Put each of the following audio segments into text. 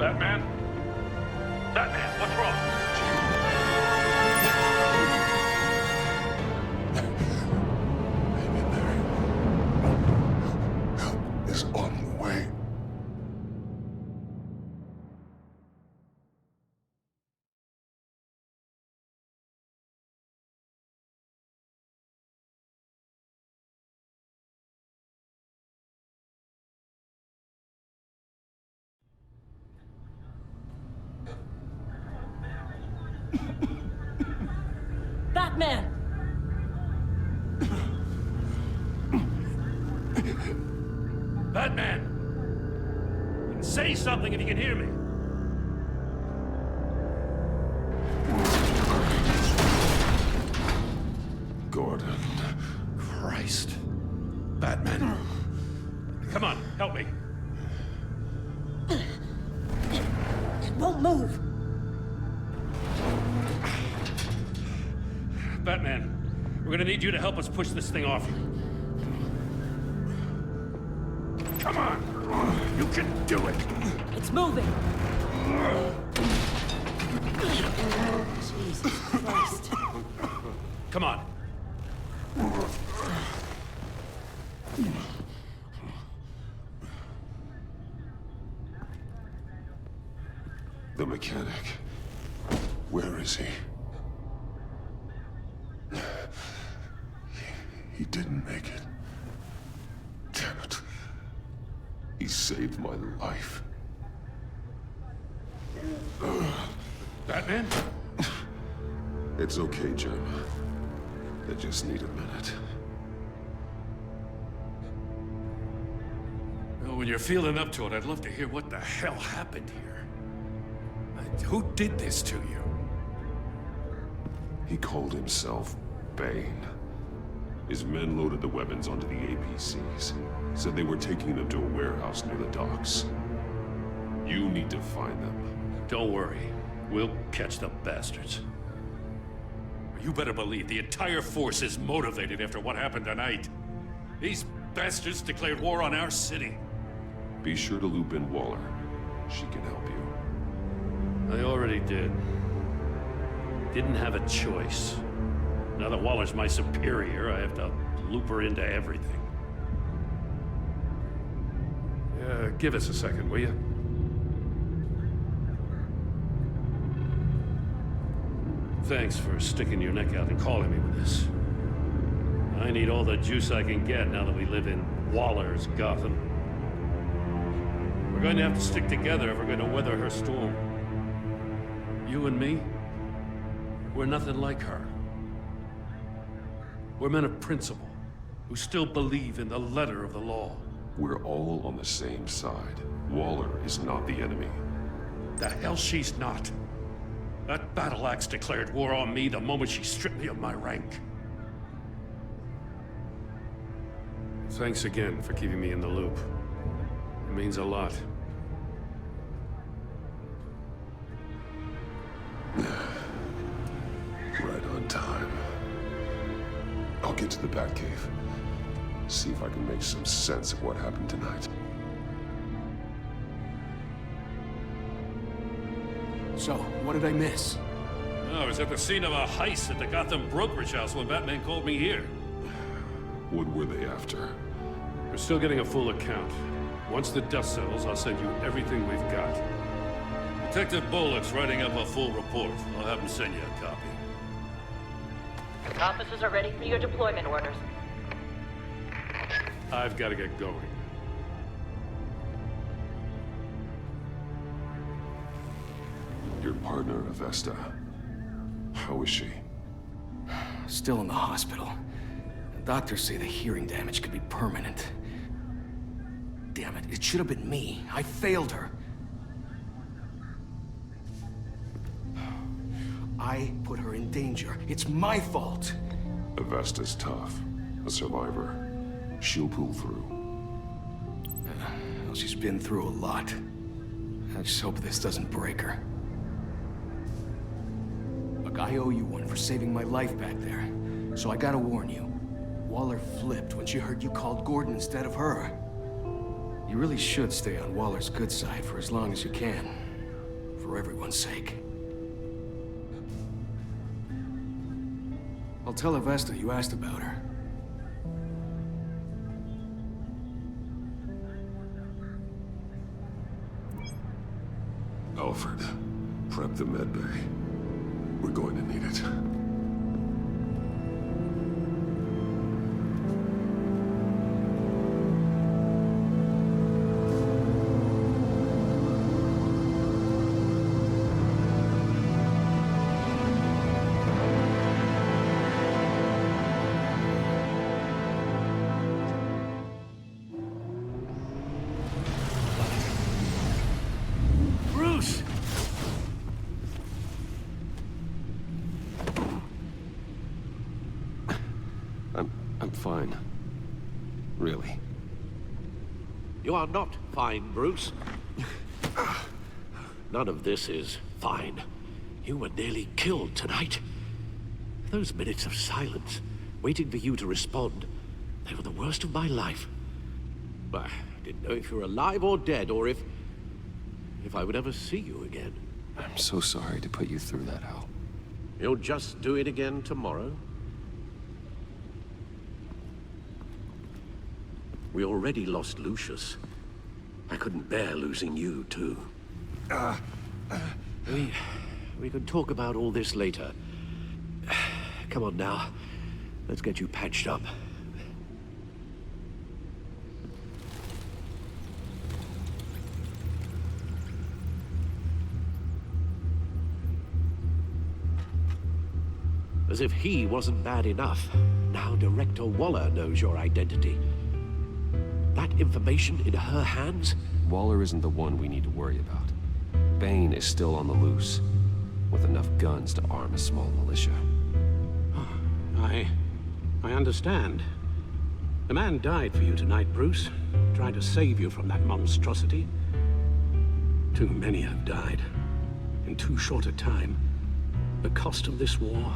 Batman? Batman, what's wrong? Help is on the way. Batman! Batman! Say something if you can hear me. Gordon. Christ. Batman. Come on, help me. It won't move. Batman, we're gonna need you to help us push this thing off you. Come on! You can do it! It's moving. Jesus Christ. Come on. The mechanic. Where is he? He didn't make it. Damn it. He saved my life. Batman? It's okay, Jim. I just need a minute. Well, when you're feeling up to it, I'd love to hear what the hell happened here. Who did this to you? He called himself Bane. His men loaded the weapons onto the APCs. Said they were taking them to a warehouse near the docks. You need to find them. Don't worry. We'll catch the bastards. You better believe the entire force is motivated after what happened tonight. These bastards declared war on our city. Be sure to loop in Waller. She can help you. I already did. Didn't have a choice. Now that Waller's my superior, I have to loop her into everything. Give us a second, will you? Thanks for sticking your neck out and calling me with this. I need all the juice I can get now that we live in Waller's Gotham. We're going to have to stick together if we're going to weather her storm. You and me, we're nothing like her. We're men of principle, who still believe in the letter of the law. We're all on the same side. Waller is not the enemy. The hell she's not. That battle axe declared war on me the moment she stripped me of my rank. Thanks again for keeping me in the loop. It means a lot. Right on time. I'll get to the Batcave. See if I can make some sense of what happened tonight. So, what did I miss? I was at the scene of a heist at the Gotham brokerage house when Batman called me here. What were they after? We're still getting a full account. Once the dust settles, I'll send you everything we've got. Detective Bullock's writing up a full report. I'll have him send you a copy. Officers are ready for your deployment orders. I've got to get going. Your partner, Avesta. How is she? Still in the hospital. The doctors say the hearing damage could be permanent. Damn it, it should have been me. I failed her. I put her in danger. It's my fault. Avesta's tough. A survivor. She'll pull through. Well, she's been through a lot. I just hope this doesn't break her. Look, I owe you one for saving my life back there. So I gotta warn you. Waller flipped when she heard you called Gordon instead of her. You really should stay on Waller's good side for as long as you can. for everyone's sake. I'll tell Avesta you asked about her. Alfred, prep the med bay. We're going to need it. Bruce! I'm fine. Really. You are not fine, Bruce. None of this is fine. You were nearly killed tonight. Those minutes of silence, waiting for you to respond, they were the worst of my life. I didn't know if you were alive or dead, or if I would ever see you again. I'm so sorry to put you through that, Al. You'll just do it again tomorrow? We already lost Lucius. I couldn't bear losing you, too. We can talk about all this later. Come on now. Let's get you patched up. As if he wasn't bad enough, now Director Waller knows your identity. That information in her hands? Waller isn't the one we need to worry about. Bane is still on the loose, with enough guns to arm a small militia. I understand. The man died for you tonight, Bruce. Trying to save you from that monstrosity. Too many have died. In too short a time. The cost of this war,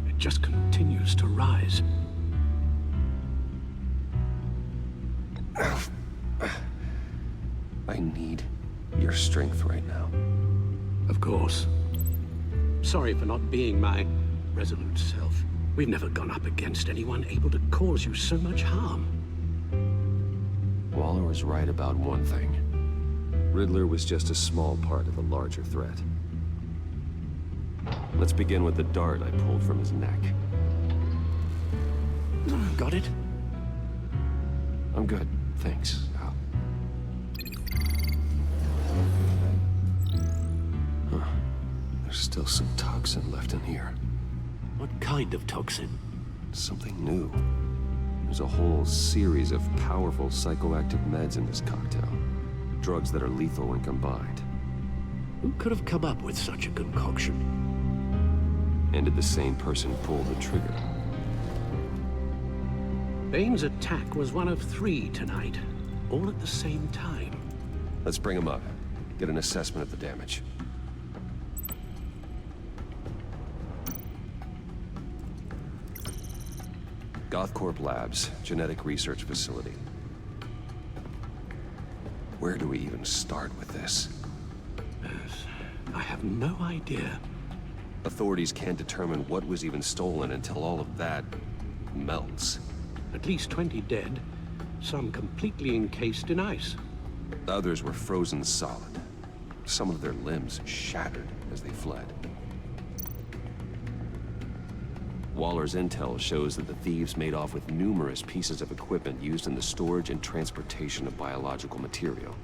it just continues to rise. I need your strength right now. Of course. Sorry for not being my resolute self. We've never gone up against anyone able to cause you so much harm. Waller was right about one thing. Riddler was just a small part of the larger threat. Let's begin with the dart I pulled from his neck. Got it? I'm good, thanks, Al. Huh. There's still some toxin left in here. What kind of toxin? Something new. There's a whole series of powerful psychoactive meds in this cocktail. Drugs that are lethal when combined. Who could have come up with such a concoction? And did the same person pull the trigger? Bane's attack was one of 3 tonight, all at the same time. Let's bring him up. Get an assessment of the damage. Gothcorp Labs, genetic research facility. Where do we even start with this? Yes, I have no idea. Authorities can't determine what was even stolen until all of that melts. At least 20 dead, some completely encased in ice. Others were frozen solid. Some of their limbs shattered as they fled. Waller's intel shows that the thieves made off with numerous pieces of equipment used in the storage and transportation of biological material.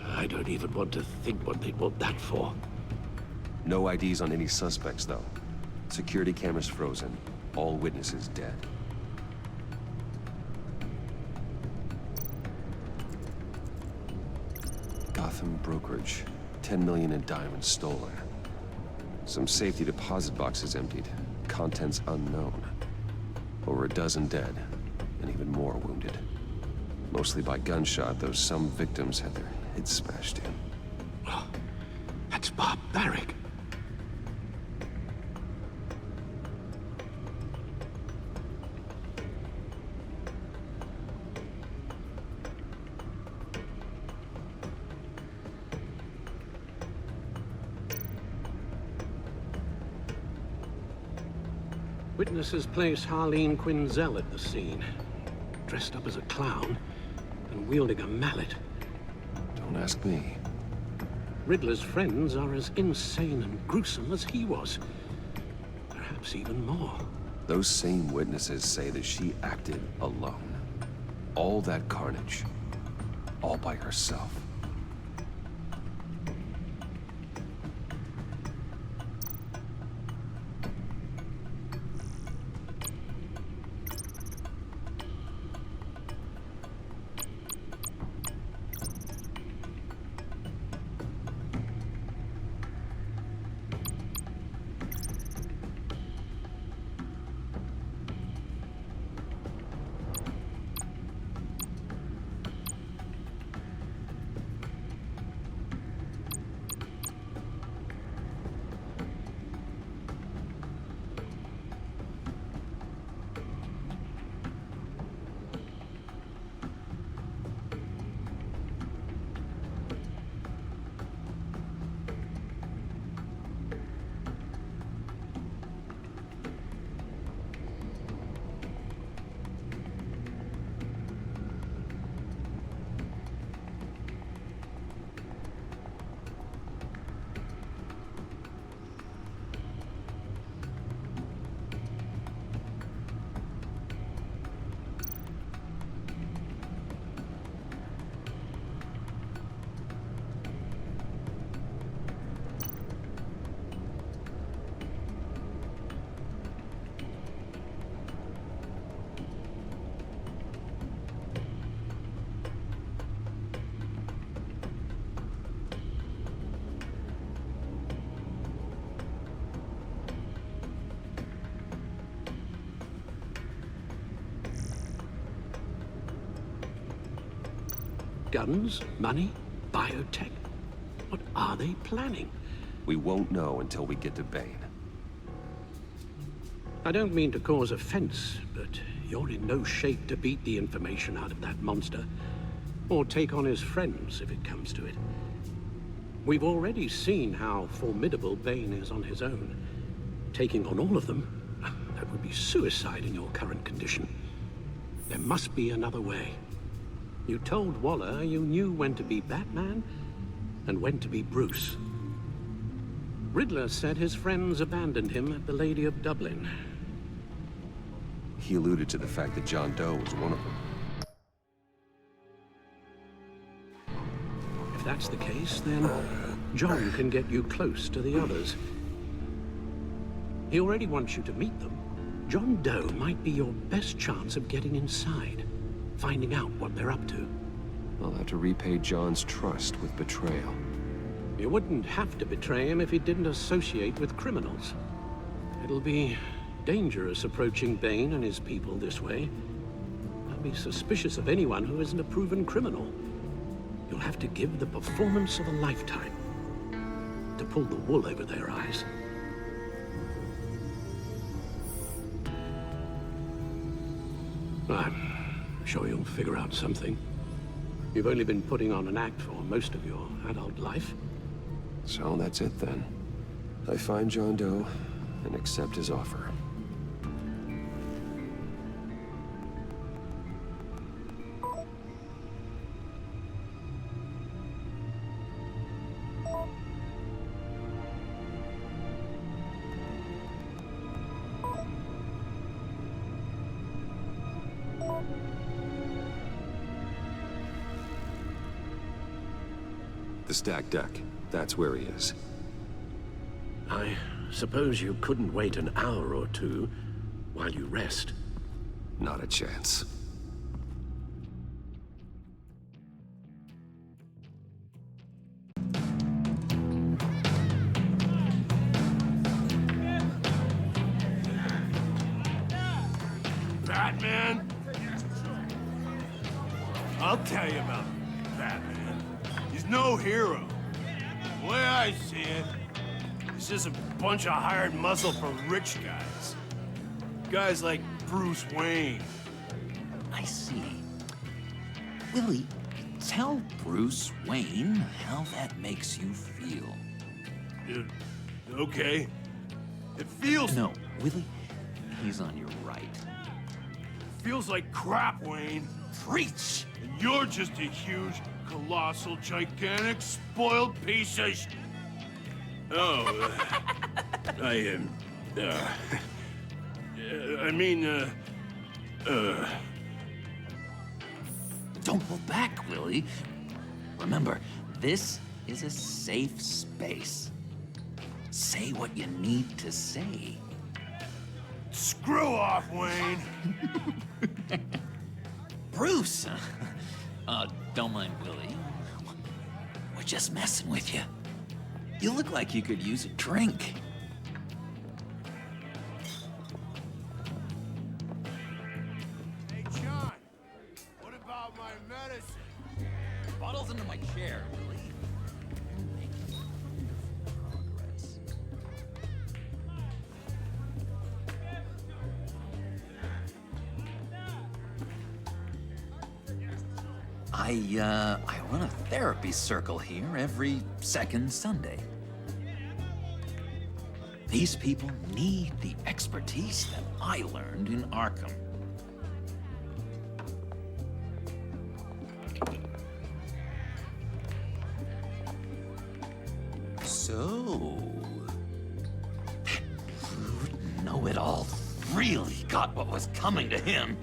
I don't even want to think what they'd want that for. No IDs on any suspects, though. Security cameras frozen. All witnesses dead. Gotham Brokerage. 10 million in diamonds stolen. Some safety deposit boxes emptied. Contents unknown. Over a dozen dead, and even more wounded. Mostly by gunshot, though some victims had their heads smashed in. Oh, that's barbaric. Witnesses place Harleen Quinzel at the scene, dressed up as a clown and wielding a mallet. Don't ask me. Riddler's friends are as insane and gruesome as he was. Perhaps even more. Those same witnesses say that she acted alone. All that carnage, all by herself. Guns, money, biotech. What are they planning? We won't know until we get to Bane. I don't mean to cause offense, but you're in no shape to beat the information out of that monster, or take on his friends if it comes to it. We've already seen how formidable Bane is on his own. Taking on all of them, that would be suicide in your current condition. There must be another way. You told Waller you knew when to be Batman and when to be Bruce. Riddler said his friends abandoned him at the Lady of Dublin. He alluded to the fact that John Doe was one of them. If that's the case, then John can get you close to the others. He already wants you to meet them. John Doe might be your best chance of getting inside, finding out what they're up to. I'll have to repay John's trust with betrayal. You wouldn't have to betray him if he didn't associate with criminals. It'll be dangerous approaching Bane and his people this way. I'll be suspicious of anyone who isn't a proven criminal. You'll have to give the performance of a lifetime to pull the wool over their eyes. I'm sure you'll figure out something. You've only been putting on an act for most of your adult life. So that's it then. I find John Doe and accept his offer. The stacked deck. That's where he is. I suppose you couldn't wait an hour or two while you rest. Not a chance. Batman? I'll tell you about Batman. He's no hero. The way I see it, he's just a bunch of hired muscle for rich guys. Guys like Bruce Wayne. I see. Willie, tell Bruce Wayne how that makes you feel. Okay. It feels... No, Willie, he's on your right. Feels like crap, Wayne. Preach! And you're just a huge, colossal, gigantic, spoiled piece of Oh, I am, I mean, Don't pull back, Willie. Remember, this is a safe space. Say what you need to say. Screw off, Wayne. Bruce! Don't mind Willie. We're just messing with you. You look like you could use a drink. Hey, John, what about my medicine? Bottles into my chair, Willie. You're making progress. I run a therapy circle here every second Sunday. These people need the expertise that I learned in Arkham. So, that rude know-it-all really got what was coming to him.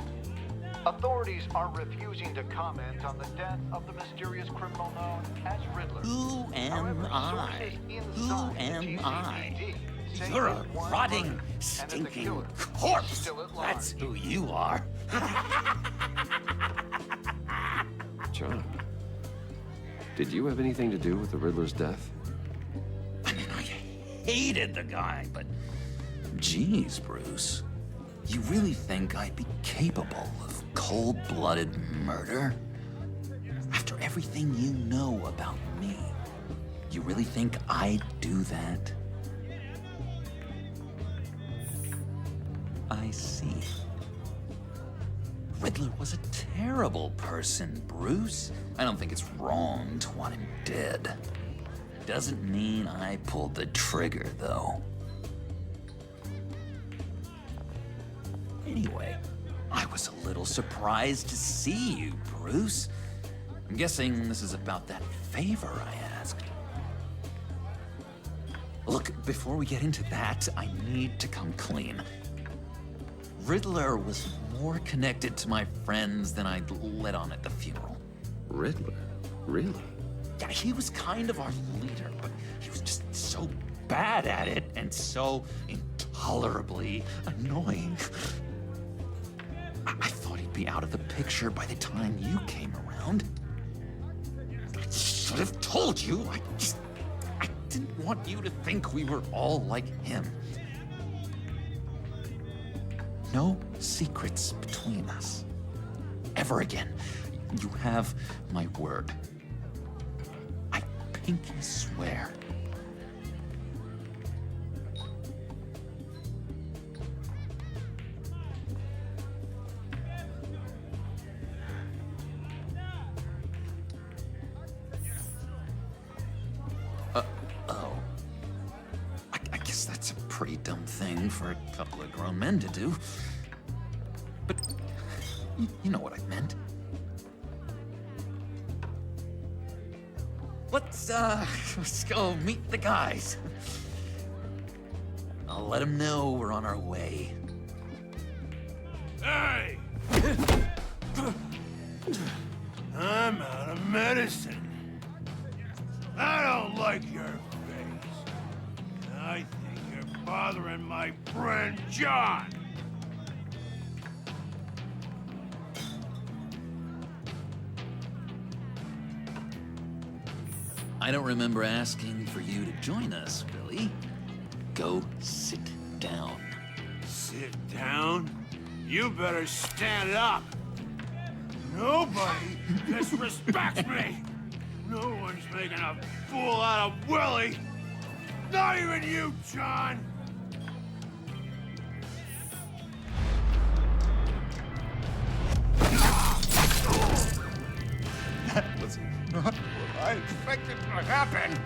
Authorities are refusing to comment on the death of the mysterious criminal known as Riddler. Who am However, I? sources Who inside the am I? GCPD say You're a it was rotting, murder, and that the stinking killer is corpse. still at large. That's who you are. John, did you have anything to do with the Riddler's death? I mean, I hated the guy, but geez, Bruce. You really think I'd be capable of cold-blooded murder? After everything you know about me, you really think I'd do that? I see. Riddler was a terrible person, Bruce. I don't think it's wrong to want him dead. Doesn't mean I pulled the trigger, though. Anyway, I was a little surprised to see you, Bruce. I'm guessing this is about that favor I asked. Look, before we get into that, I need to come clean. Riddler was more connected to my friends than I'd let on at the funeral. Riddler? Really? Yeah, he was kind of our leader, but he was just so bad at it and so intolerably annoying. I thought he'd be out of the picture by the time you came around. I should have told you. I didn't want you to think we were all like him. No secrets between us. Ever again. You have my word. I pinky swear. Oh. I guess that's a pretty dumb thing for a couple of grown men to do. But you know what I meant. Let's go meet the guys. I'll let them know we're on our way. Hey! I'm out of medicine. I don't like your face. I think you're bothering my friend John. I don't remember asking for you to join us, Billy. Go sit down. Sit down? You better stand up. Nobody disrespects me. No one's making a fool out of Willie. Not even you, John. That was not what I expected to happen.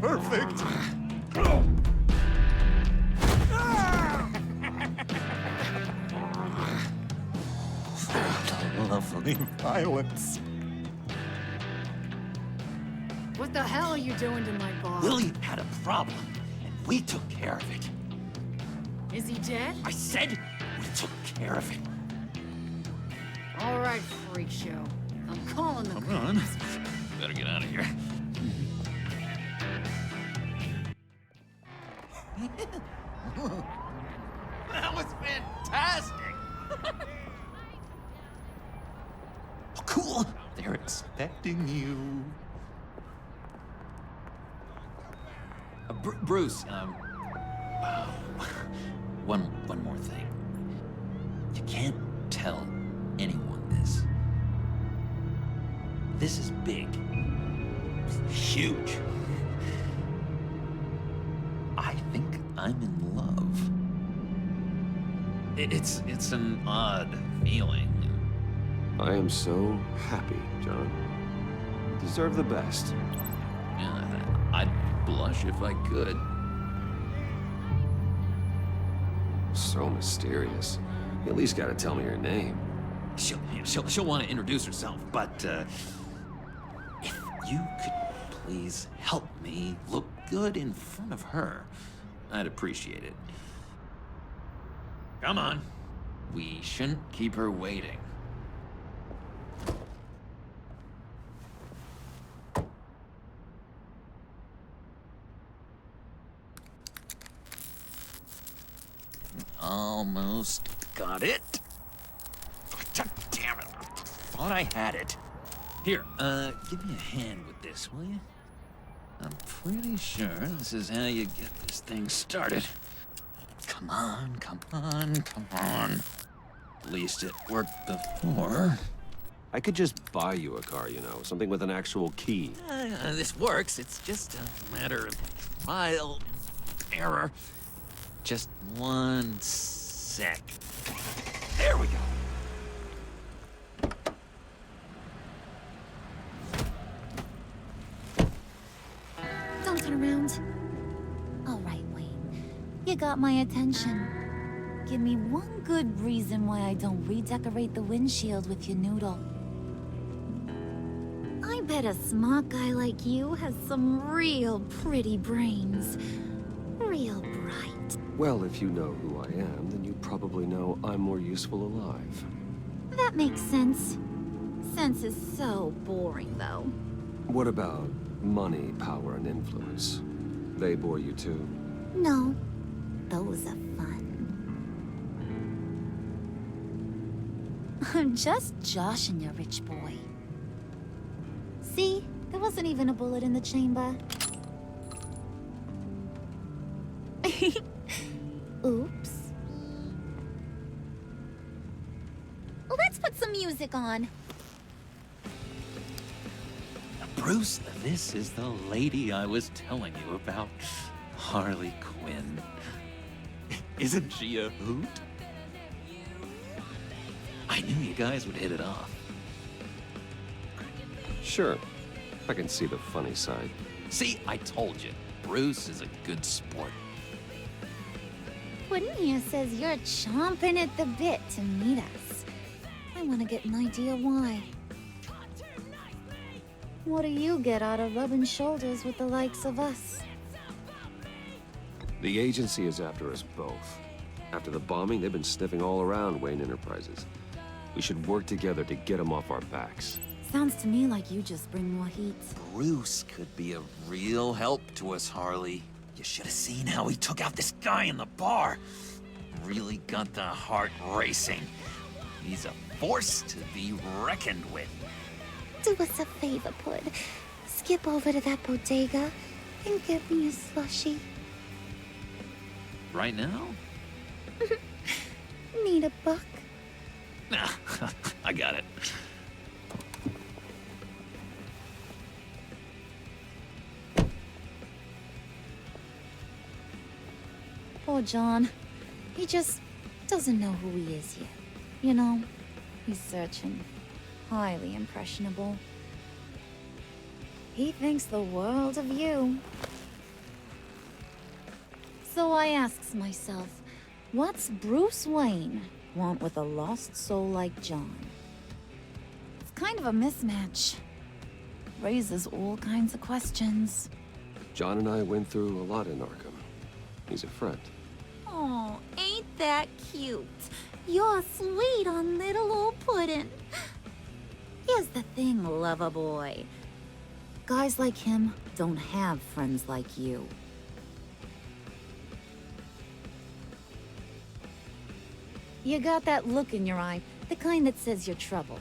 perfect. Lovely violence. What the hell are you doing to my bar? Willie had a problem, and we took care of it. Is he dead? I said we took care of it. All right, freak show. I'm calling the Come on. Better get out of here. That was fantastic! Oh, cool! They're expecting you. Bruce, one more thing. You can't tell anyone this. This is big. Huge. I think I'm in love. It's an odd feeling. I am so happy, John. You deserve the best. Yeah, I'd blush if I could. So mysterious. You at least gotta tell me your name. She'll want to introduce herself, but if you could please help me look good in front of her, I'd appreciate it. Come on. We shouldn't keep her waiting. Almost got it. God damn it. Thought I had it. Here, give me a hand with this, will you? I'm pretty sure this is how you get this thing started. Come on, come on, come on. At least it worked before. I could just buy you a car, you know, something with an actual key. This works. It's just a matter of trial and error. Just one sec. There we go. Don't turn around. All right, Wayne. You got my attention. Give me one good reason why I don't redecorate the windshield with your noodle. I bet a smart guy like you has some real pretty brains. Real bright. Well, if you know who I am, then you probably know I'm more useful alive. That makes sense. Sense is so boring, though. What about money, power, and influence? They bore you too? No, those are fun. I'm just joshing you, rich boy. See? There wasn't even a bullet in the chamber. Oops. Let's put some music on. Bruce, this is the lady I was telling you about. Harley Quinn. Isn't she a hoot? I knew you guys would hit it off. Sure. I can see the funny side. See, I told you. Bruce is a good sport. Puddin' here says you're chomping at the bit to meet us. I want to get an idea why. What do you get out of rubbing shoulders with the likes of us? The agency is after us both. After the bombing, they've been sniffing all around Wayne Enterprises. We should work together to get them off our backs. Sounds to me like you just bring more heat. Bruce could be a real help to us, Harley. You should have seen how he took out this guy in the bar. Really got the heart racing. He's a force to be reckoned with. Do us a favor, Pud. Skip over to that bodega and get me a slushie. Right now? Need a buck? Nah, I got it. Poor John. He just doesn't know who he is yet. You know, he's searching. Highly impressionable. He thinks the world of you. So I asks myself, what's Bruce Wayne want with a lost soul like John? It's kind of a mismatch. Raises all kinds of questions. John and I went through a lot in Arkham. He's a friend. Oh, ain't that cute? You're sweet on little old Puddin'. Here's the thing, lover boy. Guys like him don't have friends like you. You got that look in your eye, the kind that says you're trouble.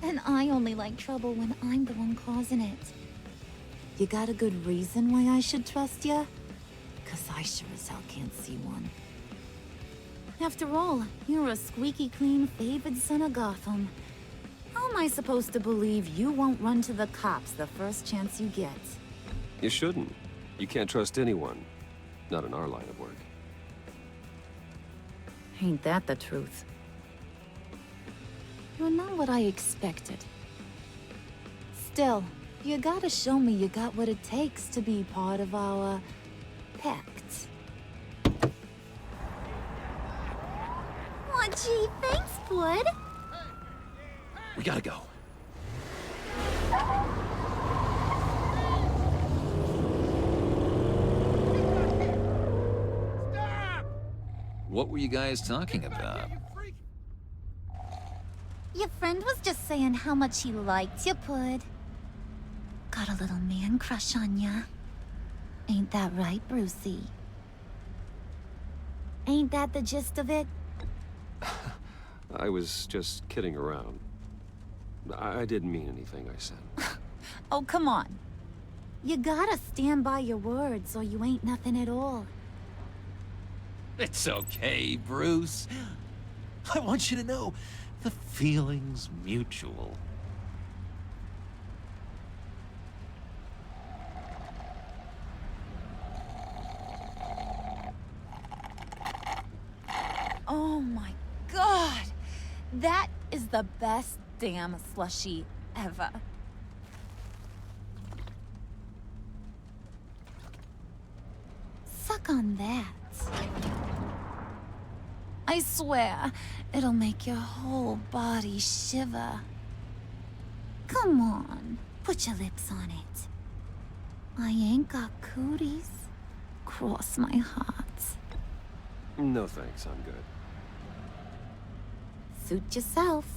And I only like trouble when I'm the one causing it. You got a good reason why I should trust you? 'Cause I sure as hell can't see one. After all, you're a squeaky clean favored son of Gotham. How am I supposed to believe you won't run to the cops the first chance you get? You shouldn't. You can't trust anyone. Not in our line of work. Ain't that the truth? You're not what I expected. Still, you gotta show me you got what it takes to be part of our pact. Aw, gee, thanks, Bud. We gotta go. What were you guys talking about? Your friend was just saying how much he liked you, Pud. Got a little man crush on ya. Ain't that right, Brucey? Ain't that the gist of it? I was just kidding around. I didn't mean anything I said. Oh, come on. You gotta stand by your words or you ain't nothing at all. It's okay, Bruce. I want you to know the feeling's mutual. Oh my god! That is the best damn slushie ever. Suck on that. I swear, it'll make your whole body shiver. Come on, put your lips on it. I ain't got cooties. Cross my heart. No thanks, I'm good. Suit yourself.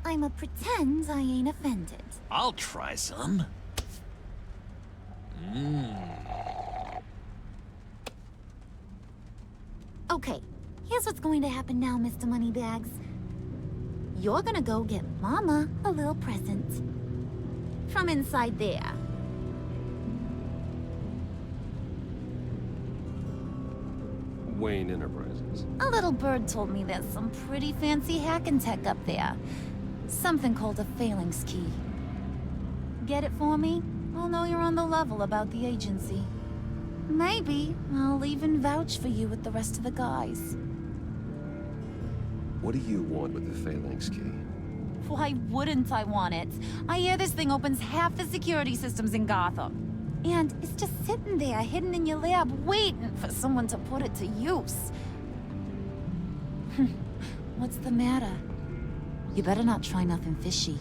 I'ma pretend I ain't offended. I'll try some. Okay, here's what's going to happen now, Mr. Moneybags. You're gonna go get Mama a little present. From inside there. Wayne Enterprises. A little bird told me there's some pretty fancy hacking tech up there. Something called a phalanx key. Get it for me? I'll know you're on the level about the agency. Maybe I'll even vouch for you with the rest of the guys. What do you want with the phalanx key? Why wouldn't I want it? I hear this thing opens half the security systems in Gotham. And it's just sitting there, hidden in your lab, waiting for someone to put it to use. What's the matter? You better not try nothing fishy.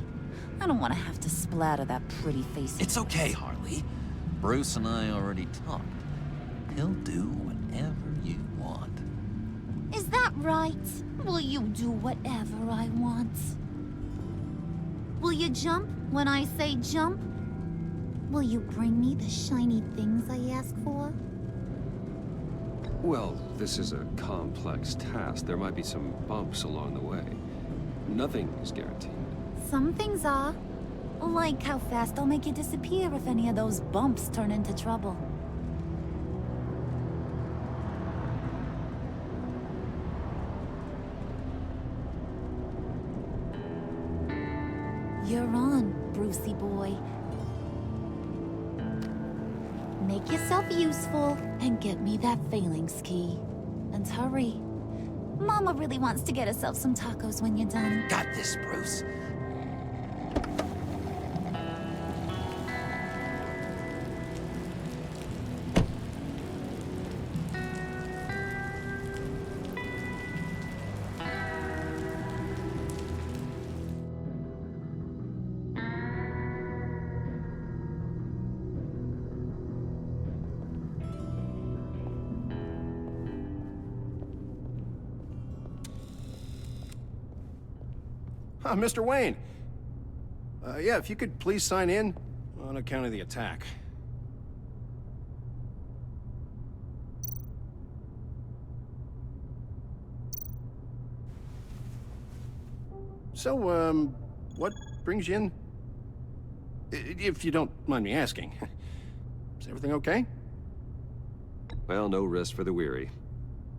I don't want to have to splatter that pretty face. It's okay, Harley. Bruce and I already talked. He'll do whatever you want. Is that right? Will you do whatever I want? Will you jump when I say jump? Will you bring me the shiny things I ask for? Well, this is a complex task. There might be some bumps along the way. Nothing is guaranteed. Some things are. Like how fast I'll make you disappear if any of those bumps turn into trouble. You're on, Brucey boy. Make yourself useful and get me that phalanx key. And hurry. Mama really wants to get herself some tacos when you're done. Got this, Bruce. Mr. Wayne. Yeah, if you could please sign in on account of the attack. So, what brings you in? If you don't mind me asking. Is everything okay? Well, no rest for the weary.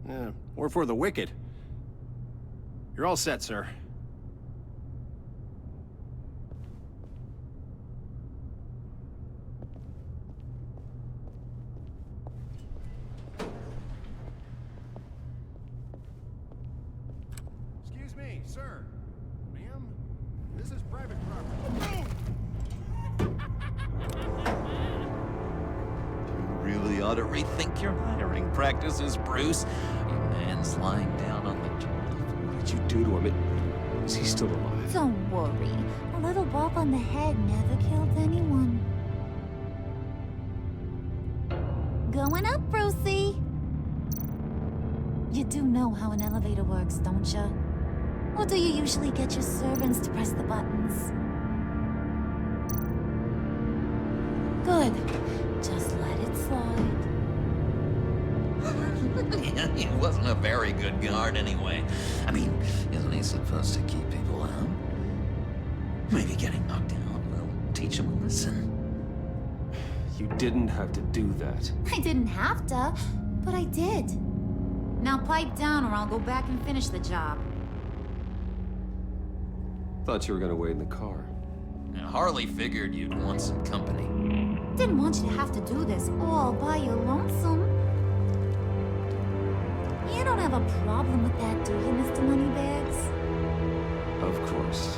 Yeah, or for the wicked. You're all set, sir. Excuse me, sir. Ma'am, this is private property. You really ought to rethink your hiring practices, Bruce. Your man's lying down on the job. What did you do to him? Is he still alive? Don't worry. A little bump on the head never killed anyone. Going up, Brucey. You do know how an elevator works, don't you? Or do you usually get your servants to press the buttons? Good. Just let it slide. He wasn't a very good guard anyway. I mean, isn't he supposed to keep people out? Maybe getting knocked out will teach him a lesson. You didn't have to do that. I didn't have to, but I did. Now pipe down or I'll go back and finish the job. Thought you were gonna wait in the car. Harley figured you'd want some company. Didn't want you to have to do this all by your lonesome. You don't have a problem with that, do you, Mr. Moneybags? Of course.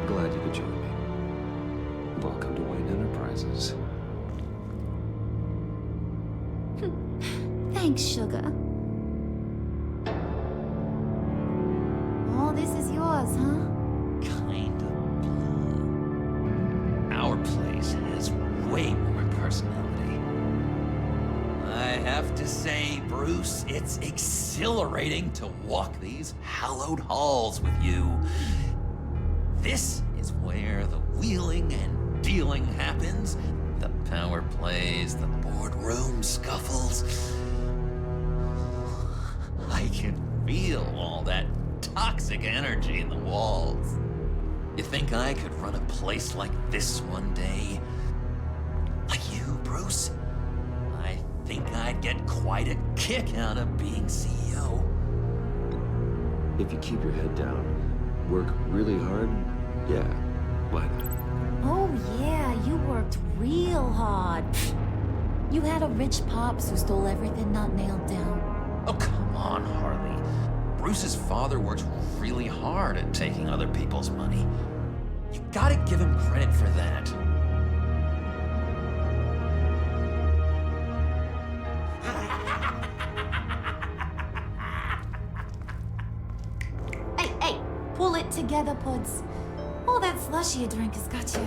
Glad you could join me. Welcome to Wayne Enterprises. Thanks, sugar. All this is yours, huh? Kind of blue. Our place has way more personality. I have to say, Bruce, it's exhilarating to walk these hallowed halls with you. This is where the wheeling and dealing happens. The power plays, the boardroom scuffles. I can feel all that toxic energy in the walls. You think I could run a place like this one day? Like you, Bruce? I think I'd get quite a kick out of being CEO. If you keep your head down, work really hard, yeah, why not? Oh, yeah, you worked real hard. You had a rich pops who stole everything not nailed down. Oh, come on, Harley. Bruce's father worked really hard at taking other people's money. You gotta give him credit for that. Hey, pull it together, Puds. All that slushy you drink has got you.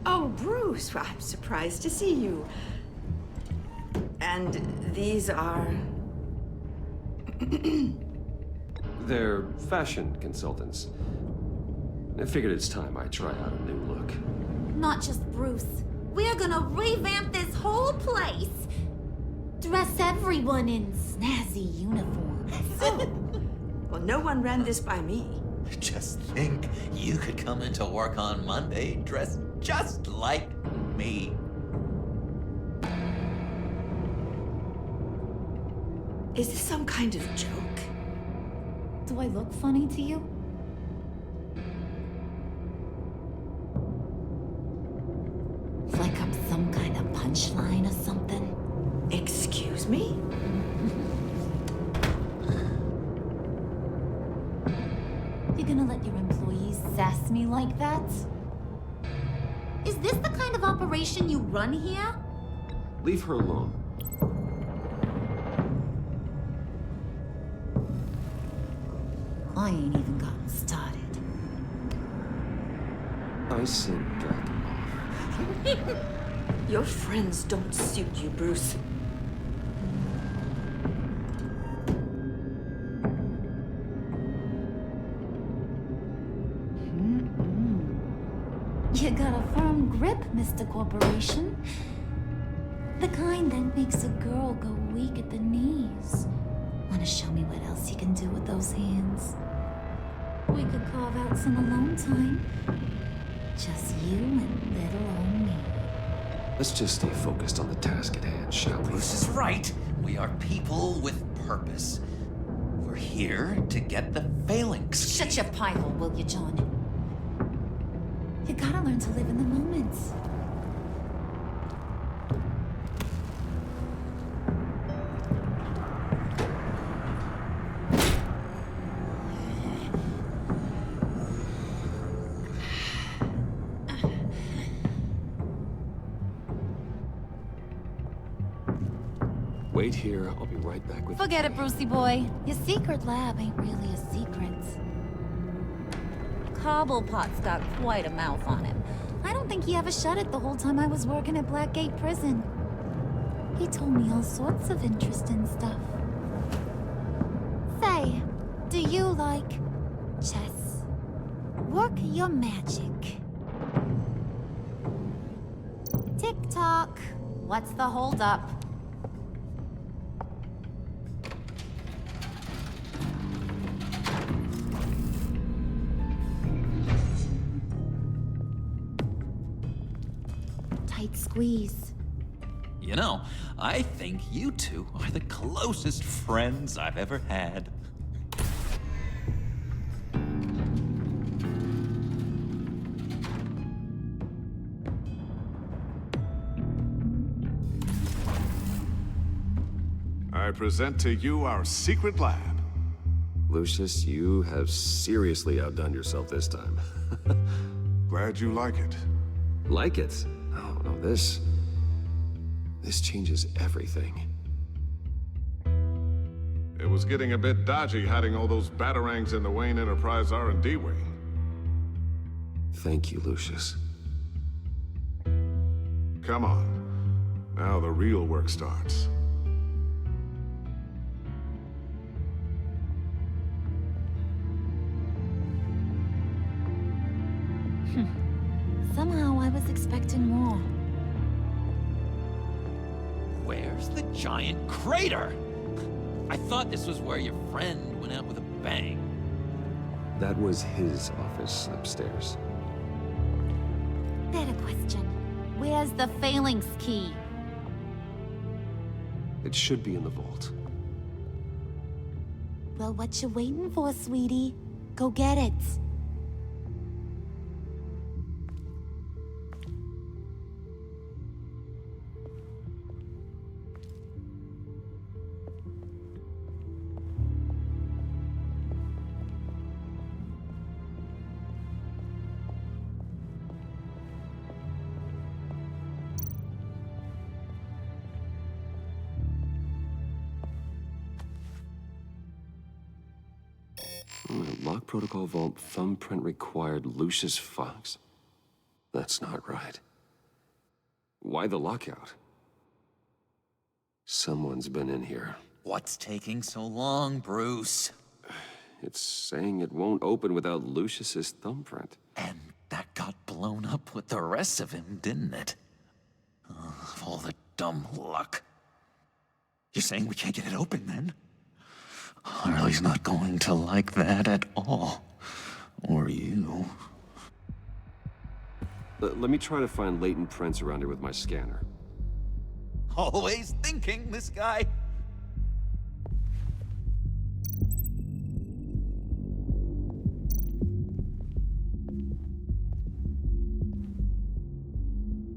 Oh, Bruce, I'm surprised to see you. And these are... They're fashion consultants. I figured it's time I try out a new look. Not just Bruce. We're gonna revamp this whole place. Dress everyone in snazzy uniforms. Oh, well, no one ran this by me. Just think, you could come into work on Monday dressed just like me. Is this some kind of joke? Do I look funny to you? Like I'm some kind of punchline or something? Excuse me? You gonna let your employees sass me like that? Is this the kind of operation you run here? Leave her alone. I ain't even gotten started. I said back off. Your friends don't suit you, Bruce. You got a firm grip, Mr. Corporation. The kind that makes a girl go weak at the knees. Wanna show me what else you can do with those hands? We could carve out some alone time. Just you and little old me. Let's just stay focused on the task at hand, shall we? Bruce is right. We are people with purpose. We're here to get the phalanx. Shut your pie hole, will you, John? You gotta learn to live in the moment. Wait here, I'll be right back with Forget it, Brucey boy. Your secret lab ain't really a secret. Cobblepot's got quite a mouth on him. I don't think he ever shut it the whole time I was working at Blackgate Prison. He told me all sorts of interesting stuff. Say, do you like chess? Work your magic. Tick-tock. What's the holdup? Tight squeeze. You know, I think you two are the closest friends I've ever had. I present to you our secret lab. Lucius, you have seriously outdone yourself this time. Glad you like it. Like it? Oh, no, this changes everything. It was getting a bit dodgy hiding all those batarangs in the Wayne Enterprise R&D wing. Thank you, Lucius. Come on. Now the real work starts. Somehow I was expecting more. Where's the giant crater? I thought this was where your friend went out with a bang. That was his office upstairs. Better question. Where's the phalanx key? It should be in the vault. Well, what you waiting for, sweetie? Go get it. Lock protocol vault thumbprint required Lucius Fox. That's not right. Why the lockout? Someone's been in here. What's taking so long, Bruce? It's saying it won't open without Lucius's thumbprint. And that got blown up with the rest of him, didn't it? Of all the dumb luck. You're saying we can't get it open, then? Harley's not going to like that at all. Or you. Let me try to find latent prints around here with my scanner. Always thinking, this guy.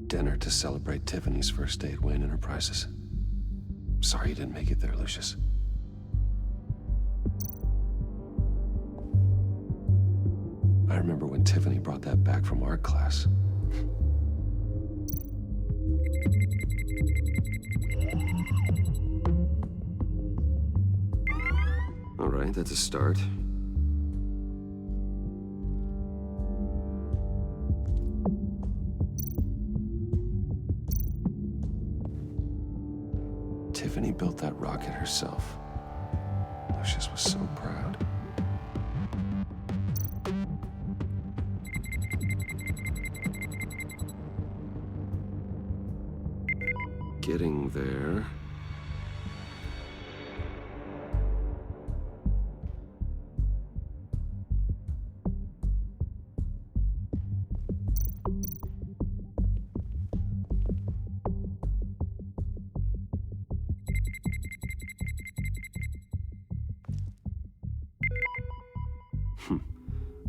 Dinner to celebrate Tiffany's first day at Wayne Enterprises. Sorry you didn't make it there, Lucius. I remember when Tiffany brought that back from art class. All right, that's a start. Tiffany built that rocket herself. Lucius was so proud. Getting there.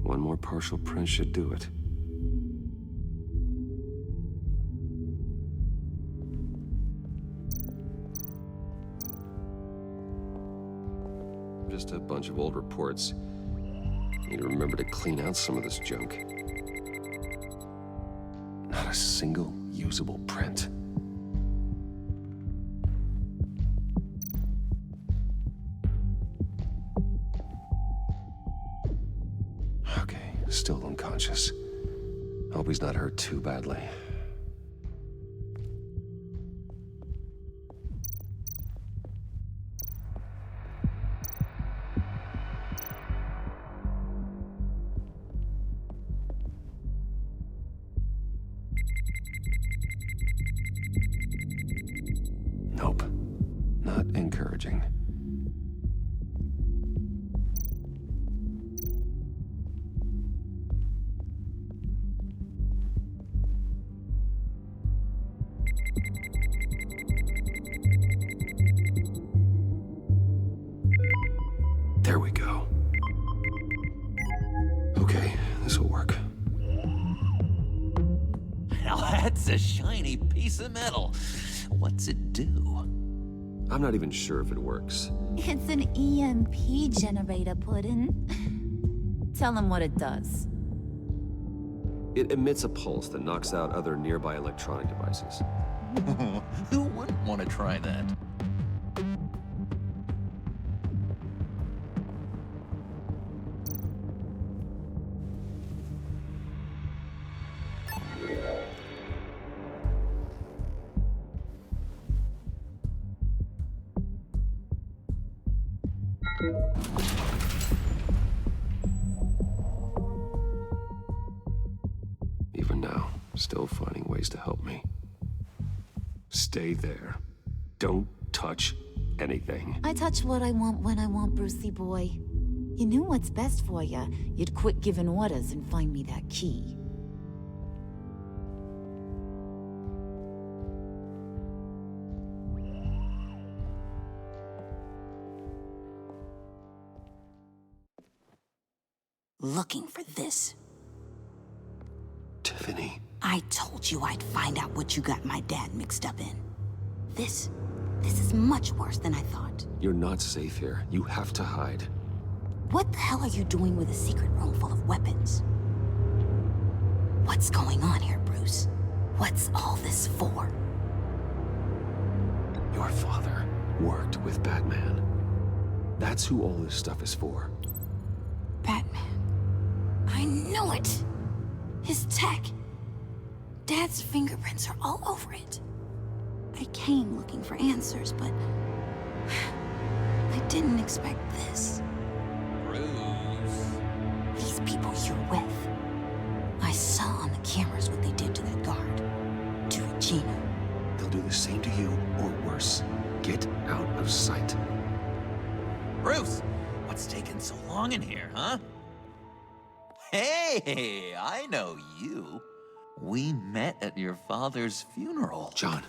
One more partial print should do it. Just a bunch of old reports. Need to remember to clean out some of this junk. Not a single usable print. Okay, still unconscious. Hope he's not hurt too badly. Nope. Not encouraging. There we go. Okay, this will work. Now that's a shiny piece of metal. What's it do? I'm not even sure if it works. It's an EMP generator, Puddin'. Tell him what it does. It emits a pulse that knocks out other nearby electronic devices. Who wouldn't want to try that? Even now, still finding ways to help me. Stay there. Don't touch anything. I touch what I want when I want, Brucey boy. You knew what's best for you. You'd quit giving orders and find me that key. Looking for this. Tiffany. I told you I'd find out what you got my dad mixed up in. This is much worse than I thought. You're not safe here. You have to hide. What the hell are you doing with a secret room full of weapons? What's going on here, Bruce? What's all this for? Your father worked with Batman. That's who all this stuff is for. Batman. I knew it! His tech. Dad's fingerprints are all over it. I came looking for answers, but I didn't expect this. Bruce. These people you're with. I saw on the cameras what they did to that guard. To Regina. They'll do the same to you, or worse. Get out of sight. Bruce, what's taking so long in here, huh? Hey, I know you. We met at your father's funeral. John.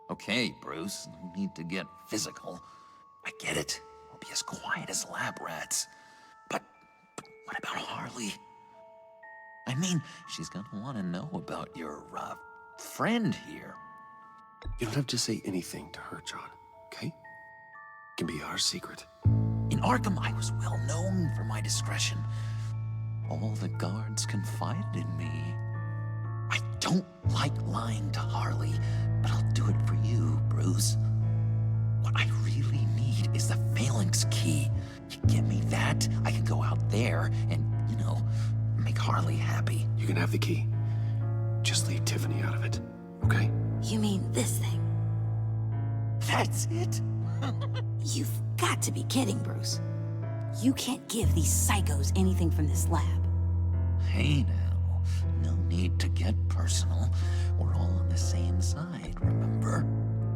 Okay, Bruce, no need to get physical. I get it. We'll be as quiet as lab rats. But what about Harley? I mean, she's gonna want to know about your, friend here. You don't have to say anything to her, John, okay? It can be our secret. In Arkham, I was well known for my discretion. All the guards confided in me. I don't like lying to Harley, but I'll do it for you, Bruce. What I really need is the Phalanx key. You get me that, I can go out there and, you know, make Harley happy. You can have the key. Just leave Tiffany out of it, okay? You mean this thing? That's it? You've got to be kidding, Bruce. You can't give these psychos anything from this lab. Hey now, no need to get personal. We're all on the same side, remember?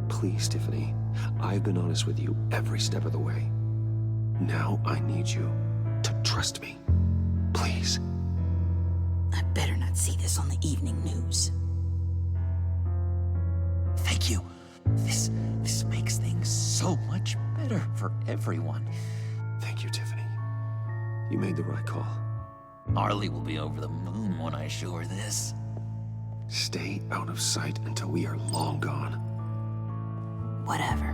Please, Tiffany. I've been honest with you every step of the way. Now I need you to trust me. Please. I better not see this on the evening news. Thank you. This makes things so much better for everyone. Thank you, Tiffany. You made the right call. Harley will be over the moon when I show her this. Stay out of sight until we are long gone. Whatever.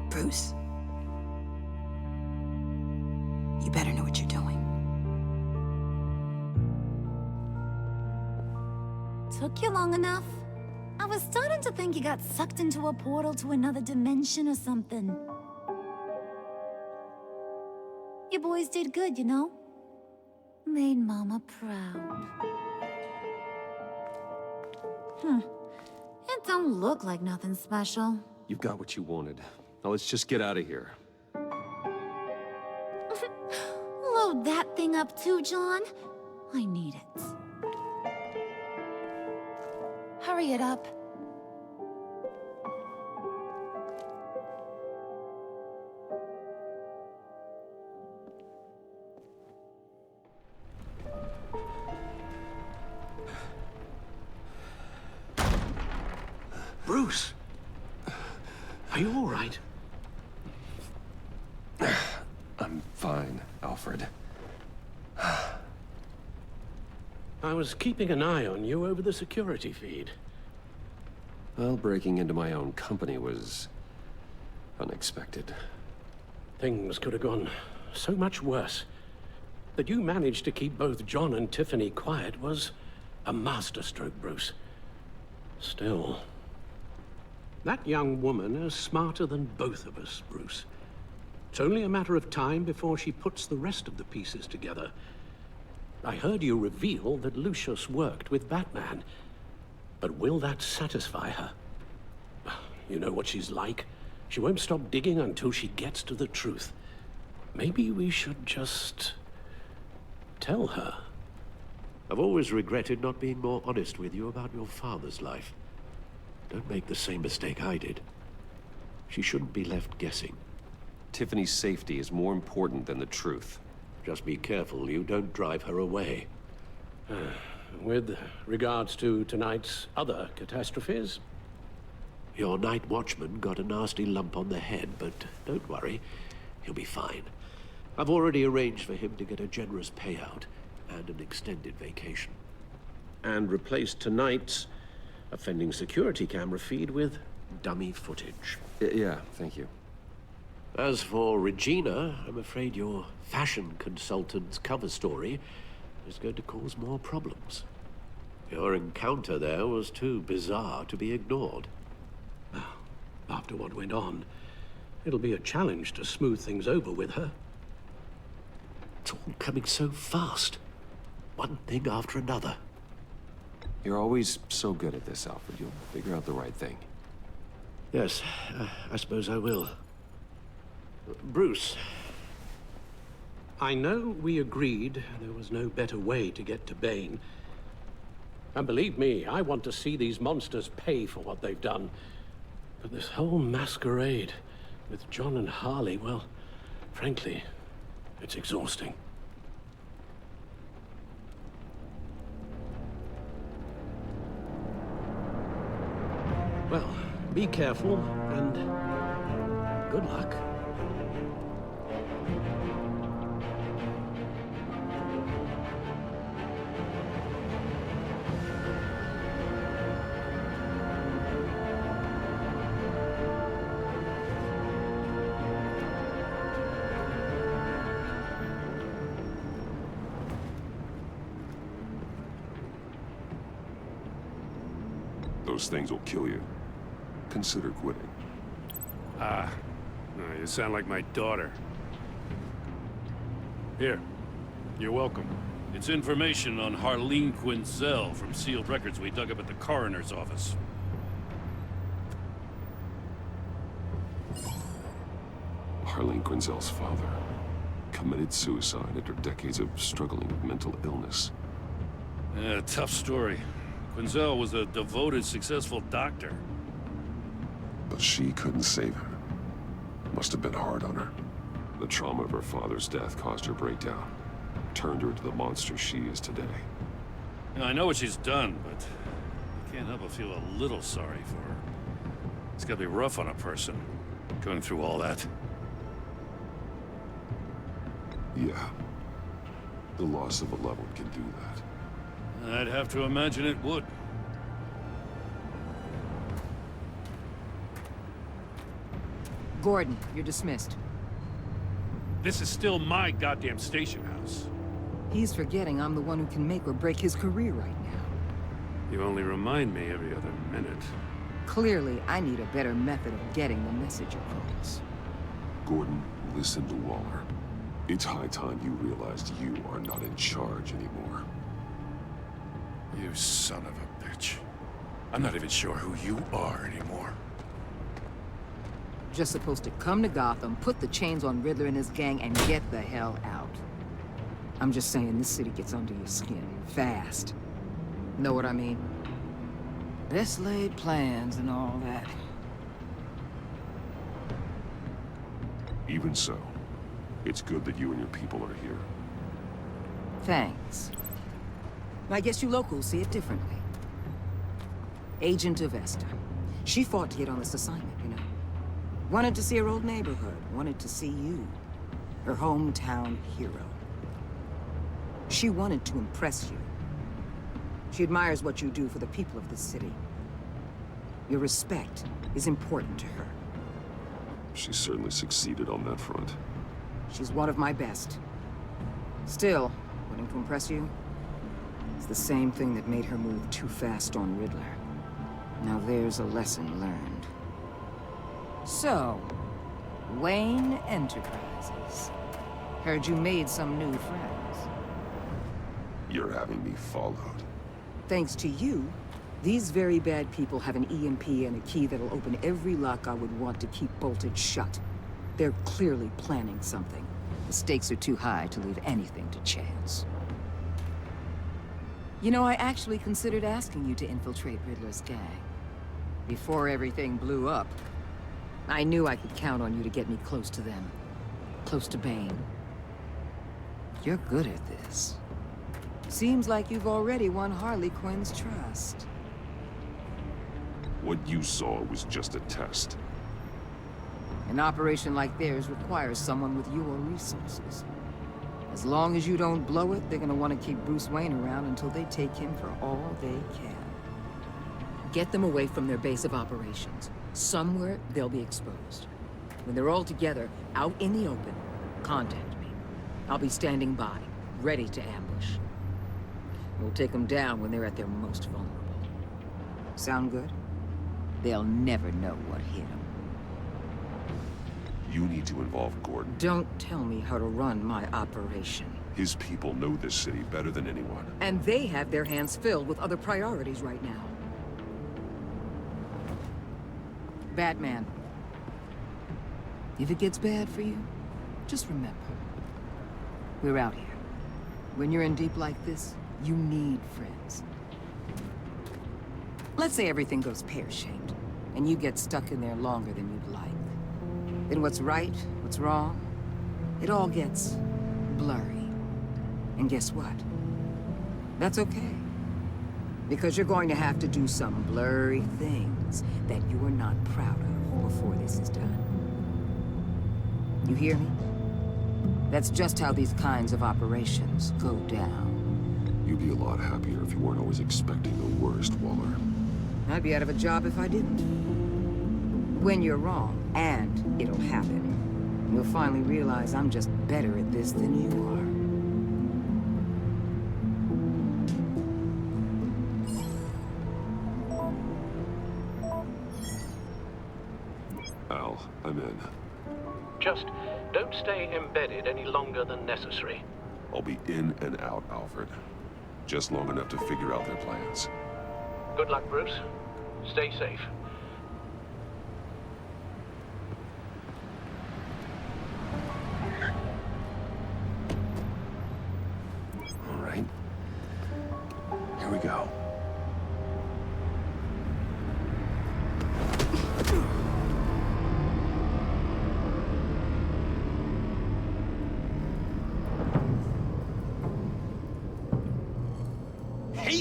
Bruce, you better know what you're doing. Took you long enough? I was starting to think you got sucked into a portal to another dimension or something. You boys did good, you know? Made Mama proud. It don't look like nothing special. You've got what you wanted. Now let's just get out of here. Load that thing up too, John. I need it. Hurry it up. Bruce! Are you all right? I'm fine, Alfred. I was keeping an eye on you over the security feed. Well, breaking into my own company was unexpected. Things could have gone so much worse. That you managed to keep both John and Tiffany quiet was a masterstroke, Bruce. Still, that young woman is smarter than both of us, Bruce. It's only a matter of time before she puts the rest of the pieces together. I heard you reveal that Lucius worked with Batman. But will that satisfy her? You know what she's like. She won't stop digging until she gets to the truth. Maybe we should just tell her. I've always regretted not being more honest with you about your father's life. Don't make the same mistake I did. She shouldn't be left guessing. Tiffany's safety is more important than the truth. Just be careful you don't drive her away. With regards to tonight's other catastrophes, your night watchman got a nasty lump on the head, but don't worry, he'll be fine. I've already arranged for him to get a generous payout and an extended vacation. And replaced tonight's offending security camera feed with dummy footage. Yeah, thank you. As for Regina, I'm afraid your fashion consultant's cover story is going to cause more problems. Your encounter there was too bizarre to be ignored. After what went on, it'll be a challenge to smooth things over with her. It's all coming so fast. One thing after another. You're always so good at this, Alfred. You'll figure out the right thing. Yes, I suppose I will. Bruce, I know we agreed there was no better way to get to Bane. And believe me, I want to see these monsters pay for what they've done. But this whole masquerade with John and Harley, well, frankly, it's exhausting. Well, be careful and good luck. Those things will kill you. Consider quitting. You sound like my daughter. Here, you're welcome. It's information on Harleen Quinzel from sealed records we dug up at the coroner's office. Harleen Quinzel's father committed suicide after decades of struggling with mental illness. Yeah, tough story. Quinzel was a devoted, successful doctor. But she couldn't save him. Must have been hard on her. The trauma of her father's death caused her breakdown. Turned her into the monster she is today. You know, I know what she's done, but I can't help but feel a little sorry for her. It's gotta be rough on a person, going through all that. Yeah. The loss of a loved one can do that. I'd have to imagine it would. Gordon, you're dismissed. This is still my goddamn station house. He's forgetting I'm the one who can make or break his career right now. You only remind me every other minute. Clearly, I need a better method of getting the message across. Gordon, listen to Waller. It's high time you realized you are not in charge anymore. You son of a bitch. I'm not even sure who you are anymore. Just supposed to come to Gotham, put the chains on Riddler and his gang, and get the hell out. I'm just saying, this city gets under your skin, fast. Know what I mean? Best laid plans and all that. Even so, it's good that you and your people are here. Thanks. I guess you locals see it differently. Agent Avesta. She fought to get on this assignment, you know. Wanted to see her old neighborhood. Wanted to see you. Her hometown hero. She wanted to impress you. She admires what you do for the people of this city. Your respect is important to her. She certainly succeeded on that front. She's one of my best. Still, wanting to impress you is the same thing that made her move too fast on Riddler. Now there's a lesson learned. So, Wayne Enterprises. Heard you made some new friends. You're having me followed. Thanks to you, these very bad people have an EMP and a key that'll open every lock I would want to keep bolted shut. They're clearly planning something. The stakes are too high to leave anything to chance. You know, I actually considered asking you to infiltrate Riddler's gang. Before everything blew up, I knew I could count on you to get me close to them. Close to Bane. You're good at this. Seems like you've already won Harley Quinn's trust. What you saw was just a test. An operation like theirs requires someone with your resources. As long as you don't blow it, they're gonna want to keep Bruce Wayne around until they take him for all they can. Get them away from their base of operations. Somewhere they'll be exposed. When they're all together, out in the open, contact me. I'll be standing by, ready to ambush. We'll take them down when they're at their most vulnerable. Sound good? They'll never know what hit them. You need to involve Gordon. Don't tell me how to run my operation. His people know this city better than anyone. And they have their hands filled with other priorities right now. Batman. If it gets bad for you, just remember. We're out here. When you're in deep like this, you need friends. Let's say everything goes pear-shaped, and you get stuck in there longer than you'd like. Then what's right, what's wrong, it all gets blurry. And guess what? That's okay. Because you're going to have to do some blurry things that you are not proud of before this is done. You hear me? That's just how these kinds of operations go down. You'd be a lot happier if you weren't always expecting the worst, Waller. I'd be out of a job if I didn't. When you're wrong, and it'll happen, you'll finally realize I'm just better at this than you are. Al, I'm in. Just don't stay embedded any longer than necessary. I'll be in and out, Alfred. Just long enough to figure out their plans. Good luck, Bruce. Stay safe.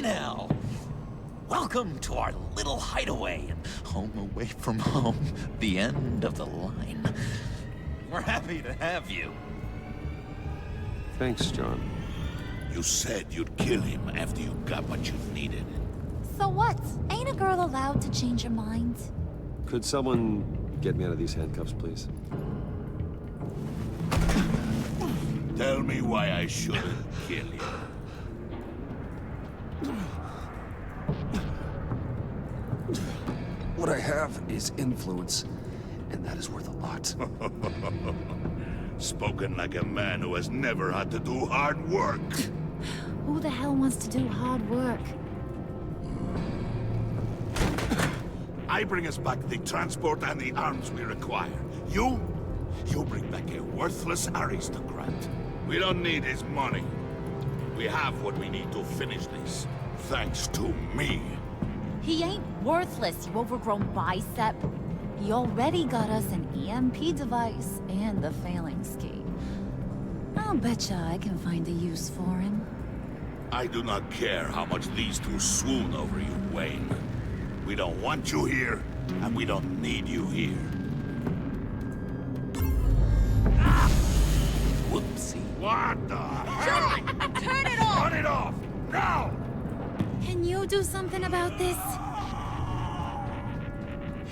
now. Welcome to our little hideaway and home away from home, the end of the line. We're happy to have you. Thanks, John. You said you'd kill him after you got what you needed. So what? Ain't a girl allowed to change her mind? Could someone get me out of these handcuffs, please? Tell me why I shouldn't kill you. What I have is influence, and that is worth a lot. Spoken like a man who has never had to do hard work. Who the hell wants to do hard work? I bring us back the transport and the arms we require. You bring back a worthless aristocrat. We don't need his money. We have what we need to finish this, thanks to me. He ain't worthless, you overgrown bicep. He already got us an EMP device and the phalanx key. I'll betcha I can find a use for him. I do not care how much these two swoon over you, Wayne. We don't want you here, and we don't need you here. Whoopsie. What the hell? John, turn it off! Turn it off! Now! Can you do something about this?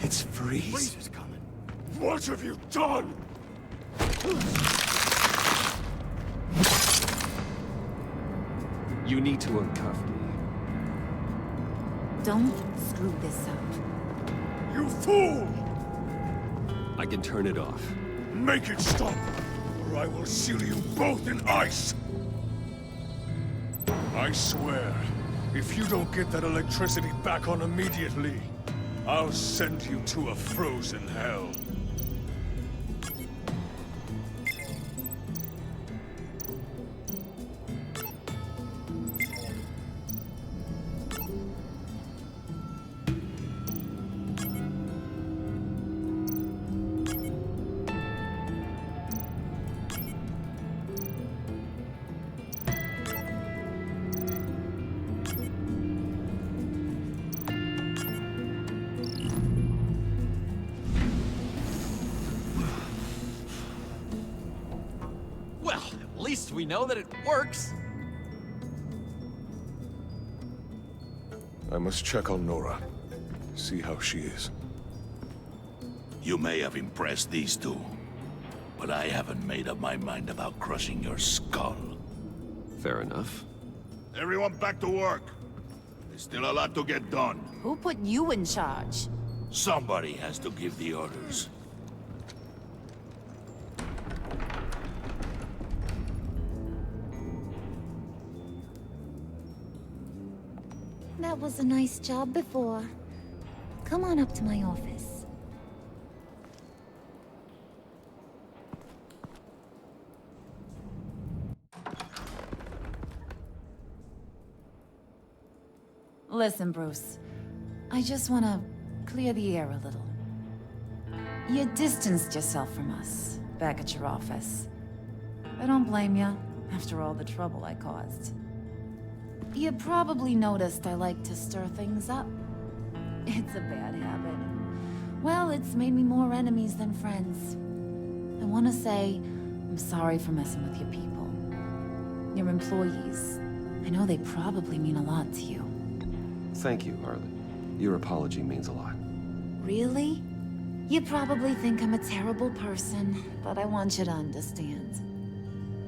It's Freeze. Freeze is coming. What have you done? You need to uncuff me. Don't screw this up. You fool! I can turn it off. Make it stop, or I will seal you both in ice! I swear, if you don't get that electricity back on immediately, I'll send you to a frozen hell. At least we know that it works. I must check on Nora. See how she is. You may have impressed these two, but I haven't made up my mind about crushing your skull. Fair enough. Everyone back to work. There's still a lot to get done. Who put you in charge? Somebody has to give the orders. That was a nice job before. Come on up to my office. Listen, Bruce. I just want to clear the air a little. You distanced yourself from us, back at your office. I don't blame you, after all the trouble I caused. You probably noticed I like to stir things up. It's a bad habit. Well, it's made me more enemies than friends. I want to say I'm sorry for messing with your people. Your employees. I know they probably mean a lot to you. Thank you, Harley. Your apology means a lot. Really? You probably think I'm a terrible person, but I want you to understand.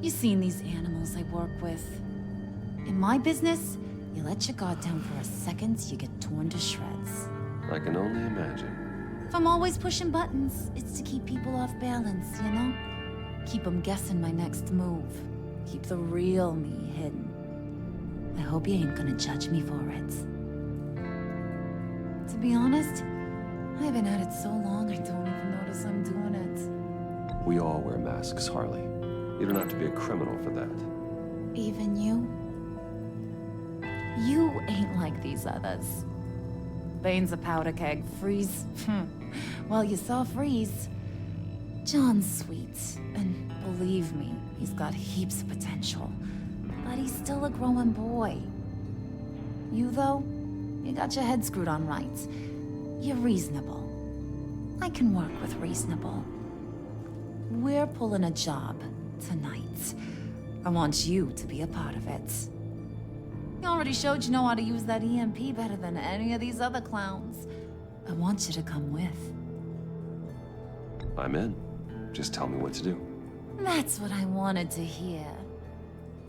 You've seen these animals I work with. In my business, you let your guard down for a second, you get torn to shreds. I can only imagine. If I'm always pushing buttons, it's to keep people off balance, you know? Keep them guessing my next move. Keep the real me hidden. I hope you ain't gonna judge me for it. To be honest, I've been at it so long I don't even notice I'm doing it. We all wear masks, Harley. You don't have to be a criminal for that. Even you? You ain't like these others. Bane's a powder keg. Freeze. Well, you saw Freeze. John's sweet, and believe me, he's got heaps of potential. But he's still a growing boy. You, though, you got your head screwed on right. You're reasonable. I can work with reasonable. We're pulling a job tonight. I want you to be a part of it. You already showed you know how to use that EMP better than any of these other clowns. I want you to come with. I'm in. Just tell me what to do. That's what I wanted to hear.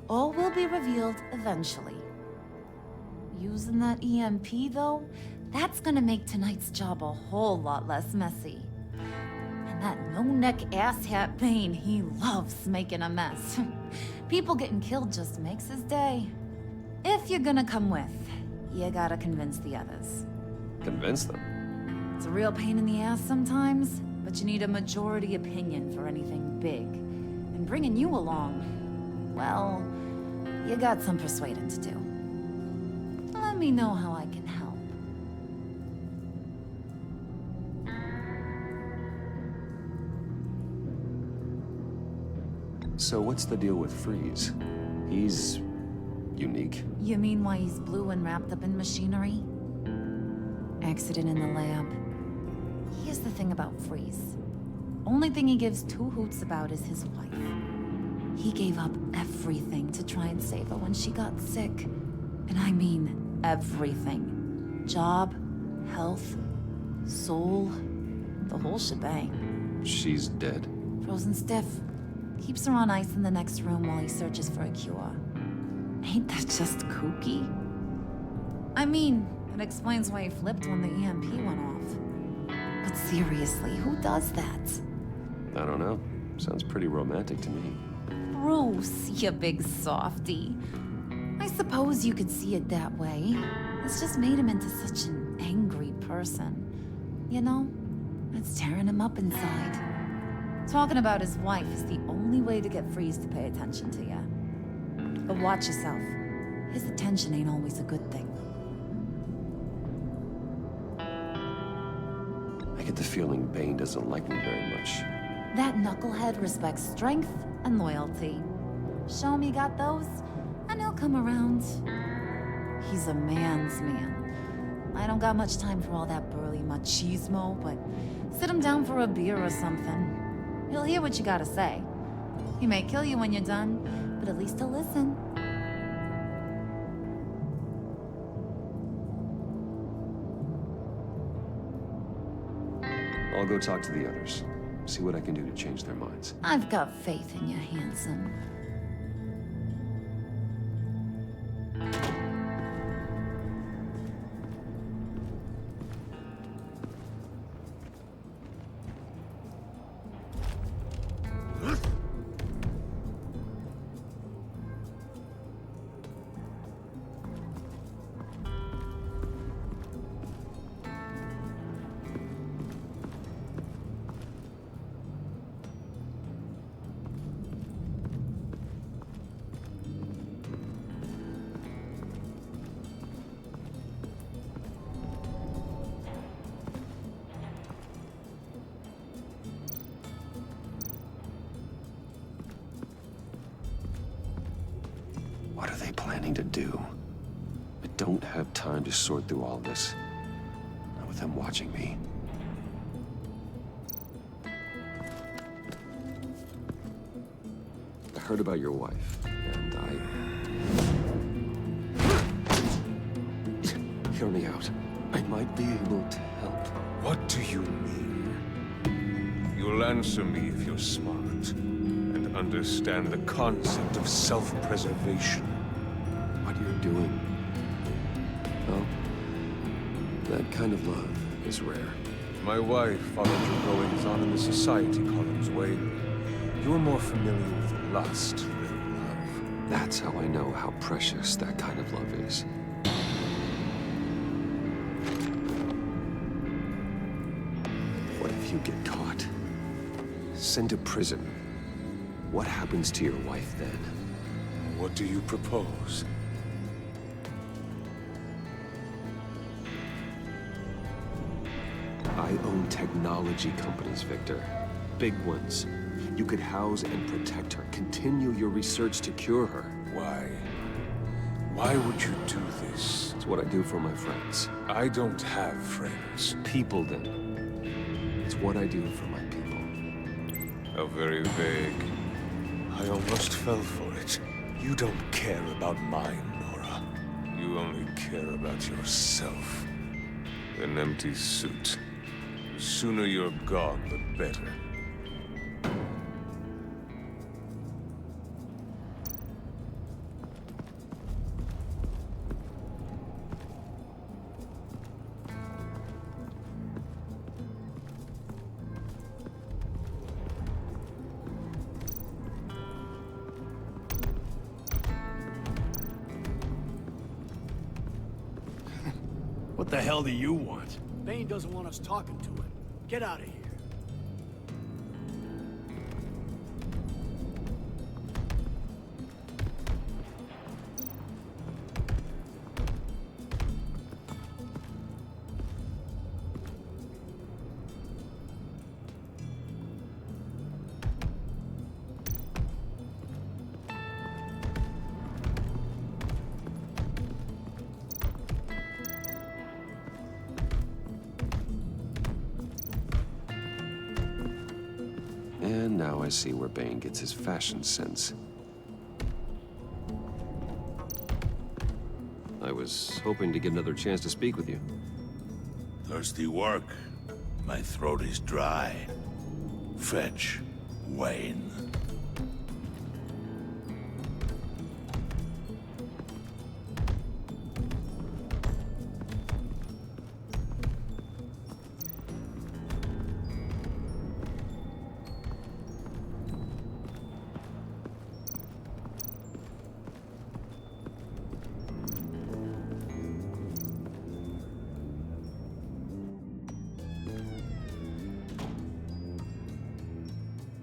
All will be revealed eventually. Using that EMP, though, that's gonna make tonight's job a whole lot less messy. And that no-neck asshat Bane, he loves making a mess. People getting killed just makes his day. If you're gonna come with, you gotta convince the others. Convince them? It's a real pain in the ass sometimes, but you need a majority opinion for anything big. And bringing you along, well, you got some persuading to do. Let me know how I can help. So what's the deal with Freeze? He's unique. You mean why he's blue and wrapped up in machinery? Accident in the lab. Here's the thing about Freeze. Only thing he gives two hoots about is his wife. He gave up everything to try and save her when she got sick. And I mean everything. Job, health, soul, the whole shebang. She's dead? Frozen stiff. Keeps her on ice in the next room while he searches for a cure. Ain't that just kooky? I mean, it explains why he flipped when the EMP went off. But seriously, who does that? I don't know. Sounds pretty romantic to me. Bruce, you big softy. I suppose you could see it that way. It's just made him into such an angry person. You know, it's tearing him up inside. Talking about his wife is the only way to get Freeze to pay attention to you. But watch yourself. His attention ain't always a good thing. I get the feeling Bane doesn't like me very much. That knucklehead respects strength and loyalty. Show him you got those, and he'll come around. He's a man's man. I don't got much time for all that burly machismo, but sit him down for a beer or something. He'll hear what you gotta say. He may kill you when you're done, but at least he'll listen. I'll go talk to the others. See what I can do to change their minds. I've got faith in you, handsome. What are they planning to do? I don't have time to sort through all this. Not with them watching me. I heard about your wife, and Hear me out. I might be able to help. What do you mean? You'll answer me if you're smart and understand the concept of self-preservation. What you're doing. Well, that kind of love is rare. My wife followed your goings-on in the society columns, Wayne. You're more familiar with lust than love. That's how I know how precious that kind of love is. What if you get caught? Sent to prison? What happens to your wife then? What do you propose? I own technology companies, Victor. Big ones. You could house and protect her. Continue your research to cure her. Why? Why would you do this? It's what I do for my friends. I don't have friends. People do. It's what I do for my people. How very vague. I almost fell for it. You don't care about mine, Nora. You only care about yourself. An empty suit. The sooner you're gone, the better. What the hell do you want? Bane doesn't want us talking to him. Get out of here. And now I see where Bane gets his fashion sense. I was hoping to get another chance to speak with you. Thirsty work. My throat is dry. Fetch Wayne.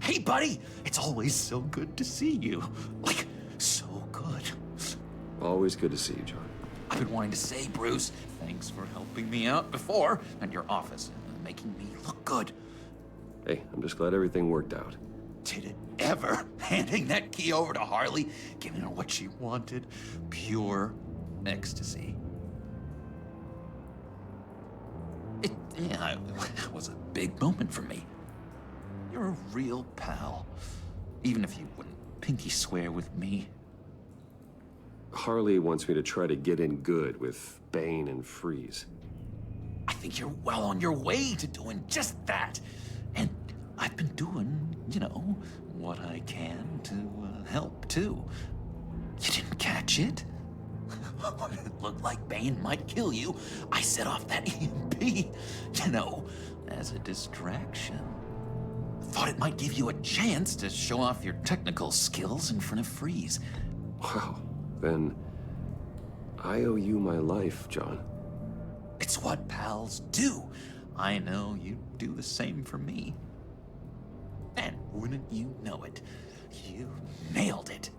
Hey, buddy! It's always so good to see you. Like, so good. Always good to see you, John. I've been wanting to say, Bruce, thanks for helping me out before, and your office, and making me look good. Hey, I'm just glad everything worked out. Did it ever? Handing that key over to Harley, giving her what she wanted. Pure ecstasy. It was a big moment for me. You're a real pal. Even if you wouldn't pinky swear with me. Harley wants me to try to get in good with Bane and Freeze. I think you're well on your way to doing just that. And I've been doing, you know, what I can to help, too. You didn't catch it? When it looked like Bane might kill you, I set off that EMP, you know, as a distraction. Thought it might give you a chance to show off your technical skills in front of Freeze. Wow, then I owe you my life, John. It's what pals do. I know you'd do the same for me. And wouldn't you know it, you nailed it.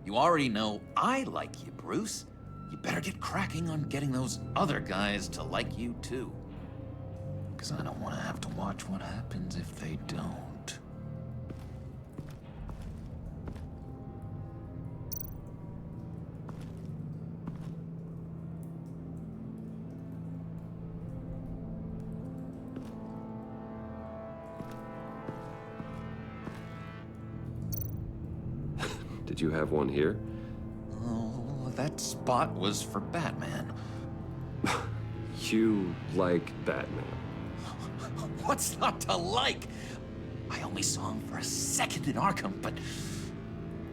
You already know I like you, Bruce. You better get cracking on getting those other guys to like you, too. Because I don't want to have to watch what happens if they don't. Did you have one here? Oh, that spot was for Batman. You like Batman? What's not to like? I only saw him for a second in Arkham, but...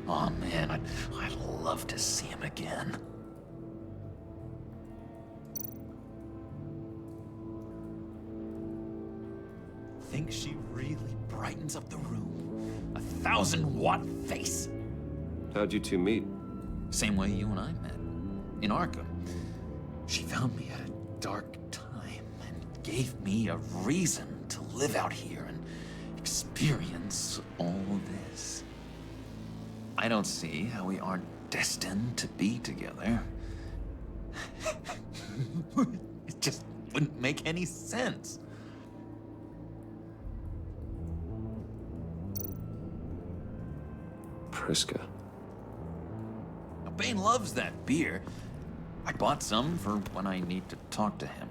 oh man, I'd love to see him again. Think she really brightens up the room? 1,000-watt face. How'd you two meet? Same way you and I met. In Arkham. She found me at a dark time and gave me a reason to live out here and experience all this. I don't see how we aren't destined to be together. It just wouldn't make any sense. Priska. Bane loves that beer. I bought some for when I need to talk to him.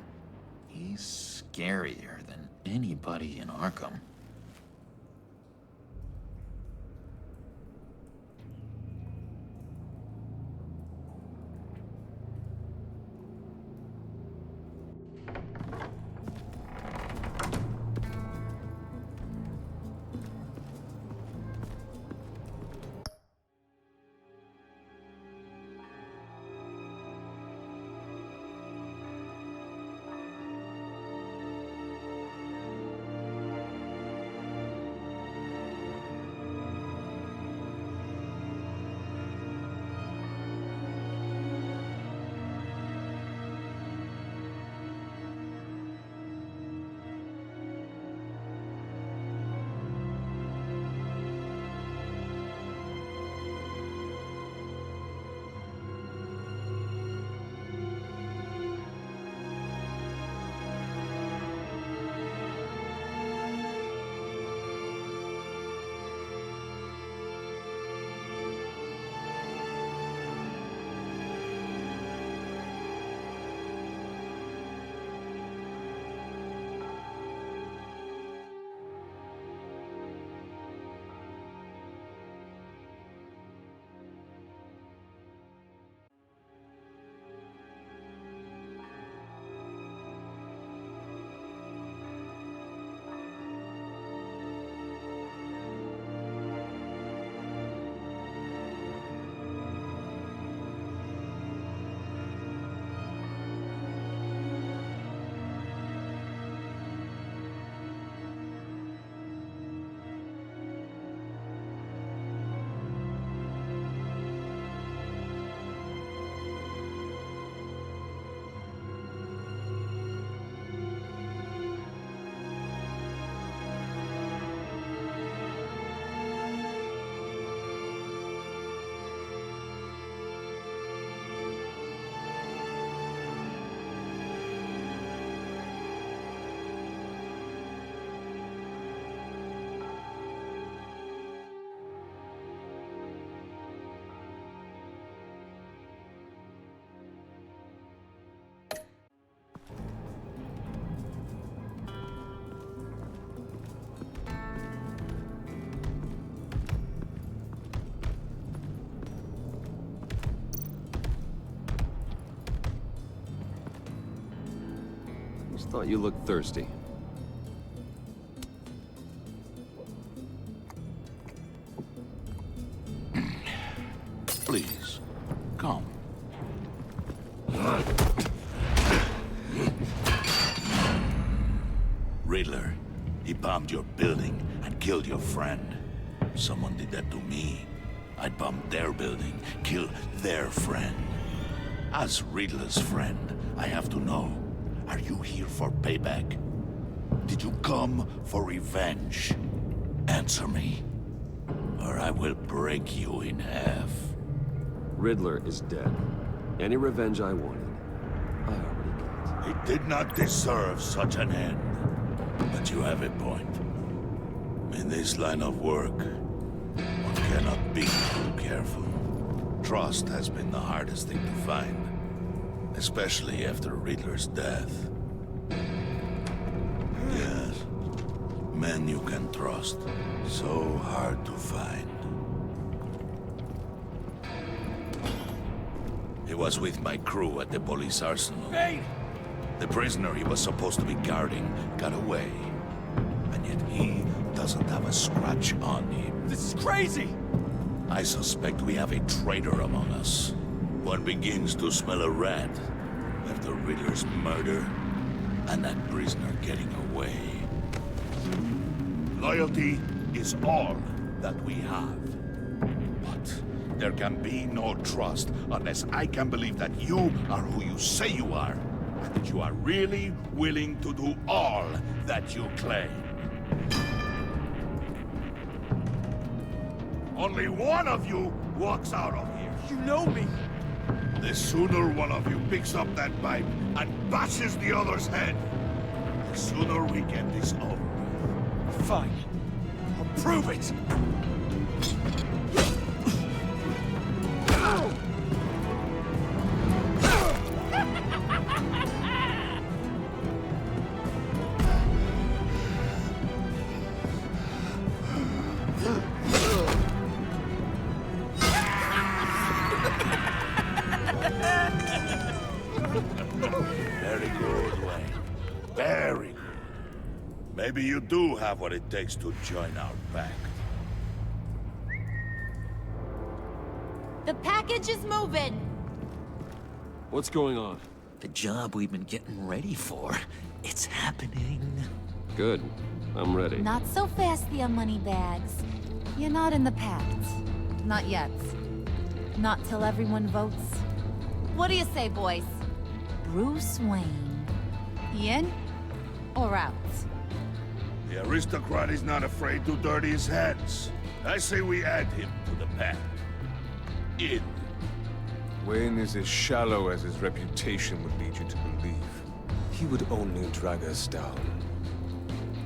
He's scarier than anybody in Arkham. Thought you looked thirsty. Please, come. Riddler, he bombed your building and killed your friend. Someone did that to me. I'd bomb their building, kill their friend. As Riddler's friend, I have to know. Are you here for payback? Did you come for revenge? Answer me, or I will break you in half. Riddler is dead. Any revenge I wanted, I already got. He did not deserve such an end. But you have a point. In this line of work, one cannot be too careful. Trust has been the hardest thing to find. Especially after Riddler's death. Yes. Men you can trust. So hard to find. He was with my crew at the police arsenal. Bane! The prisoner he was supposed to be guarding got away. And yet he doesn't have a scratch on him. This is crazy! I suspect we have a traitor among us. One begins to smell a rat after Riddler's murder and that prisoner getting away. Loyalty is all that we have. But there can be no trust unless I can believe that you are who you say you are. That you are really willing to do all that you claim. Only one of you walks out of here. You know me. The sooner one of you picks up that pipe and bashes the other's head, the sooner we get this over with. Fine. I'll prove it. Maybe you do have what it takes to join our pact. The package is moving! What's going on? The job we've been getting ready for. It's happening. Good. I'm ready. Not so fast, the Moneybags. You're not in the pact. Not yet. Not till everyone votes. What do you say, boys? Bruce Wayne. In or out? The aristocrat is not afraid to dirty his hands. I say we add him to the pact. In. Wayne is as shallow as his reputation would lead you to believe. He would only drag us down.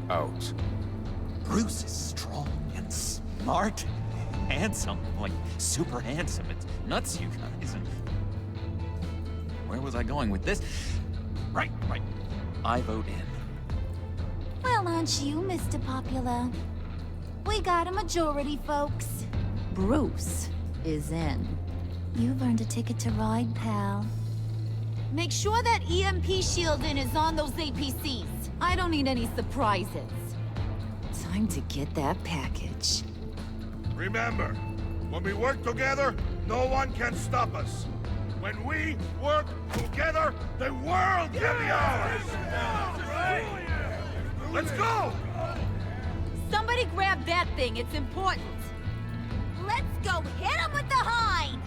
Out. Bruce is strong and smart, handsome, like super handsome. It's nuts, you guys. And where was I going with this? Right. I vote in. Well, aren't you, Mr. Popular? We got a majority, folks. Bruce is in. You've earned a ticket to ride, pal. Make sure that EMP shielding is on those APCs. I don't need any surprises. Time to get that package. Remember, when we work together, no one can stop us. When we work together, the world can be ours! Let's go! Somebody grab that thing, it's important. Let's go hit him with the hind!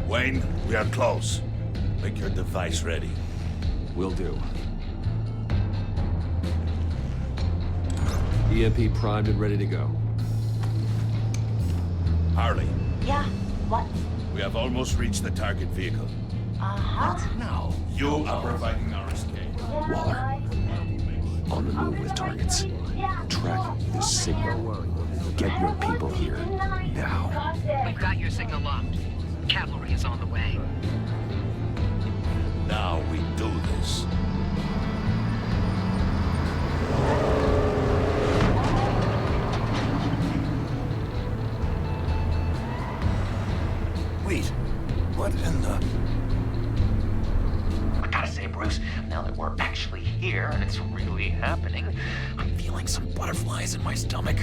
Wayne, we are close. Make your device ready. Will do. EMP primed and ready to go. Harley, Yeah, what? we have almost reached the target vehicle. Uh-huh. Now, you are providing our escape. Waller. On the move with targets. Track this signal. Get your people here. Now. We've got your signal locked. Cavalry is on the way. Now we do this. Wait, what in the... I gotta say, Bruce, now that we're actually here and it's really happening, I'm feeling some butterflies in my stomach.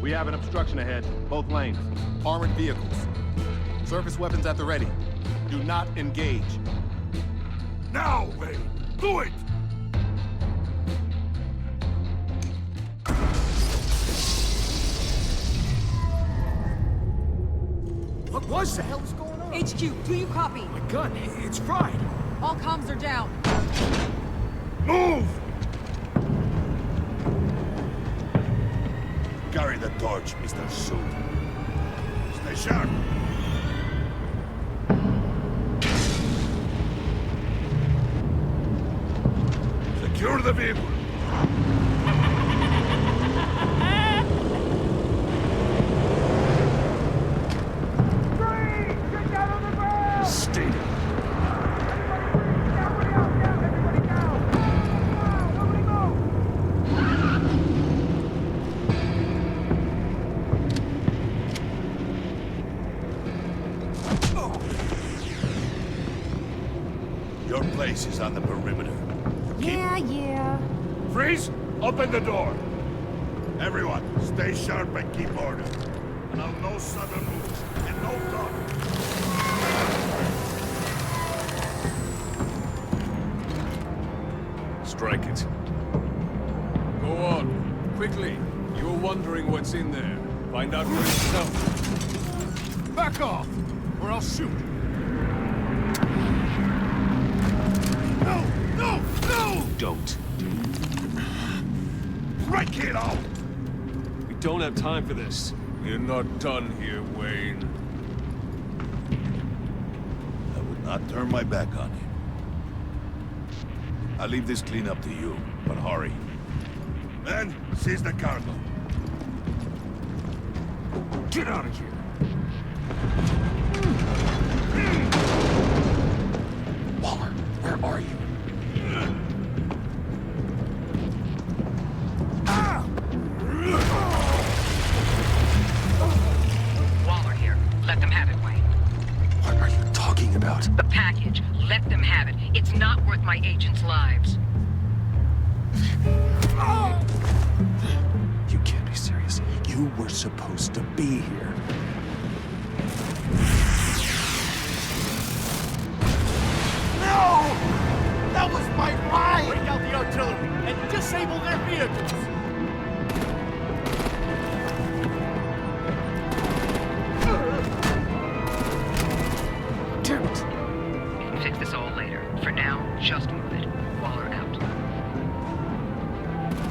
We have an obstruction ahead, both lanes. Armored vehicles. Surface weapons at the ready. Do not engage. Now, Wayne! Do it! What was that? Hell is going on? HQ, do you copy? My gun, it's fried. All comms are down. Move! Carry the torch, Mr. Suit. Stay sharp. Secure the vehicle. Stay down. Your place is on the perimeter. Yeah. Freeze! Open the door! Everyone, stay sharp and keep order. Allow no sudden moves and no talk. Strike it. Go on. Quickly. You were wondering what's in there. Find out for yourself. Back off, or I'll shoot. No! Don't. Break it out! We don't have time for this. We're not done here, Wayne. I would not turn my back on him. I'll leave this cleanup to you, but hurry. Men, seize the cargo. Get out of here. my agents' lives. You can't be serious. You were supposed to be here. No! That was my right! Break out the artillery and disable their vehicles! Damn it! We can fix this all later. For now, just move it. Waller out.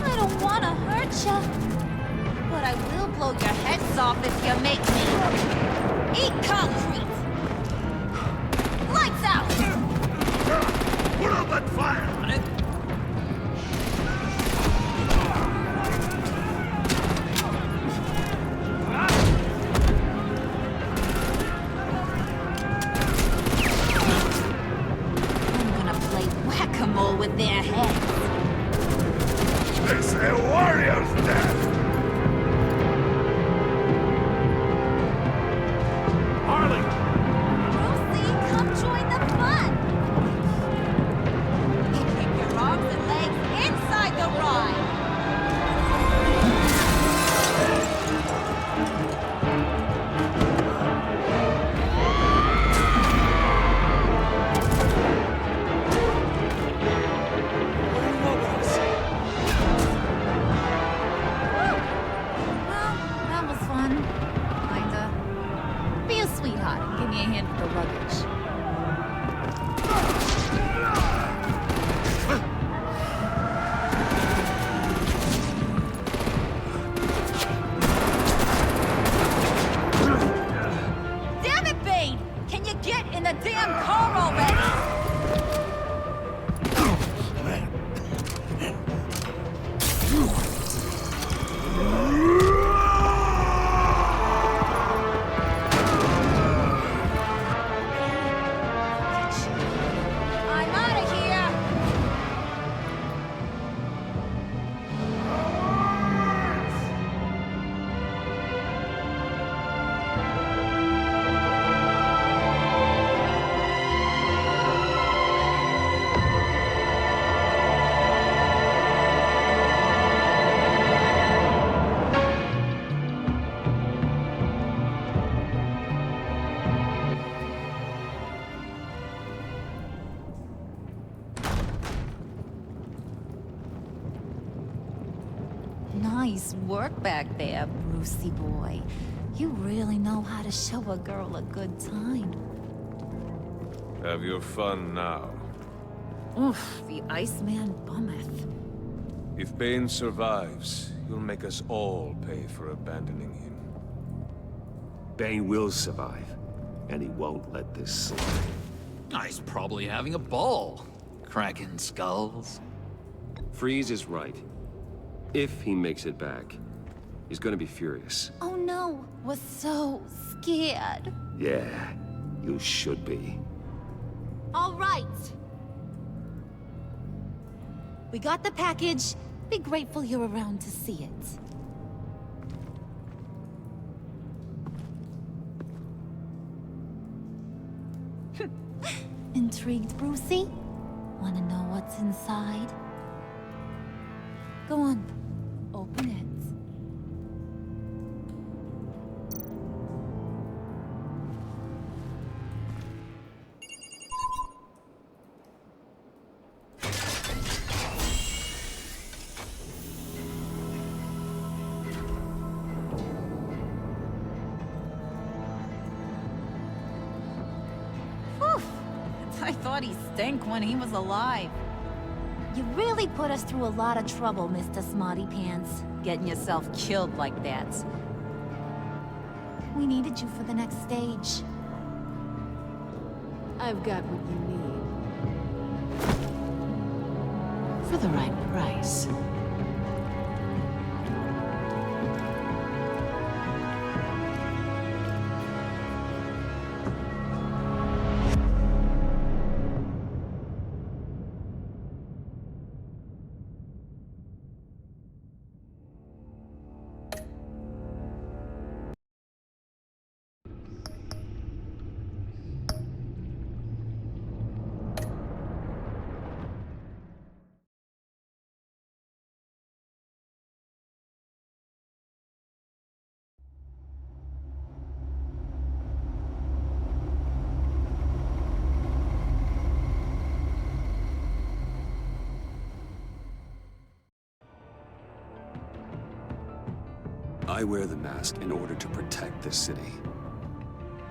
I don't want to hurt ya, but I will blow your heads off if you make me. Eat concrete! Lights out! Put up that fire! I'm gonna play whack-a-mole with their heads. It's a warrior's death! Harley! Lucy, come join the fun! Keep your arms and legs inside the ride! Well, that was fun. Kinda. Be a sweetheart and give me a hand with the luggage. Damn it, Bane! Can you get in the damn car already? I'm out of here! Nice work back there, Brucey boy. You really know how to show a girl a good time. Have your fun now. Oof, the Iceman bummeth. If Bane survives, he'll make us all pay for abandoning him. Bane will survive, and he won't let this slide. He's probably having a ball. Cracking skulls. Freeze is right. If he makes it back, he's gonna be furious. Oh no, we're so scared. Yeah, you should be. All right. We got the package. Be grateful you're around to see it. Intrigued, Brucey? Wanna know what's inside? Go on, open it. I thought he stank when he was alive. You really put us through a lot of trouble, Mr. Smarty Pants, getting yourself killed like that. We needed you for the next stage. I've got what you need. For the right price. I wear the mask in order to protect the city.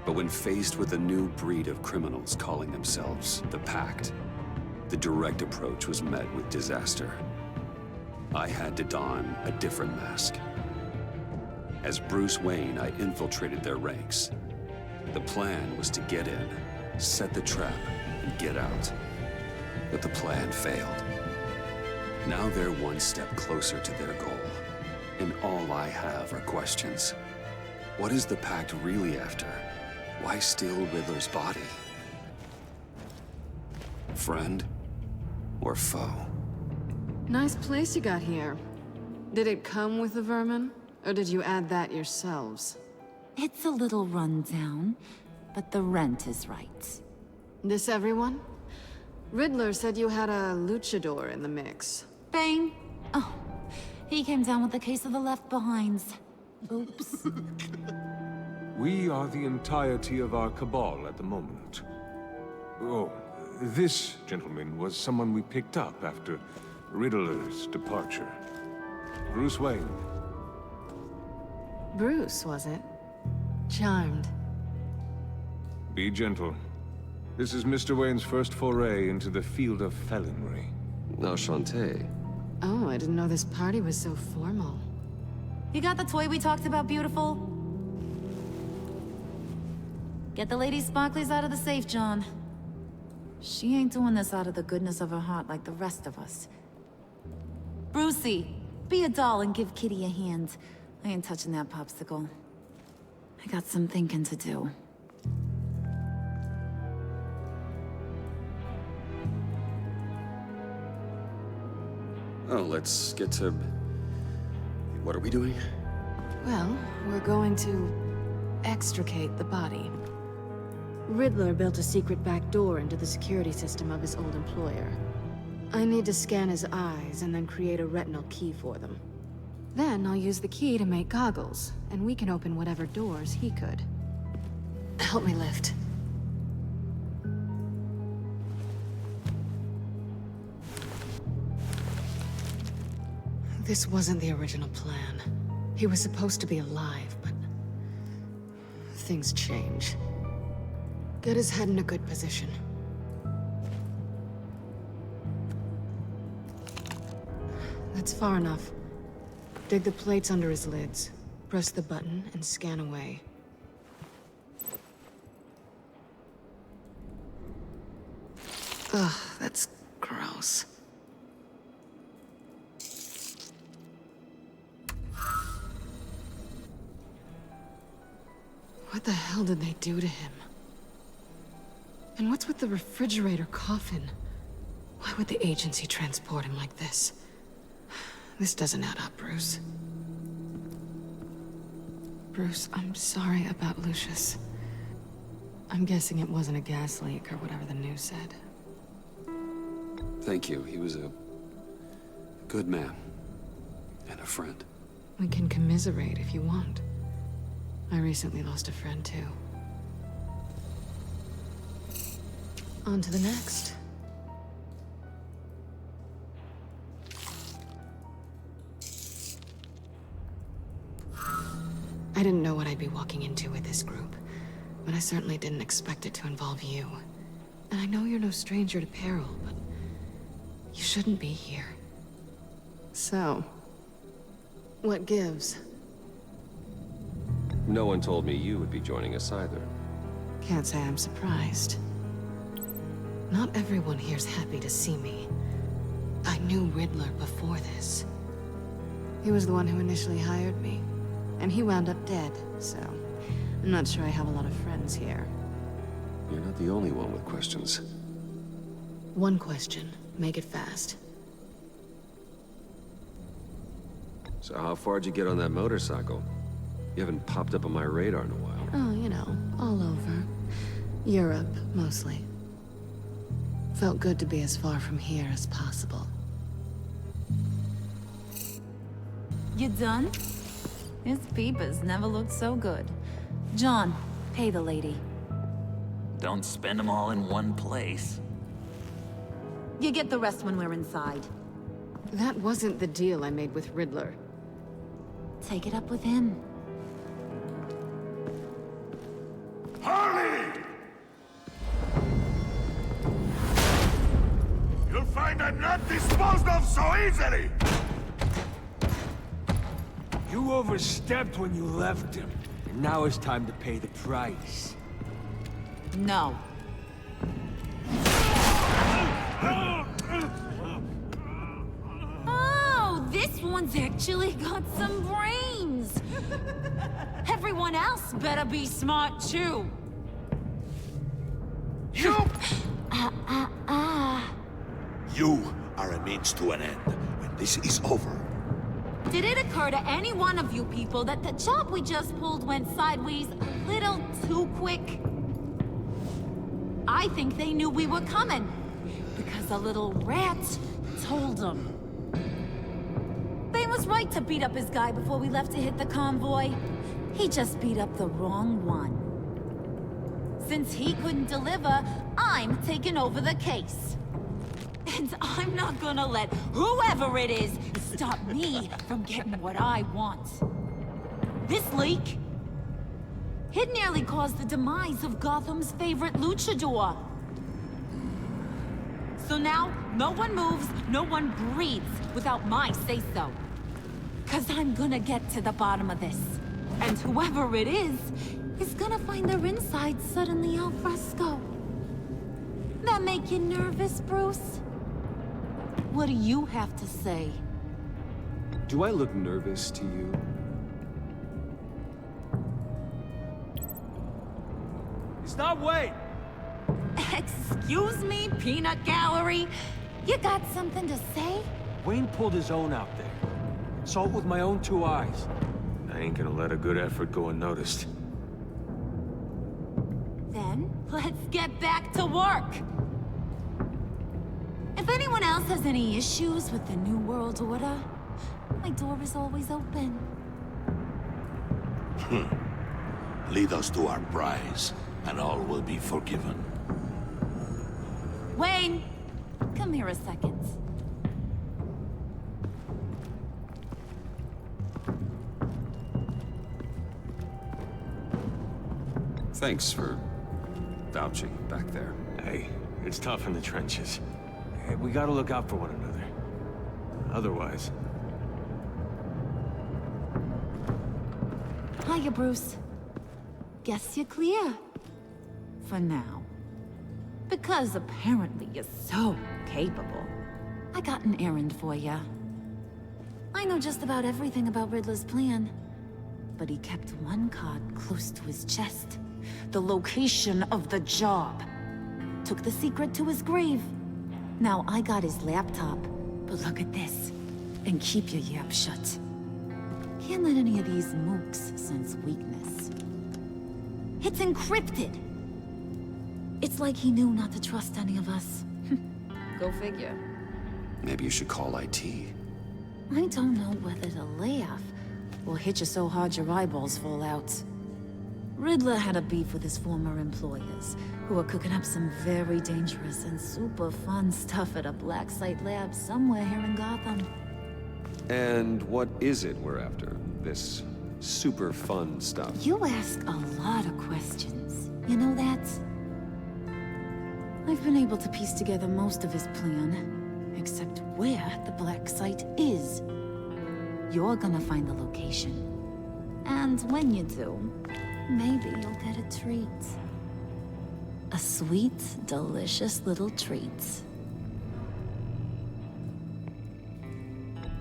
But when faced with a new breed of criminals calling themselves the Pact, the direct approach was met with disaster. I had to don a different mask. As Bruce Wayne, I infiltrated their ranks. The plan was to get in, set the trap, and get out. But the plan failed. Now they're one step closer to their goal. And all I have are questions. What is the Pact really after? Why steal Riddler's body? Friend or foe? Nice place you got here. Did it come with the vermin? Or did you add that yourselves? It's a little rundown, but the rent is right. This everyone? Riddler said you had a luchador in the mix. Bane? Oh, he came down with a case of the left behinds. Oops. We are the entirety of our cabal at the moment. Oh, this gentleman was someone we picked up after Riddler's departure. Bruce Wayne. Bruce, was it? Charmed. Be gentle. This is Mr. Wayne's first foray into the field of felonry. Enchanté. Oh, I didn't know this party was so formal. You got the toy we talked about, beautiful? Get the lady sparklies out of the safe, John. She ain't doing this out of the goodness of her heart like the rest of us. Brucey, be a doll and give Kitty a hand. I ain't touching that popsicle. I got some thinking to do. Oh, let's get to... What are we doing? Well, we're going to extricate the body. Riddler built a secret back door into the security system of his old employer. I need to scan his eyes and then create a retinal key for them. Then I'll use the key to make goggles, and we can open whatever doors he could. Help me lift. This wasn't the original plan. He was supposed to be alive, but things change. Get his head in a good position. That's far enough. Dig the plates under his lids. Press the button and scan away. Ugh, that's gross. What the hell did they do to him? And what's with the refrigerator coffin? Why would the agency transport him like this? This doesn't add up, Bruce. Bruce, I'm sorry about Lucius. I'm guessing it wasn't a gas leak or whatever the news said. Thank you. He was a good man. And a friend. We can commiserate if you want. I recently lost a friend, too. On to the next. I didn't know what I'd be walking into with this group, but I certainly didn't expect it to involve you. And I know you're no stranger to peril, but you shouldn't be here. So, what gives? No one told me you would be joining us either. Can't say I'm surprised. Not everyone here's happy to see me. I knew Riddler before this. He was the one who initially hired me. And he wound up dead, so I'm not sure I have a lot of friends here. You're not the only one with questions. One question. Make it fast. So how far'd you get on that motorcycle? You haven't popped up on my radar in a while. Oh, you know, all over. Europe, mostly. Felt good to be as far from here as possible. You done? His peepers never looked so good. John, pay the lady. Don't spend them all in one place. You get the rest when we're inside. That wasn't the deal I made with Riddler. take it up with him. Harley! You'll find I'm not disposed of so easily! You overstepped when you left him, and now it's time to pay the price. No. Oh, this one's actually got some brains. Everyone else better be smart too. You! Ah. You are a means to an end. When this is over, Did it occur to any one of you people that the job we just pulled went sideways a little too quick? I think they knew we were coming, because a little rat told them. They was right to beat up his guy before we left to hit the convoy. He just beat up the wrong one. Since he couldn't deliver, I'm taking over the case. And I'm not gonna let whoever it is stop me from getting what I want. This leak, it nearly caused the demise of Gotham's favorite luchador. So now, no one moves, no one breathes without my say-so. 'Cause I'm gonna get to the bottom of this. And whoever it is gonna find their insides suddenly al fresco. That make you nervous, Bruce? What do you have to say? Do I look nervous to you? Stop, wait! Excuse me, peanut gallery? You got something to say? Wayne pulled his own out there. Saw it with my own 2 eyes. I ain't gonna let a good effort go unnoticed. Then, let's get back to work. If anyone else has any issues with the New World Order, my door is always open. lead us to our prize, and all will be forgiven. Wayne, come here a second. Thanks for vouching back there. Hey, it's tough in the trenches. Hey, we gotta look out for one another. Otherwise... Hiya, Bruce. Guess you're clear. For now. Because apparently you're so capable. I got an errand for you. I know just about everything about Riddler's plan. But he kept one card close to his chest. The location of the job. Took the secret to his grave. Now I got his laptop. But look at this. And keep your yap shut. Can't let any of these mooks sense weakness. It's encrypted! It's like he knew not to trust any of us. Go figure. Maybe you should call IT. I don't know whether to laugh or hit you so hard your eyeballs fall out. Riddler had a beef with his former employers, who were cooking up some very dangerous and super fun stuff at a black site lab somewhere here in Gotham. And what is it we're after? This super fun stuff? You ask a lot of questions. You know that? I've been able to piece together most of his plan, except where the black site is. You're gonna find the location. And when you do, maybe you'll get a treat. A sweet, delicious little treat.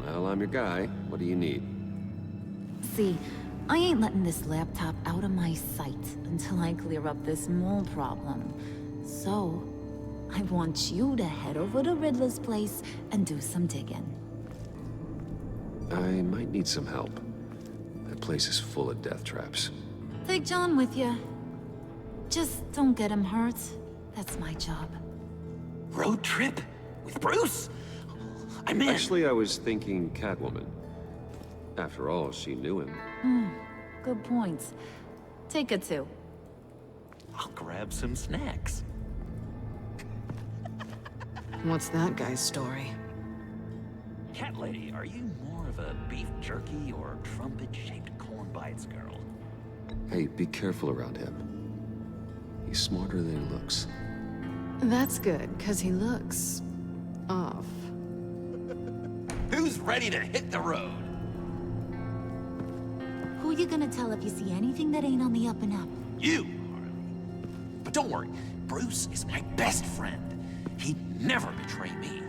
Well, I'm your guy. What do you need? See, I ain't letting this laptop out of my sight until I clear up this mole problem. So, I want you to head over to Riddler's place and do some digging. I might need some help. That place is full of death traps. Take John with you. Just don't get him hurt. That's my job. Road trip? With Bruce? I'm in. Actually, I was thinking Catwoman. After all, she knew him. Good point. Take it too. I'll grab some snacks. What's that guy's story? Cat Lady, are you more of a beef jerky or trumpet-shaped corn bites girl? Hey, be careful around him. He's smarter than he looks. That's good, because he looks... off. Who's ready to hit the road? Who you gonna tell if you see anything that ain't on the up and up? You, Harley. But don't worry, Bruce is my best friend. He'd never betray me.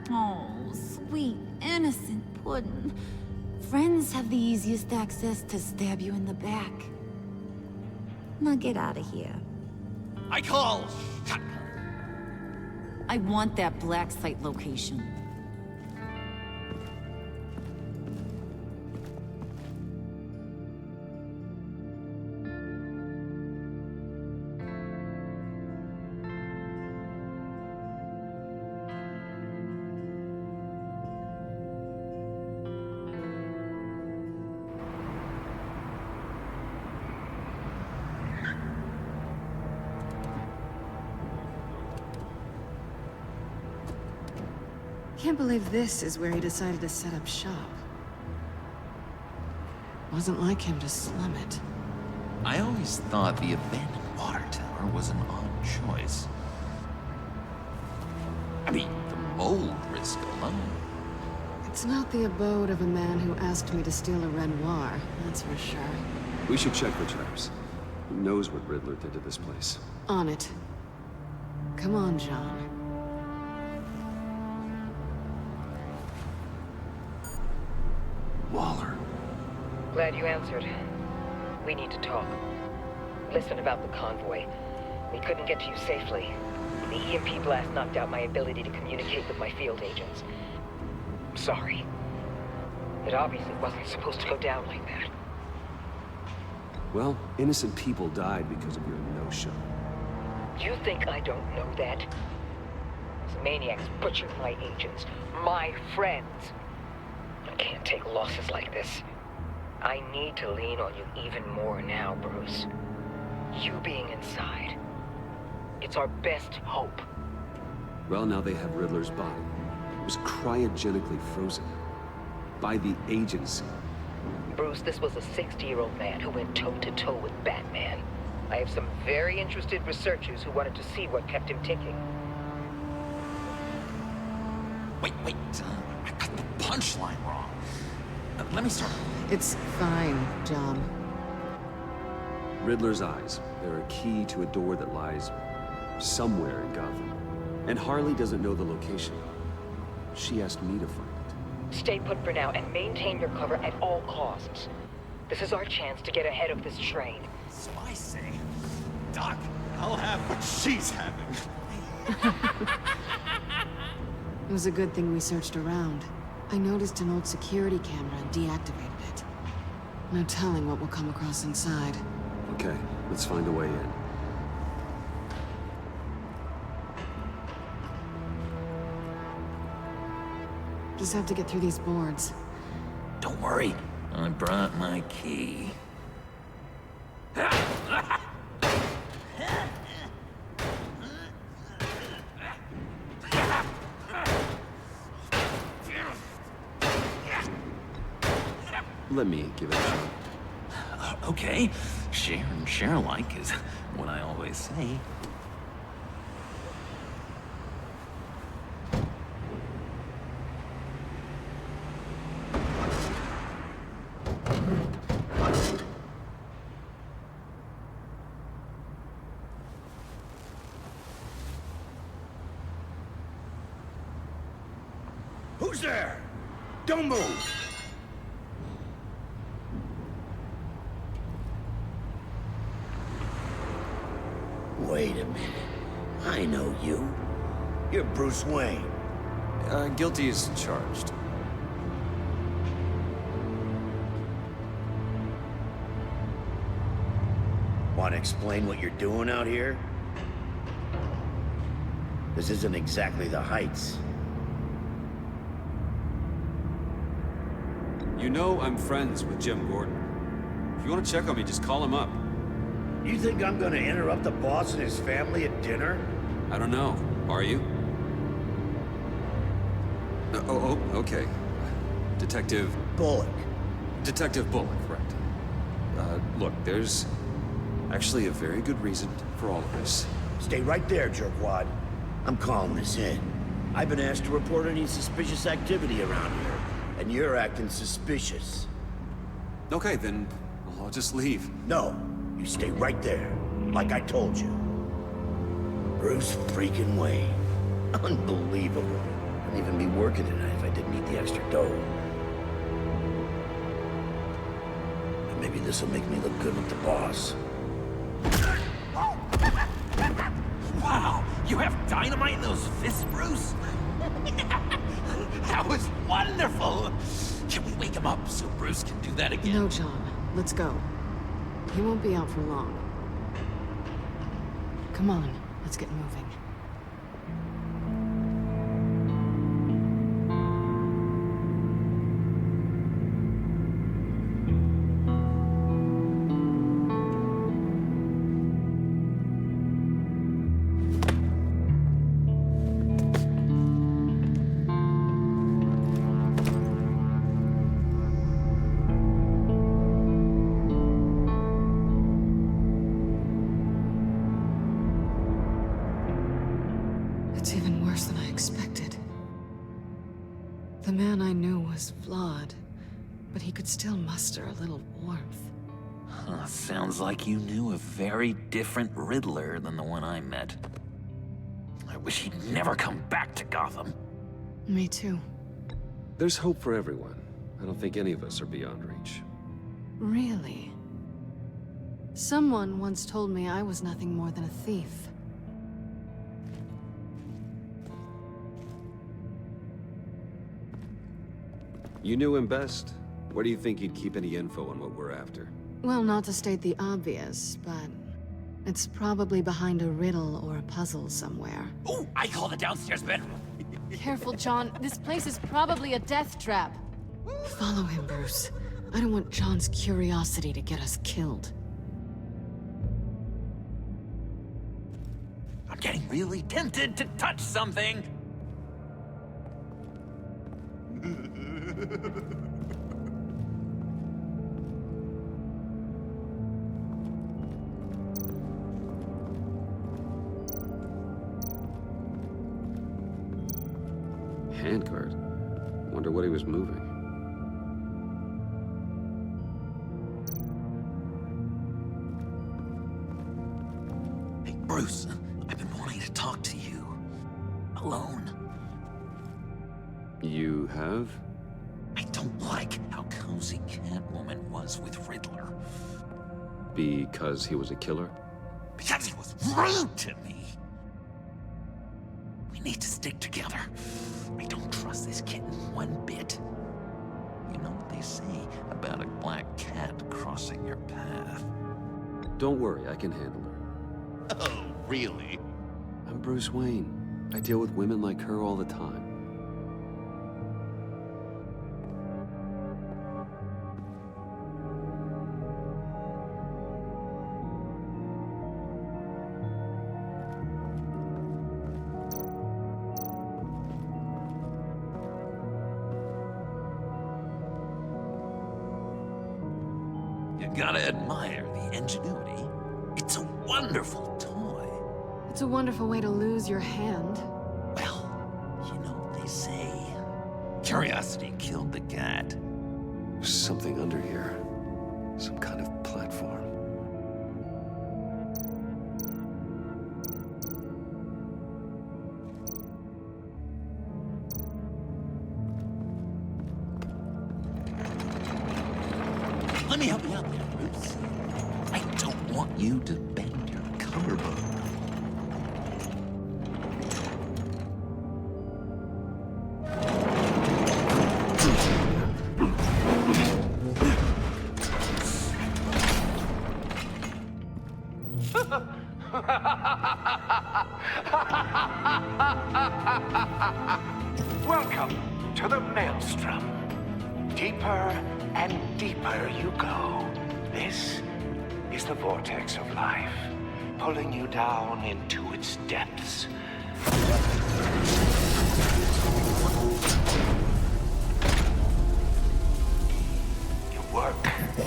Oh, sweet, innocent puddin'. Friends have the easiest access to stab you in the back. Now get out of here. I call shotgun. I want that black site location. Can't believe this is where he decided to set up shop. Wasn't like him to slum it. I always thought the abandoned water tower was an odd choice. I mean, the mold risk alone. It's not the abode of a man who asked me to steal a Renoir, that's for sure. We should check for traps. Who knows what Riddler did to this place? On it. Come on, John. Waller. Glad you answered. We need to talk. Listen about the convoy. We couldn't get to you safely. The EMP blast knocked out my ability to communicate with my field agents. I'm sorry. It obviously wasn't supposed to go down like that. Well, innocent people died because of your no-show. You think I don't know that? These maniacs butchered my agents, my friends. I can't take losses like this. I need to lean on you even more now, Bruce. You being inside. It's our best hope. Well, now they have Riddler's body. It was cryogenically frozen. By the agency. Bruce, this was a 60-year-old man who went toe-to-toe with Batman. I have some very interested researchers who wanted to see what kept him ticking. Wait, I got the punchline wrong. Let me start. It's fine, John. Riddler's eyes. They're a key to a door that lies somewhere in Gotham. And Harley doesn't know the location. She asked me to find it. Stay put for now and maintain your cover at all costs. This is our chance to get ahead of this train. So I say, Doc, I'll have what she's having. It was a good thing we searched around. I noticed an old security camera and deactivated it. No telling what we'll come across inside. Okay, let's find a way in. Just have to get through these boards. Don't worry, I brought my key. Let me give it a shot. Okay, share and share alike is what I always say. Who's there? Don't move! Wait a minute. I know you. You're Bruce Wayne. Guilty as charged. Want to explain what you're doing out here? This isn't exactly the Heights. You know I'm friends with Jim Gordon. If you want to check on me, just call him up. You think I'm gonna interrupt the boss and his family at dinner? I don't know. Are you? Okay. Detective... Bullock. Detective Bullock, correct. Look, there's actually a very good reason for all of this. Stay right there, jerkwad. I'm calling this in. I've been asked to report any suspicious activity around here, and you're acting suspicious. Okay, then I'll just leave. No, you stay right there, like I told you. Bruce freaking Wayne. Unbelievable. I'd even be working tonight if I didn't need the extra dough. And maybe this'll make me look good with the boss. Wow, you have dynamite in those fists, Bruce? That was wonderful! Can we wake him up so Bruce can do that again? No, John. Let's go. He won't be out for long. Come on, let's get moving. It's even worse than I expected. The man I knew was flawed, but he could still muster a little warmth. Sounds like you knew a very different Riddler than the one I met. I wish he'd never come back to Gotham. Me too. There's hope for everyone. I don't think any of us are beyond reach. Really? Someone once told me I was nothing more than a thief. You knew him best. Where do you think he'd keep any info on what we're after? Well, not to state the obvious, but it's probably behind a riddle or a puzzle somewhere. Ooh, I call the downstairs bedroom. Careful, John. This place is probably a death trap. Follow him, Bruce. I don't want John's curiosity to get us killed. I'm getting really tempted to touch something. Handcart? Wonder what he was moving. Hey, Bruce, I've been wanting to talk to you. Alone. You have? I don't like how cozy Catwoman was with Riddler. Because he was a killer? Because he was rude to me. We need to stick together. I don't trust this kitten one bit. You know what they say about a black cat crossing your path? Don't worry, I can handle her. Oh, really? I'm Bruce Wayne. I deal with women like her all the time. You gotta admire the ingenuity. It's a wonderful toy. It's a wonderful way to lose your hand. Well, you know what they say. Curiosity killed the cat. There's something under here. Some kind of platform. Let me help you out there, Bruce. I don't want you to bend your collarbone. Welcome to the Maelstrom. Deeper and deeper you go. This is the vortex of life, pulling you down into its depths.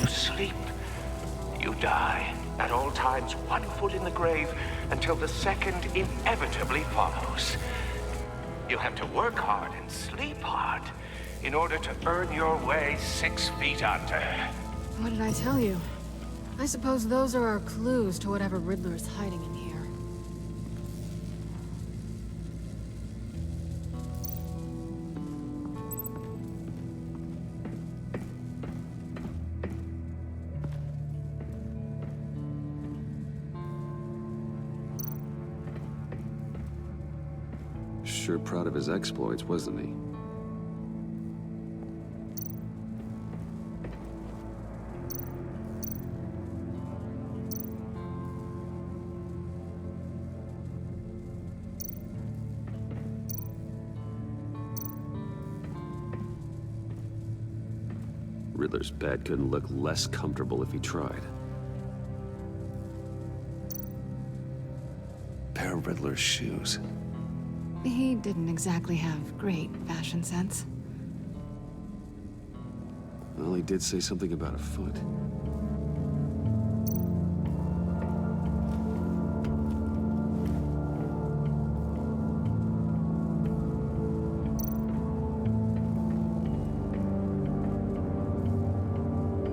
sleep, you die. At all times, 1 foot in the grave until the second inevitably follows. You'll have to work hard and sleep hard in order to earn your way 6 feet under. What did I tell you? I suppose those are our clues to whatever Riddler is hiding in here. Sure proud of his exploits, wasn't he? Riddler's bed couldn't look less comfortable if he tried. Pair of Riddler's shoes. He didn't exactly have great fashion sense. Well, he did say something about a foot.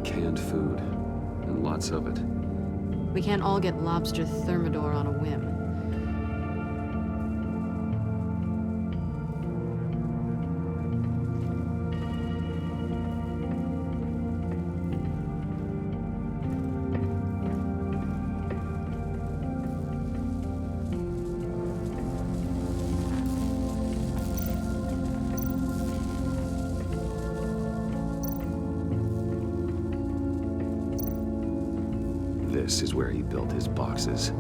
Canned food, and lots of it. We can't all get lobster thermidor on a whim. This is where he built his boxes.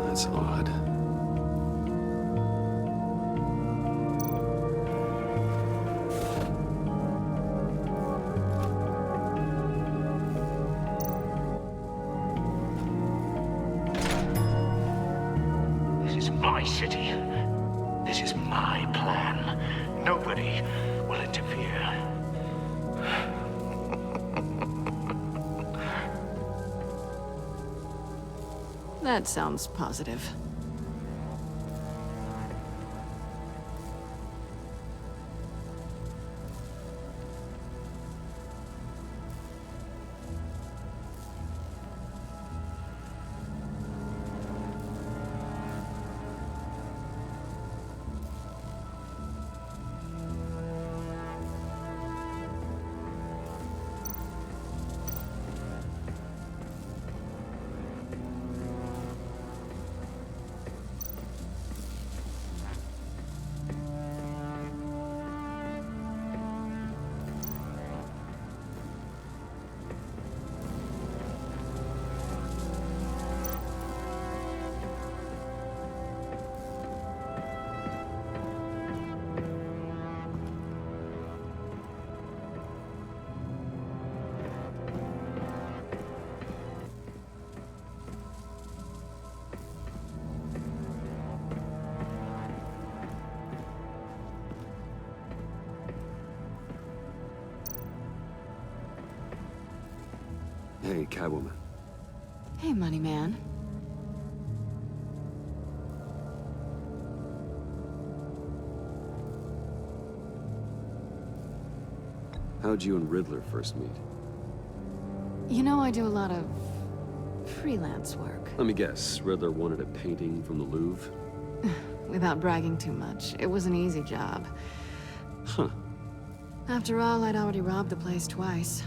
That's odd. This is my city. This is my plan. Nobody will interfere. That sounds positive. Hey, Catwoman. Hey, Money Man. How'd you and Riddler first meet? You know, I do a lot of freelance work. Let me guess, Riddler wanted a painting from the Louvre? Without bragging too much, it was an easy job. Huh. After all, I'd already robbed the place twice.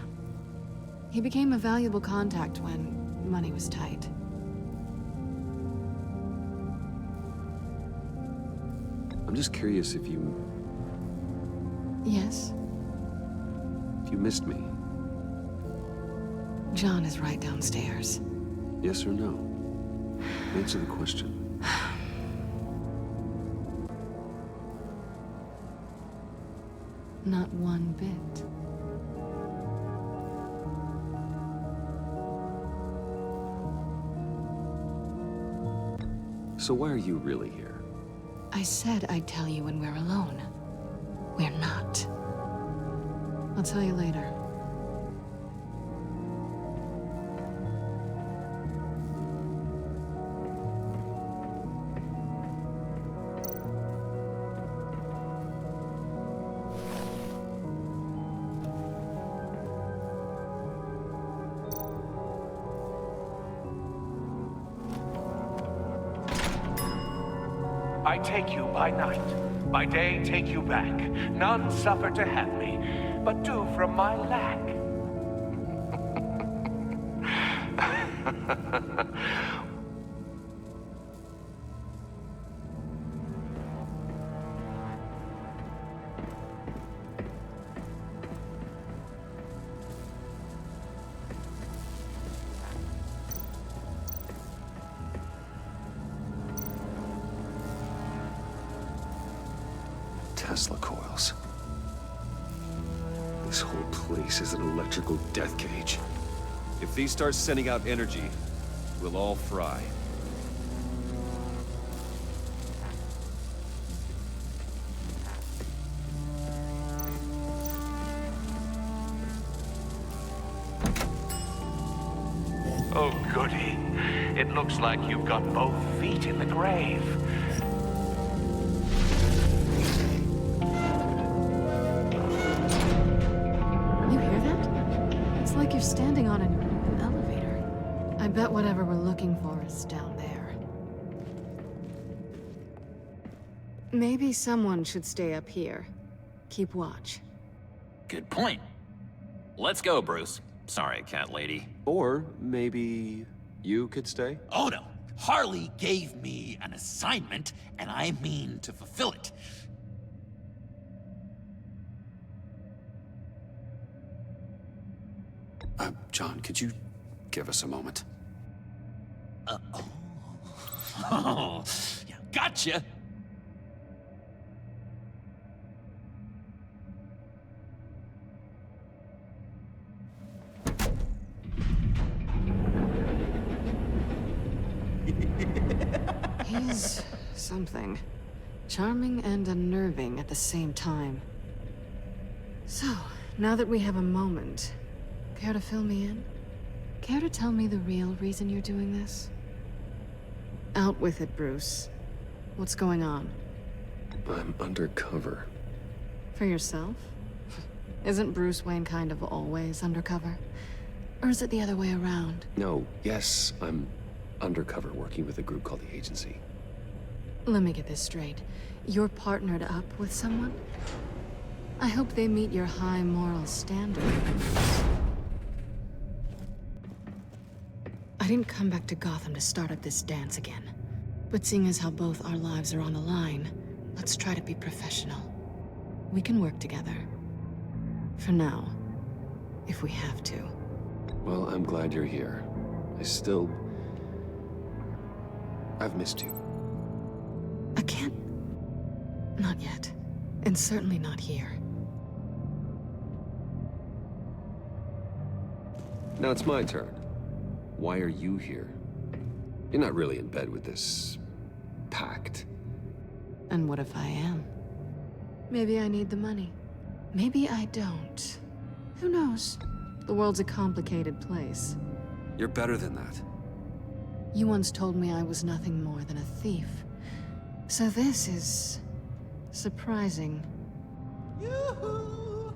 He became a valuable contact when money was tight. I'm just curious if you... Yes? If you missed me. John is right downstairs. Yes or no? Answer the question. Not one bit. So why are you really here? I said I'd tell you when we're alone. We're not. I'll tell you later. I take you by night, by day take you back. None suffer to have me, but do from my lack. Tesla coils. This whole place is an electrical death cage. If these start sending out energy, we'll all fry. Oh, goody. It looks like you've got both feet in the grave. You hear that? It's like you're standing on an elevator. I bet whatever we're looking for is down there. Maybe someone should stay up here. Keep watch. Good point. Let's go, Bruce. Sorry, cat lady. Or maybe you could stay? Oh no. Harley gave me an assignment, and I mean to fulfill it. John, could you give us a moment? Oh, yeah, gotcha. He's something. Charming and unnerving at the same time. So, now that we have a moment, care to fill me in? Care to tell me the real reason you're doing this? Out with it, Bruce. What's going on? I'm undercover. For yourself? Isn't Bruce Wayne kind of always undercover? Or is it the other way around? No, yes, I'm undercover working with a group called the Agency. Let me get this straight. You're partnered up with someone? I hope they meet your high moral standard. I didn't come back to Gotham to start up this dance again. But seeing as how both our lives are on the line, let's try to be professional. We can work together. For now. If we have to. Well, I'm glad you're here. I've missed you. I can't... Not yet. And certainly not here. Now it's my turn. Why are you here? You're not really in bed with this... pact. And what if I am? Maybe I need the money. Maybe I don't. Who knows? The world's a complicated place. You're better than that. You once told me I was nothing more than a thief. So this is... surprising. Yoo-hoo!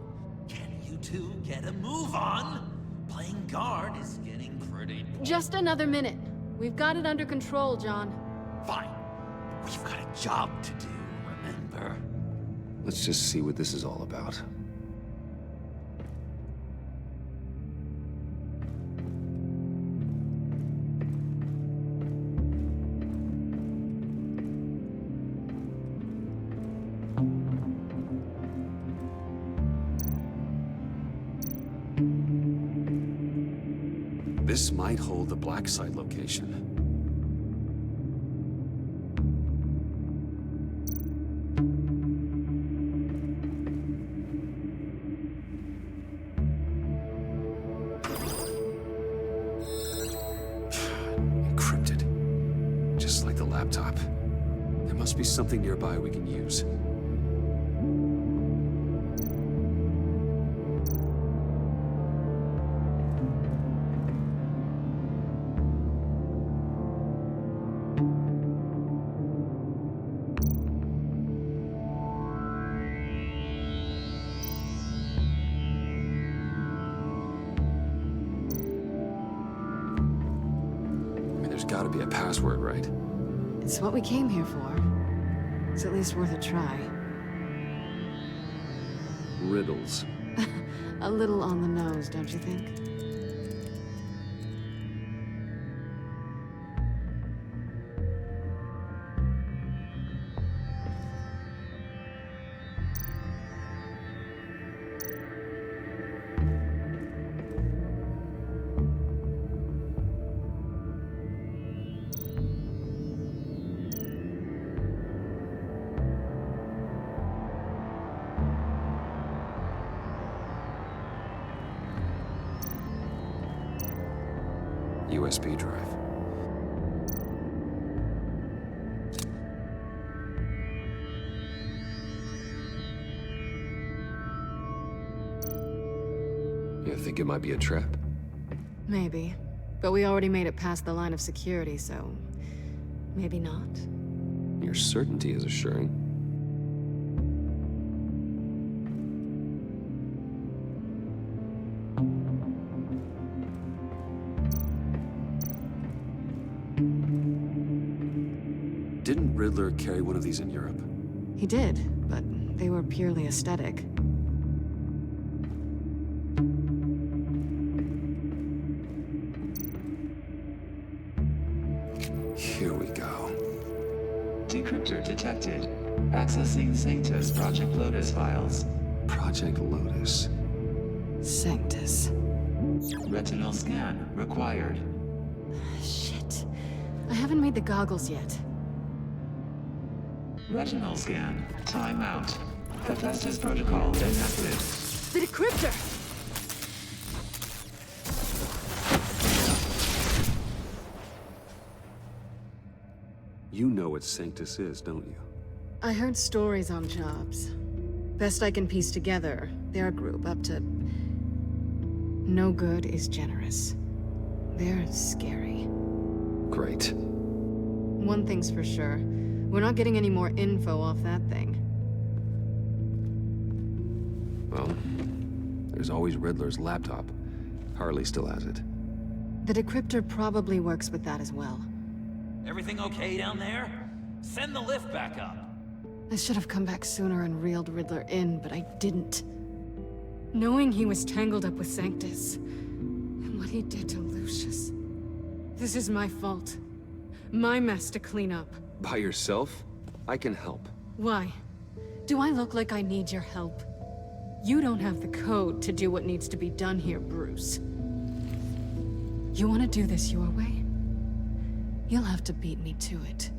Can you two get a move on? Playing guard is getting pretty... Just another minute. We've got it under control, John. Fine. We've got a job to do, remember? Let's just see what this is all about. This might hold the black site location. Encrypted. Just like the laptop. There must be something nearby we can use. There's gotta be a password, right? It's what we came here for. It's at least worth a try. Riddles. A little on the nose, don't you think? USB drive. You think it might be a trap? Maybe. But we already made it past the line of security, so... maybe not. Your certainty is assuring. Didn't Riddler carry one of these in Europe? He did, but they were purely aesthetic. Here we go. Decryptor detected. Accessing Sanctus Project Lotus files. Project Lotus. Sanctus. Retinal scan required. Shit. I haven't made the goggles yet. Retinal scan. Timeout. Hephaestus protocol enacted. The decryptor! You know what Sanctus is, don't you? I heard stories on jobs. Best I can piece together, they're a group up to... no good is generous. They're scary. Great. One thing's for sure. We're not getting any more info off that thing. Well, there's always Riddler's laptop. Harley still has it. The decryptor probably works with that as well. Everything okay down there? Send the lift back up. I should have come back sooner and reeled Riddler in, but I didn't. Knowing he was tangled up with Sanctus, and what he did to Lucius. This is my fault. My mess to clean up. By yourself? I can help. Why? Do I look like I need your help? You don't have the code to do what needs to be done here, Bruce. You want to do this your way? You'll have to beat me to it.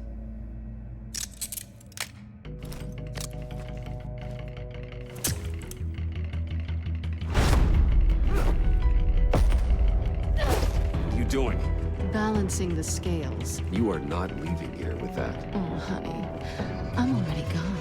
What are you doing? Balancing the scales. You are not leaving here with that. Oh, honey. I'm already gone.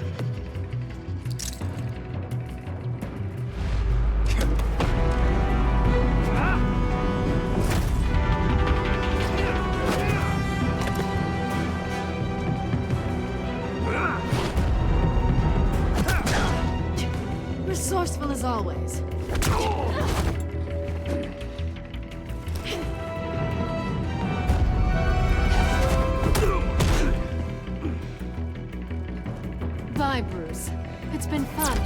Resourceful as always. Bye, Bruce. It's been fun.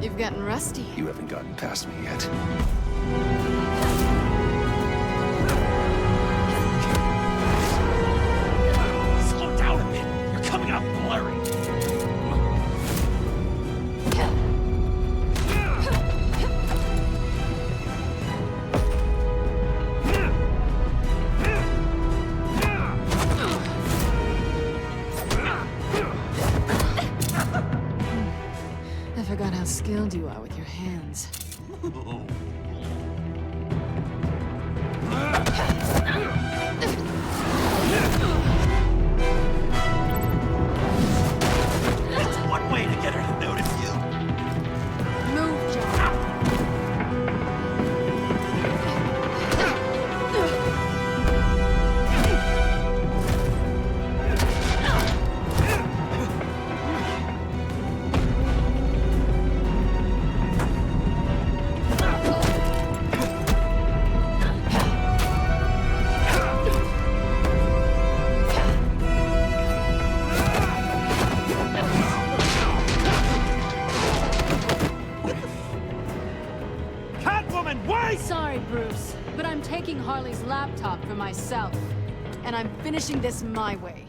You've gotten rusty. You haven't gotten past me yet. Slow down a bit. You're coming up. skilled you are with your hands. That's one way to get her to notice you. Move, John. Catwoman, wait! Sorry, Bruce, but I'm taking Harley's laptop for myself. And I'm finishing this my way.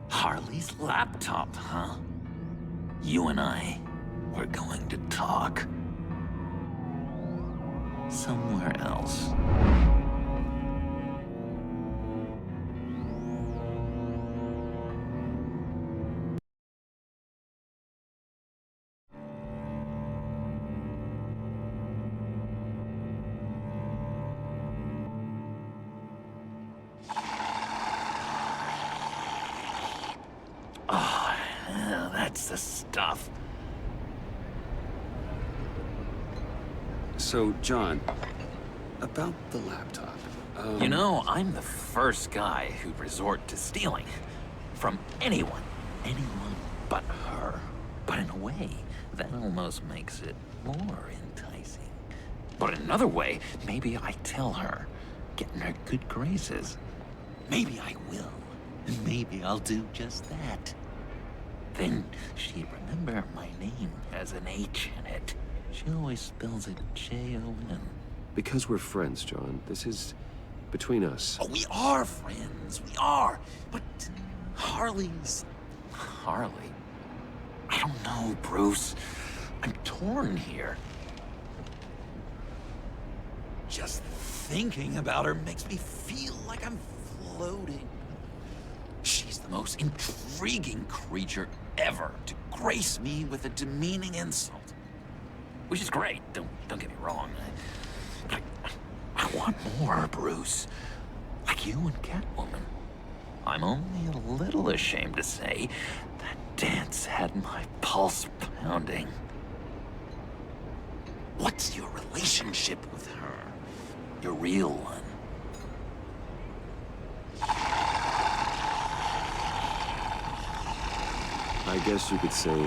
Harley's laptop, huh? You and I, we're going to talk. Somewhere else. Oh, yeah, that's the stuff. So, John, about the laptop. You know, I'm the first guy who'd resort to stealing. From anyone. Anyone but her. But in a way, that almost makes it more enticing. But in another way, maybe I tell her, get in her good graces. Maybe I will. And maybe I'll do just that. Then she'd remember my name has an H in it. She always spells it J-O-N. Because we're friends, John. This is between us. Oh, we are friends. We are. But Harley's... Harley? I don't know, Bruce. I'm torn here. Just thinking about her makes me feel like I'm floating. She's the most intriguing creature ever to grace me with a demeaning insult. Which is great, don't get me wrong. But I want more, Bruce. Like you and Catwoman. I'm only a little ashamed to say that dance had my pulse pounding. What's your relationship with her? Your real one? I guess you could say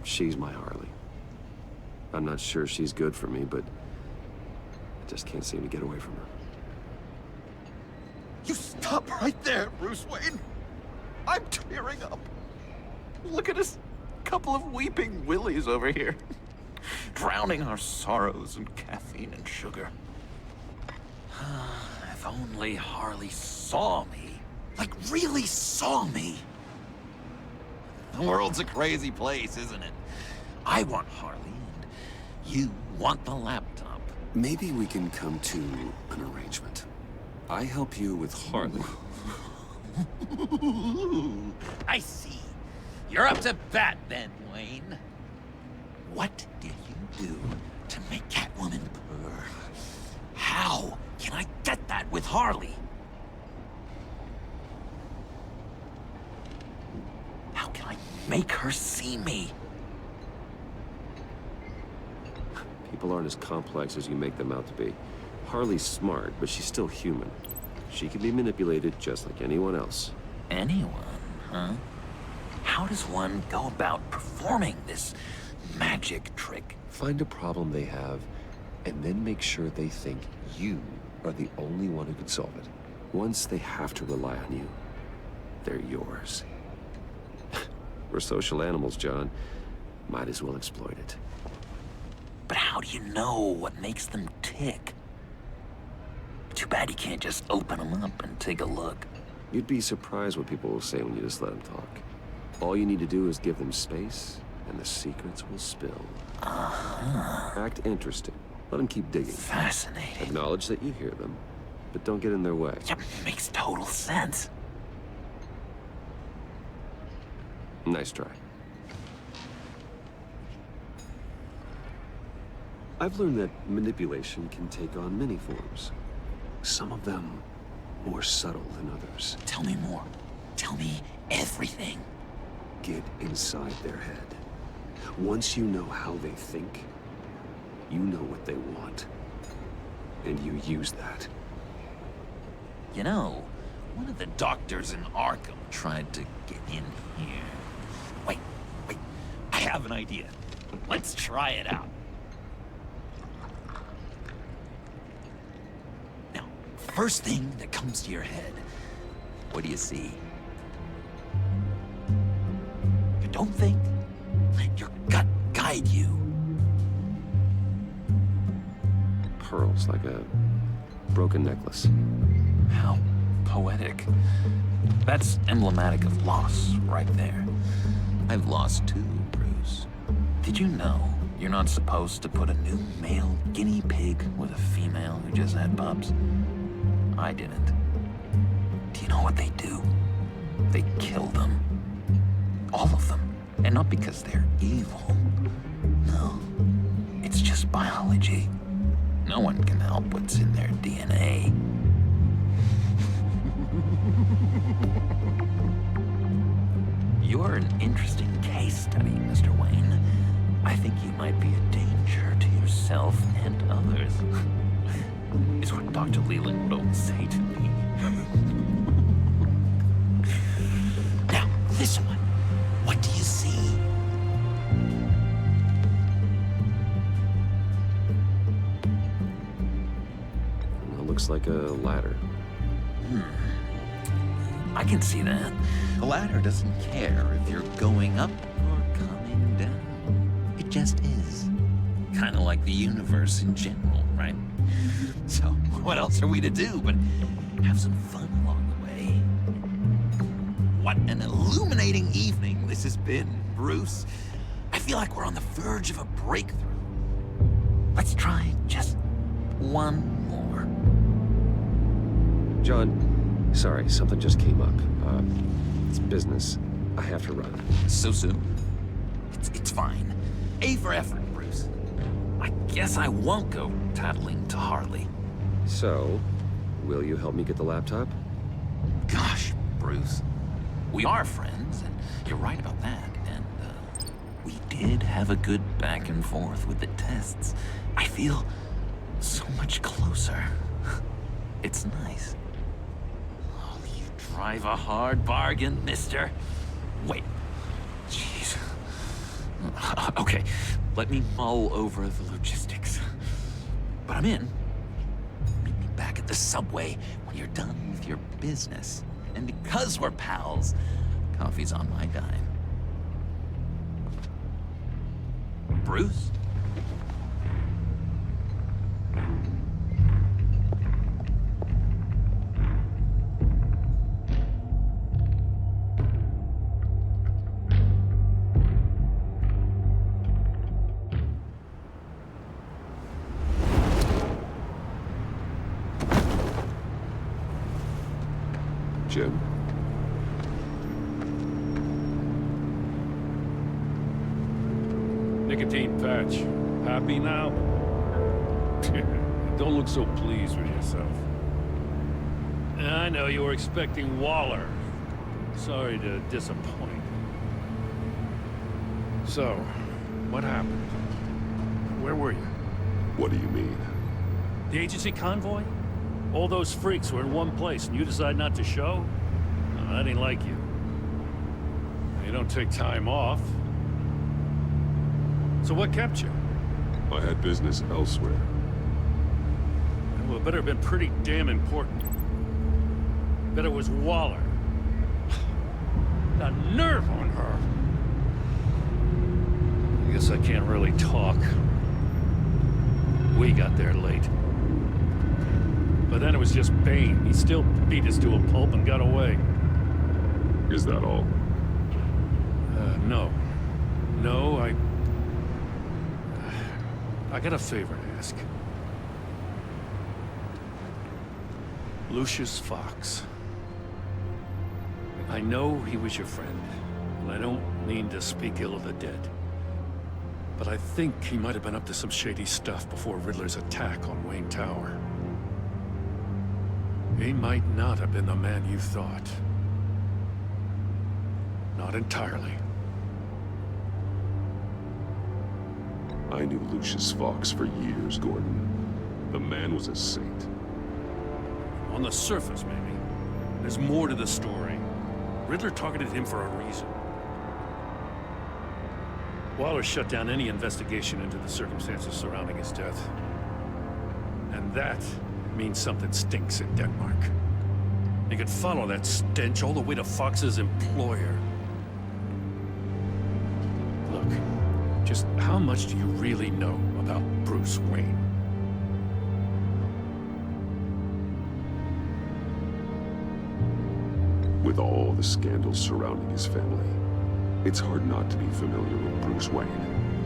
she's my Harley. I'm not sure she's good for me, but I just can't seem to get away from her. You stop right there, Bruce Wayne. I'm tearing up. Look at us, couple of weeping willies over here. Drowning our sorrows in caffeine and sugar. If only Harley saw me. Like, really saw me. The world's a crazy place, isn't it? I want Harley, and you want the laptop. Maybe we can come to an arrangement. I help you with Harley. I see. You're up to bat then, Wayne. What did you do to make Catwoman purr? How can I get that with Harley? How can I make her see me? People aren't as complex as you make them out to be. Harley's smart, but she's still human. She can be manipulated just like anyone else. Anyone, huh? How does one go about performing this magic trick? Find a problem they have, and then make sure they think you are the only one who can solve it. Once they have to rely on you, they're yours. We're social animals, John. Might as well exploit it. But how do you know what makes them tick? Too bad you can't just open them up and take a look. You'd be surprised what people will say when you just let them talk. All you need to do is give them space, and the secrets will spill. Act interested. Let them keep digging. Fascinating. Acknowledge that you hear them, but don't get in their way. That makes total sense. Nice try. I've learned that manipulation can take on many forms. Some of them more subtle than others. Tell me more. Tell me everything. Get inside their head. Once you know how they think, you know what they want. And you use that. You know, one of the doctors in Arkham tried to get in here. Wait. I have an idea. Let's try it out. Now, first thing that comes to your head, what do you see? You don't think. Let your gut guide you. Pearls, like a broken necklace. How poetic. That's emblematic of loss, right there. I've lost too, Bruce. Did you know you're not supposed to put a new male guinea pig with a female who just had pups? I didn't. Do you know what they do? They kill them. All of them. And not because they're evil. No. It's just biology. No one can help what's in their DNA. You're an interesting case study, Mr. Wayne. I think you might be a danger to yourself and others. Is what Dr. Leland would always say to me. Now, this one. What do you see? Well, it looks like a ladder. I can see that. The ladder doesn't care if you're going up or coming down. It just is. Kind of like the universe in general, right? So, what else are we to do but have some fun along the way? What an illuminating evening this has been, Bruce. I feel like we're on the verge of a breakthrough. Let's try just one more. John, sorry, something just came up. It's business. I have to run. So soon? It's fine. A for effort, Bruce. I guess I won't go tattling to Harley. So, will you help me get the laptop? Gosh, Bruce. We are friends, and you're right about that. And, we did have a good back and forth with the tests. I feel so much closer. It's nice. Oh, you drive a hard bargain, mister. Wait. Jeez. Okay, let me mull over the logistics. But I'm in. Meet me back at the subway when you're done with your business. And because we're pals, coffee's on my dime. Bruce? Jim? Nicotine patch. Happy now? Don't look so pleased with yourself. I know you were expecting Waller. Sorry to disappoint. So, what happened? Where were you? What do you mean? The agency convoy? All those freaks were in one place, and you decide not to show? No, that ain't like you. You don't take time off. So what kept you? I had business elsewhere. Well, it better have been pretty damn important. Bet it was Waller. The nerve on her! I guess I can't really talk. We got there late. But then it was just Bane. He still beat us to a pulp and got away. Is that all? No. No, I got a favor to ask. Lucius Fox. I know he was your friend, and I don't mean to speak ill of the dead. But I think he might have been up to some shady stuff before Riddler's attack on Wayne Tower. He might not have been the man you thought. Not entirely. I knew Lucius Fox for years, Gordon. The man was a saint. On the surface, maybe. There's more to the story. Riddler targeted him for a reason. Waller shut down any investigation into the circumstances surrounding his death. And that means something stinks in Denmark. You could follow that stench all the way to Fox's employer. Look, just how much do you really know about Bruce Wayne? With all the scandals surrounding his family, it's hard not to be familiar with Bruce Wayne.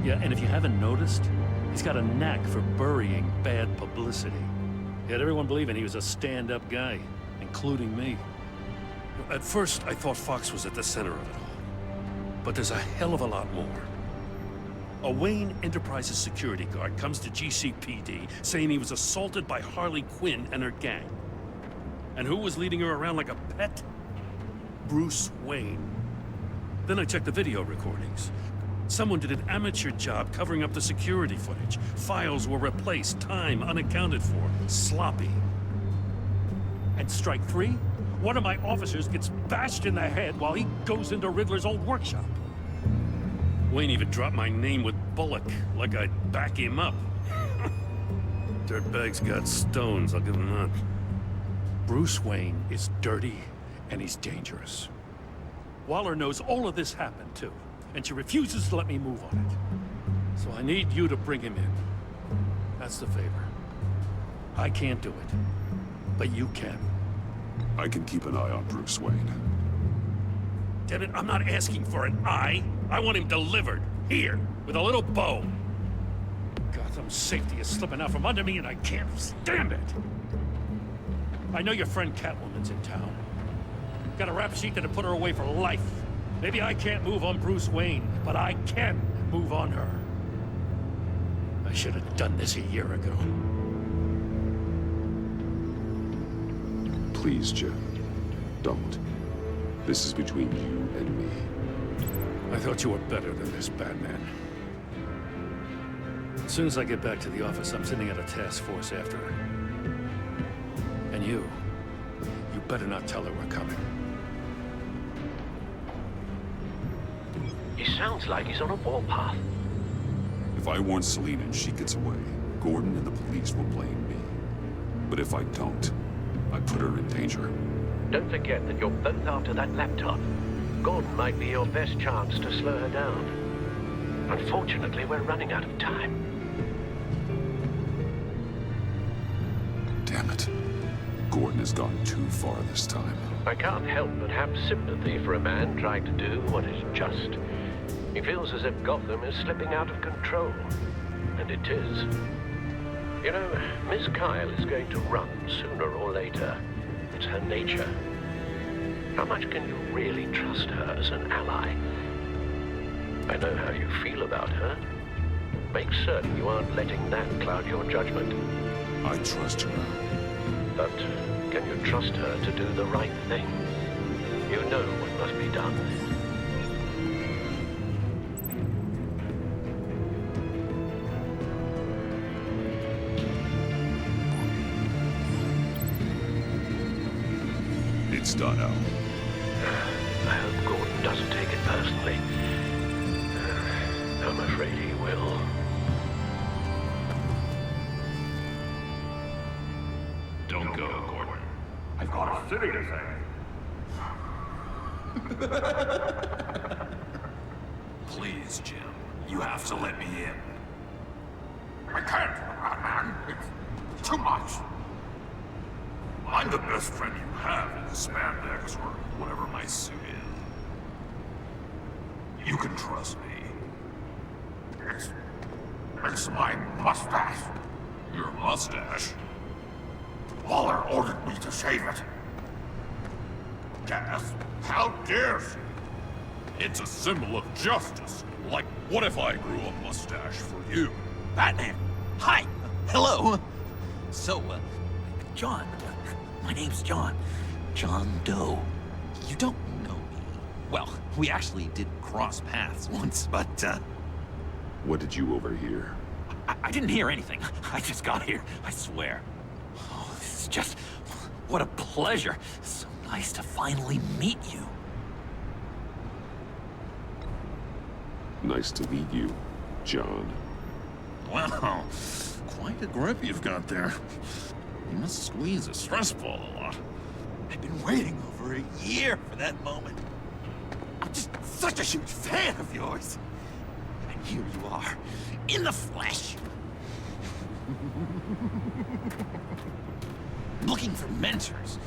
Yeah, and if you haven't noticed, he's got a knack for burying bad publicity. He had everyone believing he was a stand-up guy, including me. At first, I thought Fox was at the center of it all. But there's a hell of a lot more. A Wayne Enterprises security guard comes to GCPD saying he was assaulted by Harley Quinn and her gang. And who was leading her around like a pet? Bruce Wayne. Then I checked the video recordings. Someone did an amateur job covering up the security footage. Files were replaced, time unaccounted for, sloppy. And strike three? One of my officers gets bashed in the head while he goes into Riddler's old workshop. Wayne even dropped my name with Bullock, like I'd back him up. Dirtbag's got stones, I'll give him that. Bruce Wayne is dirty, and he's dangerous. Waller knows all of this happened, too, and she refuses to let me move on it. So I need you to bring him in. That's the favor. I can't do it, but you can. I can keep an eye on Bruce Wayne. Damn it, I'm not asking for an eye. I want him delivered, here, with a little bow. Gotham's safety is slipping out from under me, and I can't stand it. I know your friend Catwoman's in town. Got a rap sheet that'll put her away for life. Maybe I can't move on Bruce Wayne, but I can move on her. I should have done this a year ago. Please, Jim. Don't. This is between you and me. I thought you were better than this, Batman. As soon as I get back to the office, I'm sending out a task force after her. And you better not tell her we're coming. He sounds like he's on a warpath. If I warn Selina and she gets away, Gordon and the police will blame me. But if I don't, I put her in danger. Don't forget that you're both after that laptop. Gordon might be your best chance to slow her down. Unfortunately, we're running out of time. Damn it. Gordon has gone too far this time. I can't help but have sympathy for a man trying to do what is just. He feels as if Gotham is slipping out of control. And it is. You know, Miss Kyle is going to run sooner or later. It's her nature. How much can you really trust her as an ally? I know how you feel about her. Make certain you aren't letting that cloud your judgment. I trust her. But can you trust her to do the right thing? You know what must be done. It's done, Al. I hope Gordon doesn't take it personally. I'm afraid he will. Don't go, Gordon. I've got a city to save. Please, Jim. You have to let me in. I can't, Batman. It's too much. I'm the best friend you have in the spandex or whatever my suit is. You can trust me. It's my mustache. Your mustache? Waller ordered me to shave it. Yes, how dare she? It's a symbol of justice. Like, what if I grew a mustache for you? Batman! Hi! Hello! So, John. My name's John. John Doe. You don't know me. Well, we actually did cross paths once, but, What did you overhear? I didn't hear anything. I just got here, I swear. Oh, this is just... What a pleasure. So nice to finally meet you. Nice to meet you, John. Wow, quite a grip you've got there. You must squeeze a stress ball a lot. I've been waiting over a year for that moment. I'm just such a huge fan of yours. And here you are, in the flesh. Looking for mentors,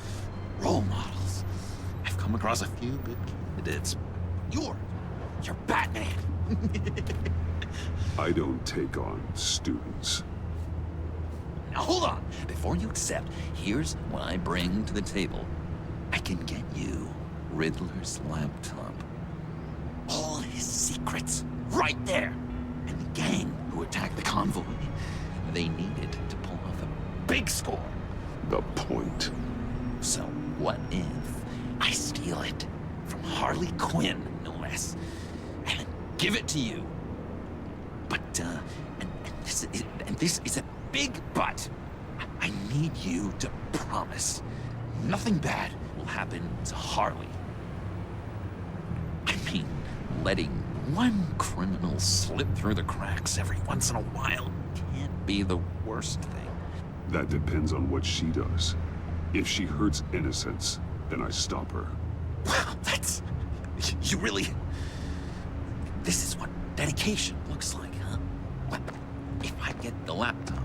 role models. I've come across a few good candidates. You're Batman. I don't take on students. Now hold on. Before you accept, here's what I bring to the table. I can get you Riddler's laptop. All his secrets, right there. And the gang who attacked the convoy, they needed to pull off a big score. The point. So what if I steal it from Harley Quinn, no less, and give it to you? But, and this is a big but. I need you to promise nothing bad will happen to Harley. I mean, letting one criminal slip through the cracks every once in a while can't be the worst thing. That depends on what she does. If she hurts innocents, then I stop her. Wow, that's... You really... This is what dedication looks like, huh? Well, if I get the laptop,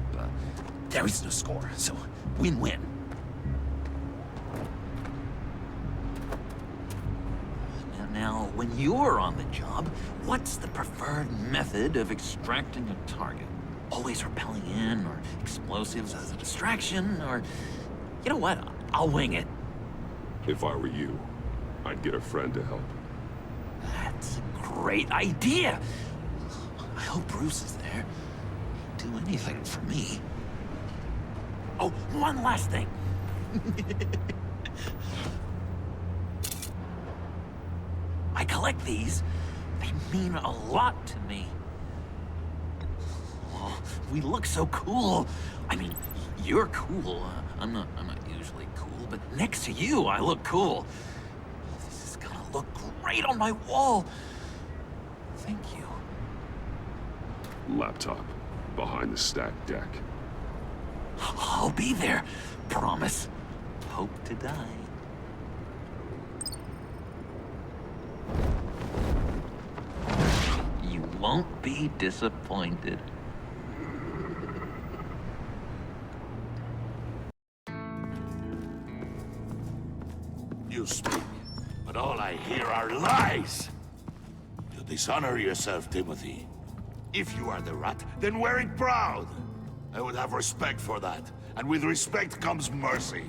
there is no score, so win-win. Now, when you're on the job, what's the preferred method of extracting a target? Always rappelling in, or explosives as a distraction, or... You know what? I'll wing it. If I were you, I'd get a friend to help. That's a great idea! I hope Bruce is there. He'd do anything for me. Oh, one last thing. I collect these. They mean a lot to me. Oh, we look so cool. I mean, you're cool. I'm not usually cool, but next to you, I look cool. This is gonna look great on my wall. Thank you. Laptop. Behind the stacked deck. I'll be there. Promise. Hope to die. You won't be disappointed. You speak, but all I hear are lies. You dishonor yourself, Timothy. If you are the rat, then wear it proud. I would have respect for that, and with respect comes mercy.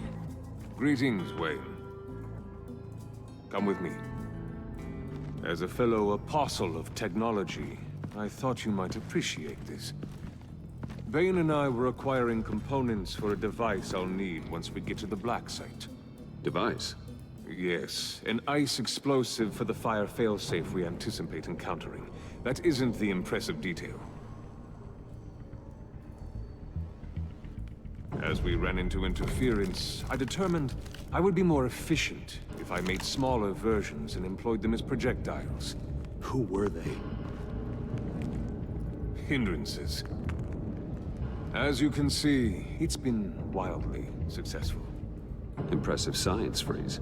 Greetings, Wayne. Come with me. As a fellow apostle of technology, I thought you might appreciate this. Bane and I were acquiring components for a device I'll need once we get to the Black Site. Device? Yes, an ice explosive for the fire failsafe we anticipate encountering. That isn't the impressive detail. As we ran into interference, I determined I would be more efficient if I made smaller versions and employed them as projectiles. Who were they? Hindrances. As you can see, it's been wildly successful. Impressive science, Freeze.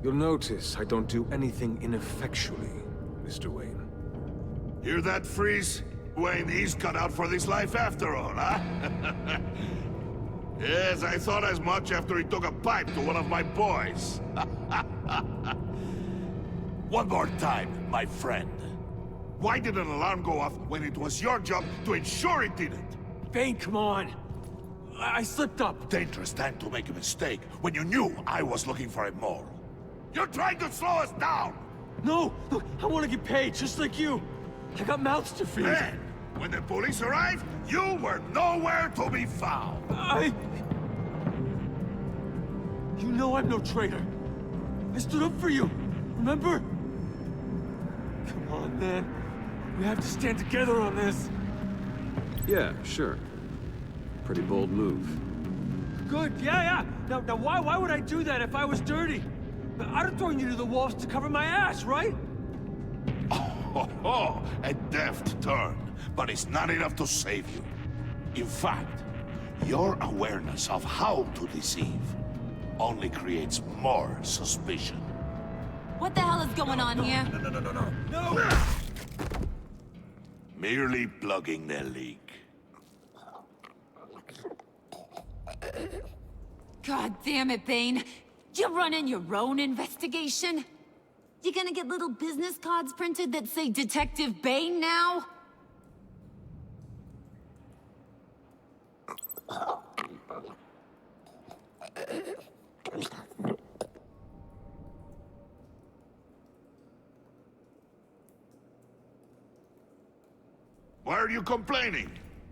You'll notice I don't do anything ineffectually, Mr. Wayne. Hear that, Freeze? Wayne, he's cut out for this life after all, huh? Yes, I thought as much after he took a pipe to one of my boys. One more time, my friend. Why did an alarm go off when it was your job to ensure it didn't? Bane, come on! I slipped up! Dangerous time to make a mistake when you knew I was looking for a mole. You're trying to slow us down! No! Look, I want to get paid, just like you. I got mouths to feed. Then, when the police arrived, you were nowhere to be found. You know I'm no traitor. I stood up for you, remember? Come on, man. We have to stand together on this. Yeah, sure. Pretty bold move. Good, yeah. Now why would I do that if I was dirty? I'd have thrown you to the wolves to cover my ass, right? Oh, a deft turn, but it's not enough to save you. In fact, your awareness of how to deceive only creates more suspicion. What the hell is going on here? No! Merely plugging the leak. God damn it, Bane. You're running your own investigation? You gonna get little business cards printed that say Detective Bane now? Why are you complaining?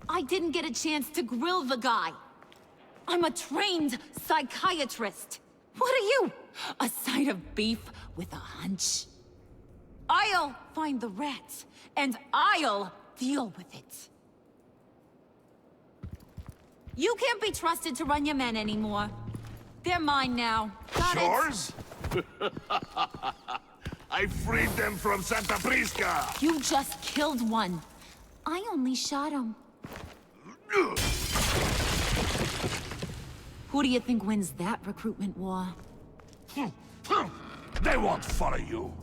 I didn't get a chance to grill the guy. I'm a trained psychiatrist. What are you? A side of beef with a hunch? I'll find the rats, and I'll deal with it. You can't be trusted to run your men anymore. They're mine now. Got Yours? I freed them from Santa Prisca! You just killed one. I only shot him. Who do you think wins that recruitment war? They won't follow you.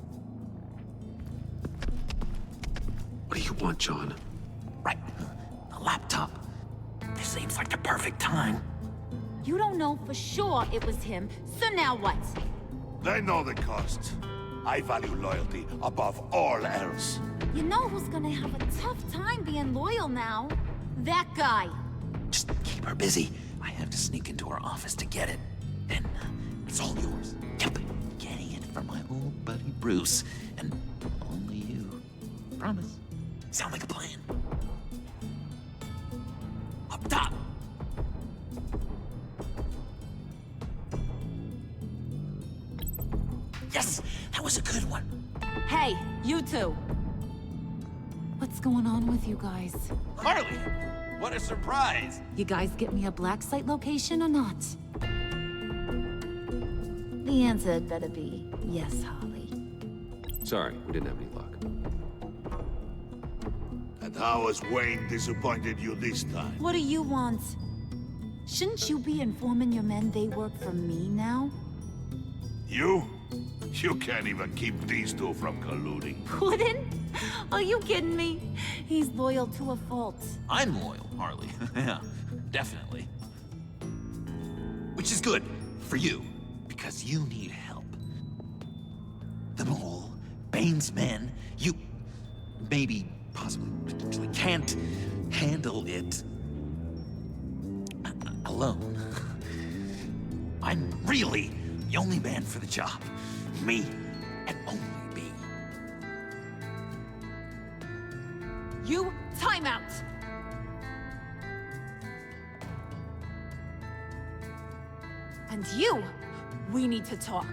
What do you want, John? Right. The laptop. This seems like the perfect time. You don't know for sure it was him, so now what? They know the cost. I value loyalty above all else. You know who's gonna have a tough time being loyal now? That guy. Just keep her busy. I have to sneak into her office to get it. Then, it's all yours. Yep. Getting it from my old buddy Bruce. And only you. Promise. Sound like a plan. Up top! Yes! That was a good one. Hey, you two. What's going on with you guys? Harley! What a surprise! You guys get me a black site location or not? The answer had better be yes, Harley. Sorry, we didn't have any luck. And how has Wayne disappointed you this time? What do you want? Shouldn't you be informing your men they work for me now? You? You can't even keep these two from colluding. Couldn't? Are you kidding me? He's loyal to a fault. I'm loyal, Harley. Yeah, definitely. Which is good for you, because you need help. The Mole, Bane's men, you maybe, possibly, potentially can't handle it alone. I'm really the only man for the job. Me and only me. You, time out! And you, we need to talk.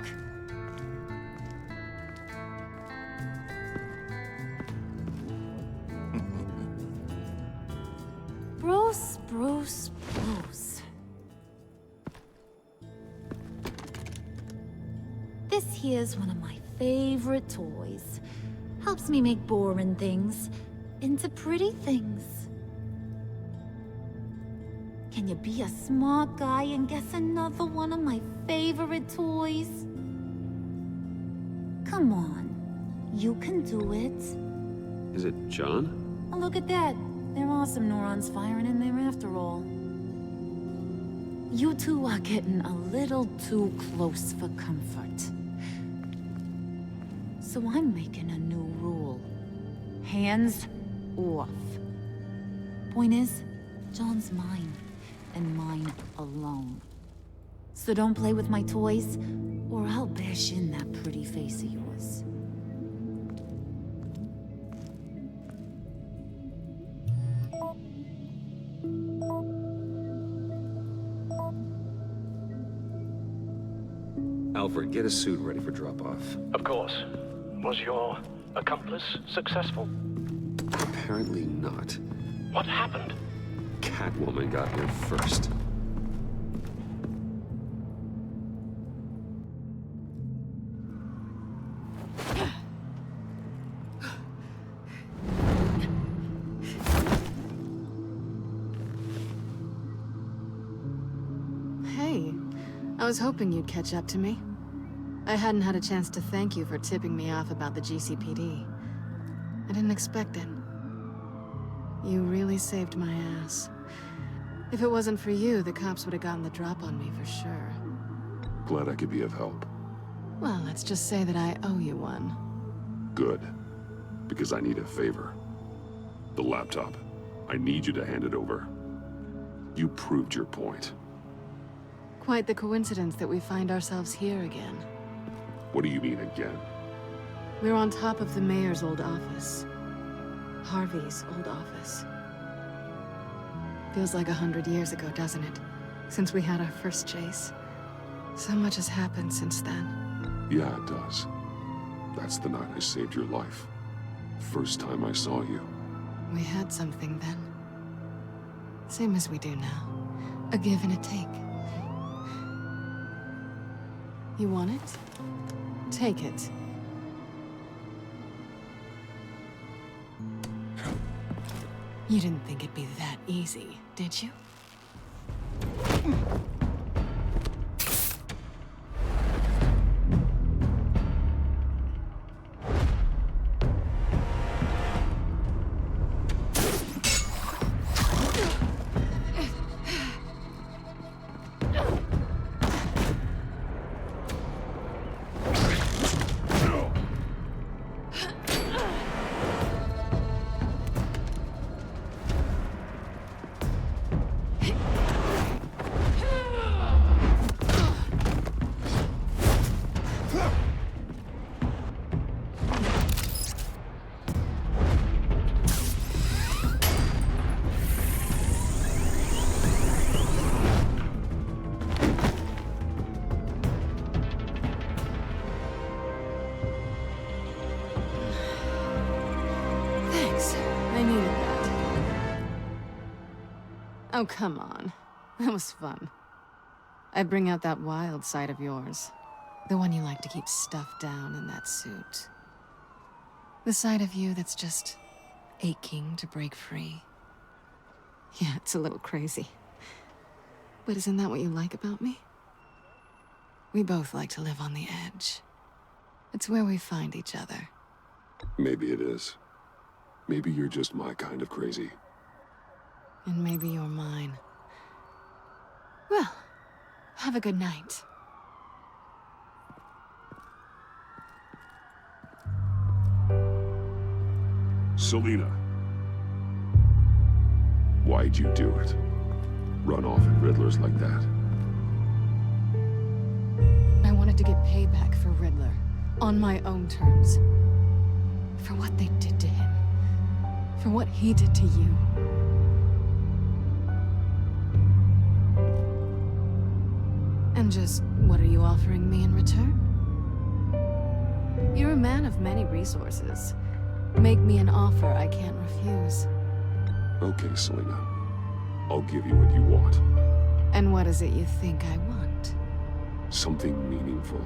Bruce. This here's one of my favorite toys. Helps me make boring things into pretty things. Can you be a smart guy and guess another one of my favorite toys? Come on, you can do it. Is it John? Oh, look at that. There are some neurons firing in there after all. You two are getting a little too close for comfort. So I'm making a new rule. Hands off. Point is, John's mine, and mine alone. So don't play with my toys, or I'll bash in that pretty face of yours. Alfred, get a suit ready for drop-off. Of course. Was your accomplice successful? Apparently not. What happened? Catwoman got here first. Hey, I was hoping you'd catch up to me. I hadn't had a chance to thank you for tipping me off about the GCPD. I didn't expect it. You really saved my ass. If it wasn't for you, the cops would have gotten the drop on me for sure. Glad I could be of help. Well, let's just say that I owe you one. Good. Because I need a favor. The laptop. I need you to hand it over. You proved your point. Quite the coincidence that we find ourselves here again. What do you mean again? We're on top of the mayor's old office. Harvey's old office. Feels like 100 years ago, doesn't it? Since we had our first chase. So much has happened since then. Yeah, it does. That's the night I saved your life. First time I saw you. We had something then. Same as we do now. A give and a take. You want it? Take it. You didn't think it'd be that easy, did you? Oh, come on. That was fun. I bring out that wild side of yours. The one you like to keep stuffed down in that suit. The side of you that's just aching to break free. Yeah, it's a little crazy. But isn't that what you like about me? We both like to live on the edge. It's where we find each other. Maybe it is. Maybe you're just my kind of crazy. And maybe you're mine. Well, have a good night. Selina. Why'd you do it? Run off at Riddler's like that? I wanted to get payback for Riddler. On my own terms. For what they did to him. For what he did to you. And just, what are you offering me in return? You're a man of many resources. Make me an offer I can't refuse. Okay, Selina. I'll give you what you want. And what is it you think I want? Something meaningful.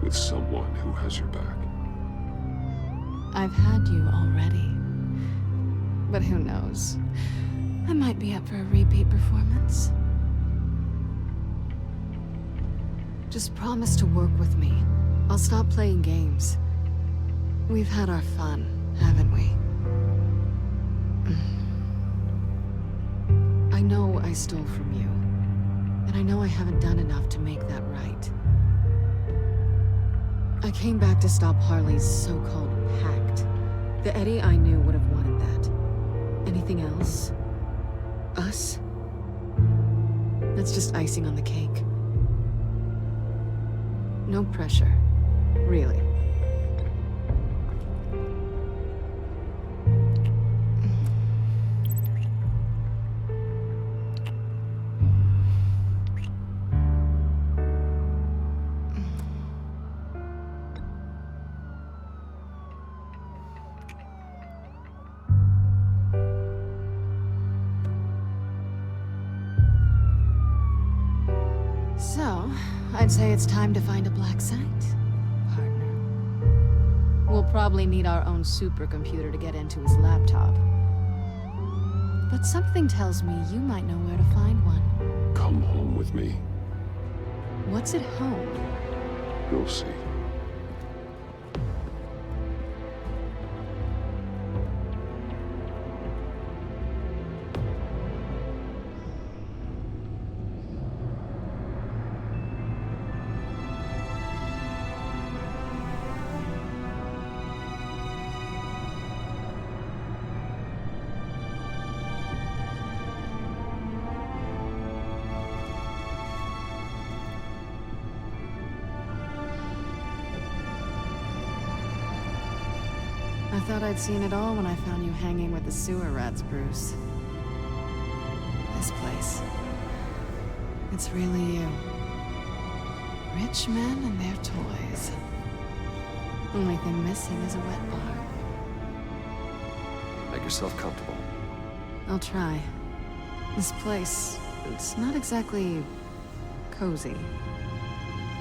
With someone who has your back. I've had you already. But who knows? I might be up for a repeat performance. Just promise to work with me. I'll stop playing games. We've had our fun, haven't we? I know I stole from you. And I know I haven't done enough to make that right. I came back to stop Harley's so-called pact. The Eddie I knew would have wanted that. Anything else? Us? That's just icing on the cake. No pressure. Really. So, I'd say it's time to find a black site, partner. We'll probably need our own supercomputer to get into his laptop. But something tells me you might know where to find one. Come home with me. What's at home? You'll see. I thought I'd seen it all when I found you hanging with the sewer rats, Bruce. This place. It's really you. Rich men and their toys. Only thing missing is a wet bar. Make yourself comfortable. I'll try. This place, it's not exactly cozy.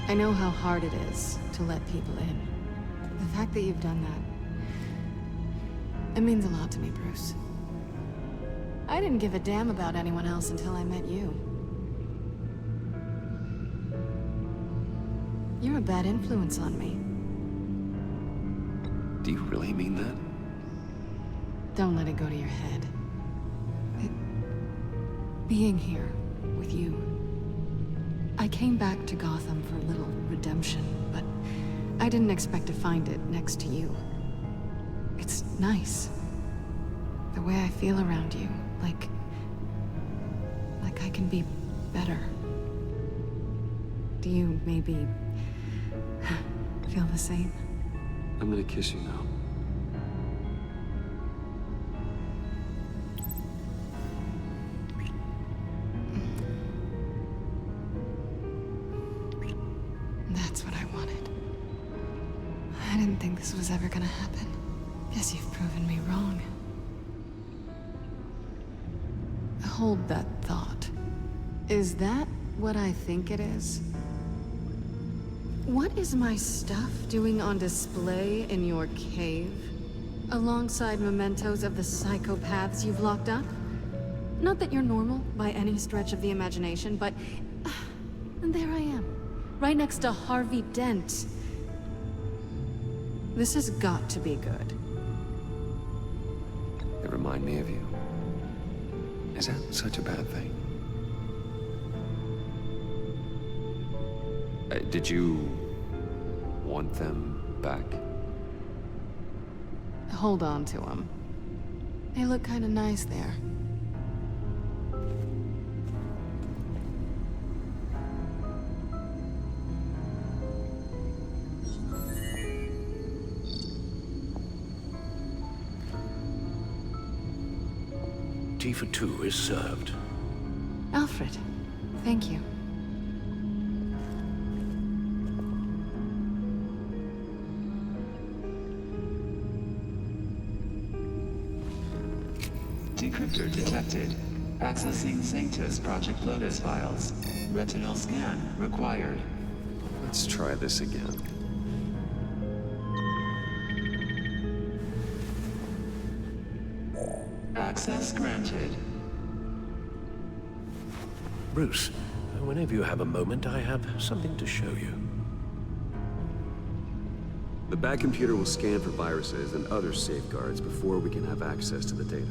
I know how hard it is to let people in. The fact that you've done that, it means a lot to me, Bruce. I didn't give a damn about anyone else until I met you. You're a bad influence on me. Do you really mean that? Don't let it go to your head. Being here with you. I came back to Gotham for a little redemption, but I didn't expect to find it next to you. It's nice. The way I feel around you, like I can be better. Do you maybe feel the same? I'm gonna kiss you now. That's what I wanted. I didn't think this was ever gonna happen. Guess you've proven me wrong. Hold that thought. Is that what I think it is? What is my stuff doing on display in your cave? Alongside mementos of the psychopaths you've locked up? Not that you're normal by any stretch of the imagination, but... and there I am, right next to Harvey Dent. This has got to be good. They remind me of you. Is that such a bad thing? Did you want them back? Hold on to them. They look kind of nice there. Tifa 2 is served. Alfred, thank you. Decryptor detected. Accessing Sanctus Project Lotus files. Retinal scan required. Let's try this again. Access granted. Bruce, whenever you have a moment, I have something to show you. The back computer will scan for viruses and other safeguards before we can have access to the data.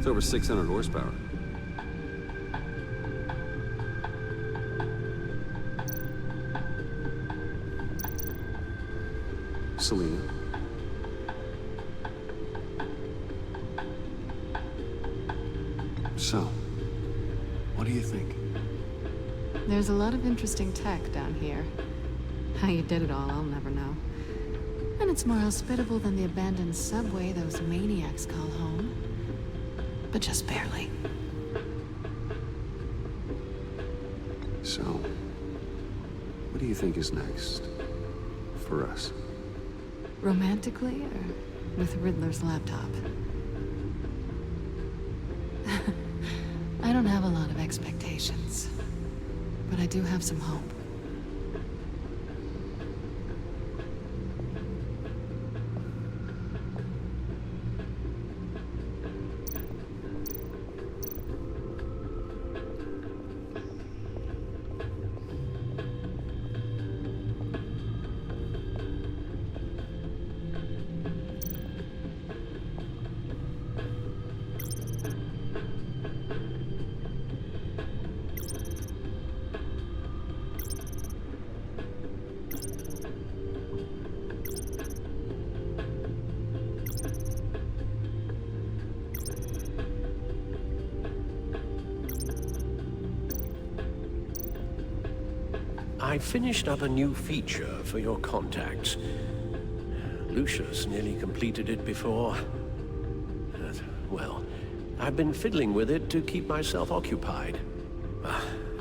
It's over 600 horsepower. Selina. So, what do you think? There's a lot of interesting tech down here. How you did it all, I'll never know. And it's more hospitable than the abandoned subway those maniacs call home. But just barely. So, what do you think is next? For us? Romantically, or with Riddler's laptop? I don't have a lot of expectations. But I do have some hope. I finished up a new feature for your contacts. Lucius nearly completed it before. Well, I've been fiddling with it to keep myself occupied.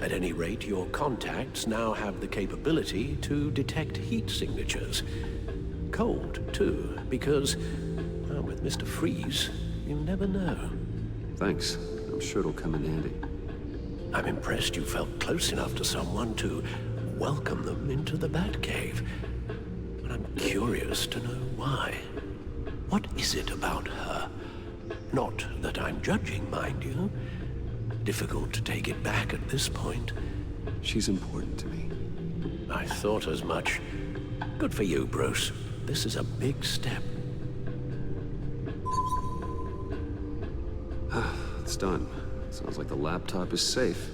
At any rate, your contacts now have the capability to detect heat signatures. Cold, too, because, with Mr. Freeze, you never know. Thanks. I'm sure it'll come in handy. I'm impressed you felt close enough to someone to welcome them into the Batcave. But I'm curious to know why. What is it about her? Not that I'm judging, mind you. Difficult to take it back at this point. She's important to me. I thought as much. Good for you, Bruce. This is a big step. It's done. Sounds like the laptop is safe.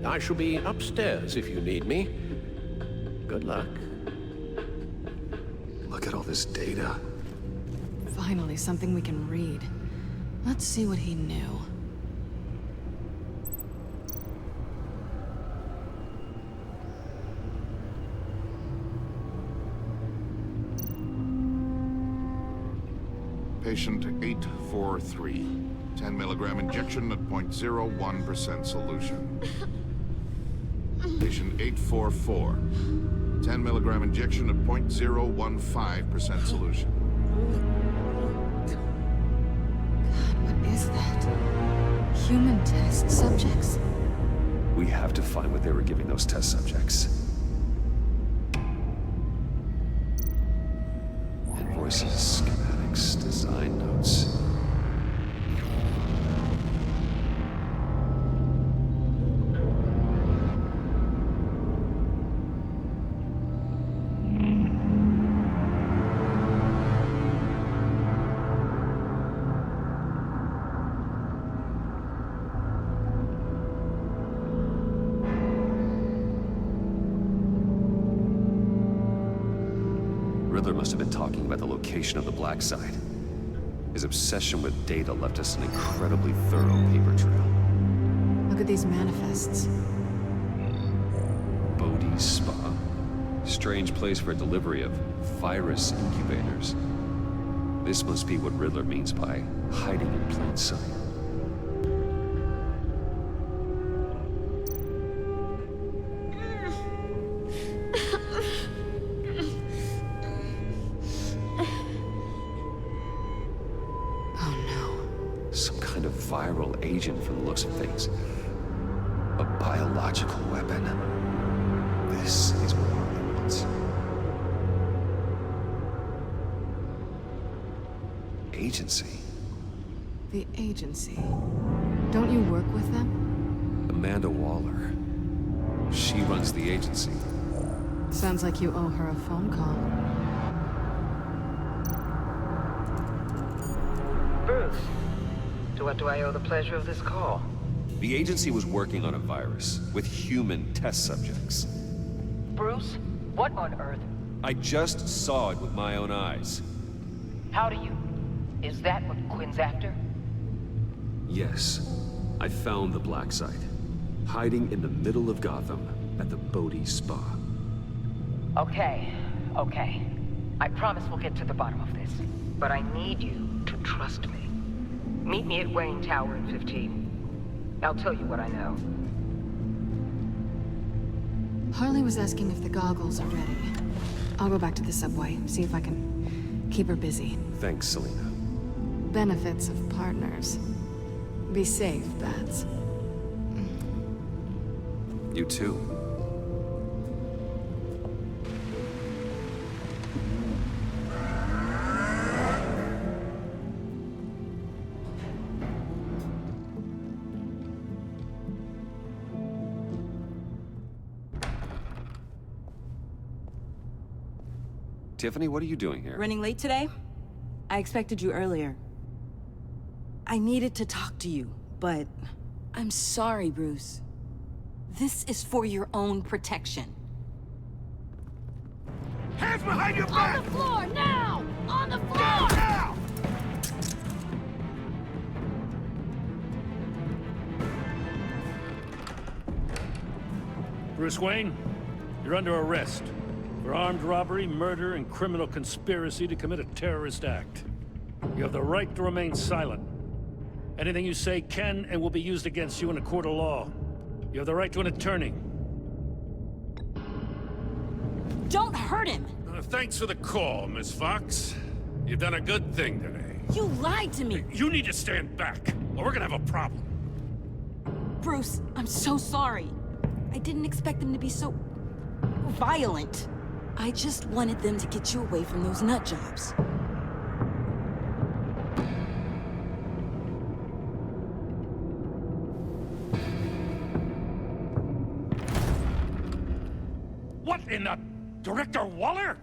I shall be upstairs if you need me. Good luck. Look at all this data. Finally, something we can read. Let's see what he knew. Patient 843. 10 milligram injection at 0.01% solution. Patient 844. 10 milligram injection at 0.015% solution. God, what is that? Human test subjects? We have to find what they were giving those test subjects. Invoices, schematics, design notes. Riddler must have been talking about the location of the Black Site. His obsession with data left us an incredibly thorough paper trail. Look at these manifests. Bodhi's Spa. Strange place for delivery of virus incubators. This must be what Riddler means by hiding in plain sight. viral agent from the looks of things. A biological weapon. This is what Harley wants. Agency. The agency. Don't you work with them? Amanda Waller. She runs the agency. Sounds like you owe her a phone call. Bruce, to what do I owe the pleasure of this call? The agency was working on a virus with human test subjects. Bruce, what on earth? I just saw it with my own eyes. How do you... Is that what Quinn's after? Yes, I found the black site, hiding in the middle of Gotham at the Bodhi Spa. Okay. I promise we'll get to the bottom of this. But I need you to trust me. Meet me at Wayne Tower in 15. I'll tell you what I know. Harley was asking if the goggles are ready. I'll go back to the subway, see if I can keep her busy. Thanks, Selina. Benefits of partners. Be safe, Bats. You too. Tiffany, what are you doing here? Running late today? I expected you earlier. I needed to talk to you, but I'm sorry, Bruce. This is for your own protection. Hands behind your back! On the floor, now! On the floor! Now! Bruce Wayne, you're under arrest for armed robbery, murder, and criminal conspiracy to commit a terrorist act. You have the right to remain silent. Anything you say can and will be used against you in a court of law. You have the right to an attorney. Don't hurt him! Thanks for the call, Miss Fox. You've done a good thing today. You lied to me! You need to stand back, or we're gonna have a problem. Bruce, I'm so sorry. I didn't expect them to be so... violent. I just wanted them to get you away from those nut jobs. What in the... Director Waller?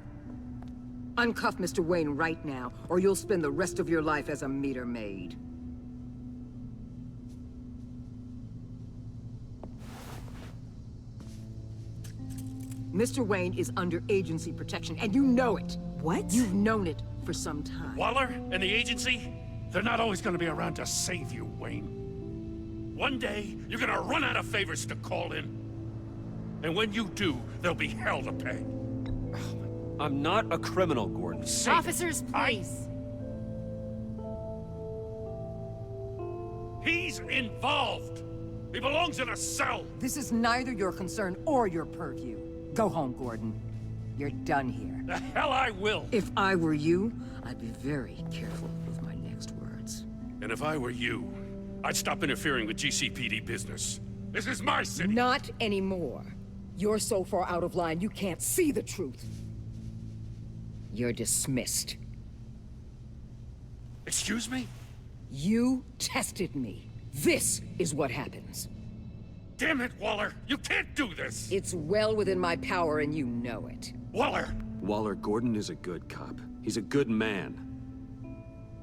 Uncuff Mr. Wayne right now, or you'll spend the rest of your life as a meter maid. Mr. Wayne is under agency protection, and you know it. What? You've known it for some time. Waller and the agency? They're not always gonna be around to save you, Wayne. One day, you're gonna run out of favors to call in. And when you do, there'll be hell to pay. I'm not a criminal, Gordon. Officers, please. He's involved. He belongs in a cell. This is neither your concern or your purview. Go home, Gordon. You're done here. The hell I will. If I were you, I'd be very careful with my next words. And if I were you, I'd stop interfering with GCPD business. This is my city. Not anymore. You're so far out of line, you can't see the truth. You're dismissed. Excuse me? You tested me. This is what happens. Damn it, Waller! You can't do this! It's well within my power and you know it. Waller! Waller, Gordon is a good cop. He's a good man.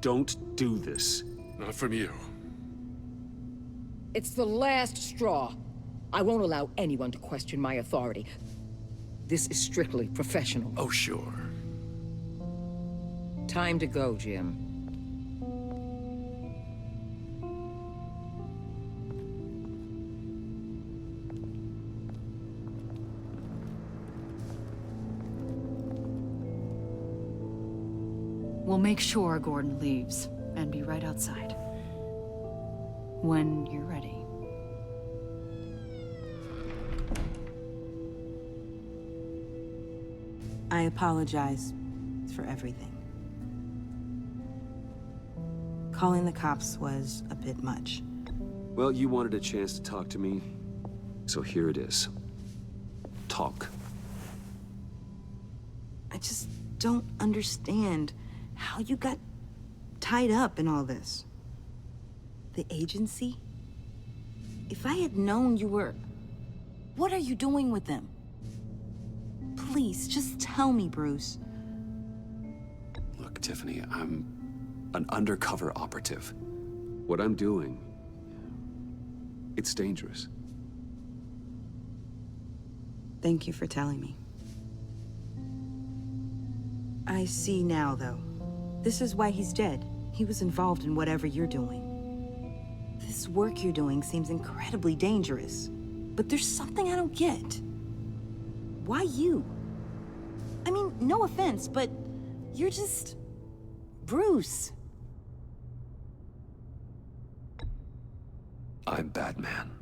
Don't do this. Not from you. It's the last straw. I won't allow anyone to question my authority. This is strictly professional. Oh, sure. Time to go, Jim. We'll make sure Gordon leaves, and be right outside. When you're ready. I apologize for everything. Calling the cops was a bit much. Well, you wanted a chance to talk to me, so here it is. Talk. I just don't understand how you got tied up in all this. The agency? If I had known you were... What are you doing with them? Please, just tell me, Bruce. Look, Tiffany, I'm an undercover operative. What I'm doing, it's dangerous. Thank you for telling me. I see now, though. This is why he's dead. He was involved in whatever you're doing. This work you're doing seems incredibly dangerous. But there's something I don't get. Why you? I mean, no offense, but you're just... Bruce. I'm Batman.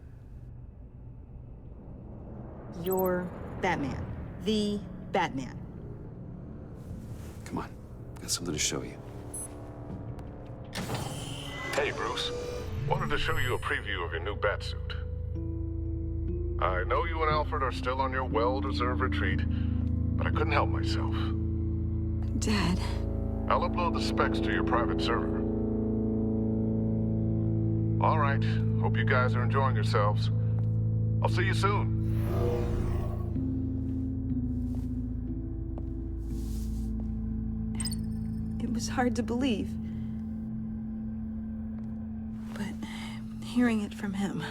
You're Batman. The Batman. Come on, got something to show you. Hey, Bruce. Wanted to show you a preview of your new Batsuit. I know you and Alfred are still on your well-deserved retreat, but I couldn't help myself. Dad. I'll upload the specs to your private server. All right. Hope you guys are enjoying yourselves. I'll see you soon. It was hard to believe. But hearing it from him...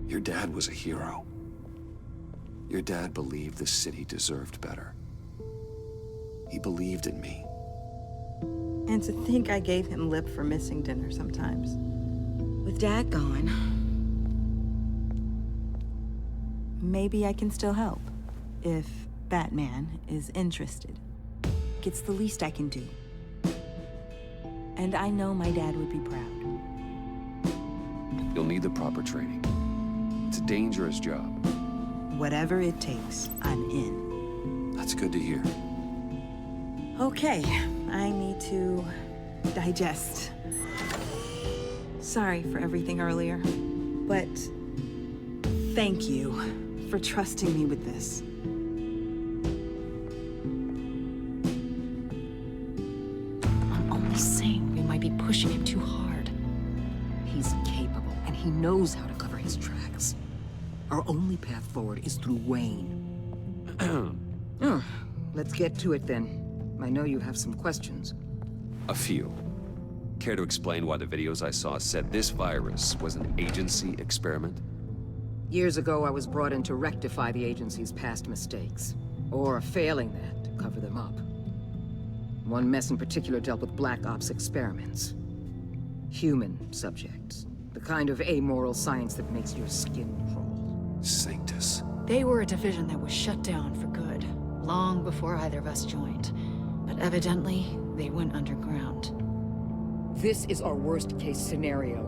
Your dad was a hero. Your dad believed the city deserved better. He believed in me. And to think I gave him lip for missing dinner sometimes. With Dad gone, maybe I can still help. If Batman is interested. It's the least I can do. And I know my dad would be proud. You'll need the proper training. It's a dangerous job. Whatever it takes, I'm in. That's good to hear. Okay, I need to digest. Sorry for everything earlier, but thank you for trusting me with this. I'm only saying we might be pushing him too hard. He's capable, and he knows how to cover his tracks. Our only path forward is through Wayne. Let's get to it then. I know you have some questions. A few. Care to explain why the videos I saw said this virus was an agency experiment? Years ago, I was brought in to rectify the agency's past mistakes. Or failing that, to cover them up. One mess in particular dealt with Black Ops experiments. Human subjects. The kind of amoral science that makes your skin crawl. Sanctus. They were a division that was shut down for good, long before either of us joined. But evidently, they went underground. This is our worst-case scenario.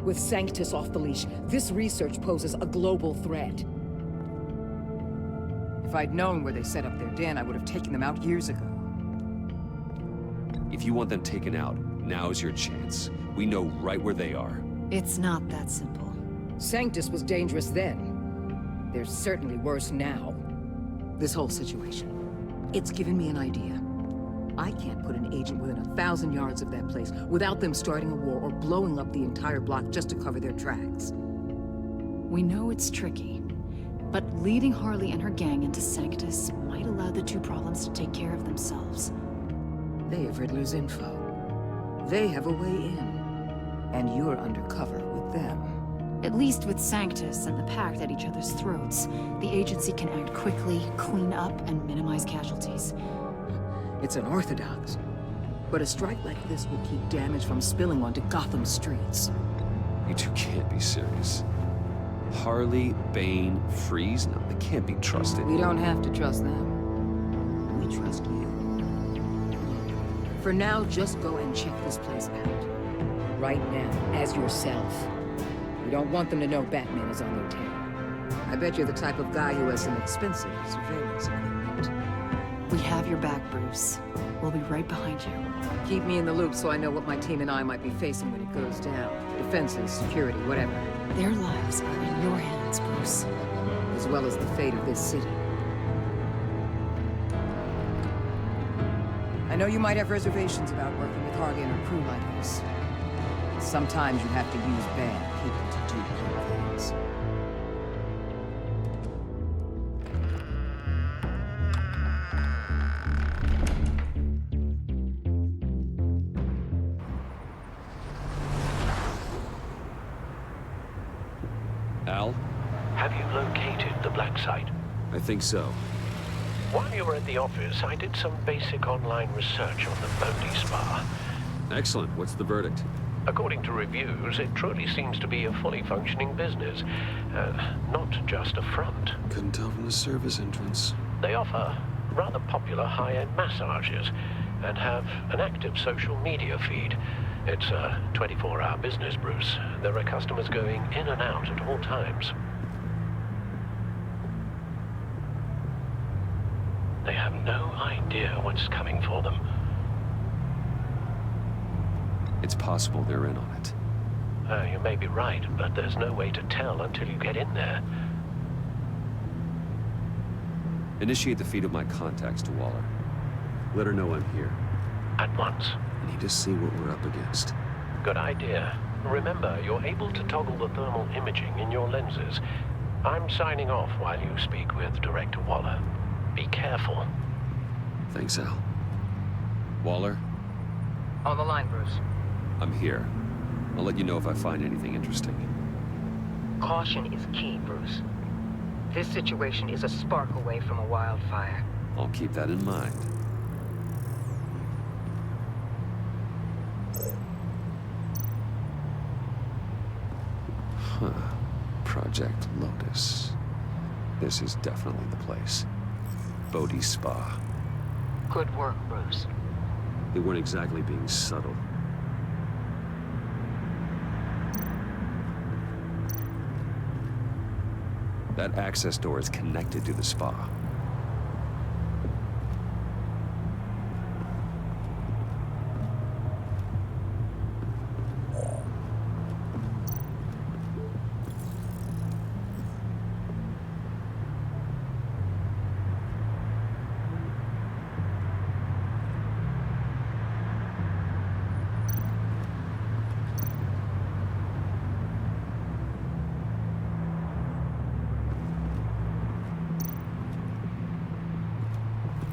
With Sanctus off the leash, this research poses a global threat. If I'd known where they set up their den, I would have taken them out years ago. If you want them taken out, now's your chance. We know right where they are. It's not that simple. Sanctus was dangerous then. They're certainly worse now. This whole situation, it's given me an idea. I can't put an agent within 1,000 yards of that place without them starting a war or blowing up the entire block just to cover their tracks. We know it's tricky, but leading Harley and her gang into Sanctus might allow the two problems to take care of themselves. They have Riddler's info. They have a way in. And you're undercover with them. At least with Sanctus and the Pact at each other's throats, the agency can act quickly, clean up, and minimize casualties. It's unorthodox, but a strike like this would keep damage from spilling onto Gotham streets. You two can't be serious. Harley, Bane, Freeze? No, they can't be trusted. We don't have to trust them. We trust you. For now, just go and check this place out. Right now, as yourself. We don't want them to know Batman is on their tail. I bet you're the type of guy who has some expensive surveillance equipment. We have your back, Bruce. We'll be right behind you. Keep me in the loop so I know what my team and I might be facing when it goes down. Defenses, security, whatever. Their lives are in your hands, Bruce. As well as the fate of this city. I know you might have reservations about working with Harley and her crew like this. Sometimes you have to use bad people to do good things. Al? Have you located the black site? I think so. While you were at the office, I did some basic online research on the Bodhi Spa. Excellent. What's the verdict? According to reviews, it truly seems to be a fully functioning business. Not just a front. Couldn't tell from the service entrance. They offer rather popular high-end massages and have an active social media feed. It's a 24-hour business, Bruce. There are customers going in and out at all times. They have no idea what's coming for them. It's possible they're in on it. You may be right, but there's no way to tell until you get in there. Initiate the feed of my contacts to Waller. Let her know I'm here. At once. I need to see what we're up against. Good idea. Remember, you're able to toggle the thermal imaging in your lenses. I'm signing off while you speak with Director Waller. Be careful. Thanks, Al. Waller? On the line, Bruce. I'm here. I'll let you know if I find anything interesting. Caution is key, Bruce. This situation is a spark away from a wildfire. I'll keep that in mind. Huh. Project Lotus. This is definitely the place. Bodhi Spa. Good work, Bruce. They weren't exactly being subtle. That access door is connected to the spa.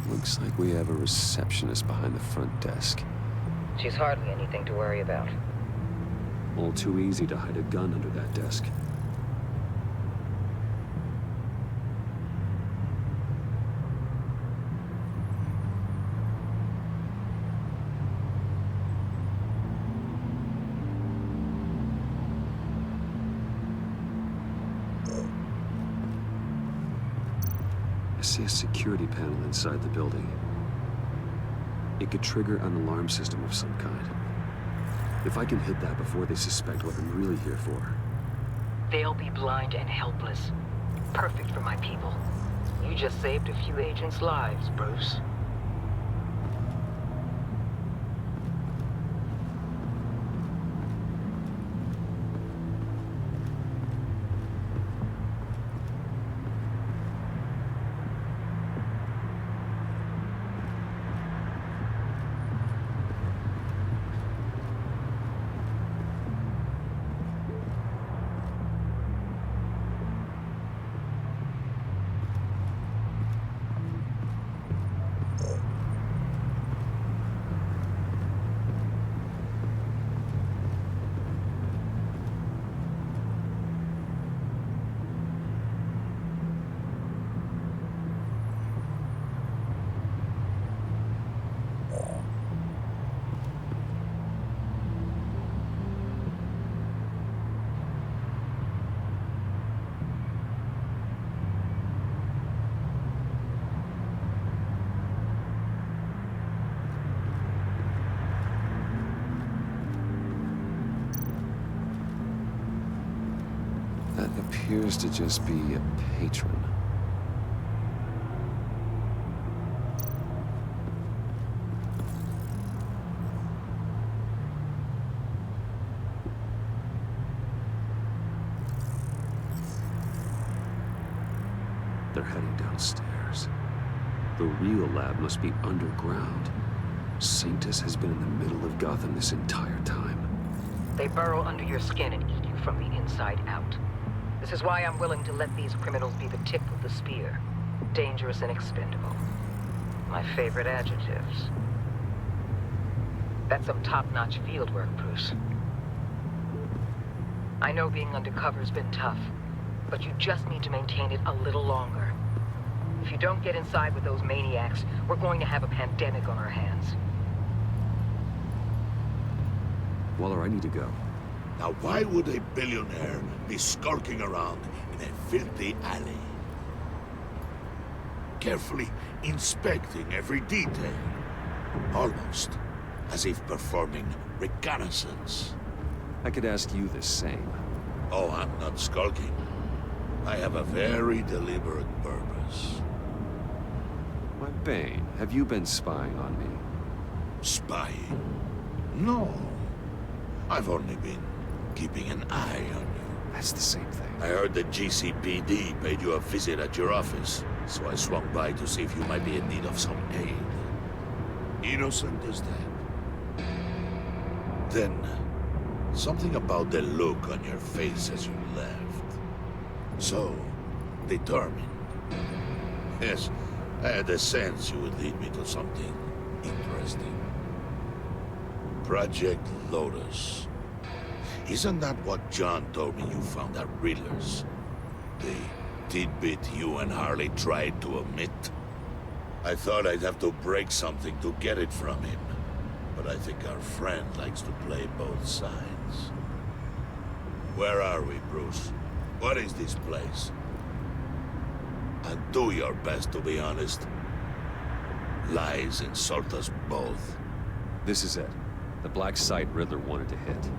Looks like we have a receptionist behind the front desk. She's hardly anything to worry about. All too easy to hide a gun under that desk. I see a security panel inside the building. It could trigger an alarm system of some kind. If I can hit that before they suspect what I'm really here for. They'll be blind and helpless. Perfect for my people. You just saved a few agents' lives, Bruce. Appears to just be a patron. They're heading downstairs. The real lab must be underground. Sanctus has been in the middle of Gotham this entire time. They burrow under your skin and eat you from the inside out. This is why I'm willing to let these criminals be the tip of the spear. Dangerous and expendable. My favorite adjectives. That's some top-notch field work, Bruce. I know being undercover's been tough, but you just need to maintain it a little longer. If you don't get inside with those maniacs, we're going to have a pandemic on our hands. Waller, I need to go. Now why would a billionaire be skulking around in a filthy alley? Carefully inspecting every detail. Almost as if performing reconnaissance. I could ask you the same. Oh, I'm not skulking. I have a very deliberate purpose. Why, Bane, have you been spying on me? Spying? No. I've only been keeping an eye on you. That's the same thing. I heard the GCPD paid you a visit at your office, so I swung by to see if you might be in need of some aid. Innocent as that. Then, something about the look on your face as you left. So, determined. Yes, I had a sense you would lead me to something interesting. Project Lotus. Isn't that what John told me you found at Riddler's? The tidbit you and Harley tried to omit? I thought I'd have to break something to get it from him. But I think our friend likes to play both sides. Where are we, Bruce? What is this place? And do your best to be honest. Lies insult us both. This is it. The black site Riddler wanted to hit.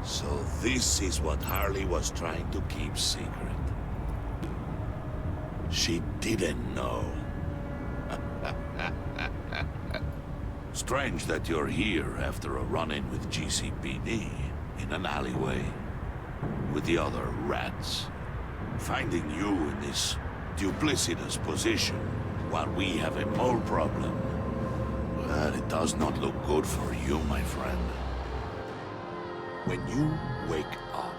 So this is what Harley was trying to keep secret. She didn't know. Strange that you're here after a run-in with GCPD in an alleyway with the other rats. Finding you in this duplicitous position while we have a mole problem. Well, it does not look good for you, my friend. When you wake up,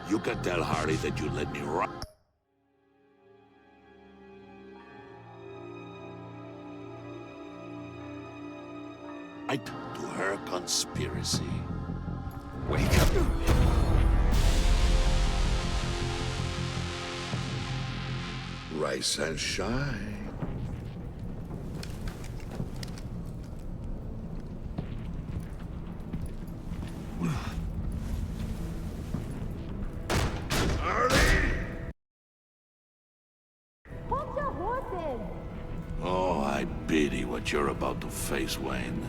you can tell Harley that you let me right to her conspiracy. Wake up. Rise and shine. Hold your horses! Oh, I pity what you're about to face, Wayne.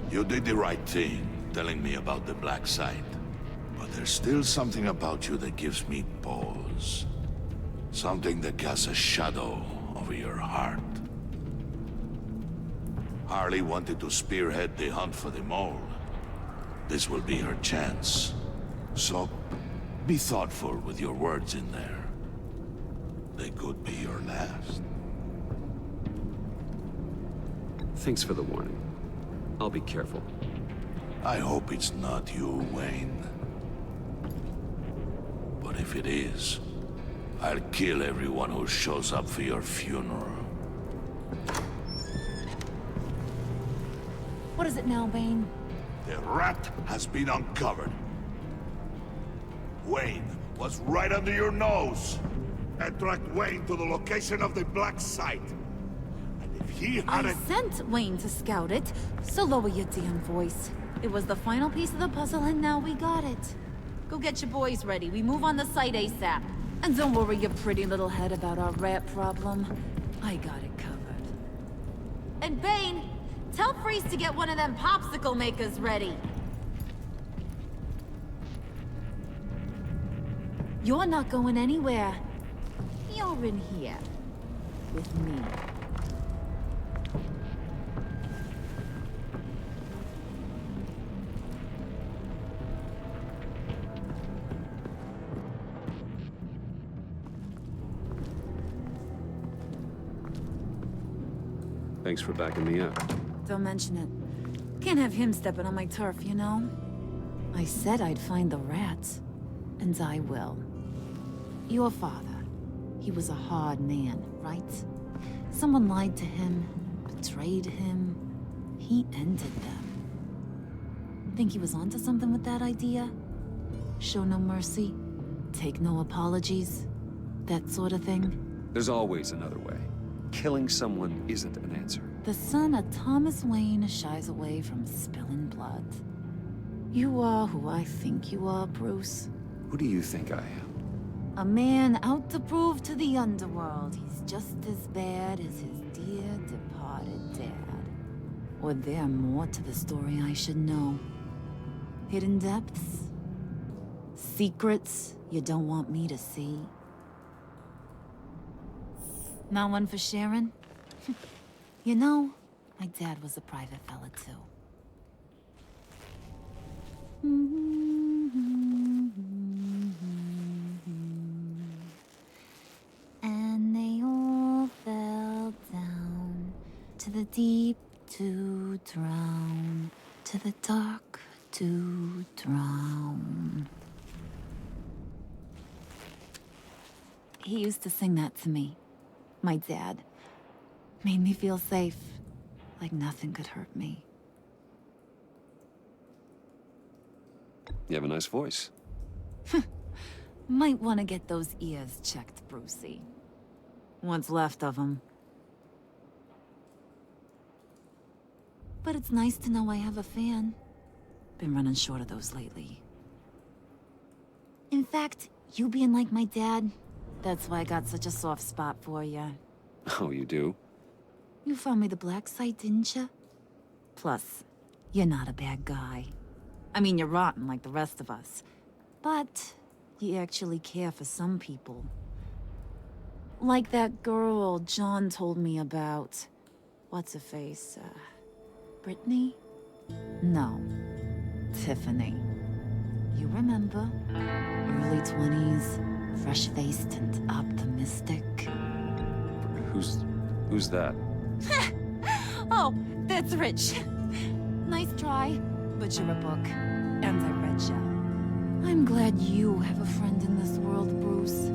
You did the right thing, telling me about the black site. But there's still something about you that gives me pause. Something that casts a shadow over your heart. Harley wanted to spearhead the hunt for the mole. This will be her chance. So, be thoughtful with your words in there. They could be your last. Thanks for the warning. I'll be careful. I hope it's not you, Wayne. But if it is, I'll kill everyone who shows up for your funeral. What is it now, Bane? The rat has been uncovered. Wayne was right under your nose. I tracked Wayne to the location of the black site. And if he I hadn't... sent Wayne to scout it, so lower your damn voice. It was the final piece of the puzzle, and now we got it. Go get your boys ready. We move on the site ASAP. And don't worry your pretty little head about our rat problem. I got it covered. And Bane, tell Freeze to get one of them popsicle makers ready. You're not going anywhere. You're in here. With me. Thanks for backing me up. Don't mention it. Can't have him stepping on my turf, you know? I said I'd find the rats. And I will. Your father. He was a hard man, right? Someone lied to him, betrayed him. He ended them. Think he was onto something with that idea? Show no mercy? Take no apologies? That sort of thing? There's always another way. Killing someone isn't an answer. The son of Thomas Wayne shies away from spilling blood. You are who I think you are, Bruce. Who do you think I am? A man out to prove to the underworld he's just as bad as his dear departed dad. Or there more to the story I should know. Hidden depths? Secrets you don't want me to see? Not one for sharing? You know, my dad was a private fella too. And they all fell down to the deep to drown, to the dark to drown. He used to sing that to me, my dad. Made me feel safe, like nothing could hurt me. You have a nice voice. Might want to get those ears checked, Brucey. What's left of them. But it's nice to know I have a fan. Been running short of those lately. In fact, you being like my dad, that's why I got such a soft spot for you. Oh, you do? You found me the black site, didn't you? Plus, you're not a bad guy. I mean, you're rotten like the rest of us. But you actually care for some people. Like that girl John told me about. What's her face? Brittany? No. Tiffany. You remember? Early 20s, fresh-faced and optimistic. Who's that? Oh, that's Rich. Nice try, but you're a book, and I read ya. I'm glad you have a friend in this world, Bruce.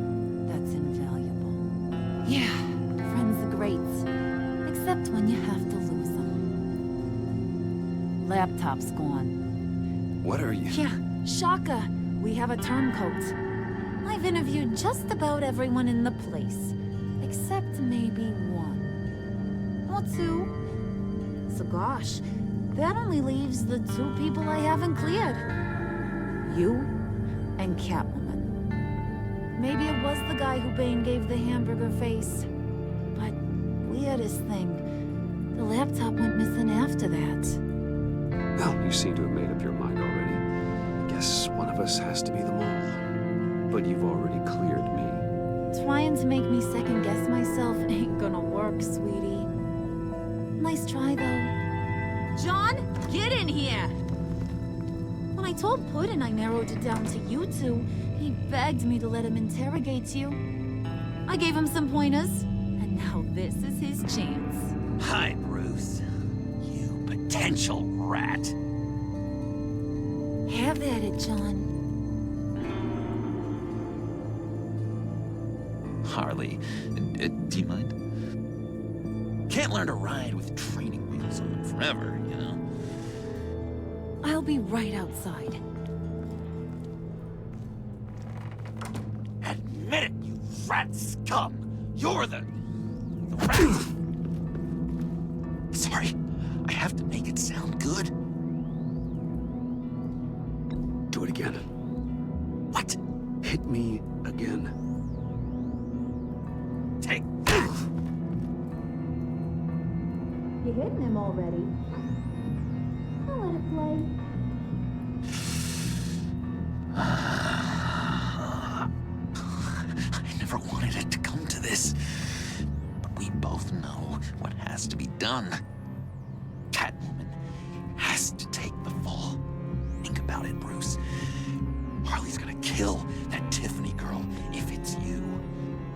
That's invaluable. Yeah, friends are great, except when you have to lose them. Laptop's gone. What are you? Yeah, shocker. We have a turncoat. I've interviewed just about everyone in the place, except maybe one. Or two. So gosh, that only leaves the two people I haven't cleared. You and Catwoman. Maybe it was the guy who Bane gave the hamburger face. But weirdest thing, the laptop went missing after that. Well, you seem to have made up your mind already. I guess one of us has to be the mole. But you've already cleared me. Trying to make me second-guess myself ain't gonna work, sweetie. Nice try, though. John, get in here! When I told Puddin' I narrowed it down to you two, he begged me to let him interrogate you. I gave him some pointers, and now this is his chance. Hi, Bruce. You potential rat. Have at it, John. Harley, do you mind? Can't learn to ride with training wheels on forever, you know? I'll be right outside. Admit it, you rat scum! You're the rat! Sorry, I have to make it sound good. Do it again. What? Hit me again. Take that! You hitting him already? I'll let it play. done. Catwoman has to take the fall. Think about it, Bruce. Harley's gonna kill that Tiffany girl if it's you.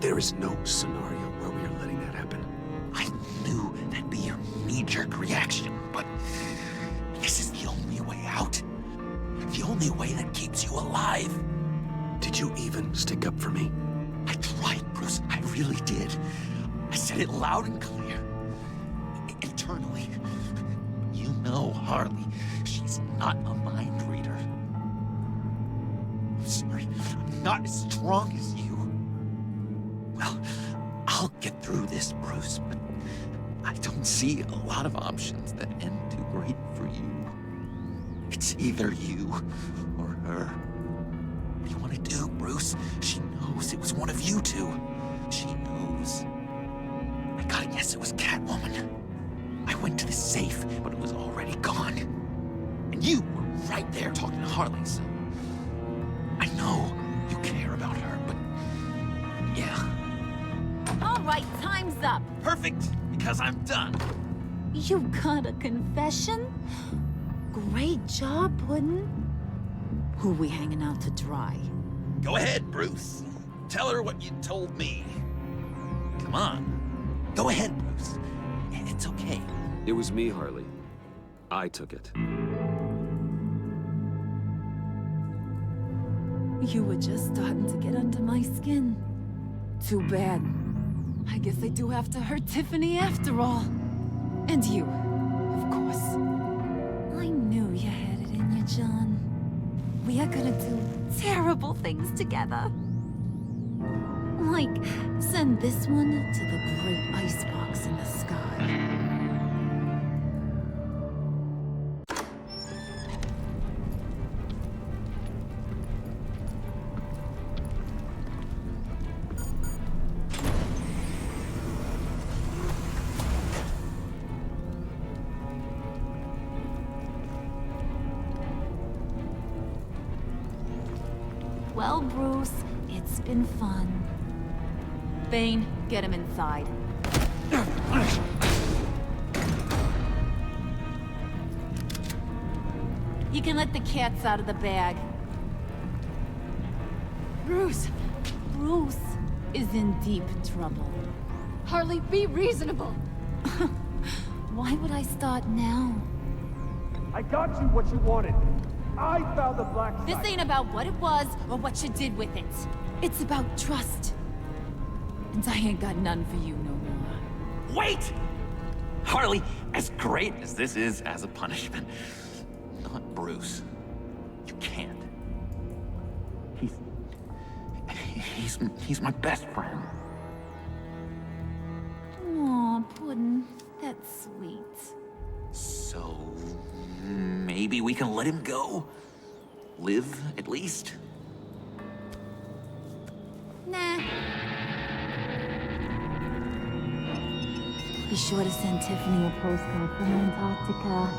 There is no scenario where we are letting that happen. I knew that'd be your knee-jerk reaction, but this is the only way out. The only way that keeps you alive. Did you even stick up for me? I tried, Bruce. I really did. I said it loud and clear. Internally. You know Harley. She's not a mind reader. I'm sorry. I'm not as strong as you. Well, I'll get through this, Bruce, but I don't see a lot of options that end too great for you. It's either you or her. What do you want to do, Bruce? She knows it was one of you two. She knows. I gotta guess it was Catwoman. I went to the safe, but it was already gone. And you were right there talking to Harley, so... I know you care about her, but... yeah. All right, time's up. Perfect, because I'm done. You got a confession? Great job, Puddin'. Who we hanging out to dry? Go ahead, Bruce. Tell her what you told me. Come on. Go ahead, Bruce. It's okay. It was me, Harley. I took it. You were just starting to get under my skin. Too bad. I guess I do have to hurt Tiffany after all. And you, of course. I knew you had it in you, John. We are gonna do terrible things together. Like, send this one to the great icebox in the sky. Well, Bruce, it's been fun. Bane, get him inside. You can let the cats out of the bag. Bruce is in deep trouble. Harley, be reasonable. Why would I start now? I got you what you wanted. I found the black site. This ain't about what it was or what you did with it. It's about trust. And I ain't got none for you no more. Wait! Harley, as great as this is as a punishment, not Bruce. You can't. He's my best friend. Aw, Puddin', that's sweet. So, maybe we can let him go? Live, at least? Nah. Be sure to send Tiffany a postcard from Antarctica.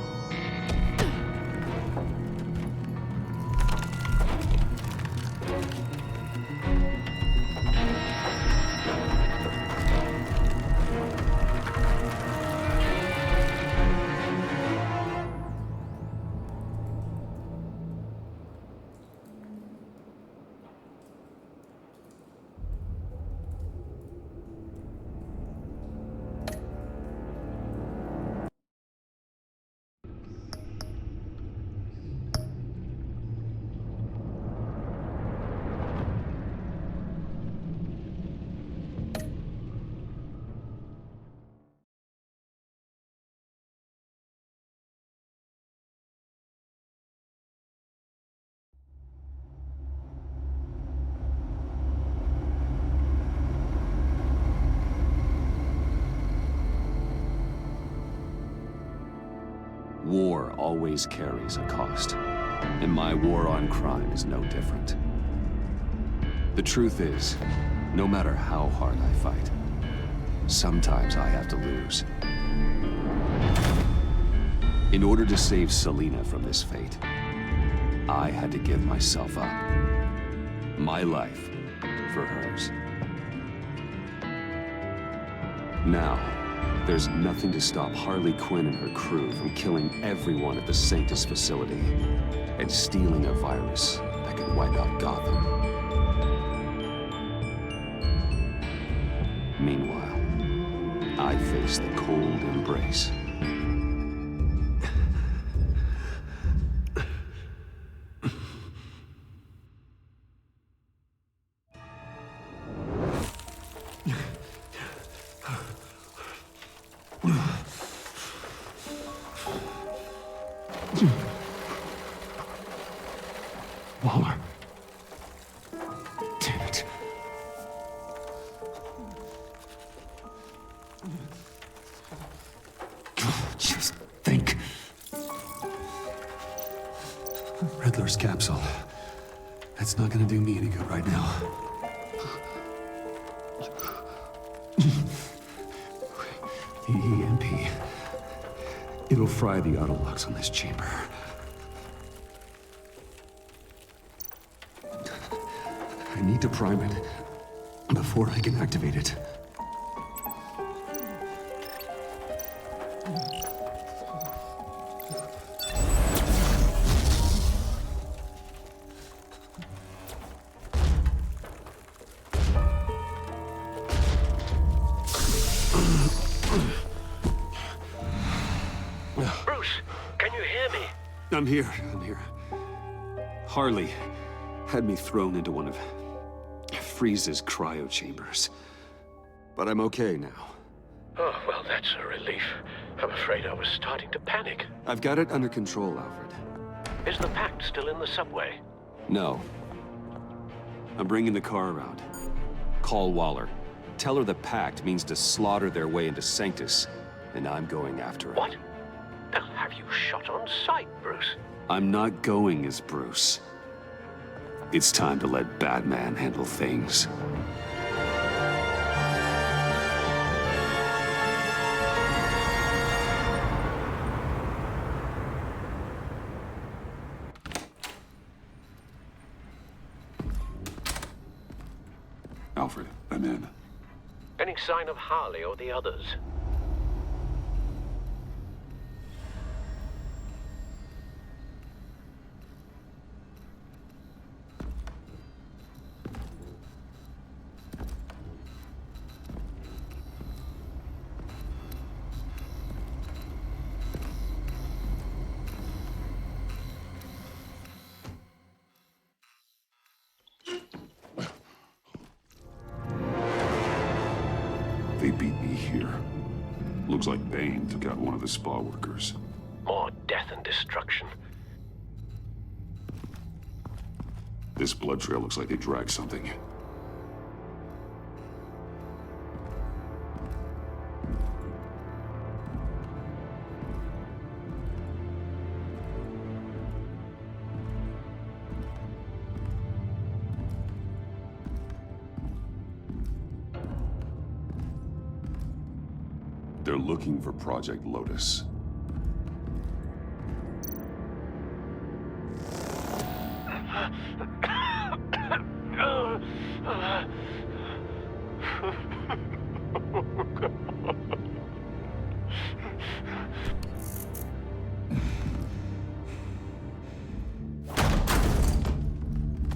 War always carries a cost, and my war on crime is no different. The truth is, no matter how hard I fight, sometimes I have to lose. In order to save Selina from this fate, I had to give myself up. My life for hers. Now, There's nothing to stop Harley Quinn and her crew from killing everyone at the Sanctus facility and stealing a virus that could wipe out Gotham. Meanwhile, I face the cold embrace. Waller. Damn it. Just think. Riddler's capsule. That's not gonna do me any good right now. The EMP. It'll fry the auto locks on this chamber. I need to prime it before I can activate it. Bruce, can you hear me? I'm here. Harley had me thrown into one of Freeze's cryo chambers. But I'm okay now. Oh, well, that's a relief. I'm afraid I was starting to panic. I've got it under control, Alfred. Is the Pact still in the subway? No. I'm bringing the car around. Call Waller. Tell her the Pact means to slaughter their way into Sanctus, and I'm going after it. What? They'll have you shot on sight, Bruce. I'm not going as Bruce. It's time to let Batman handle things. Alfred, I'm in. Any sign of Harley or the others? They beat me here. Looks like Bane took out one of the spa workers. More death and destruction. This blood trail looks like they dragged something. They're looking for Project Lotus.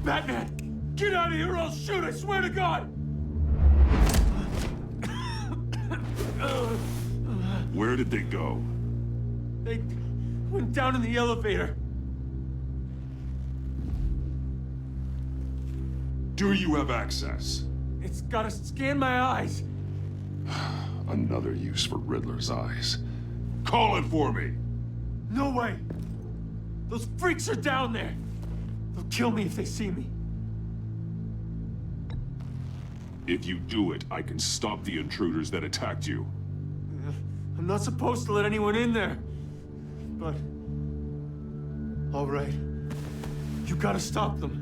Batman! Get out of here or I'll shoot, I swear to God! Where did they go? They went down in the elevator. Do you have access? It's gotta scan my eyes. Another use for Riddler's eyes. Call it for me! No way! Those freaks are down there! They'll kill me if they see me. If you do it, I can stop the intruders that attacked you. I'm not supposed to let anyone in there. But... all right. You gotta stop them.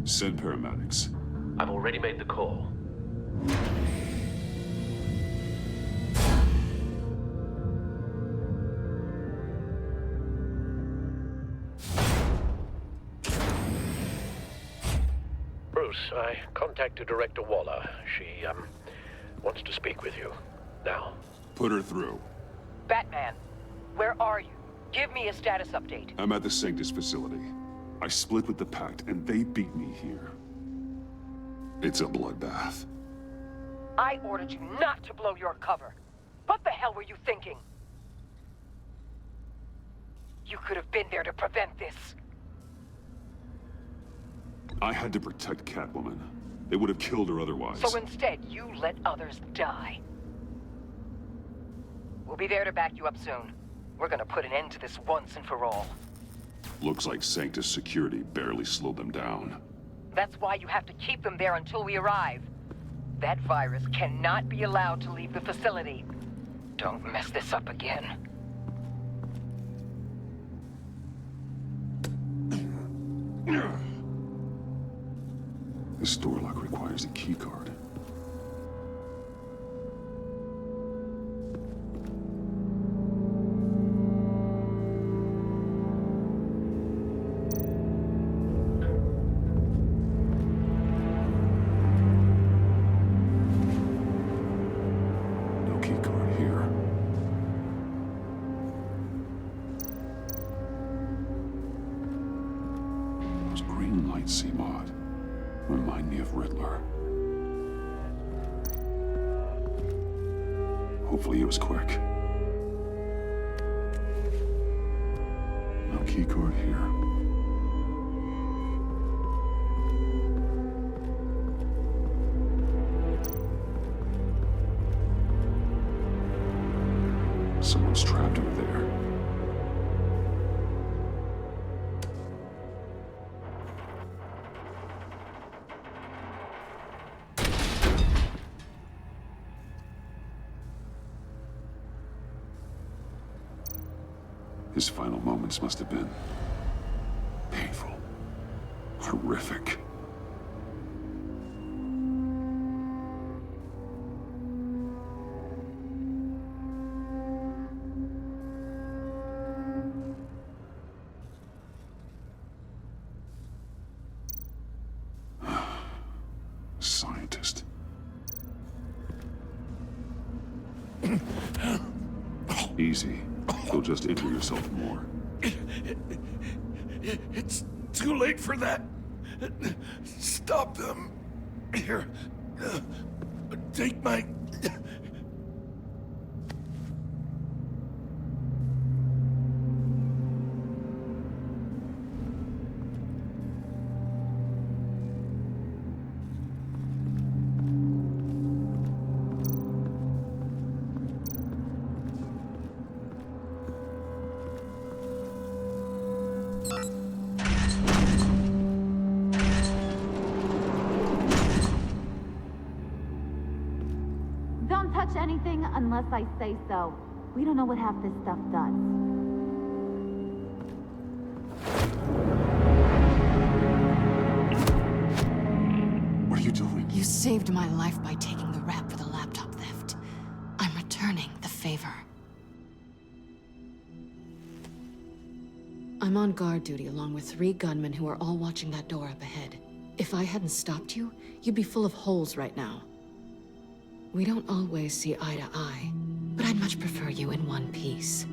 Send paramedics. I've already made the call. I contacted Director Waller. She, wants to speak with you. Now. Put her through. Batman, where are you? Give me a status update. I'm at the Sanctus facility. I split with the Pact, and they beat me here. It's a bloodbath. I ordered you not to blow your cover. What the hell were you thinking? You could have been there to prevent this. I had to protect Catwoman. They would have killed her otherwise. So instead, you let others die. We'll be there to back you up soon. We're gonna put an end to this once and for all. Looks like Sanctus security barely slowed them down. That's why you have to keep them there until we arrive. That virus cannot be allowed to leave the facility. Don't mess this up again. This door lock requires a keycard. No keycard here. Those green lights, C-Mod. Remind me of Riddler. Hopefully it was quick. No keycard here. Someone's trapped her there. His final moments must have been painful, horrific. Scientist. Easy. You'll just injure yourself more. It's too late for that. Stop them. Here. Take my... Don't touch anything unless I say so. We don't know what half this stuff does. What are you doing? You saved my life by taking the rap for the laptop theft. I'm returning the favor. I'm on guard duty along with 3 gunmen who are all watching that door up ahead. If I hadn't stopped you, you'd be full of holes right now. We don't always see eye to eye, but I'd much prefer you in one piece.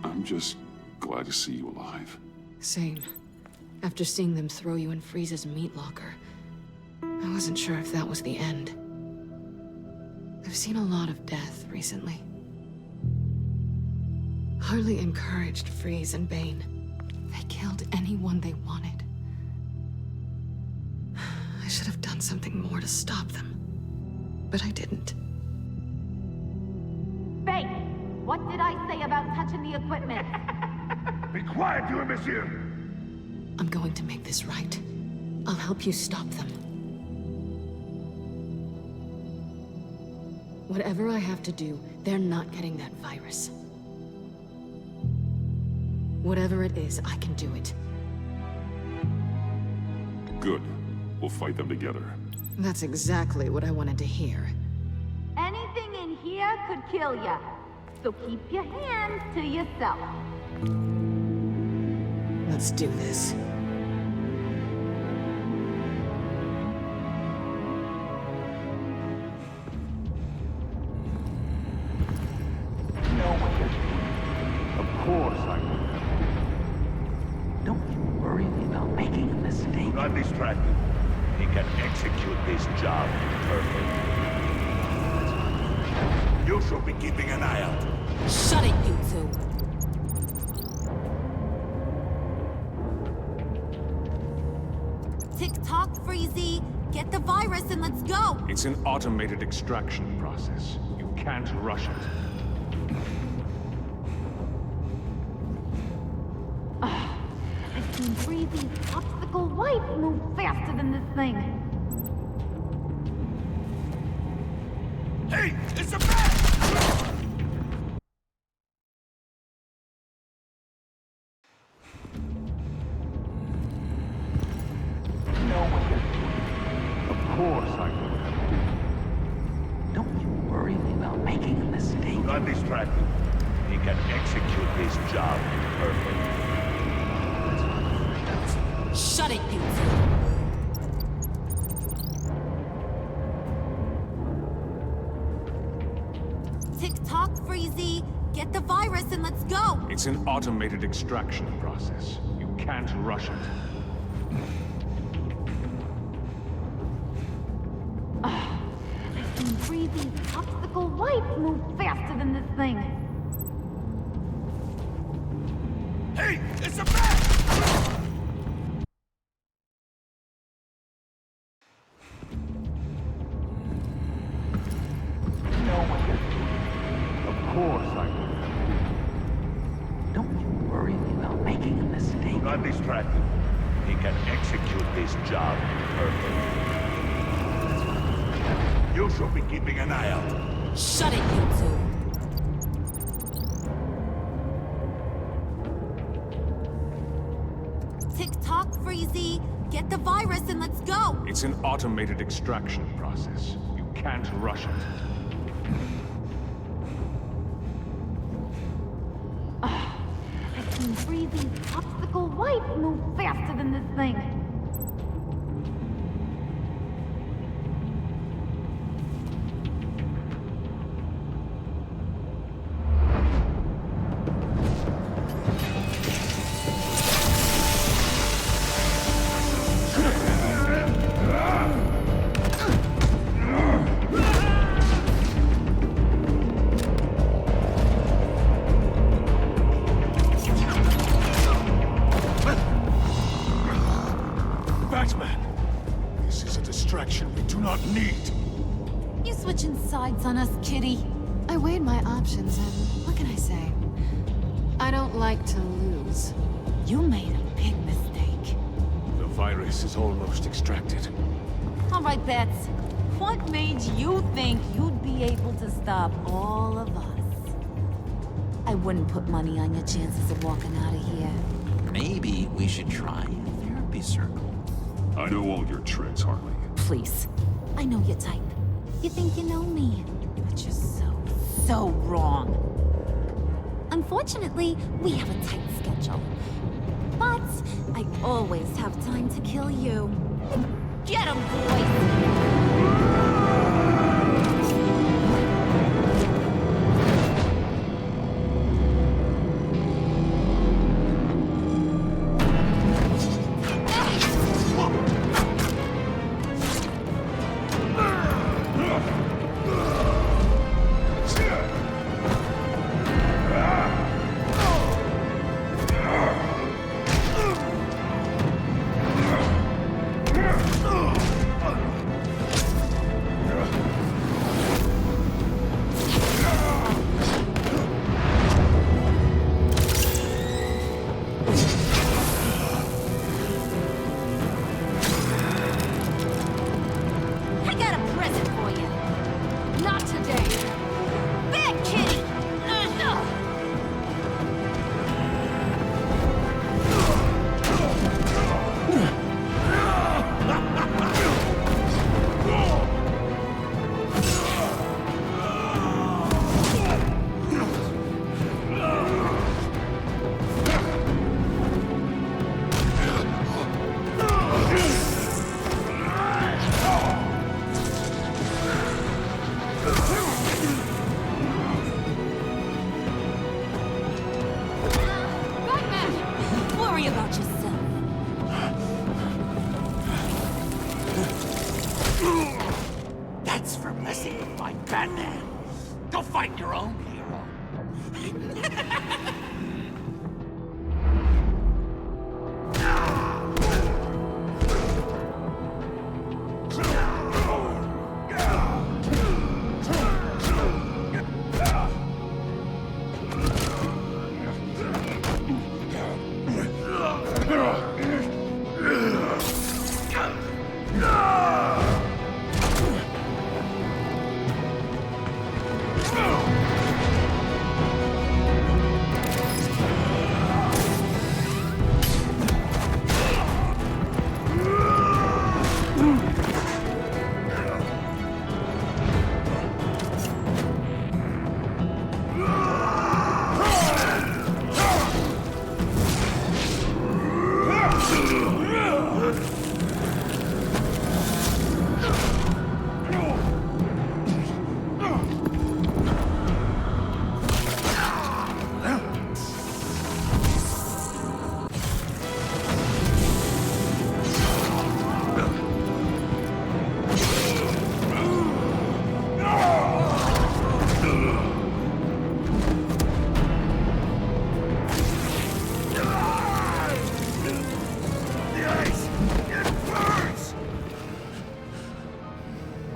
I'm just glad to see you alive. Same. After seeing them throw you in Freeze's meat locker, I wasn't sure if that was the end. I've seen a lot of death recently. Harley encouraged Freeze and Bane. They killed anyone they wanted. I should have done something more to stop them, but I didn't. Bane, what did I say about touching the equipment? Be quiet, you imbecile! I'm going to make this right. I'll help you stop them. Whatever I have to do, they're not getting that virus. Whatever it is, I can do it. Good. We'll fight them together. That's exactly what I wanted to hear. Anything in here could kill ya. So keep your hands to yourself. Let's do this. not distracted. He can execute this job perfectly. You should be keeping an eye out. Shut it, you two. Tick-tock, Freezy. Get the virus and let's go. It's an automated extraction process. You can't rush it. I've seen Freezy's obstacle wife move faster than this thing. Hey, it's a bat! Of course I know what I'm doing. Don't you worry about making a mistake. Not distracted. He can execute this job perfectly. Shut it, you two. Tick-tock, Freezy. Get the virus and let's go. It's an automated extraction process. You can't rush it. I've seen Freezy's obstacle wife move faster than this thing. Hey, it's a bat! Of course I know what I'm doing. Don't you worry about making a mistake. Not distracted. He can execute this job perfectly. You should be keeping an eye out. Shut it, you two. Tick-tock, Freezy. Get the virus and let's go. It's an automated extraction process. You can't rush it. I've seen Freezy's obstacle wife move faster than this thing. Batman! This is a distraction we do not need. You switching sides on us, kitty? I weighed my options and what can I say? I don't like to lose. You made a big mistake. The virus is almost extracted. All right, Bats. What made you think you'd be able to stop all of us? I wouldn't put money on your chances of walking out of here. Maybe we should try a therapy circle. I know all your tricks, Harley. Please. I know your type. You think you know me, but you're so wrong. Unfortunately, we have a tight schedule. But I always have time to kill you. Get 'em, boys! for messing with my Batman. Go find your own hero.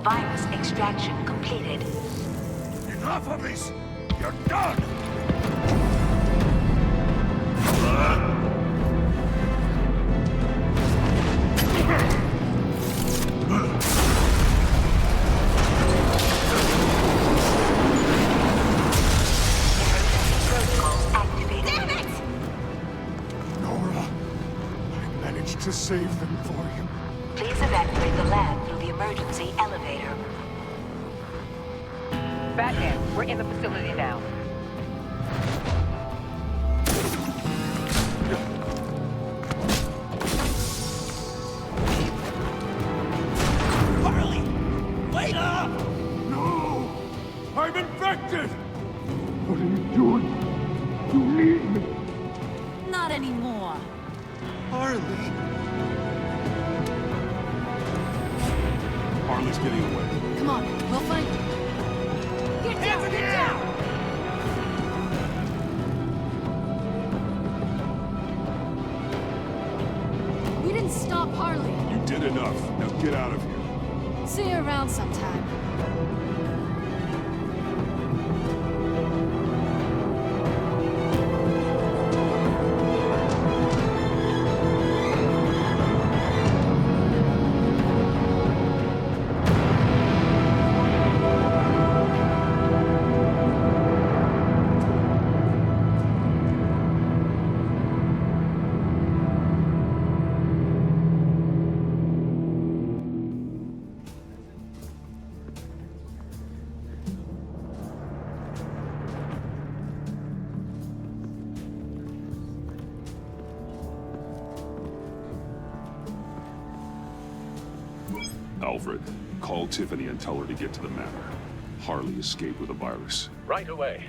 Virus extraction completed. Enough of this! You're done! Protocols activated. Damn it! Nora, I managed to save them for you. Please evacuate the lab through the emergency elevator. Batman, we're in the facility now. Harley! Wait up! No! I'm infected! What are you doing? You need me! Not anymore. Harley! Harley's getting away. Come on, we'll find her. Get down! Get down! We didn't stop Harley. You did enough. Now get out of here. See you around sometime. Alfred, call Tiffany and tell her to get to the manor. Harley escaped with a virus. Right away.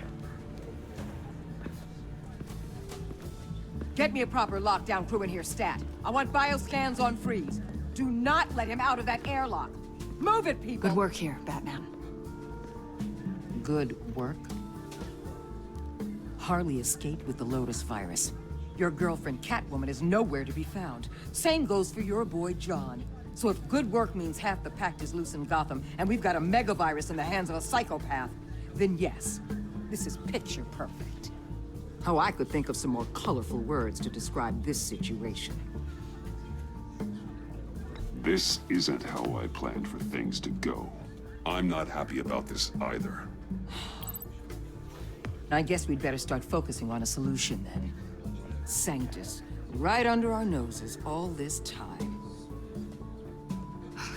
Get me a proper lockdown crew in here, stat. I want bioscans on freeze. Do not let him out of that airlock. Move it, people! Good work here, Batman. Good work? Harley escaped with the Lotus virus. Your girlfriend Catwoman is nowhere to be found. Same goes for your boy John. So if good work means half the pact is loose in Gotham, and we've got a megavirus in the hands of a psychopath, then yes, this is picture perfect. Oh, I could think of some more colorful words to describe this situation. This isn't how I planned for things to go. I'm not happy about this either. I guess we'd better start focusing on a solution then. Sanctus, right under our noses all this time.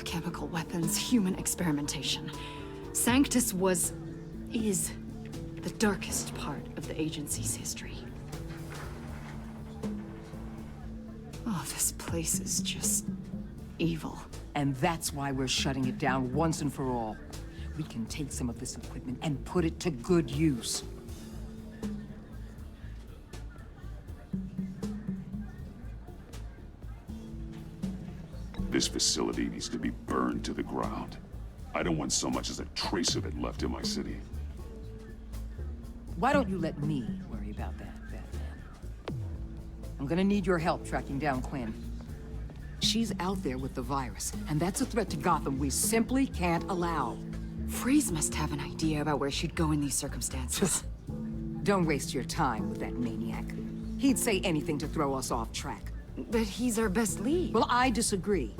Chemical weapons, human experimentation. Sanctus is the darkest part of the agency's history. Oh, this place is just evil. And that's why we're shutting it down once and for all. We can take some of this equipment and put it to good use. This facility needs to be burned to the ground. I don't want so much as a trace of it left in my city. Why don't you let me worry about that, Batman? I'm gonna need your help tracking down Quinn. She's out there with the virus, and that's a threat to Gotham we simply can't allow. Freeze must have an idea about where she'd go in these circumstances. Don't waste your time with that maniac. He'd say anything to throw us off track. But he's our best lead. Well, I disagree.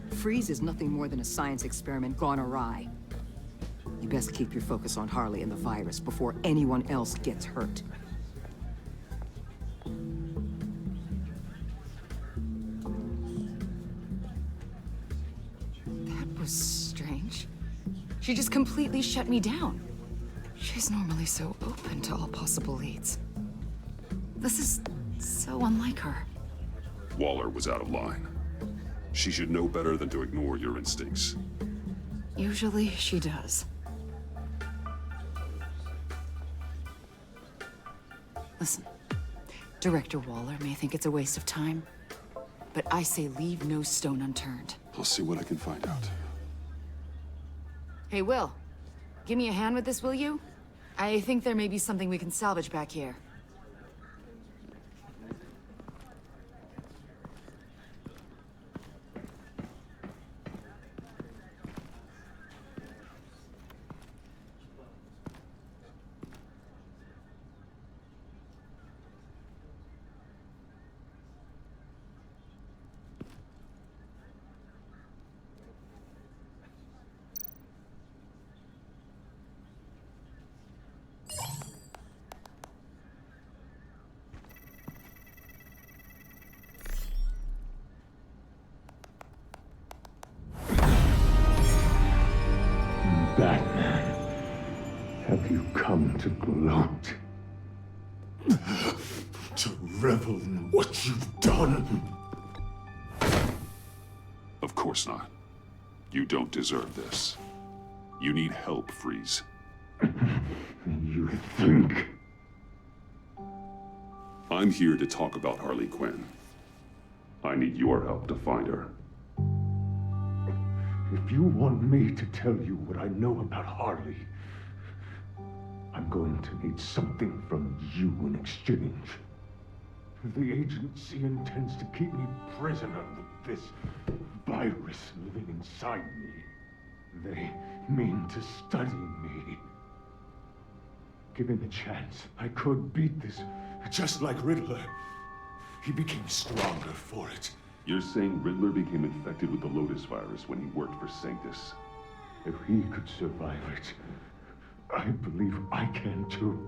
Freeze is nothing more than a science experiment gone awry. You best keep your focus on Harley and the virus before anyone else gets hurt. That was strange. She just completely shut me down. She's normally so open to all possible leads. This is so unlike her. Waller was out of line. She should know better than to ignore your instincts. Usually she does. Listen, Director Waller may think it's a waste of time, but I say leave no stone unturned. I'll see what I can find out. Hey, Will, give me a hand with this, will you? I think there may be something we can salvage back here. Batman, have you come to gloat? To revel in what you've done? Of course not. You don't deserve this. You need help, Freeze. You think? I'm here to talk about Harley Quinn. I need your help to find her. If you want me to tell you what I know about Harley, I'm going to need something from you in exchange. The agency intends to keep me prisoner with this virus living inside me. They mean to study me. Given the chance, I could beat this, just like Riddler. He became stronger for it. You're saying Riddler became infected with the Lotus virus when he worked for Sanctus? If he could survive it, I believe I can too.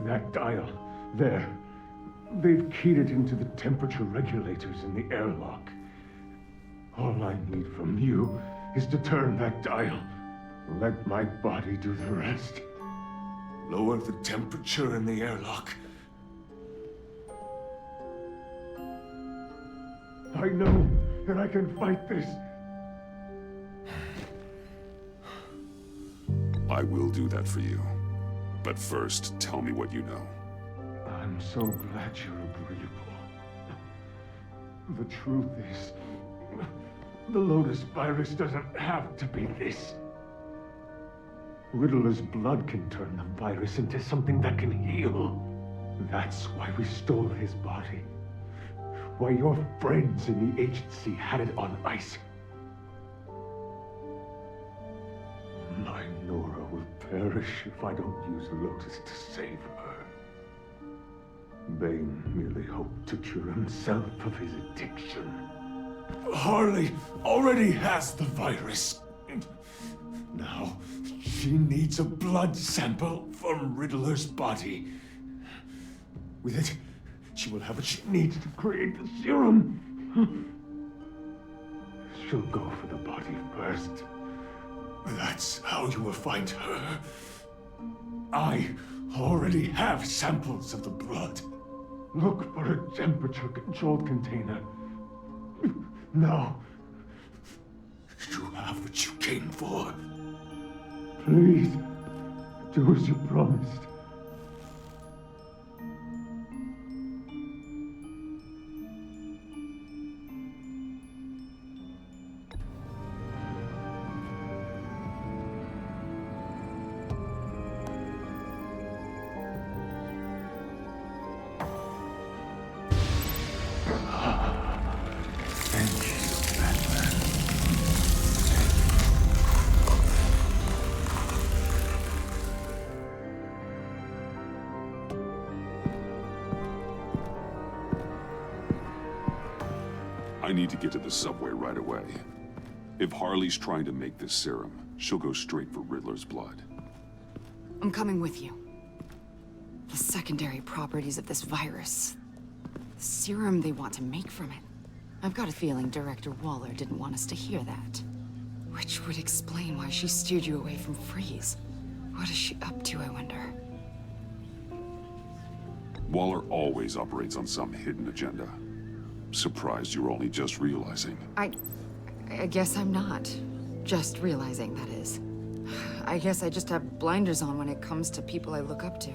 That dial, there. They've keyed it into the temperature regulators in the airlock. All I need from you is to turn that dial. Let my body do the rest. Lower the temperature in the airlock. I know that I can fight this. I will do that for you. But first, tell me what you know. I'm so glad you're agreeable. The truth is, the Lotus virus doesn't have to be this. Riddler's blood can turn the virus into something that can heal. That's why we stole his body. Why your friends in the agency had it on ice. My Nora will perish if I don't use Lotus to save her. Bane merely hoped to cure himself of his addiction. Harley already has the virus. Now, she needs a blood sample from Riddler's body. With it, she will have what she needs to create the serum. She'll go for the body first. That's how you will find her. I already have samples of the blood. Look for a temperature-controlled container. Now, you have what you came for. Please, do as you promised. I need to get to the subway right away. If Harley's trying to make this serum, she'll go straight for Riddler's blood. I'm coming with you. The secondary properties of this virus. The serum they want to make from it. I've got a feeling Director Waller didn't want us to hear that. Which would explain why she steered you away from Freeze. What is she up to, I wonder? Waller always operates on some hidden agenda. Surprised you're only just realizing. I guess I'm not. Just realizing, that is. I guess I just have blinders on when it comes to people I look up to.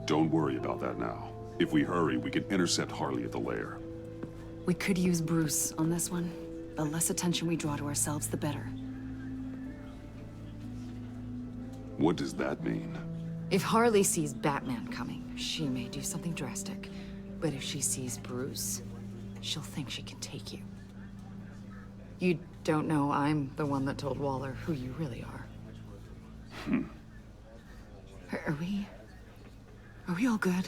Don't worry about that now. If we hurry, we can intercept Harley at the lair. We could use Bruce on this one. The less attention we draw to ourselves, the better. What does that mean? If Harley sees Batman coming, she may do something drastic. But if she sees Bruce, she'll think she can take you. You don't know I'm the one that told Waller who you really are. Are we all good?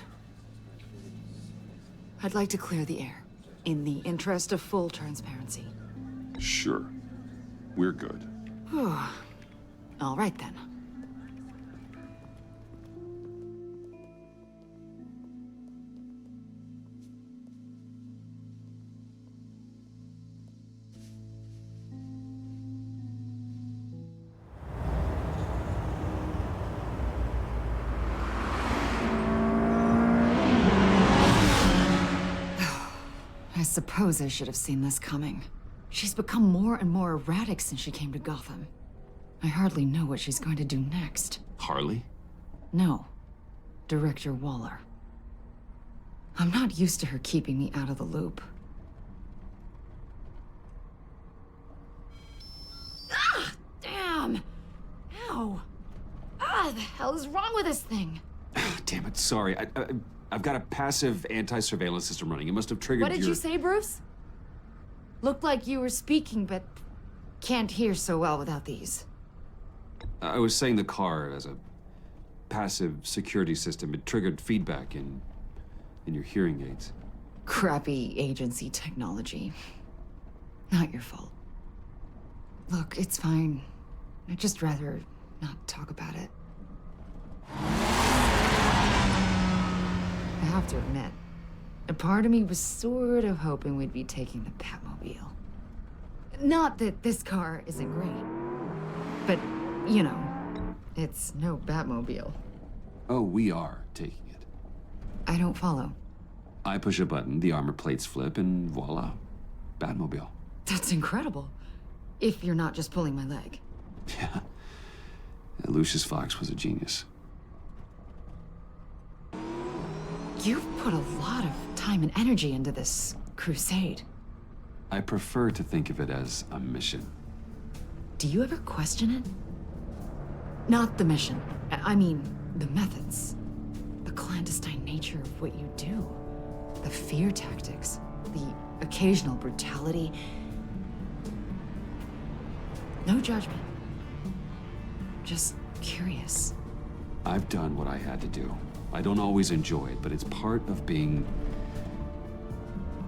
I'd like to clear the air, in the interest of full transparency. Sure. We're good. All right then. I suppose I should have seen this coming. She's become more and more erratic since she came to Gotham. I hardly know what she's going to do next. Harley? No. Director Waller. I'm not used to her keeping me out of the loop. Ah! Damn! Ow! Ah, the hell is wrong with this thing? Damn it, sorry. I've got a passive anti-surveillance system running. It must have triggered What did you say, Bruce? Looked like you were speaking, but can't hear so well without these. I was saying the car as a passive security system. It triggered feedback in your hearing aids. Crappy agency technology. Not your fault. Look, it's fine. I'd just rather not talk about it. I have to admit, a part of me was sort of hoping we'd be taking the Batmobile. Not that this car isn't great, but, you know, it's no Batmobile. Oh, we are taking it. I don't follow. I push a button, the armor plates flip, and voila, Batmobile. That's incredible. If you're not just pulling my leg. Yeah. Lucius Fox was a genius. You've put a lot of time and energy into this crusade. I prefer to think of it as a mission. Do you ever question it? Not the mission. I mean, the methods. The clandestine nature of what you do. The fear tactics. The occasional brutality. No judgment. Just curious. I've done what I had to do. I don't always enjoy it, but it's part of being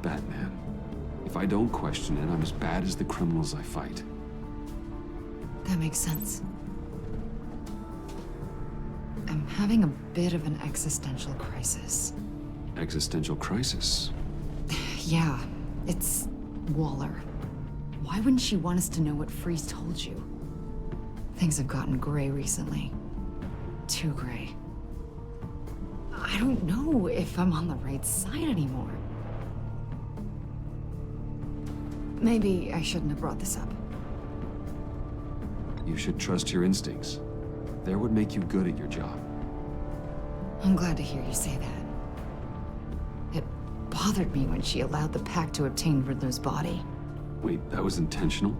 Batman. If I don't question it, I'm as bad as the criminals I fight. That makes sense. I'm having a bit of an existential crisis. Existential crisis? Yeah, it's Waller. Why wouldn't she want us to know what Freeze told you? Things have gotten gray recently. Too gray. I don't know if I'm on the right side anymore. Maybe I shouldn't have brought this up. You should trust your instincts. They're what make you good at your job. I'm glad to hear you say that. It bothered me when she allowed the Pact to obtain Riddler's body. Wait, that was intentional?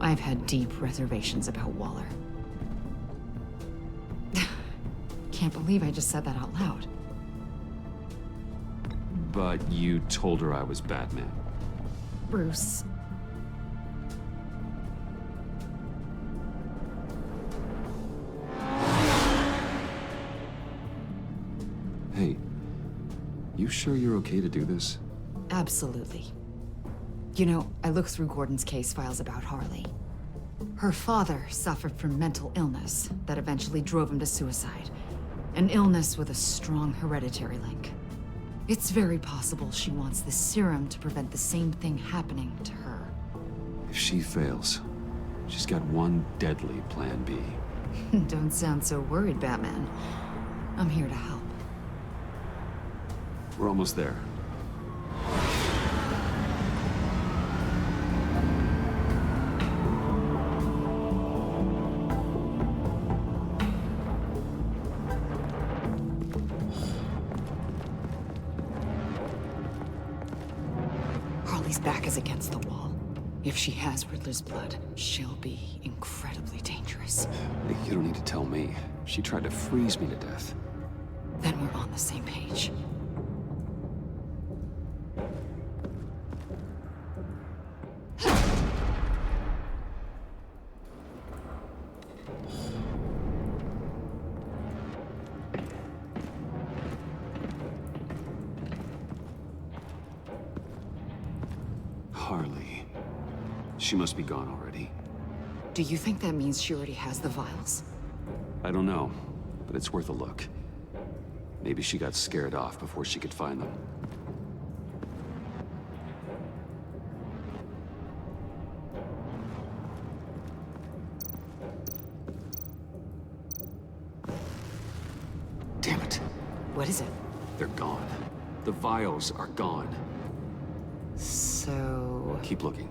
I've had deep reservations about Waller. Can't believe I just said that out loud. But you told her I was Batman. Bruce. Hey, you sure you're okay to do this? Absolutely. You know, I looked through Gordon's case files about Harley. Her father suffered from mental illness that eventually drove him to suicide. An illness with a strong hereditary link. It's very possible she wants this serum to prevent the same thing happening to her. If she fails, she's got one deadly plan B. Don't sound so worried, Batman. I'm here to help. We're almost there. Harley's back is against the wall. If she has Riddler's blood, she'll be incredibly dangerous. You don't need to tell me. She tried to freeze me to death. Then we're on the same page. Harley. She must be gone already. Do you think that means she already has the vials? I don't know, but it's worth a look. Maybe she got scared off before she could find them. Damn it. What is it? They're gone. The vials are gone. So... Keep looking.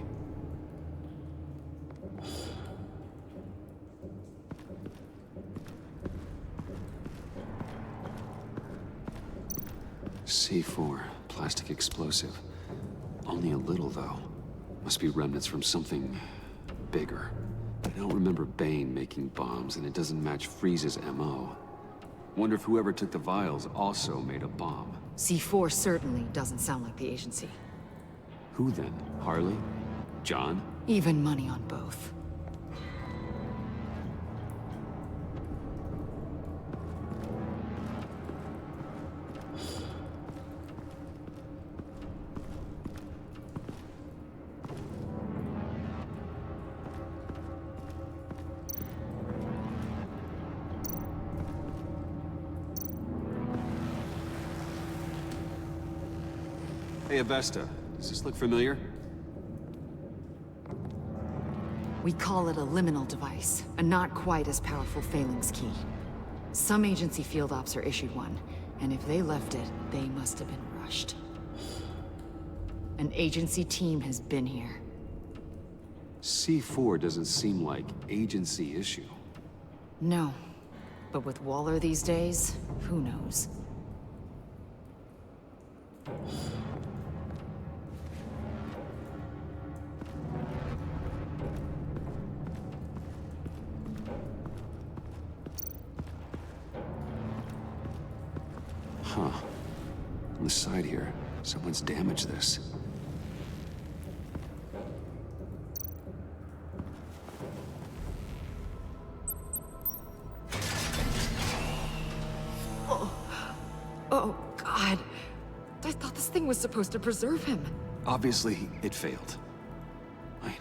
C4, plastic explosive. Only a little, though. Must be remnants from something bigger. I don't remember Bane making bombs, and it doesn't match Freeze's MO. Wonder if whoever took the vials also made a bomb. C4 certainly doesn't sound like the agency. Who then? Harley? John? Even money on both. Hey, Avesta. Does this look familiar? We call it a liminal device, a not quite as powerful phalanx key. Some agency field ops are issued one, and if they left it, they must have been rushed. An agency team has been here. C4 doesn't seem like agency issue. No. But with Waller these days, who knows? Huh. On the side here, someone's damaged this. Oh, God. I thought this thing was supposed to preserve him. Obviously, it failed. Wait.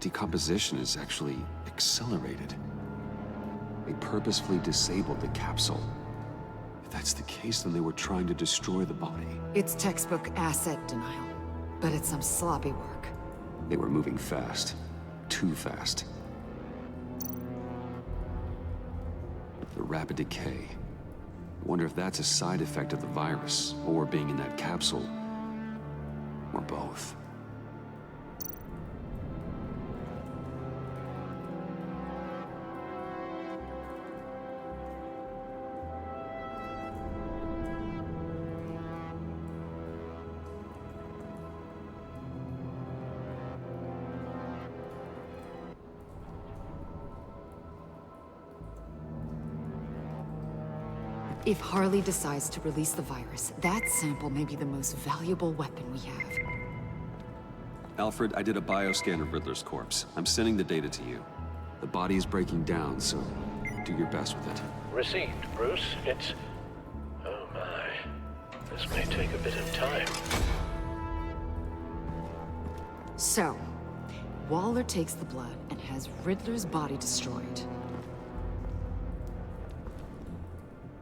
Decomposition is actually accelerated. They purposefully disabled the capsule. If that's the case, then they were trying to destroy the body. It's textbook asset denial. But it's some sloppy work. They were moving fast. Too fast. The rapid decay. I wonder if that's a side effect of the virus, or being in that capsule, or both. If Harley decides to release the virus, that sample may be the most valuable weapon we have. Alfred, I did a bioscan of Riddler's corpse. I'm sending the data to you. The body is breaking down, so do your best with it. Received, Bruce. It's... oh my. This may take a bit of time. So, Waller takes the blood and has Riddler's body destroyed.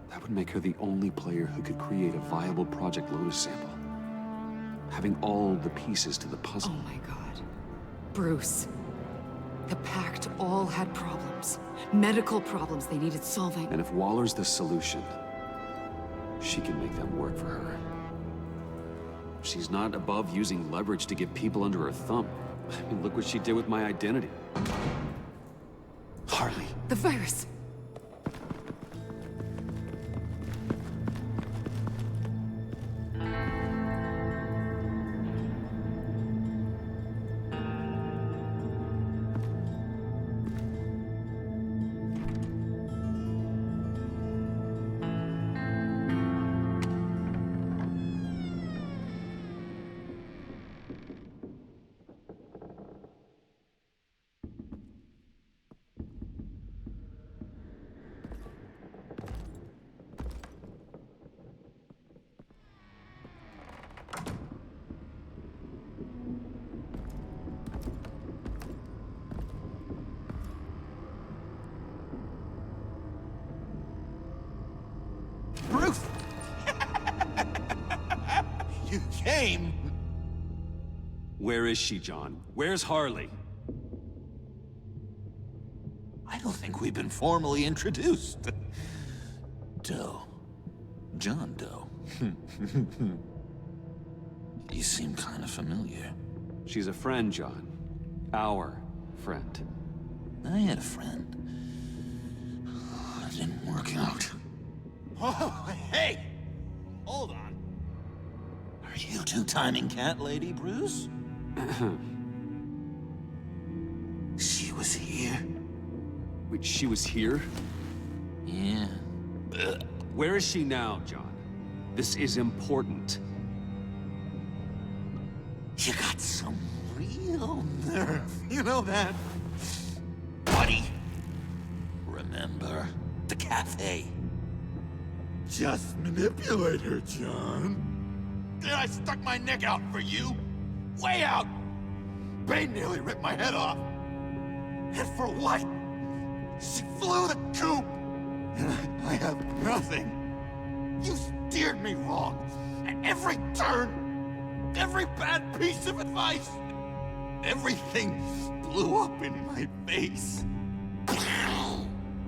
That would make her the only player who could create a viable Project Lotus sample. Having all the pieces to the puzzle. Oh my god. Bruce. The Pact all had problems. Medical problems they needed solving. And if Waller's the solution, she can make them work for her. She's not above using leverage to get people under her thumb. I mean, look what she did with my identity. Harley. The virus! Bruce! You came! Where is she, John? Where's Harley? I don't think we've been formally introduced. Doe. John Doe. You seem kind of familiar. She's a friend, John. Our friend. I had a friend. It didn't work out. Oh, hey! Hold on. Are you two-timing cat lady, Bruce? She was here. Wait, she was here? Yeah. Where is she now, John? This is important. You got some real nerve. You know that? Buddy! Remember the cafe? Just manipulate her, John. Then I stuck my neck out for you. Way out! Bane nearly ripped my head off. And for what? She flew the coop! And I have nothing. You steered me wrong. At every turn. Every bad piece of advice. Everything blew up in my face.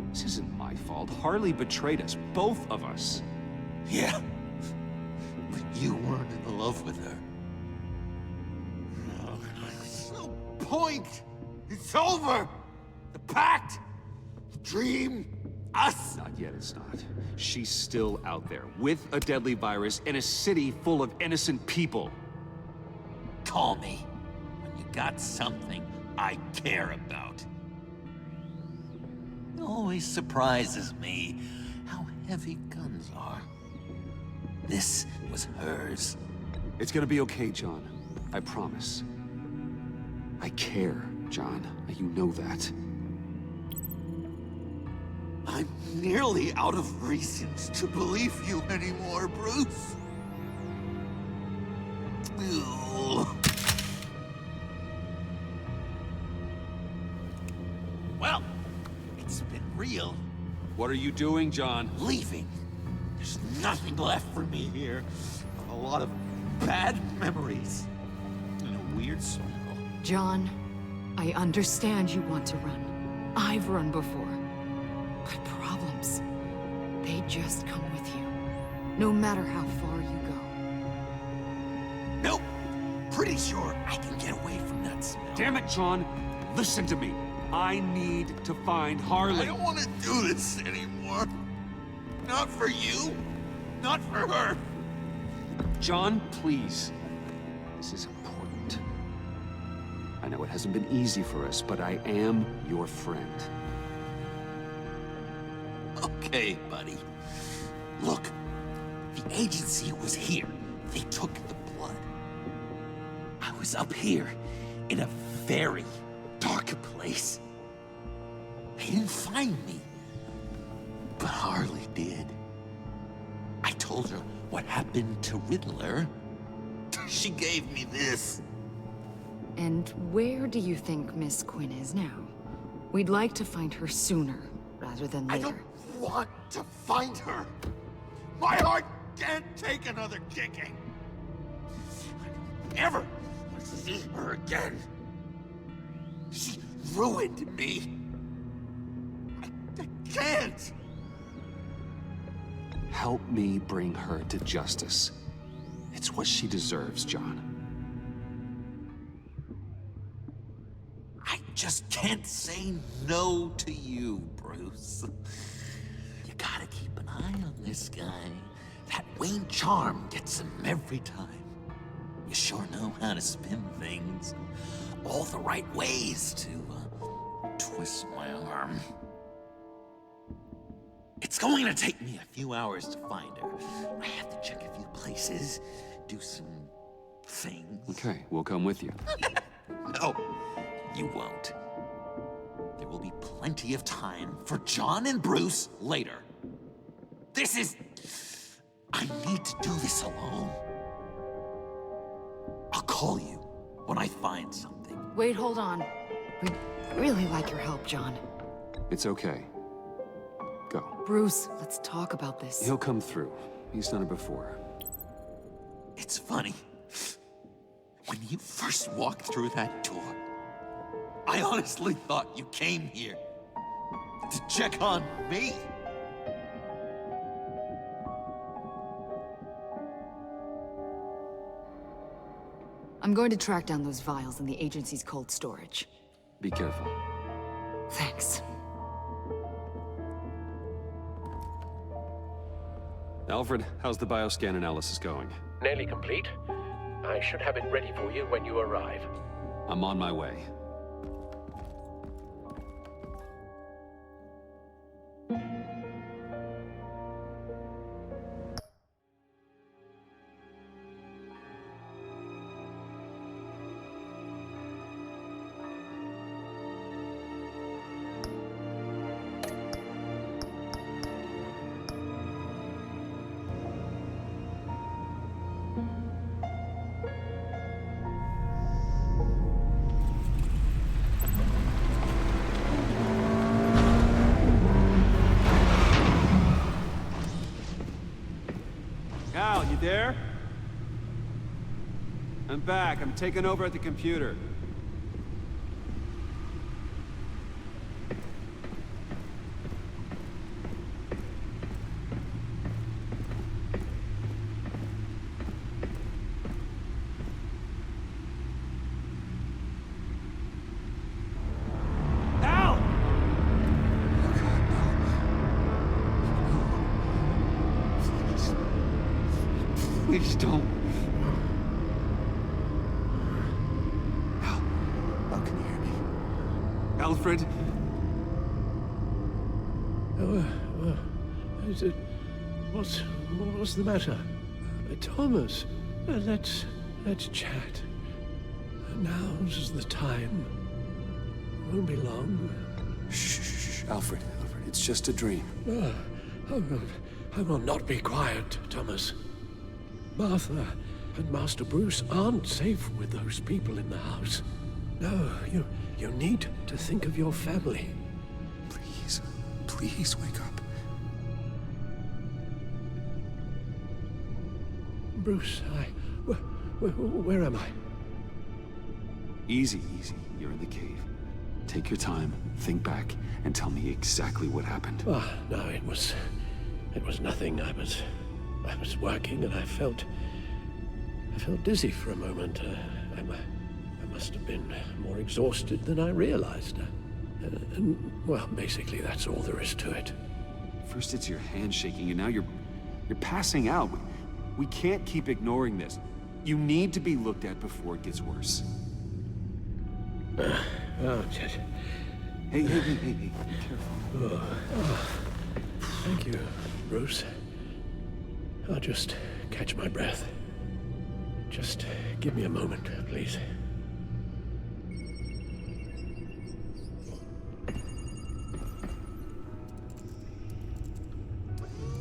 This isn't my fault. Harley betrayed us, both of us. Yeah. But you weren't in love with her. No, there's no point. It's over. The pact. The dream. Us. Not yet, it's not. She's still out there, with a deadly virus, in a city full of innocent people. Call me when you got something I care about. It always surprises me how heavy guns are. This was hers. It's gonna be okay, John. I promise. I care, John. You know that. I'm nearly out of reasons to believe you anymore, Bruce. Well, it's been real. What are you doing, John? Leaving. There's nothing left for me here. A lot of bad memories. And a weird smell. John, I understand you want to run. I've run before. But problems, they just come with you. No matter how far you go. Nope. Pretty sure I can get away from that smell. Damn it, John! Listen to me. I need to find Harley. I don't want to do this anymore. Not for you. Not for her. John, please. This is important. I know it hasn't been easy for us, but I am your friend. Okay, buddy. Look, the agency was here. They took the blood. I was up here in a very dark place. They didn't find me. But Harley did. I told her what happened to Riddler. She gave me this. And where do you think Miss Quinn is now? We'd like to find her sooner, rather than later. I don't want to find her. My heart can't take another kicking. I never want to see her again. She ruined me. I can't. Help me bring her to justice. It's what she deserves, John. I just can't say no to you, Bruce. You gotta keep an eye on this guy. That Wayne charm gets him every time. You sure know how to spin things. All the right ways to twist my arm. It's going to take me a few hours to find her. I have to check a few places, do some things. Okay, we'll come with you. No, you won't. There will be plenty of time for John and Bruce later. I need to do this alone. I'll call you when I find something. Wait, hold on. We'd really like your help, John. It's okay. Go. Bruce, let's talk about this. He'll come through. He's done it before. It's funny. When you first walked through that door, I honestly thought you came here to check on me. I'm going to track down those vials in the agency's cold storage. Be careful. Thanks. Alfred, how's the bioscan analysis going? Nearly complete. I should have it ready for you when you arrive. I'm on my way. Cal, you there? I'm back. I'm taking over at the computer. Please don't. Al, can you hear me? Alfred? Is it... What's the matter? Thomas, let's chat. Now's the time. Won't be long. Shh, Alfred, it's just a dream. I will not be quiet, Thomas. Martha and Master Bruce aren't safe with those people in the house. No, you need to think of your family. Please wake up. Bruce, where am I? Easy. You're in the cave. Take your time, think back, and tell me exactly what happened. No, it was nothing. I was working and I felt dizzy for a moment. I must have been more exhausted than I realized. Well, basically that's all there is to it. First it's your hand shaking and now you're passing out. We can't keep ignoring this. You need to be looked at before it gets worse. Hey, be careful. Thank you, Bruce. I'll just catch my breath. Just give me a moment, please.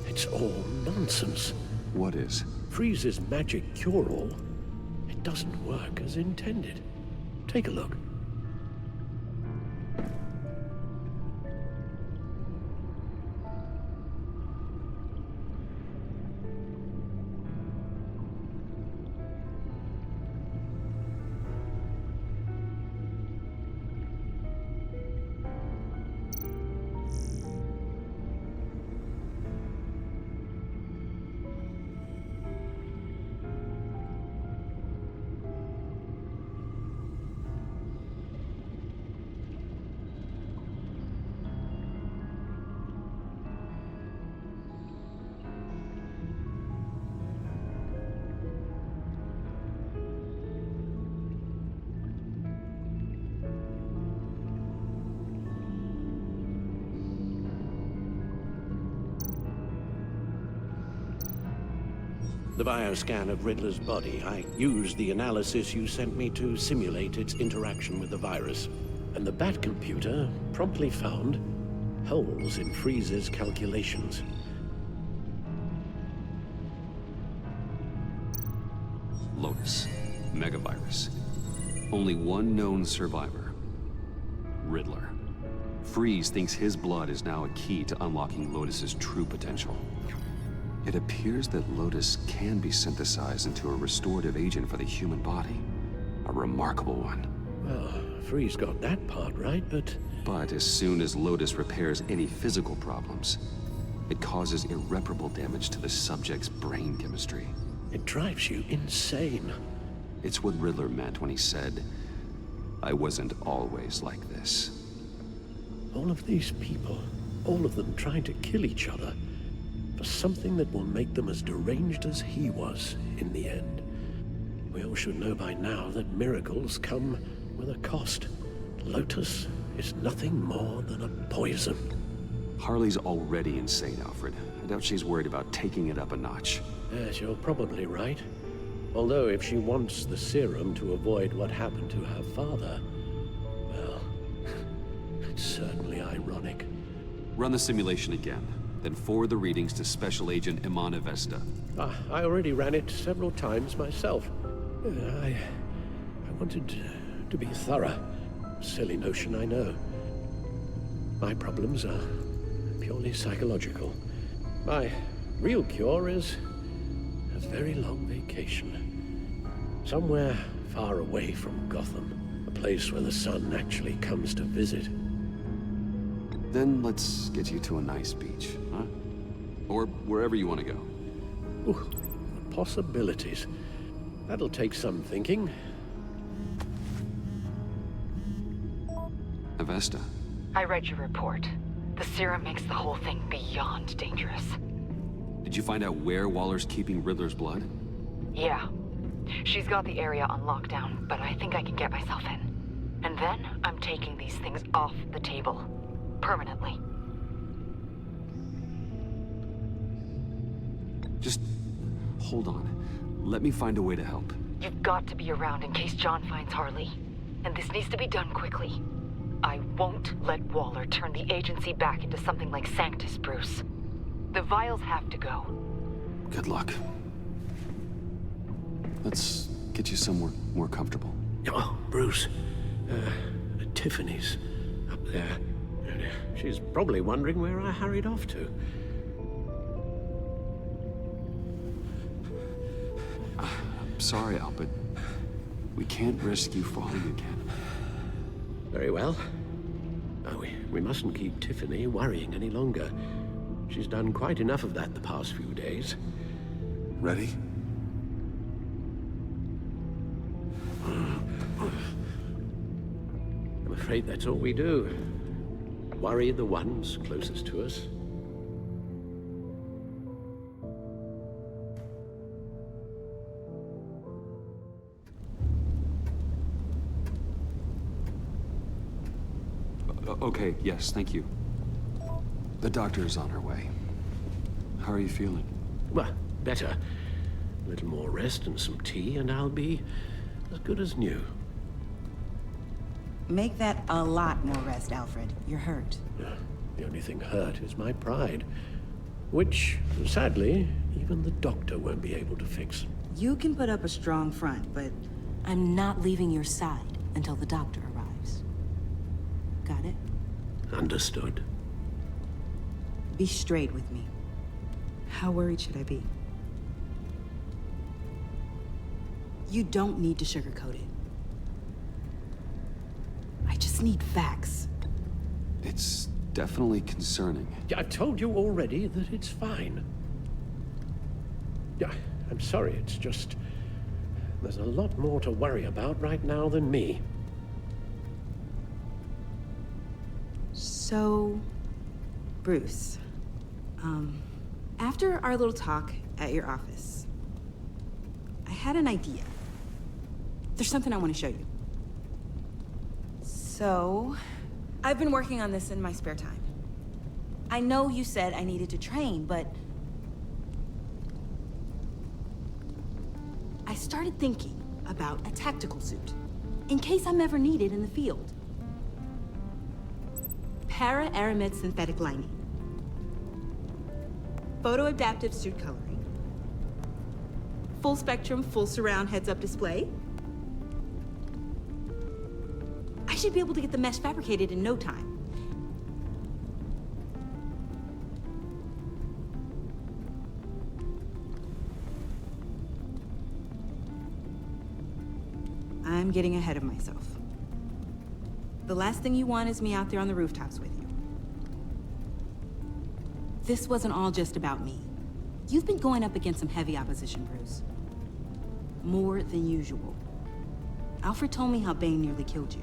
It's all nonsense. What is? Freeze's magic cure-all. It doesn't work as intended. Take a look. The bioscan of Riddler's body. I used the analysis you sent me to simulate its interaction with the virus. And the Bat computer promptly found holes in Freeze's calculations. Lotus. Megavirus. Only one known survivor. Riddler. Freeze thinks his blood is now a key to unlocking Lotus's true potential. It appears that Lotus can be synthesized into a restorative agent for the human body. A remarkable one. Well, Freeze got that part right, but... But as soon as Lotus repairs any physical problems, it causes irreparable damage to the subject's brain chemistry. It drives you insane. It's what Riddler meant when he said, "I wasn't always like this." All of these people, all of them trying to kill each other, for something that will make them as deranged as he was in the end. We all should know by now that miracles come with a cost. Lotus is nothing more than a poison. Harley's already insane, Alfred. I doubt she's worried about taking it up a notch. Yes, you're probably right. Although if she wants the serum to avoid what happened to her father, well, it's certainly ironic. Run the simulation again. Then forward the readings to Special Agent Iman Avesta. I already ran it several times myself. I wanted to be thorough. Silly notion, I know. My problems are purely psychological. My real cure is a very long vacation. Somewhere far away from Gotham. A place where the sun actually comes to visit. Then let's get you to a nice beach, huh? Or wherever you want to go. Ooh, possibilities. That'll take some thinking. Avesta. I read your report. The serum makes the whole thing beyond dangerous. Did you find out where Waller's keeping Riddler's blood? Yeah. She's got the area on lockdown, but I think I can get myself in. And then I'm taking these things off the table. Permanently. Just hold on. Let me find a way to help. You've got to be around in case John finds Harley. And this needs to be done quickly. I won't let Waller turn the agency back into something like Sanctus, Bruce. The vials have to go. Good luck. Let's get you somewhere more comfortable. Oh, Bruce. Tiffany's up there. She's probably wondering where I hurried off to. I'm sorry, Al, but we can't risk you falling again. Very well. No, we mustn't keep Tiffany worrying any longer. She's done quite enough of that the past few days. Ready? I'm afraid that's all we do. Worry the ones closest to us. Okay, yes, thank you. The doctor is on her way. How are you feeling? Well, better. A little more rest and some tea, and I'll be as good as new. Make that a lot more rest, Alfred. You're hurt. The only thing hurt is my pride. Which, sadly, even the doctor won't be able to fix. You can put up a strong front, but I'm not leaving your side. until the doctor arrives. Got it? Understood. Be straight with me. How worried should I be? You don't need to sugarcoat it. I just need facts. It's definitely concerning. I've told you already that it's fine. Yeah, I'm sorry, it's just... There's a lot more to worry about right now than me. So, Bruce, after our little talk at your office, I had an idea. There's something I want to show you. So, I've been working on this in my spare time. I know you said I needed to train, but I started thinking about a tactical suit, in case I'm ever needed in the field. Para-aramid synthetic lining. Photo-adaptive suit coloring. Full spectrum, full surround heads-up display. I should be able to get the mesh fabricated in no time. I'm getting ahead of myself. The last thing you want is me out there on the rooftops with you. This wasn't all just about me. You've been going up against some heavy opposition, Bruce. More than usual. Alfred told me how Bane nearly killed you.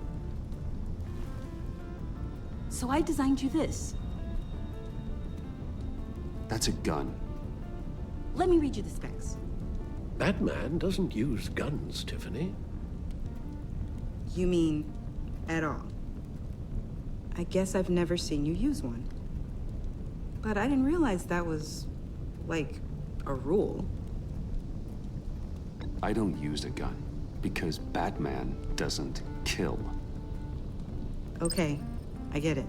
So I designed you this. That's a gun. Let me read you the specs. Batman doesn't use guns, Tiffany. You mean at all? I guess I've never seen you use one. But I didn't realize that was, like, a rule. I don't use a gun because Batman doesn't kill. Okay, I get it.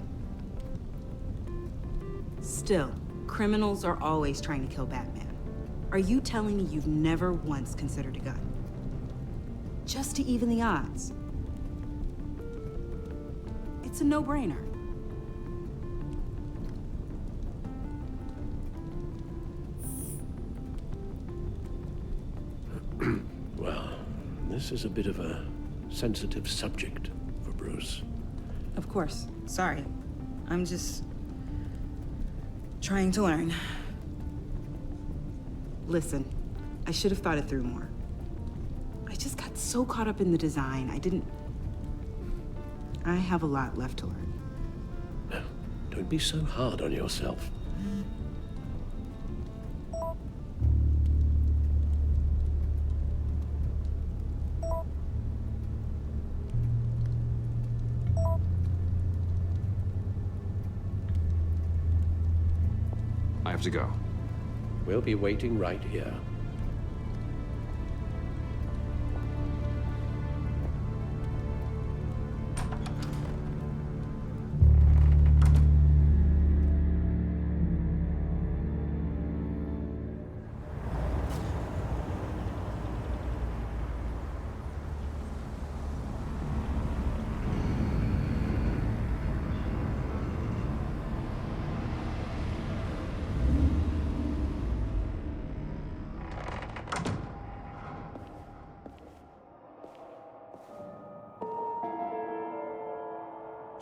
Still, criminals are always trying to kill Batman. Are you telling me you've never once considered a gun? Just to even the odds. It's a no-brainer. Well, this is a bit of a sensitive subject for Bruce. Of course. Sorry. I'm just trying to learn. Listen, I should have thought it through more. I just got so caught up in the design, I have a lot left to learn. No, don't be so hard on yourself. I have to go. We'll be waiting right here.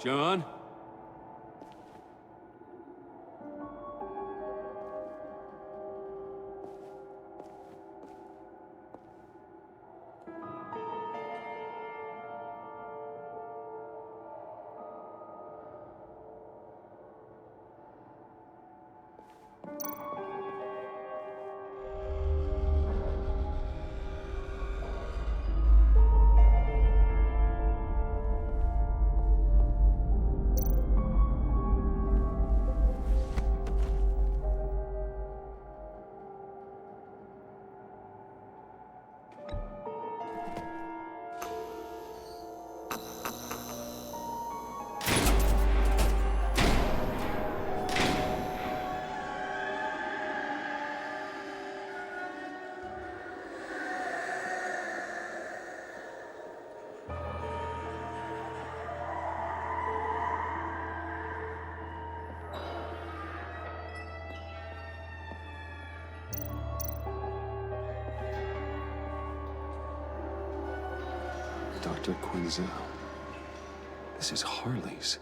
John? Dr. Quinzel. This is Harley's.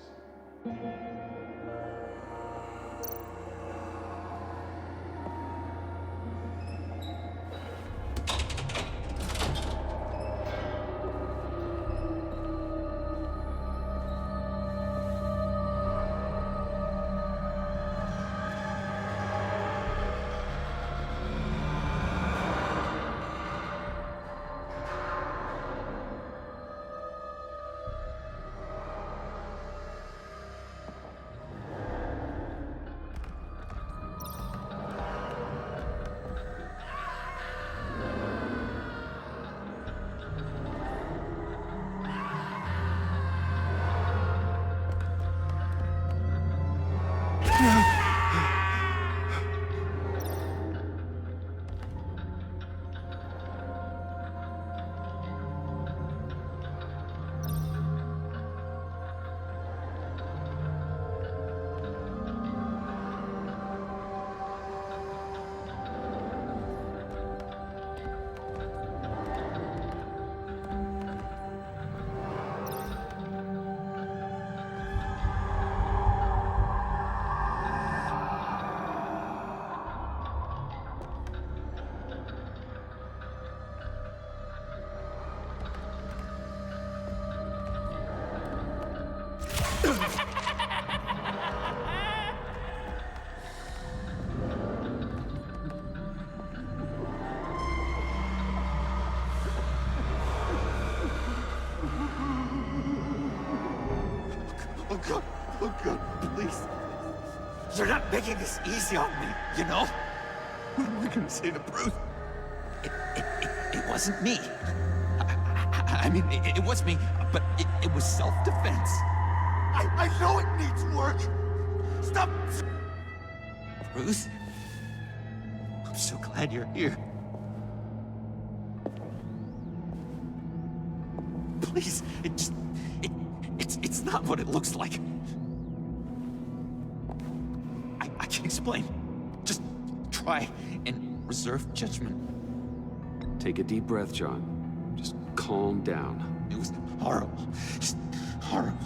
Oh God, oh God, please. You're not making this easy on me, you know? What am I gonna say to Bruce? It wasn't me. I mean, it was me, but it was self-defense. I know it needs work. Stop. Bruce, I'm so glad you're here. Please, it's not what it looks like. I can explain. Just try and reserve judgment. Take a deep breath, John. Just calm down. It was horrible. Just horrible.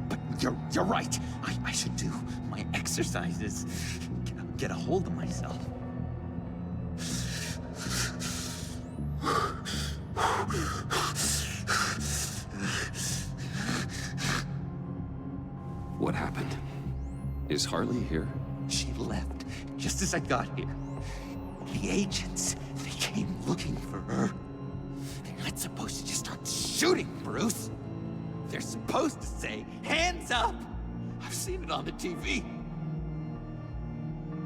But you're right. I should do my exercises. Get a hold of myself. What happened? Is Harley here? She left just as I got here. The agents, they came looking for her. They're not supposed to just start shooting, Bruce. They're supposed to say, hands up! I've seen it on the TV.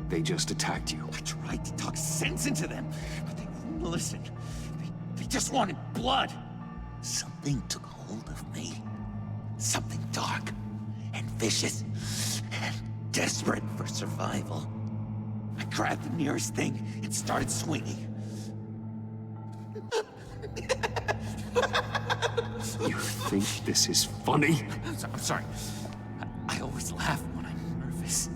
They just attacked you. I tried to talk sense into them, but they wouldn't listen. They just wanted blood. Something took hold of me. Something dark and vicious and desperate for survival. I grabbed the nearest thing and started swinging. You think this is funny? I'm sorry. I always laugh when I'm nervous.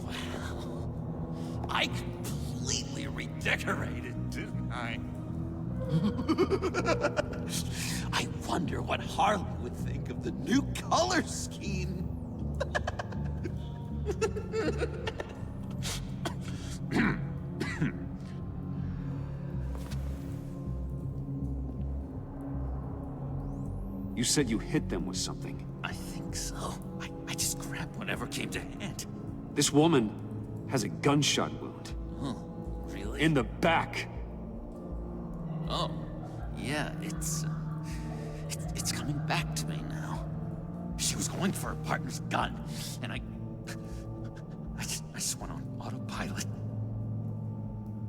Wow. I completely redecorated, didn't I? I wonder what Harley would think of the new color scheme. You said you hit them with something. I think so. I just grabbed whatever came to hand. This woman has a gunshot wound. Oh, really? In the back. Oh, yeah, it's coming back to me now. She was going for her partner's gun, and I just went on autopilot.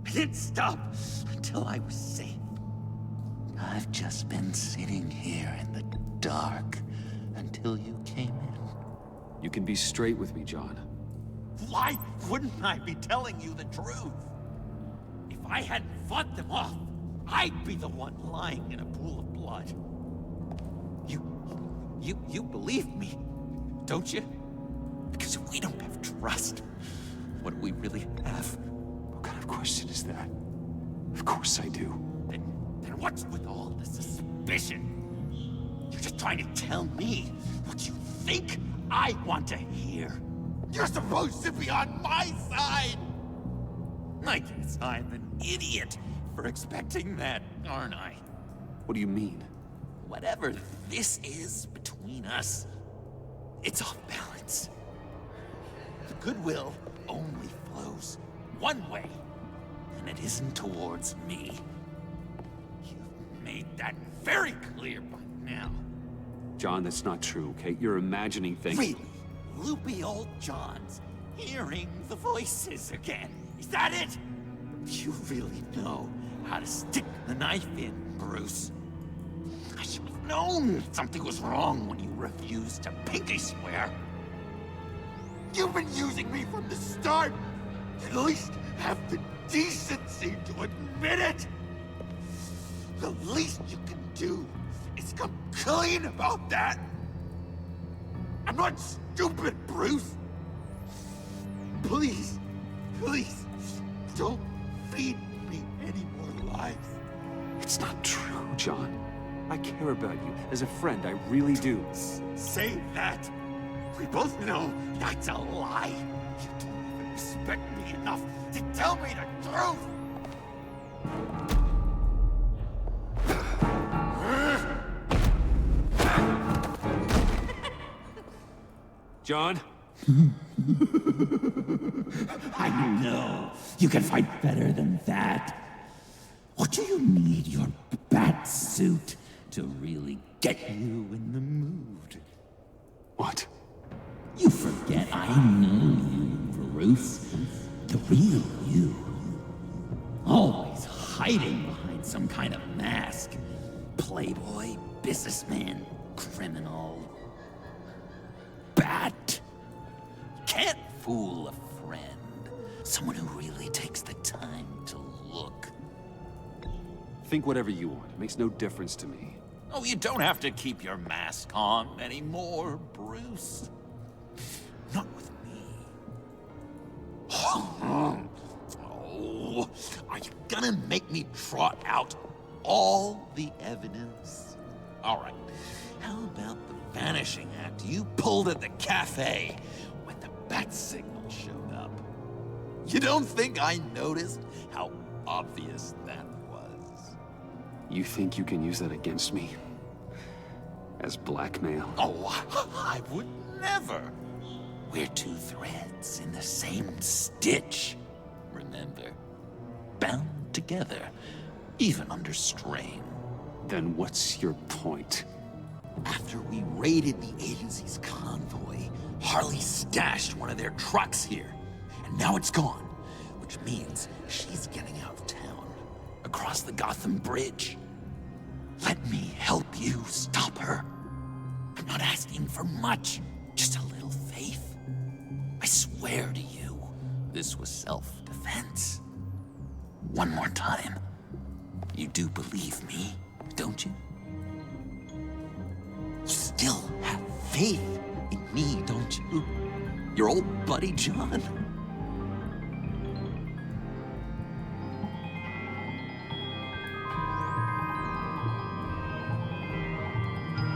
I didn't stop until I was safe. I've just been sitting here in the dark until you came in. You can be straight with me, John. Why wouldn't I be telling you the truth? If I hadn't fought them off, I'd be the one lying in a pool of blood. You believe me, don't you? Because if we don't have trust, what do we really have? What kind of question is that? Of course I do. Then what's with all the suspicion? You're just trying to tell me what you think I want to hear. You're supposed to be on my side! I guess I'm an idiot for expecting that, aren't I? What do you mean? Whatever this is between us, it's off balance. The goodwill only flows one way, and it isn't towards me. You've made that very clear by now. John, that's not true, okay? You're imagining things. Really? Loopy old John's hearing the voices again. Is that it? You really know how to stick the knife in, Bruce. I should have known something was wrong when you refused to pinky swear. You've been using me from the start. At least have the decency to admit it. The least you can do is come clean about that. I'm not stupid, Bruce. Please, please, don't feed me any more lies. It's not true, John. I care about you. As a friend, I really do. Say that. We both know that's a lie. You don't even respect me enough to tell me the truth. John? I know. You can fight better than that. Or do you need your bat suit to really get you in the mood? What? You forget I know you, Bruce. The real you. Always hiding behind some kind of mask. Playboy, businessman, criminal. Bat. Can't fool a friend. Someone who really takes the time to look. Think whatever you want. It makes no difference to me. Oh, you don't have to keep your mask on anymore, Bruce. Not with me. Oh, are you gonna make me trot out all the evidence? All right. How about the vanishing act you pulled at the cafe when the bat signal showed up? You don't think I noticed how obvious that was? You think you can use that against me? As blackmail? Oh, I would never. We're two threads in the same stitch, remember? Bound together, even under strain. Then what's your point? After we raided the agency's convoy, Harley stashed one of their trucks here. And now it's gone, which means she's getting out of town, across the Gotham Bridge. Let me help you stop her. I'm not asking for much, just a little faith. I swear to you, this was self-defense. One more time. You do believe me, don't you? You still have faith in me, don't you? Your old buddy John.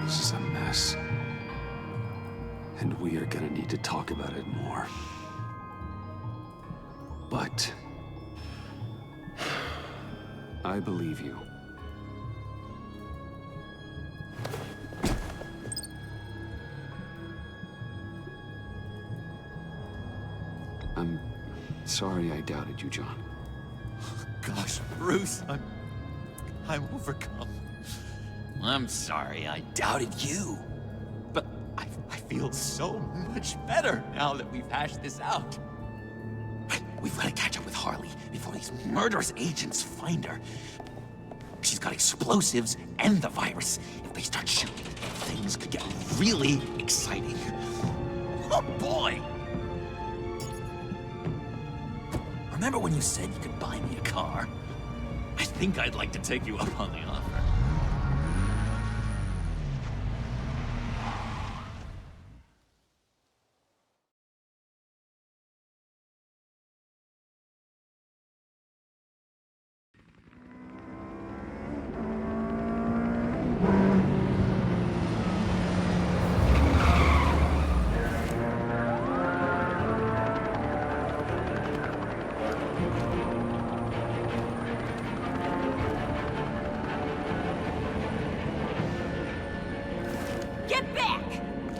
This is a mess. And we are gonna need to talk about it more. But I believe you. I'm sorry I doubted you, John. Gosh, Bruce, I'm overcome. I'm sorry I doubted you. But I feel so much better now that we've hashed this out. We've got to catch up with Harley before these murderous agents find her. She's got explosives and the virus. If they start shooting, things could get really exciting. Oh boy! Remember when you said you could buy me a car? I think I'd like to take you up on the offer. Get back!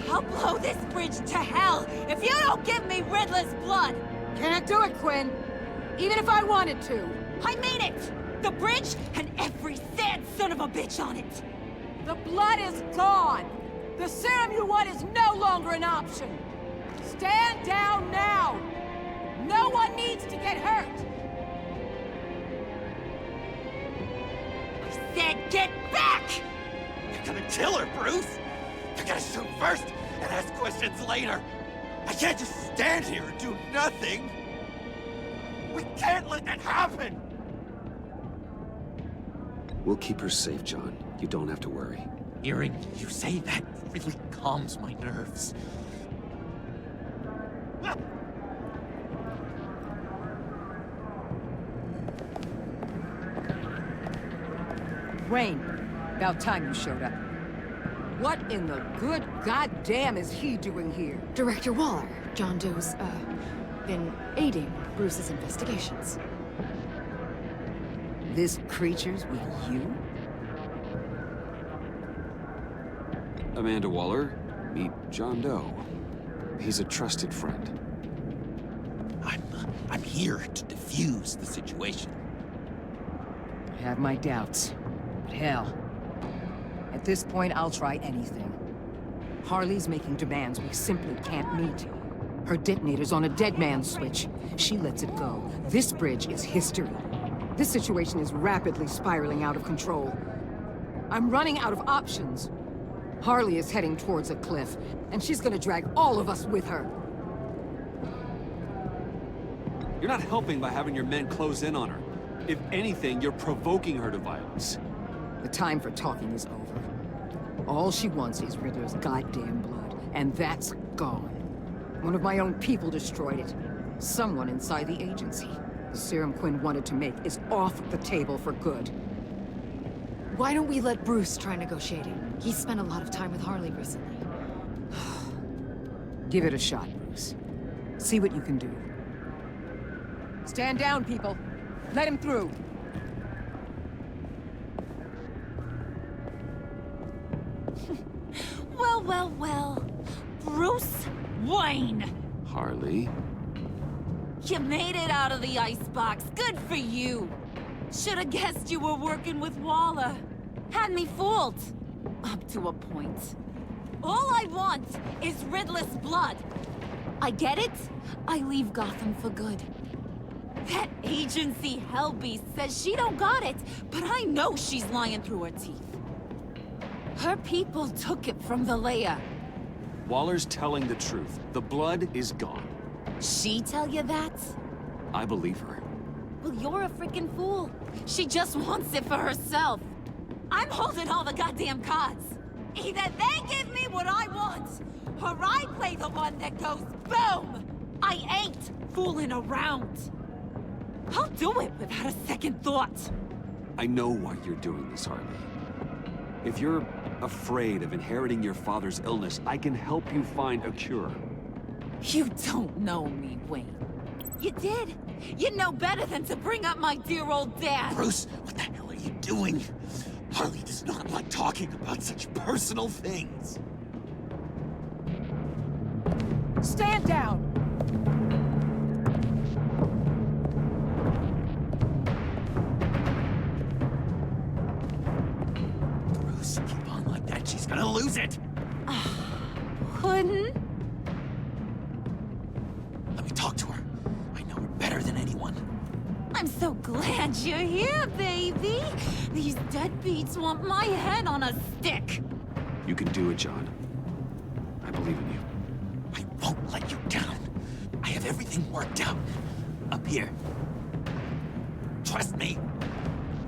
I'll blow this bridge to hell if you don't give me Riddler's blood! Can't do it, Quinn. Even if I wanted to. I mean it! The bridge and every sad son of a bitch on it! The blood is gone! The serum you want is no longer an option! Stand down now! No one needs to get hurt! I said get back! You're gonna kill her, Bruce! You're gonna shoot first and ask questions later! I can't just stand here and do nothing! We can't let that happen! We'll keep her safe, John. You don't have to worry. Hearing you say that really calms my nerves. Wayne, about time you showed up. What in the good goddamn is he doing here? Director Waller, John Doe's, been aiding Bruce's investigations. This creature's with you? Amanda Waller, meet John Doe. He's a trusted friend. I'm here to defuse the situation. I have my doubts. But hell, at this point I'll try anything. Harley's making demands we simply can't meet. Her detonator's on a dead man's switch. She lets it go. This bridge is history. This situation is rapidly spiraling out of control. I'm running out of options. Harley is heading towards a cliff, and she's gonna drag all of us with her. You're not helping by having your men close in on her. If anything, you're provoking her to violence. The time for talking is over. All she wants is Riddler's goddamn blood, and that's gone. One of my own people destroyed it. Someone inside the agency. The serum Quinn wanted to make is off the table for good. Why don't we let Bruce try negotiating? He's spent a lot of time with Harley recently. Give it a shot, Bruce. See what you can do. Stand down, people. Let him through. Well, well, well. Bruce Wayne! Harley? You made it out of the icebox. Good for you. Should have guessed you were working with Waller. Had me fooled. Up to a point. All I want is Riddler's blood. I get it. I leave Gotham for good. That agency hellbeast says she don't got it, but I know she's lying through her teeth. Her people took it from the Leia. Waller's telling the truth. The blood is gone. She tell you that? I believe her. Well, you're a freaking fool. She just wants it for herself. I'm holding all the goddamn cards. Either they give me what I want, or I play the one that goes boom! I ain't fooling around. I'll do it without a second thought. I know why you're doing this, Harley. If you're afraid of inheriting your father's illness, I can help you find a cure. You don't know me, Wayne. You did. You know better than to bring up my dear old dad. Bruce, what the hell are you doing? Harley does not like talking about such personal things. Stand down! Bruce, keep on like that. She's gonna lose it. Couldn't? Let me talk to her. I know her better than anyone. I'm so glad you're here, baby. These deadbeats want my head on a stick. You can do it, John. I believe in you. I won't let you down. I have everything worked out. Up here. Trust me.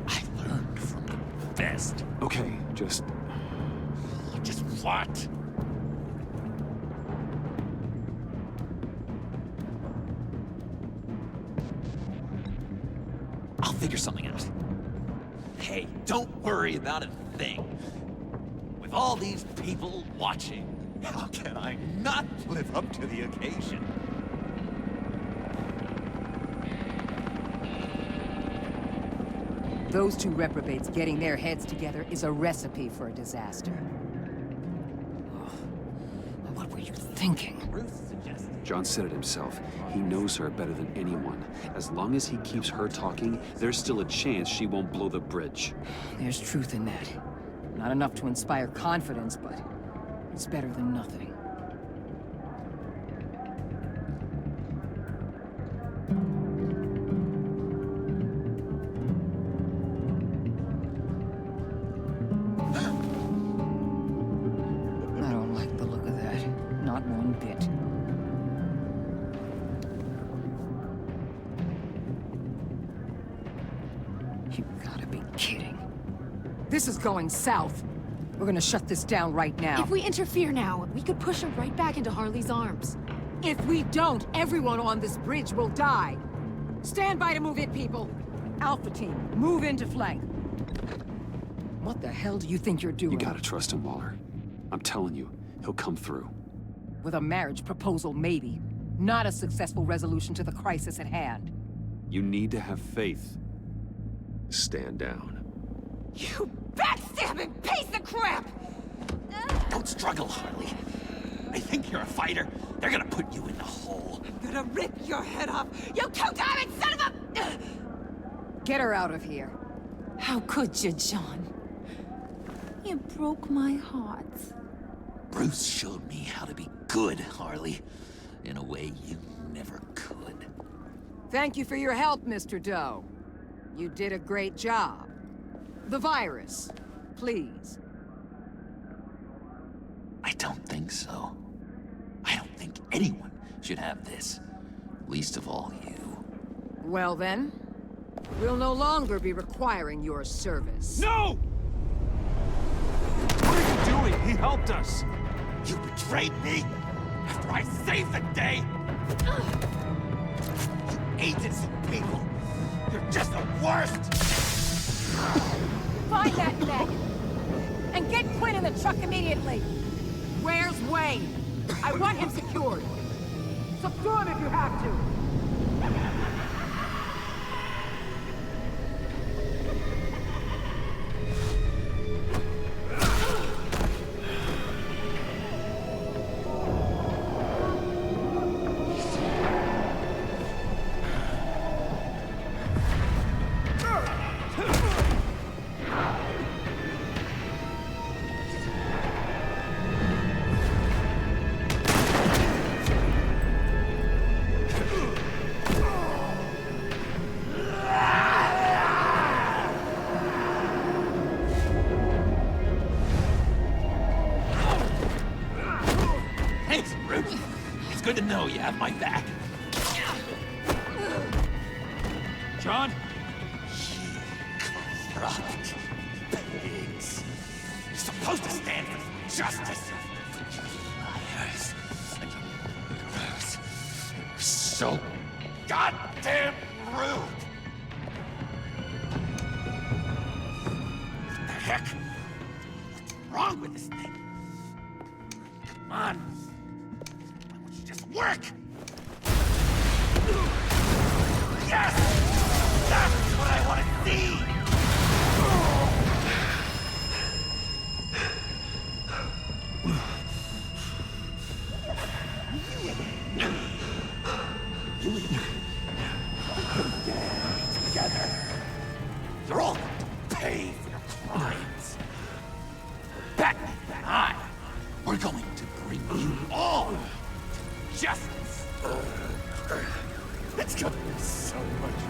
I learned from the best. Okay, just what? I'll figure something out. Hey, don't worry about a thing. With all these people watching, how can I not live up to the occasion? Those two reprobates getting their heads together is a recipe for a disaster. Ugh. were you thinking? John said it himself. He knows her better than anyone. As long as he keeps her talking, there's still a chance she won't blow the bridge. There's truth in that. Not enough to inspire confidence, but it's better than nothing. I don't like the look of that. Not one bit. You gotta be kidding. This is going south. We're gonna shut this down right now. If we interfere now, we could push her right back into Harley's arms. If we don't, everyone on this bridge will die. Stand by to move in, people. Alpha team, move into flank. What the hell do you think you're doing? You gotta trust him, Waller. I'm telling you, he'll come through. With a marriage proposal, maybe. Not a successful resolution to the crisis at hand. You need to have faith. Stand down. You backstabbing piece of crap! Don't struggle, Harley. They think you're a fighter. They're gonna put you in the hole. I'm gonna rip your head off, you two-diamond son of a... Get her out of here. How could you, John? You broke my heart. Bruce showed me how to be good, Harley. In a way you never could. Thank you for your help, Mr. Doe. You did a great job. The virus, please. I don't think so. I don't think anyone should have this. Least of all you. Well then, we'll no longer be requiring your service. No! What are you doing? He helped us. You betrayed me after I saved the day. You agency people. You're just the worst. Find that neck! And get Quinn in the truck immediately! Where's Wayne? I want him secured! Subdue him if you have to! Thanks, Bruce. It's good to know you have my back. John? Corrupt pigs. You're supposed to stand for justice. Liars. Gross. You're so goddamn rude. What the heck? What's wrong with this thing? Come on. Why won't you just work? Yes! That's what I want to see! Together. You're all going to pay for your crimes. Batman and I, we're going to bring you all justice. It's gonna be so much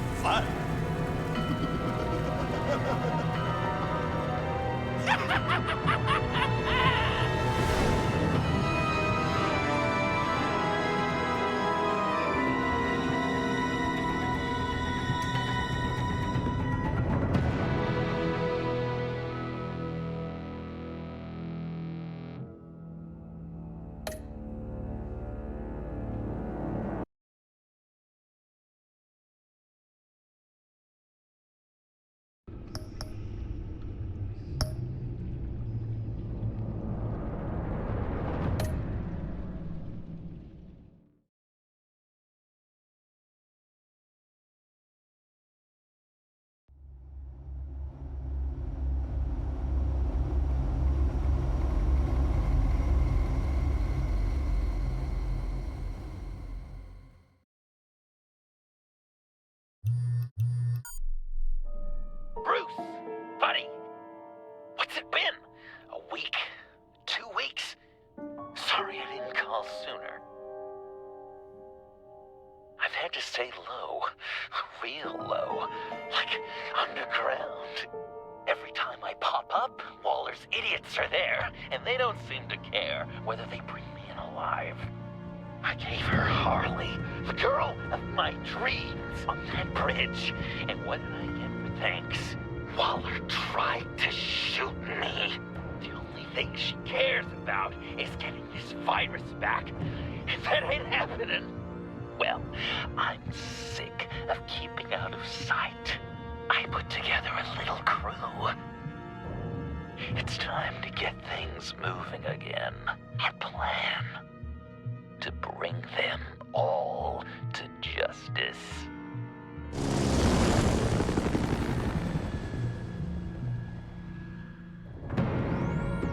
A week? 2 weeks? Sorry I didn't call sooner. I've had to stay low. Real low. Like underground. Every time I pop up, Waller's idiots are there, and they don't seem to care whether they bring me in alive. I gave her Harley, the girl of my dreams, on that bridge. And what did I get for thanks? Waller tried to shoot me. The only thing she cares about is getting this virus back. If that ain't happening, well, I'm sick of keeping out of sight. I put together a little crew. It's time to get things moving again. Our plan: to bring them all to justice.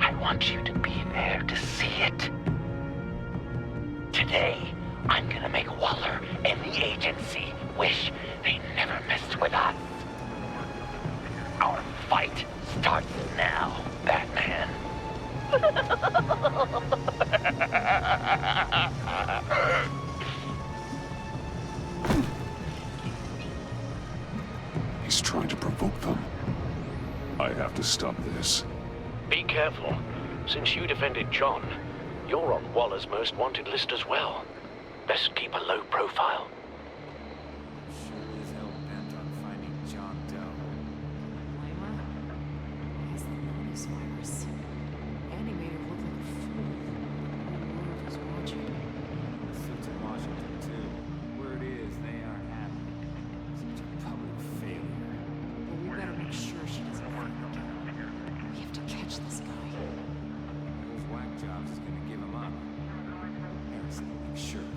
I want you to be there to see it. Today, I'm gonna make Waller and the agency wish they never messed with us. Our fight starts now, Batman. He's trying to provoke them. I have to stop this. Be careful. Since you defended John, you're on Waller's most wanted list as well. Best keep a low profile. Sure as hell bent on finding John Doe. Lima? Why is the Lotus virus? Andy made her look like a fool. Whoever was watching. The suits in Washington, too. Word is, they aren't happy. Such a public failure. Well, we better make sure she doesn't find again. We have to catch this guy. Those whack jobs is gonna give him up. Harrison will make sure of it.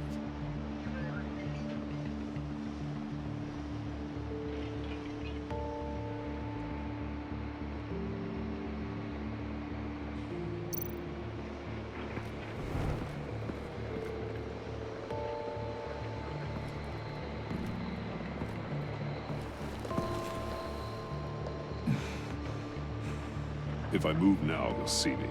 If I move now, they'll see me.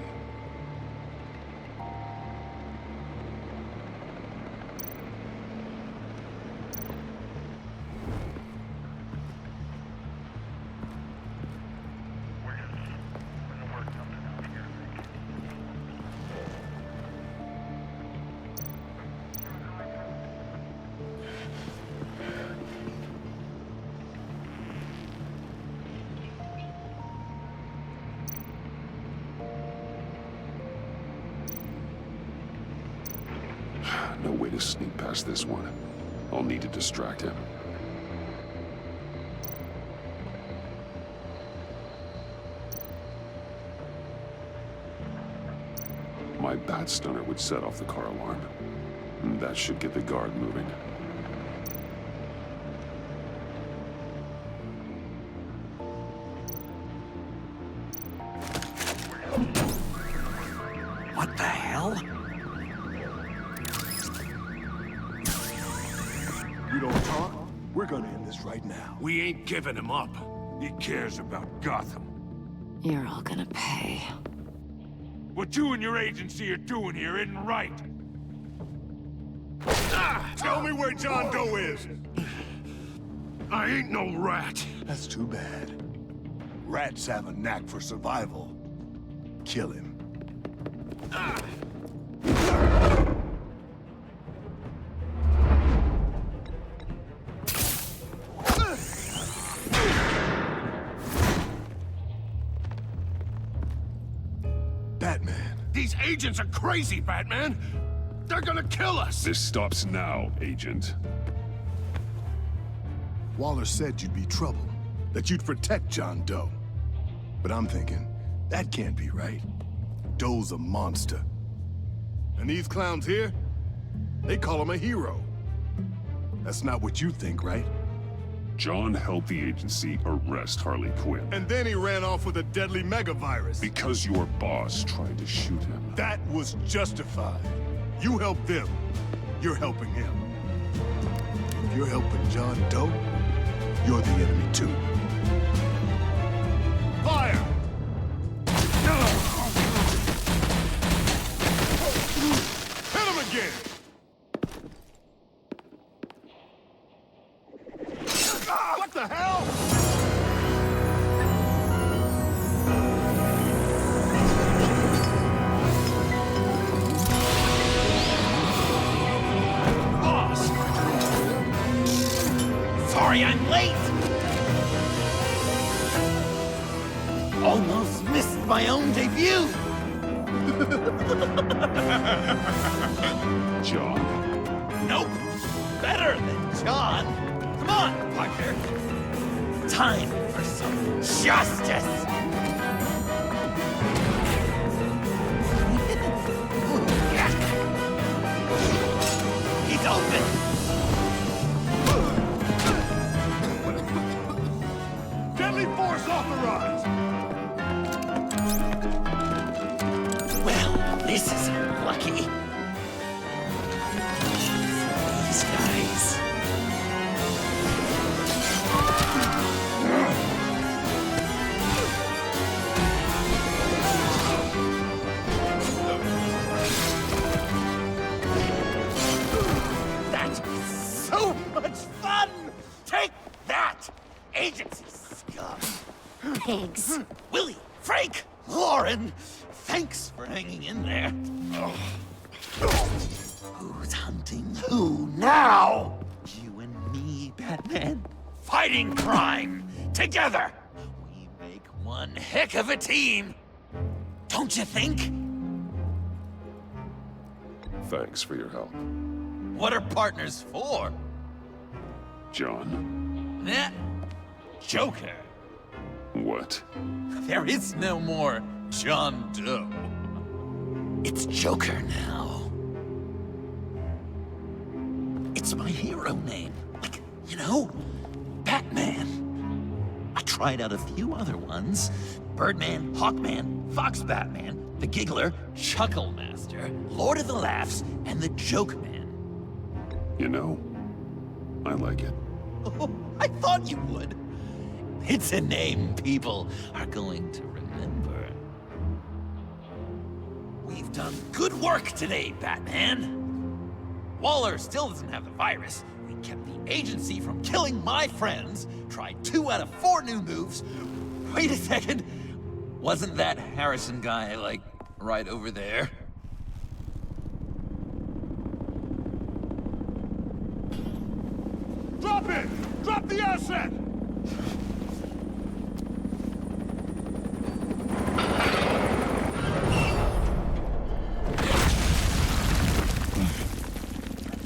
No way to sneak past this one. I'll need to distract him. My bat stunner would set off the car alarm. That should get the guard moving. What the hell? You don't talk? We're gonna end this right now. We ain't giving him up. He cares about Gotham. You're all gonna pay. What you and your agency are doing here isn't right. Tell me where John Doe is. I ain't no rat. That's too bad. Rats have a knack for survival. Kill him. Batman. These agents are crazy, Batman. They're gonna kill us. This stops now, Agent. Waller said you'd be trouble, that you'd protect John Doe. But I'm thinking, that can't be right. Doe's a monster. And these clowns here, they call him a hero. That's not what you think, right? John helped the agency arrest Harley Quinn. And then he ran off with a deadly megavirus. Because your boss tried to shoot him. That was justified. You helped them. You're helping him. If you're helping John Doe, you're the enemy too. Fire! again! What the hell? Boss! Sorry I'm late! Almost missed my own debut! John? Nope! Better than John! Come on, Parker! Time for some justice! He's open! Deadly force authorized! Well, this is lucky. These guys. That is so much fun! Take that, agency scum! Pigs. Willie, Frank, Lauren, thanks for hanging in there. Who's hunting who now? You and me, Batman. Fighting crime together. We make one heck of a team. Don't you think? Thanks for your help. What are partners for? John? Eh? Joker. What? There is no more John Doe. It's Joker now. It's my hero name. Like, you know, Batman. I tried out a few other ones. Birdman, Hawkman, Fox Batman, the Giggler, Chuckle Master, Lord of the Laughs, and the Joke Man. You know, I like it. Oh, I thought you would. It's a name people are going to remember. We've done good work today, Batman. Waller still doesn't have the virus. We kept the agency from killing my friends, tried 2 out of 4 new moves. Wait a second. Wasn't that Harrison guy, like, right over there? Drop it! Drop the asset!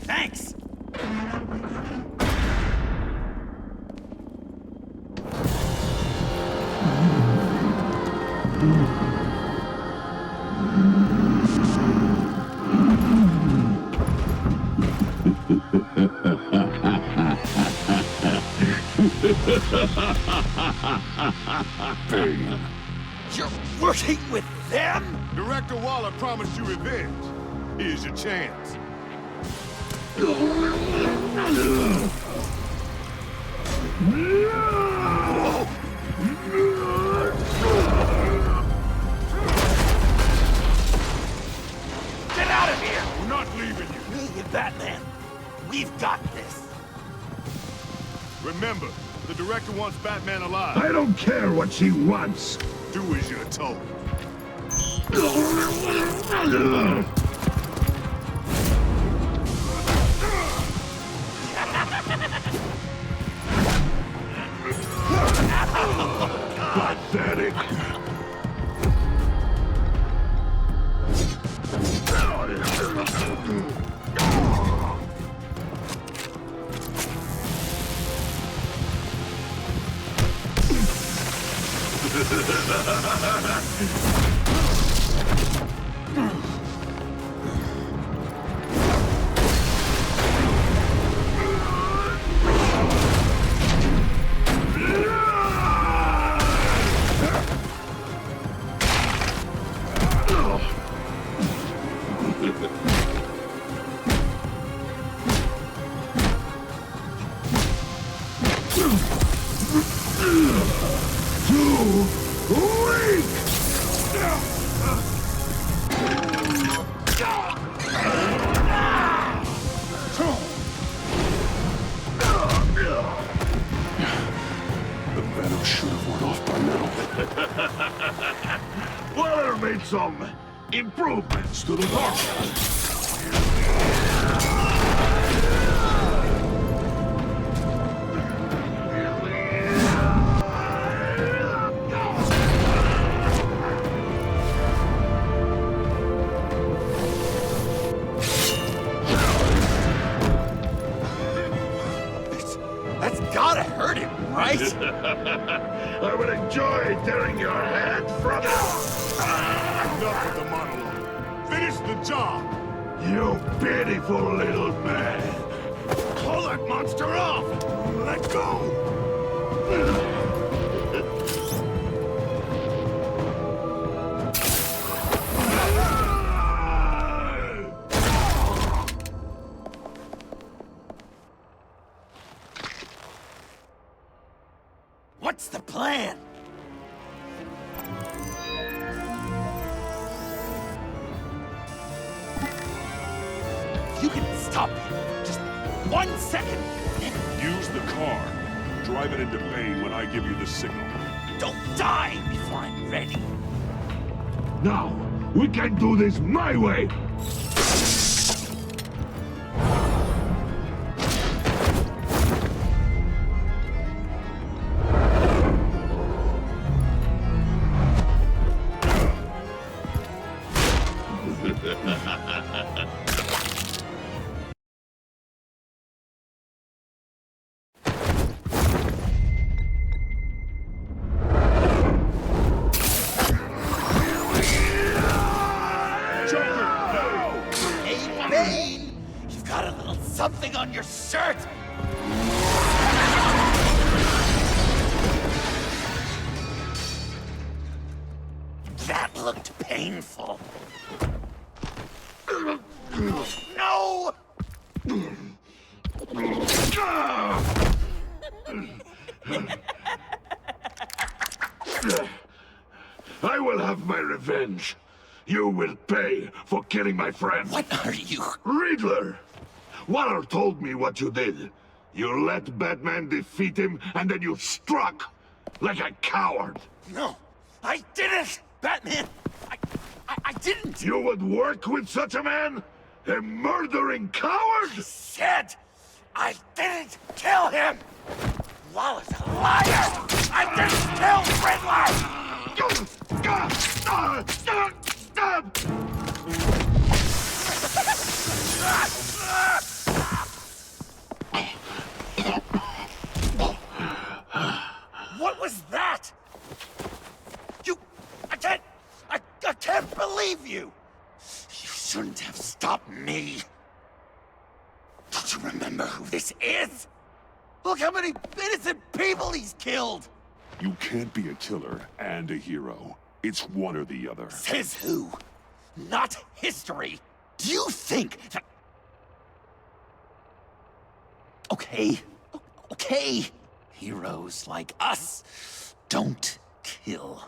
Thanks! Bane. You're working with them? Director Waller promised you revenge. Here's your chance. Get out of here! We're not leaving you. Me and Batman, we've got this. Remember, the director wants Batman alive. I don't care what she wants. Do as you're told. Pathetic. Waller made some improvements to the car. That's gotta hurt him, right? I would enjoy tearing your head from it. Enough of the monologue. Finish the job. You pitiful little man. Pull that monster off. Let go. What's the plan? If you can stop him, just 1 second. Use the car. Drive it into Bane when I give you the signal. Don't die before I'm ready. Now, we can do this my way. Hey, Bane! You've got a little something on your shirt! That looked painful. No! I will have my revenge. You will pay for killing my friend. What are you? Riddler! Waller told me what you did. You let Batman defeat him, and then you struck like a coward. No, I didn't! Batman! I didn't! You would work with such a man? A murdering coward? I said I didn't kill him! Waller's a liar! I didn't kill Riddler! What was that? I can't believe you! You shouldn't have stopped me. Don't you remember who this is? Look how many innocent people he's killed! You can't be a killer and a hero. It's one or the other. Says who? Not history. Do you think that... Okay. Okay. Heroes like us don't kill.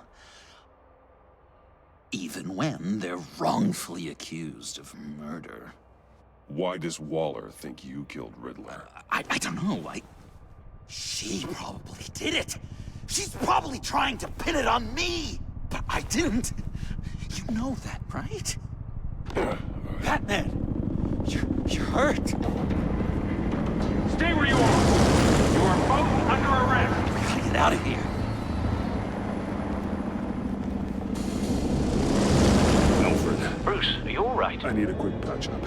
Even when they're wrongfully accused of murder. Why does Waller think you killed Riddler? I don't know. She probably did it. She's probably trying to pin it on me. But I didn't. You know that, right? Batman, you're hurt. Stay where you are. You are both under arrest. We gotta get out of here. Alfred. Bruce, are you all right? I need a quick patch-up.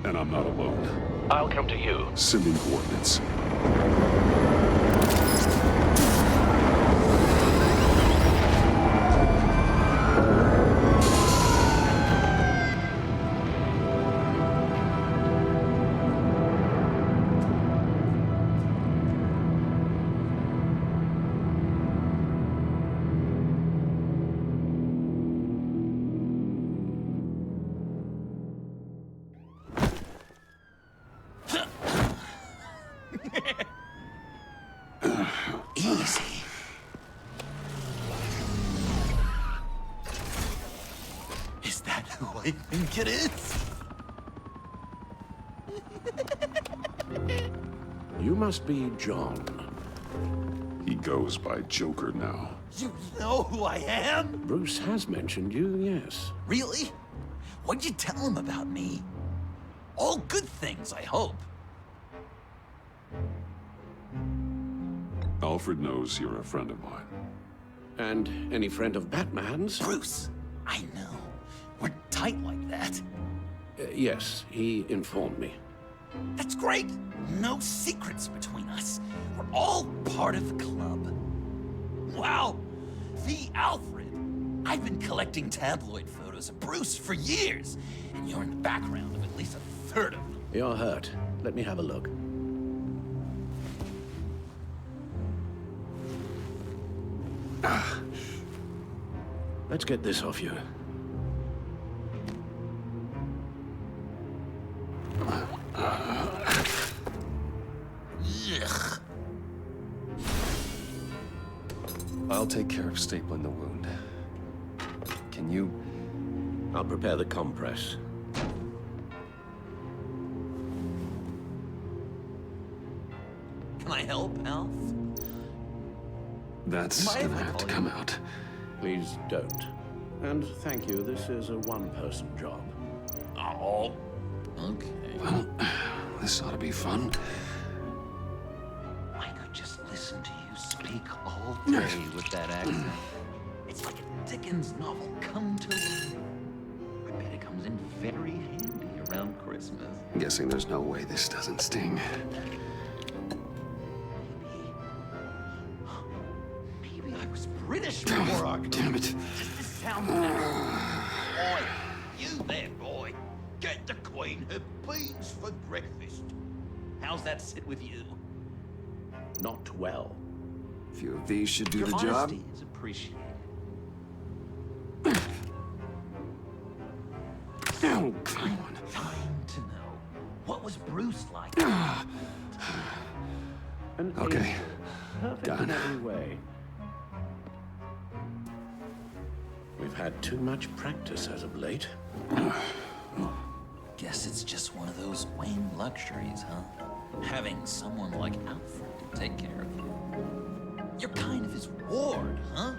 And I'm not alone. I'll come to you. Sending coordinates. Easy. Is that who I think it is? You must be John. He goes by Joker now. You know who I am? Bruce has mentioned you, yes. Really? What'd you tell him about me? All good things, I hope. Alfred knows you're a friend of mine. And any friend of Batman's? Bruce, I know. We're tight like that. Yes, he informed me. That's great. No secrets between us. We're all part of the club. Wow, the Alfred. I've been collecting tabloid photos of Bruce for years, and you're in the background of at least a third of them. You're hurt. Let me have a look. Let's get this off you. Ugh. I'll take care of stapling the wound. Can you? I'll prepare the compress. Can I help, Alf? That's Mind gonna if I have to call come you? out. Please don't. And thank you, this is a one-person job. Oh, okay. Well, this ought to be fun. I could just listen to you speak all day with that accent. It's like a Dickens novel come to life. I bet it comes in very handy around Christmas. I'm guessing there's no way this doesn't sting. Maybe I was British before our Damn it. Just to sound better. Boy, you there, boy. Get the Queen her beans for breakfast. How's that sit with you? Not well. A few of these should do Your the job. honesty is appreciated. Oh, come on. Dying to know, what was Bruce like? An Okay. angel. Perfect Done. in every way. We've had too much practice as of late. Guess it's just one of those Wayne luxuries, huh? Having someone like Alfred to take care of you. You're kind of his ward, huh?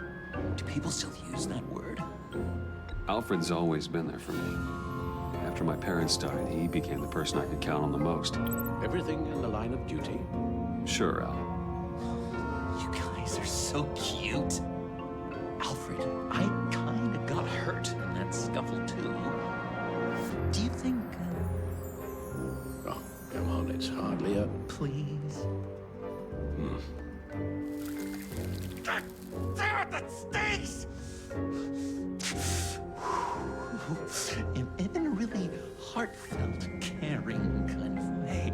Do people still use that word? Alfred's always been there for me. After my parents died, he became the person I could count on the most. Everything in the line of duty. Sure, Al. You guys are so cute. Alfred, I kind of got hurt in that scuffle, too. Do you think... Oh, come on, it's hardly a... Please? God damn it, that stinks! In a really heartfelt, caring kind of way.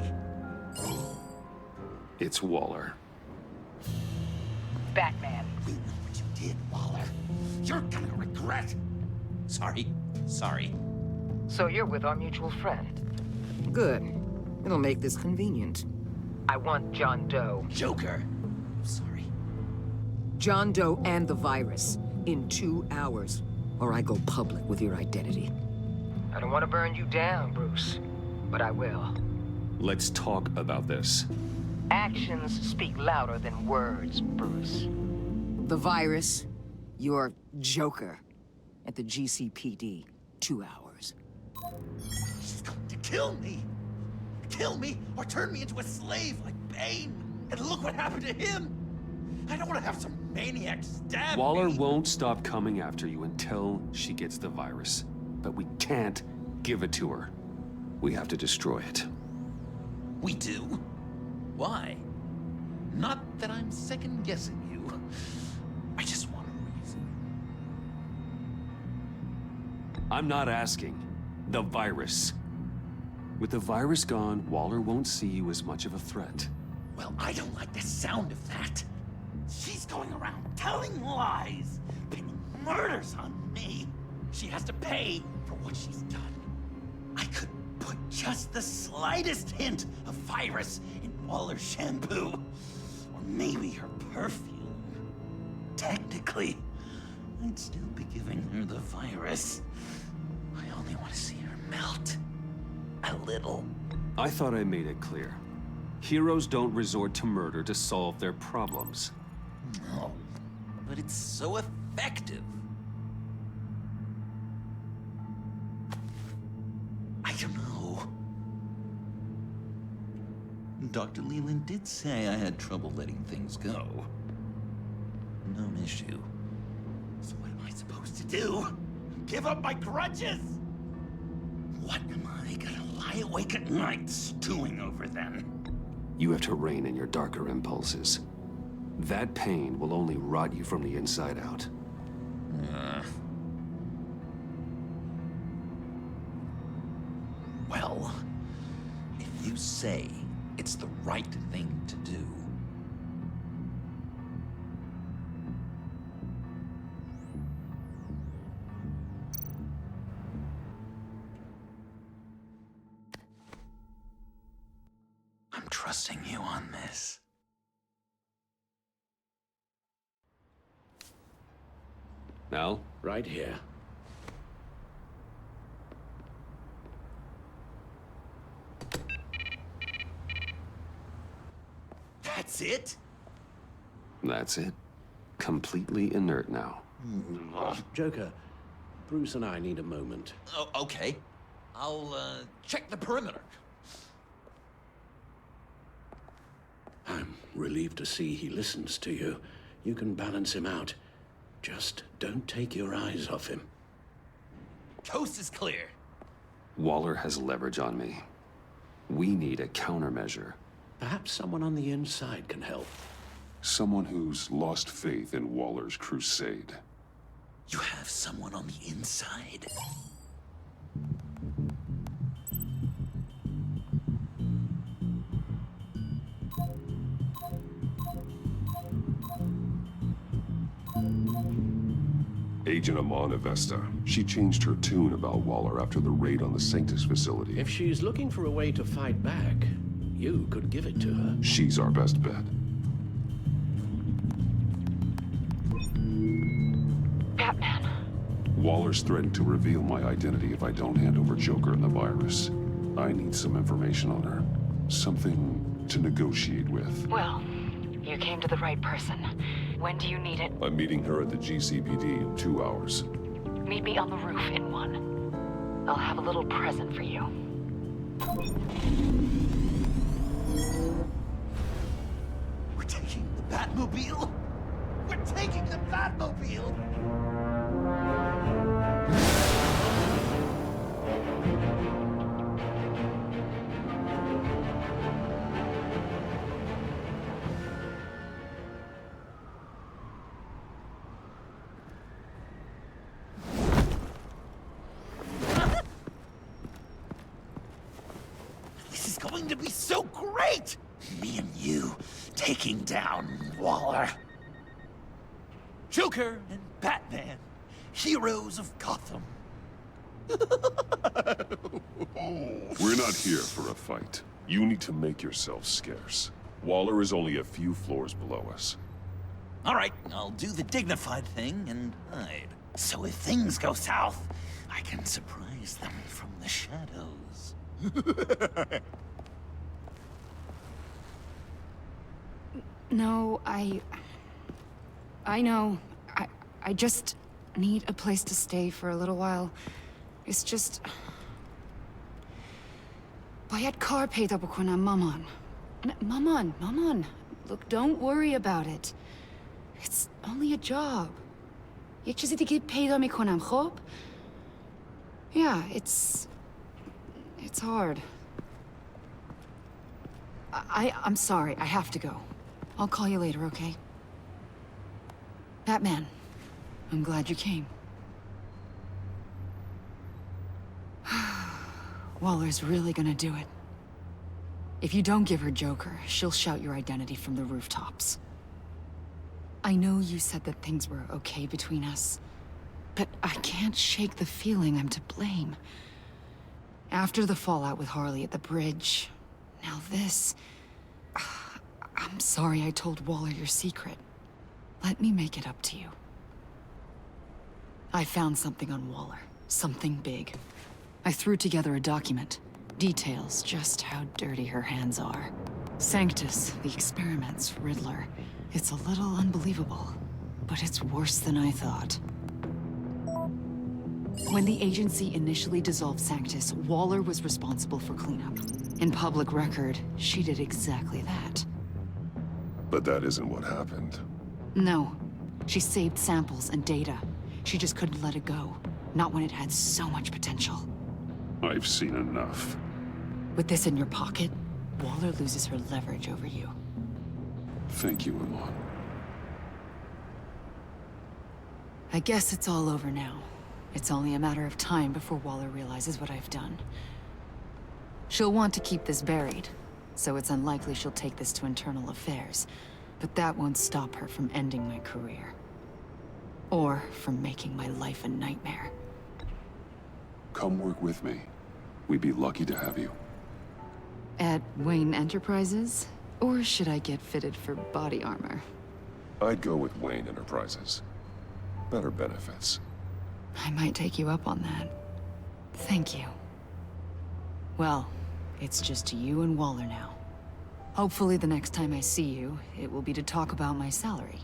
It's Waller. Batman. We know what you did, Waller. You're gonna regret. Sorry. So you're with our mutual friend. Good. It'll make this convenient. I want John Doe. Joker. Sorry. John Doe and the virus in 2 hours, or I go public with your identity. I don't want to burn you down, Bruce, but I will. Let's talk about this. Actions speak louder than words, Bruce. The virus, your Joker, at the GCPD, 2 hours. She's going to kill me. Kill me or turn me into a slave like Bane. And look what happened to him. I don't want to have some maniac stab Waller me. won't stop coming after you until she gets the virus. But we can't give it to her. We have to destroy it. We do? Why? Not that I'm second-guessing you. I just want a reason. I'm not asking. The virus. With the virus gone, Waller won't see you as much of a threat. Well, I don't like the sound of that. She's going around telling lies, pinning murders on me. She has to pay for what she's done. I could put just the slightest hint of virus in Waller's shampoo. Or maybe her perfume. Technically, I'd still be giving her the virus. I only want to see her melt. A little. I thought I made it clear. Heroes don't resort to murder to solve their problems. No. but it's so effective. I don't know. Dr. Leland did say I had trouble letting things go. Known issue. So what am I supposed to do? Give up my grudges? What am I gonna lie awake at night stewing over then? You have to rein in your darker impulses. That pain will only rot you from the inside out. Well, if you say it's the right thing to do. I'm trusting you on this. Al? Right here. That's it? That's it. Completely inert now. Joker, Bruce and I need a moment. Oh, okay. I'll, check the perimeter. I'm relieved to see he listens to you. You can balance him out. Just don't take your eyes off him. Coast is clear. Waller has leverage on me. We need a countermeasure. Perhaps someone on the inside can help. Someone who's lost faith in Waller's crusade. You have someone on the inside? Agent Amana Vesta. She changed her tune about Waller after the raid on the Sanctus facility. If she's looking for a way to fight back, you could give it to her. She's our best bet. Batman. Waller's threatened to reveal my identity if I don't hand over Joker and the virus. I need some information on her. Something to negotiate with. Well, you came to the right person. When do you need it? I'm meeting her at the GCPD in 2 hours. Meet me on the roof in 1. I'll have a little present for you. We're taking the Batmobile? We're taking the Batmobile! This is going to be so great! Me and you taking down Waller. Joker and Batman, heroes of Gotham. We're not here for a fight. You need to make yourself scarce. Waller is only a few floors below us. All right, I'll do the dignified thing and hide. So if things go south, I can surprise them from the shadows. No, I know. I just need a place to stay for a little while. It's just... Bayad kar peyda bukonam maman. Maman. Look, don't worry about it. It's only a job. Yek chizi dige peyda mikonam, khob? Yeah, it's hard. I'm sorry, I have to go. I'll call you later, okay? Batman, I'm glad you came. Waller's really gonna do it. If you don't give her Joker, she'll shout your identity from the rooftops. I know you said that things were okay between us, but I can't shake the feeling I'm to blame. After the fallout with Harley at the bridge, now this... I'm sorry I told Waller your secret. Let me make it up to you. I found something on Waller. Something big. I threw together a document. Details just how dirty her hands are. Sanctus, the experiments, Riddler. It's a little unbelievable. but it's worse than I thought. When the agency initially dissolved Sanctus, Waller was responsible for cleanup. In public record, she did exactly that. But that isn't what happened. No. She saved samples and data. She just couldn't let it go. Not when it had so much potential. I've seen enough. With this in your pocket, Waller loses her leverage over you. Thank you, Amon. I guess it's all over now. It's only a matter of time before Waller realizes what I've done. She'll want to keep this buried, so it's unlikely she'll take this to internal affairs. But that won't stop her from ending my career. Or from making my life a nightmare. Come work with me. We'd be lucky to have you. At Wayne Enterprises? Or should I get fitted for body armor? I'd go with Wayne Enterprises. Better benefits. I might take you up on that. Thank you. Well, it's just you and Waller now. Hopefully the next time I see you, it will be to talk about my salary.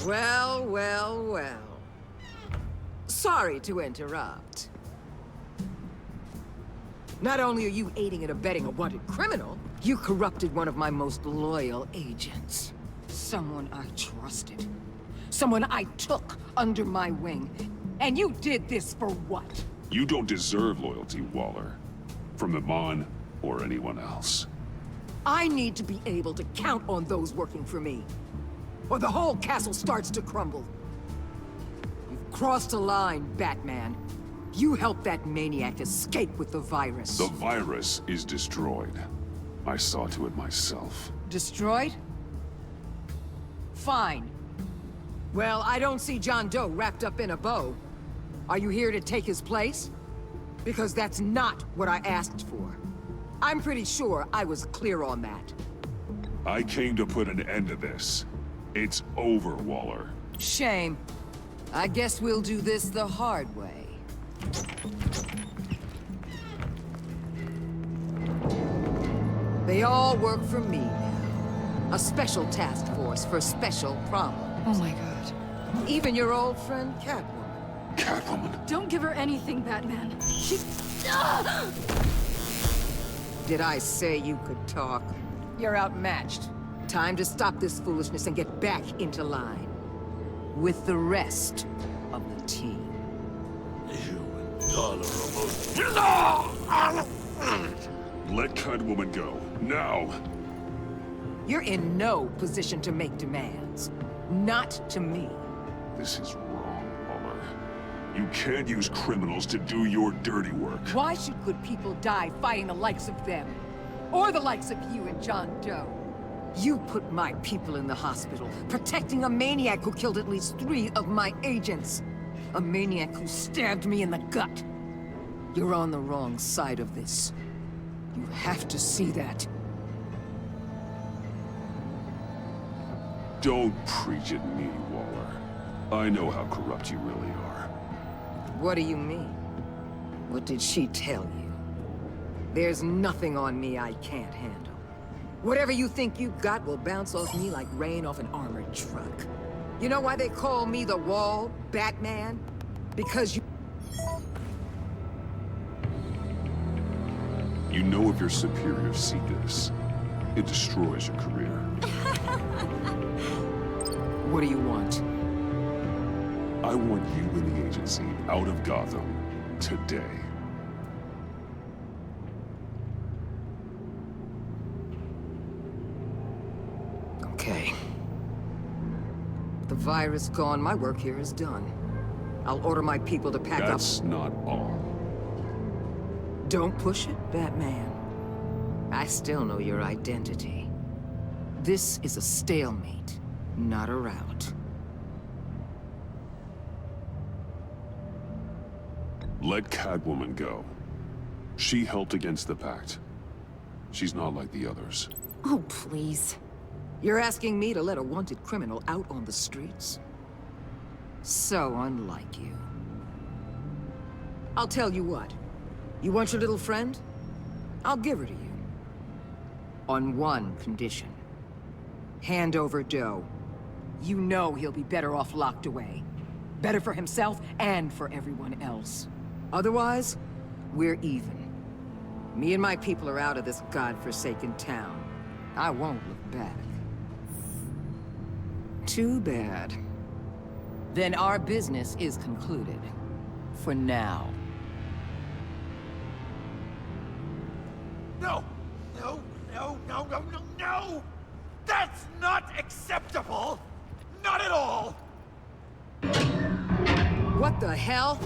Well, well, well. Sorry to interrupt. Not only are you aiding and abetting a wanted criminal, you corrupted one of my most loyal agents. Someone I trusted. Someone I took under my wing. And you did this for what? You don't deserve loyalty, Waller. From Amon or anyone else. I need to be able to count on those working for me. Or the whole castle starts to crumble. You've crossed a line, Batman. You helped that maniac escape with the virus. The virus is destroyed. I saw to it myself. Destroyed? Fine. Well, I don't see John Doe wrapped up in a bow. Are you here to take his place? Because that's not what I asked for. I'm pretty sure I was clear on that. I came to put an end to this. It's over, Waller. Shame. I guess we'll do this the hard way. They all work for me now. A special task force for special problems. Oh my god. Even your old friend Catwoman. Catwoman? Don't give her anything, Batman. She... Did I say you could talk? You're outmatched. Time to stop this foolishness and get back into line. With the rest of the team. Let Catwoman go. Now! You're in no position to make demands. Not to me. This is wrong, Waller. You can't use criminals to do your dirty work. Why should good people die fighting the likes of them? Or the likes of you and John Doe? You put my people in the hospital, protecting a maniac who killed at least 3 of my agents. A maniac who stabbed me in the gut. You're on the wrong side of this. You have to see that. Don't preach at me, Waller. I know how corrupt you really are. What do you mean? What did she tell you? There's nothing on me I can't handle. Whatever you think you got will bounce off me like rain off an armored truck. You know why they call me the Wall, Batman? Because you... You know if your superiors see this, it destroys your career. What do you want? I want you and the agency out of Gotham today. Okay. The virus gone, my work here is done. I'll order my people to pack up. That's not all. Don't push it, Batman. I still know your identity. This is a stalemate, not a rout. Let Catwoman go. She helped against the Pact. She's not like the others. Oh, please. You're asking me to let a wanted criminal out on the streets? So unlike you. I'll tell you what. You want your little friend? I'll give her to you. On one condition. Hand over Doe. You know he'll be better off locked away. Better for himself and for everyone else. Otherwise, we're even. Me and my people are out of this godforsaken town. I won't look back. Too bad. Then our business is concluded. For now. No! No, no, no, no, no, no! That's not acceptable! Not at all! What the hell?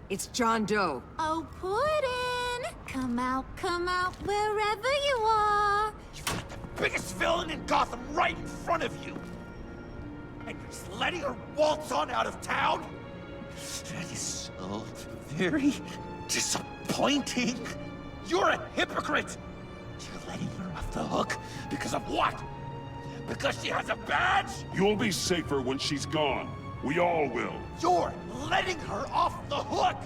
It's John Doe. Oh, Puddin'! Come out, wherever you are. Biggest villain in Gotham right in front of you! And you're just letting her waltz on out of town? That is so very disappointing! You're a hypocrite! You're letting her off the hook because of what? Because she has a badge? You'll be safer when she's gone. We all will. You're letting her off the hook!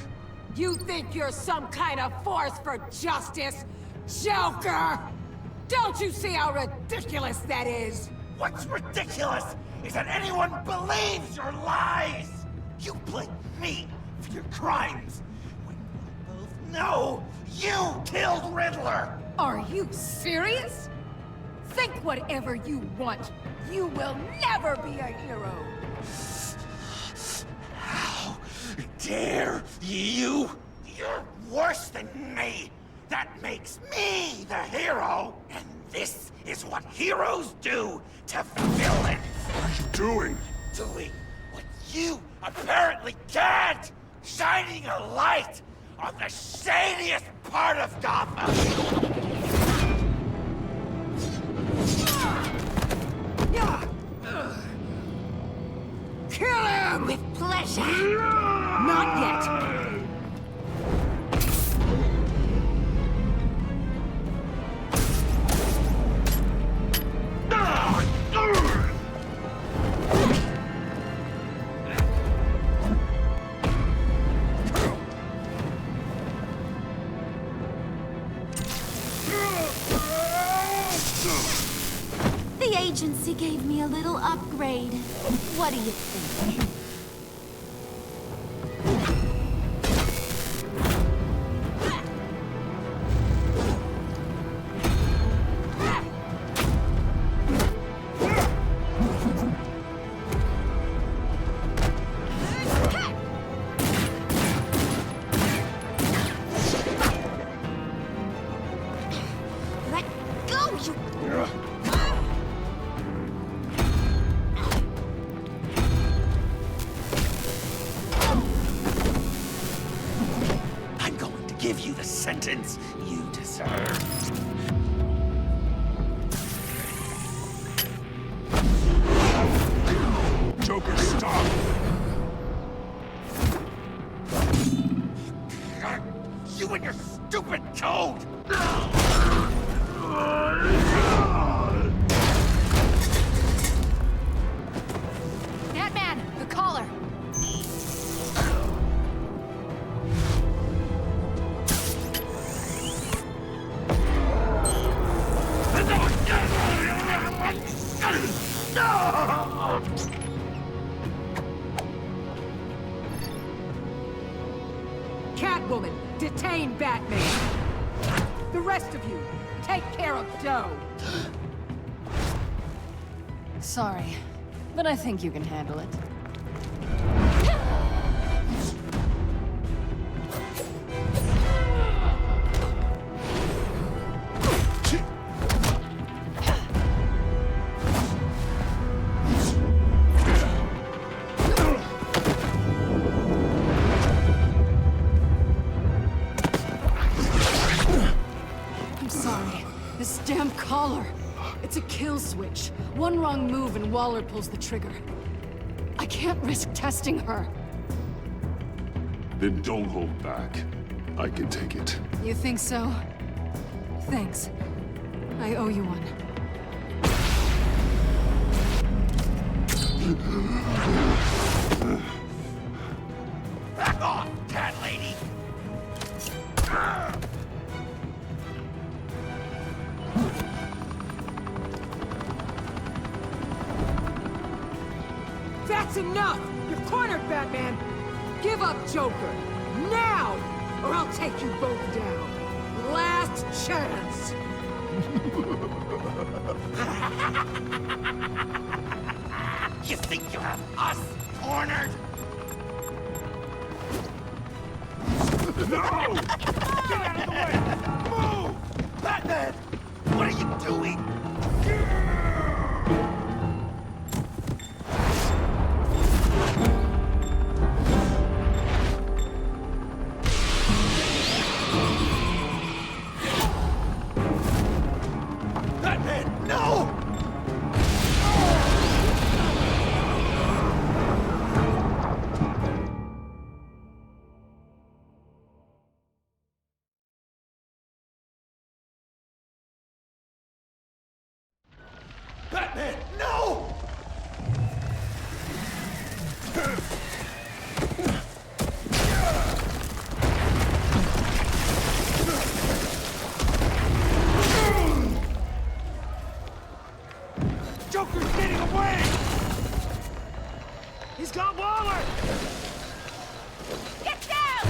You think you're some kind of force for justice, Joker? Don't you see how ridiculous that is? What's ridiculous is that anyone believes your lies! You blame me for your crimes, when we both know you killed Riddler! Are you serious? Think whatever you want. You will never be a hero. How dare you? You're worse than me! That makes me the hero! And this is what heroes do to villains! What are you doing? Doing what you apparently can't! Shining a light on the shadiest part of Gotham! Kill him! With pleasure. Not yet. The agency gave me a little upgrade. What do you think? Let go, you... I'm going to give you the sentence you deserve. Joker, stop! You and your stupid toad! Batman, the collar. Catwoman, detain Batman. The rest of you, take care of Doe. Sorry, but I think you can handle it. I'm sorry. This damn collar. It's a kill switch. One wrong move and Waller pulls the trigger. I can't risk testing her. Then don't hold back. I can take it. You think so? Thanks. I owe you one. Back off, cat lady! That's enough! You're cornered, Batman! Give up, Joker! Now! Or I'll take you both down. Last chance! You think you have us cornered? No! Get out of the way! Move! Batman! What are you doing? Batman, no! Batman, no! Joker's getting away! He's got Waller! Get down!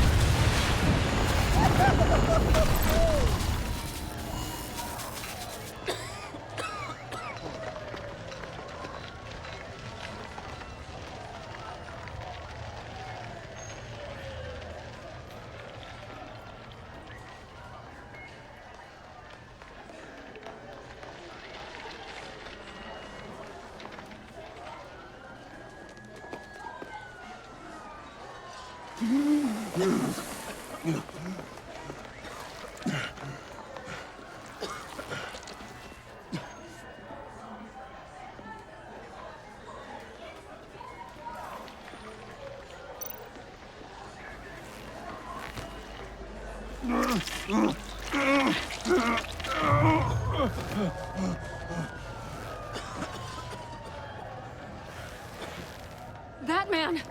Batman!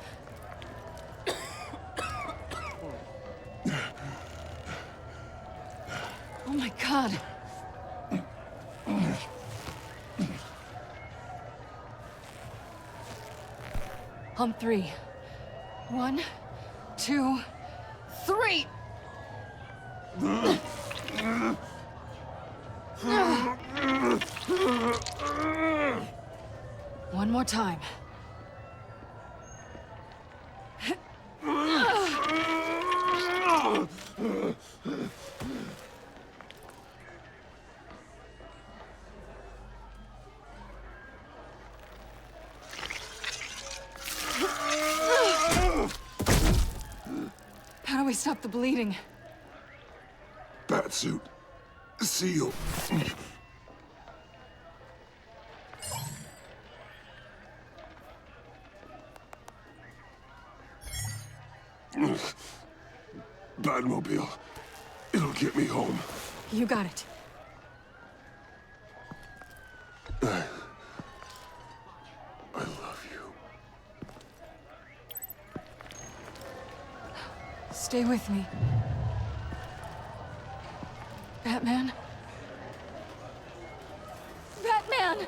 Oh my God. On three. 1, 2, 3! One more time. How do we stop the bleeding? Batsuit. Seal. Batmobile. It'll get me home. You got it. I love you. Stay with me. Batman? Batman!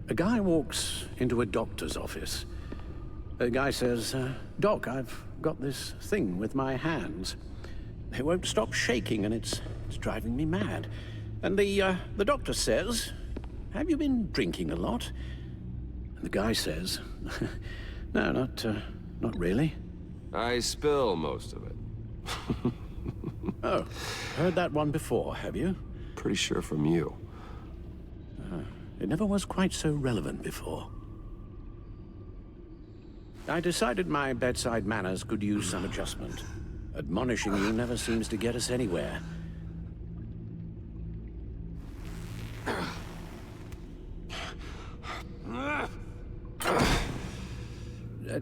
A guy walks into a doctor's office. The guy says, Doc, I've got this thing with my hands. They won't stop shaking and it's driving me mad. And the doctor says, have you been drinking a lot? And the guy says, no, not really. I spill most of it. Oh, heard that one before, have you? Pretty sure from you. It never was quite so relevant before. I decided my bedside manners could use some adjustment. Admonishing you never seems to get us anywhere.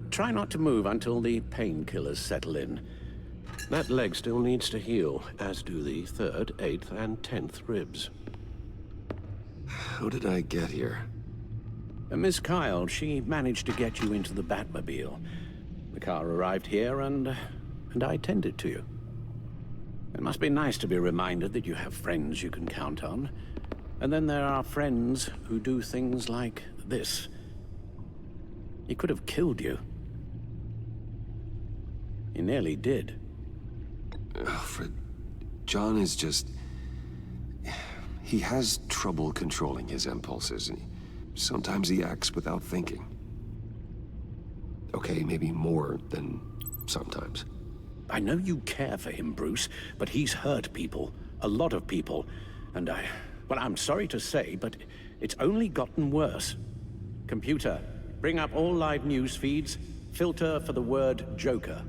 Try not to move until the painkillers settle in. That leg still needs to heal, as do the 3rd, 8th, and 10th ribs. How did I get here? Miss Kyle, she managed to get you into the Batmobile. The car arrived here and I tended to you. It must be nice to be reminded that you have friends you can count on. And then there are friends who do things like this. He could have killed you. He nearly did. Alfred, John is just... He has trouble controlling his impulses. Sometimes he acts without thinking. Okay, maybe more than sometimes. I know you care for him, Bruce, but he's hurt people. A lot of people. And well, I'm sorry to say, but it's only gotten worse. Computer, bring up all live news feeds. Filter for the word Joker.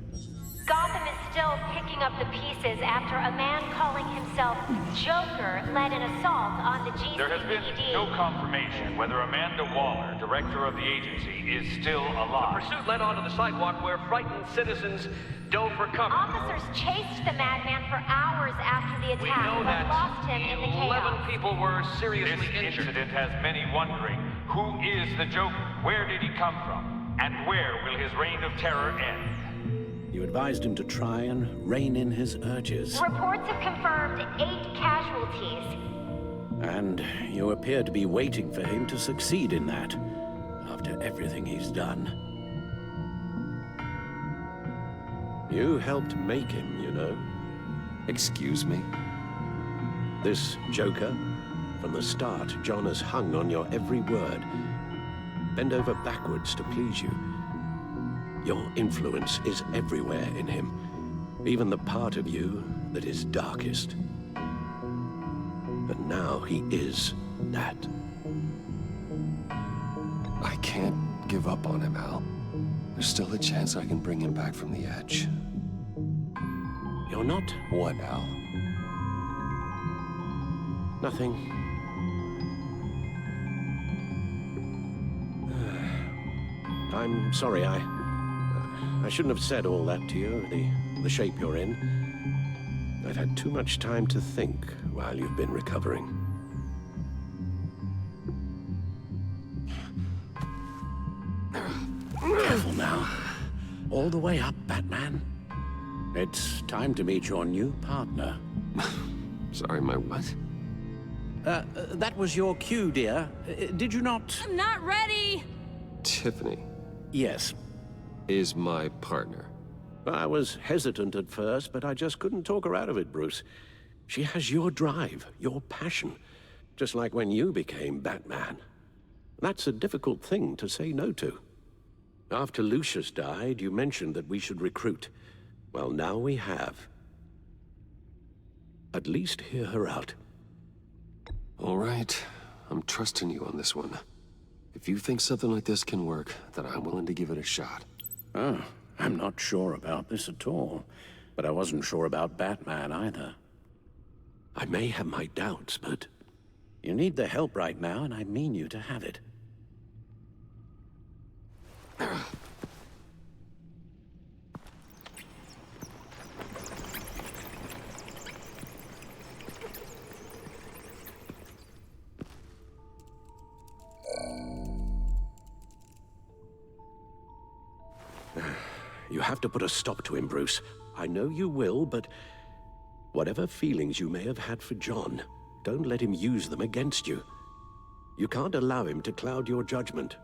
Gotham is still picking up the pieces after a man calling himself Joker led an assault on the GCPD. There has been no confirmation whether Amanda Waller, director of the agency, is still alive. The pursuit led onto the sidewalk where frightened citizens dove for cover. Officers chased the madman for hours after the We attack, know but that lost him in the chaos. 11 people were seriously This injured. incident has many wondering, who is the Joker? Where did he come from? And where will his reign of terror end? You advised him to try and rein in his urges. Reports have confirmed 8 casualties. And you appear to be waiting for him to succeed in that, after everything he's done. You helped make him, you know. Excuse me? This Joker, from the start, John has hung on your every word. Bend over backwards to please you. Your influence is everywhere in him, even the part of you that is darkest. And now he is that. I can't give up on him, Al. There's still a chance I can bring him back from the edge. You're not? What, Al? Nothing. I'm sorry, I shouldn't have said all that to you, the shape you're in. I've had too much time to think while you've been recovering. Careful now. All the way up, Batman. It's time to meet your new partner. Sorry, my what? That was your cue, dear. Did you not? I'm not ready! Tiffany. Yes. Is my partner. I was hesitant at first, but I just couldn't talk her out of it, Bruce. She has your drive, your passion, just like when you became Batman. That's a difficult thing to say no to. After Lucius died, you mentioned that we should recruit. Well, now we have. At least hear her out. All right. I'm trusting you on this one. If you think something like this can work, then I'm willing to give it a shot. Oh, I'm not sure about this at all. But I wasn't sure about Batman either. I may have my doubts, but you need the help right now, and I mean you to have it. You have to put a stop to him, Bruce. I know you will, but whatever feelings you may have had for John, don't let him use them against you. You can't allow him to cloud your judgment.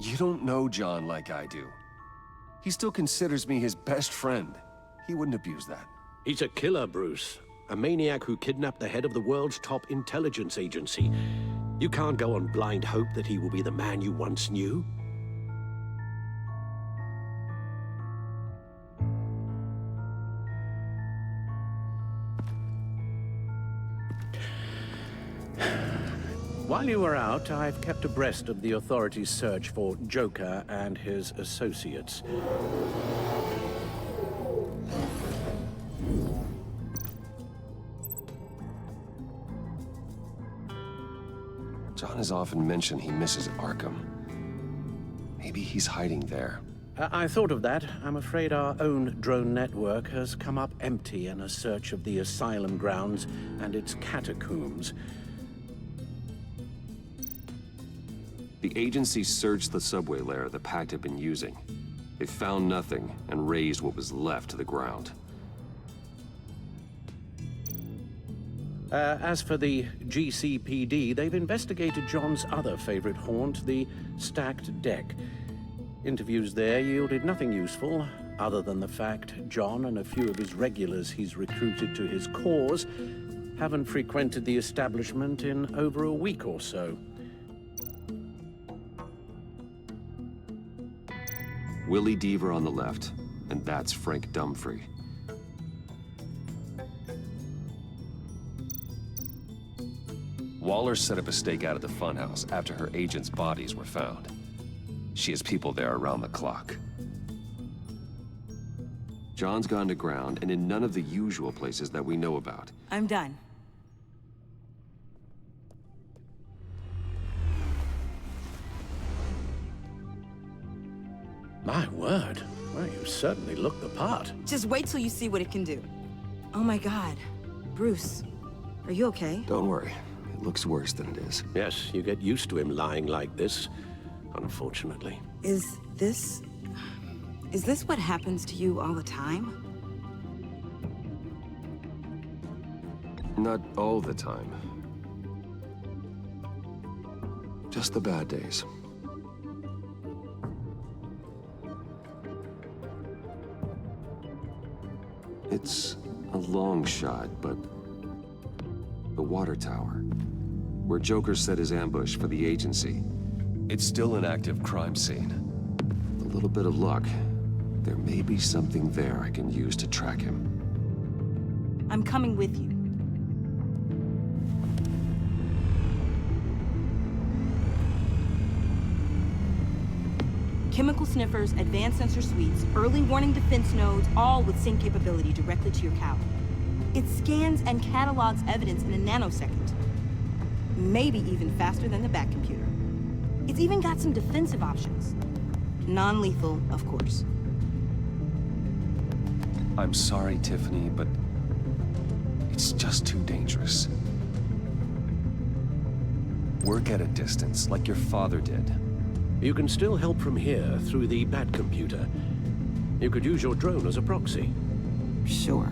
You don't know John like I do. He still considers me his best friend. He wouldn't abuse that. He's a killer, Bruce. A maniac who kidnapped the head of the world's top intelligence agency. You can't go on blind hope that he will be the man you once knew. While you were out, I've kept abreast of the authorities' search for Joker and his associates. John has often mentioned he misses Arkham. Maybe he's hiding there, I thought of that. I'm afraid our own drone network has come up empty in a search of the asylum grounds and its catacombs. The agency searched the subway layer the Pact had been using. They found nothing and razed what was left to the ground. As for the GCPD, they've investigated John's other favorite haunt, the stacked deck. Interviews there yielded nothing useful, other than the fact John and a few of his regulars he's recruited to his cause haven't frequented the establishment in over a week or so. Willie Deaver on the left, and that's Frank Dumfrey. Waller set up a stakeout at the funhouse after her agents' bodies were found. She has people there around the clock. John's gone to ground and in none of the usual places that we know about. I'm done. My word. Well, you certainly look the part. Just wait till you see what it can do. Oh my God. Bruce, are you okay? Don't worry. It looks worse than it is. Yes, you get used to him lying like this, unfortunately. Is this what happens to you all the time? Not all the time. Just the bad days. It's a long shot, but the water tower, where Joker set his ambush for the agency, it's still an active crime scene. With a little bit of luck, there may be something there I can use to track him. I'm coming with you. Chemical sniffers, advanced sensor suites, early warning defense nodes, all with sync capability directly to your cow. It scans and catalogs evidence in a nanosecond. Maybe even faster than the Bat computer. It's even got some defensive options. Non-lethal, of course. I'm sorry, Tiffany, but it's just too dangerous. Work at a distance, like your father did. You can still help from here through the Bat computer. You could use your drone as a proxy. Sure.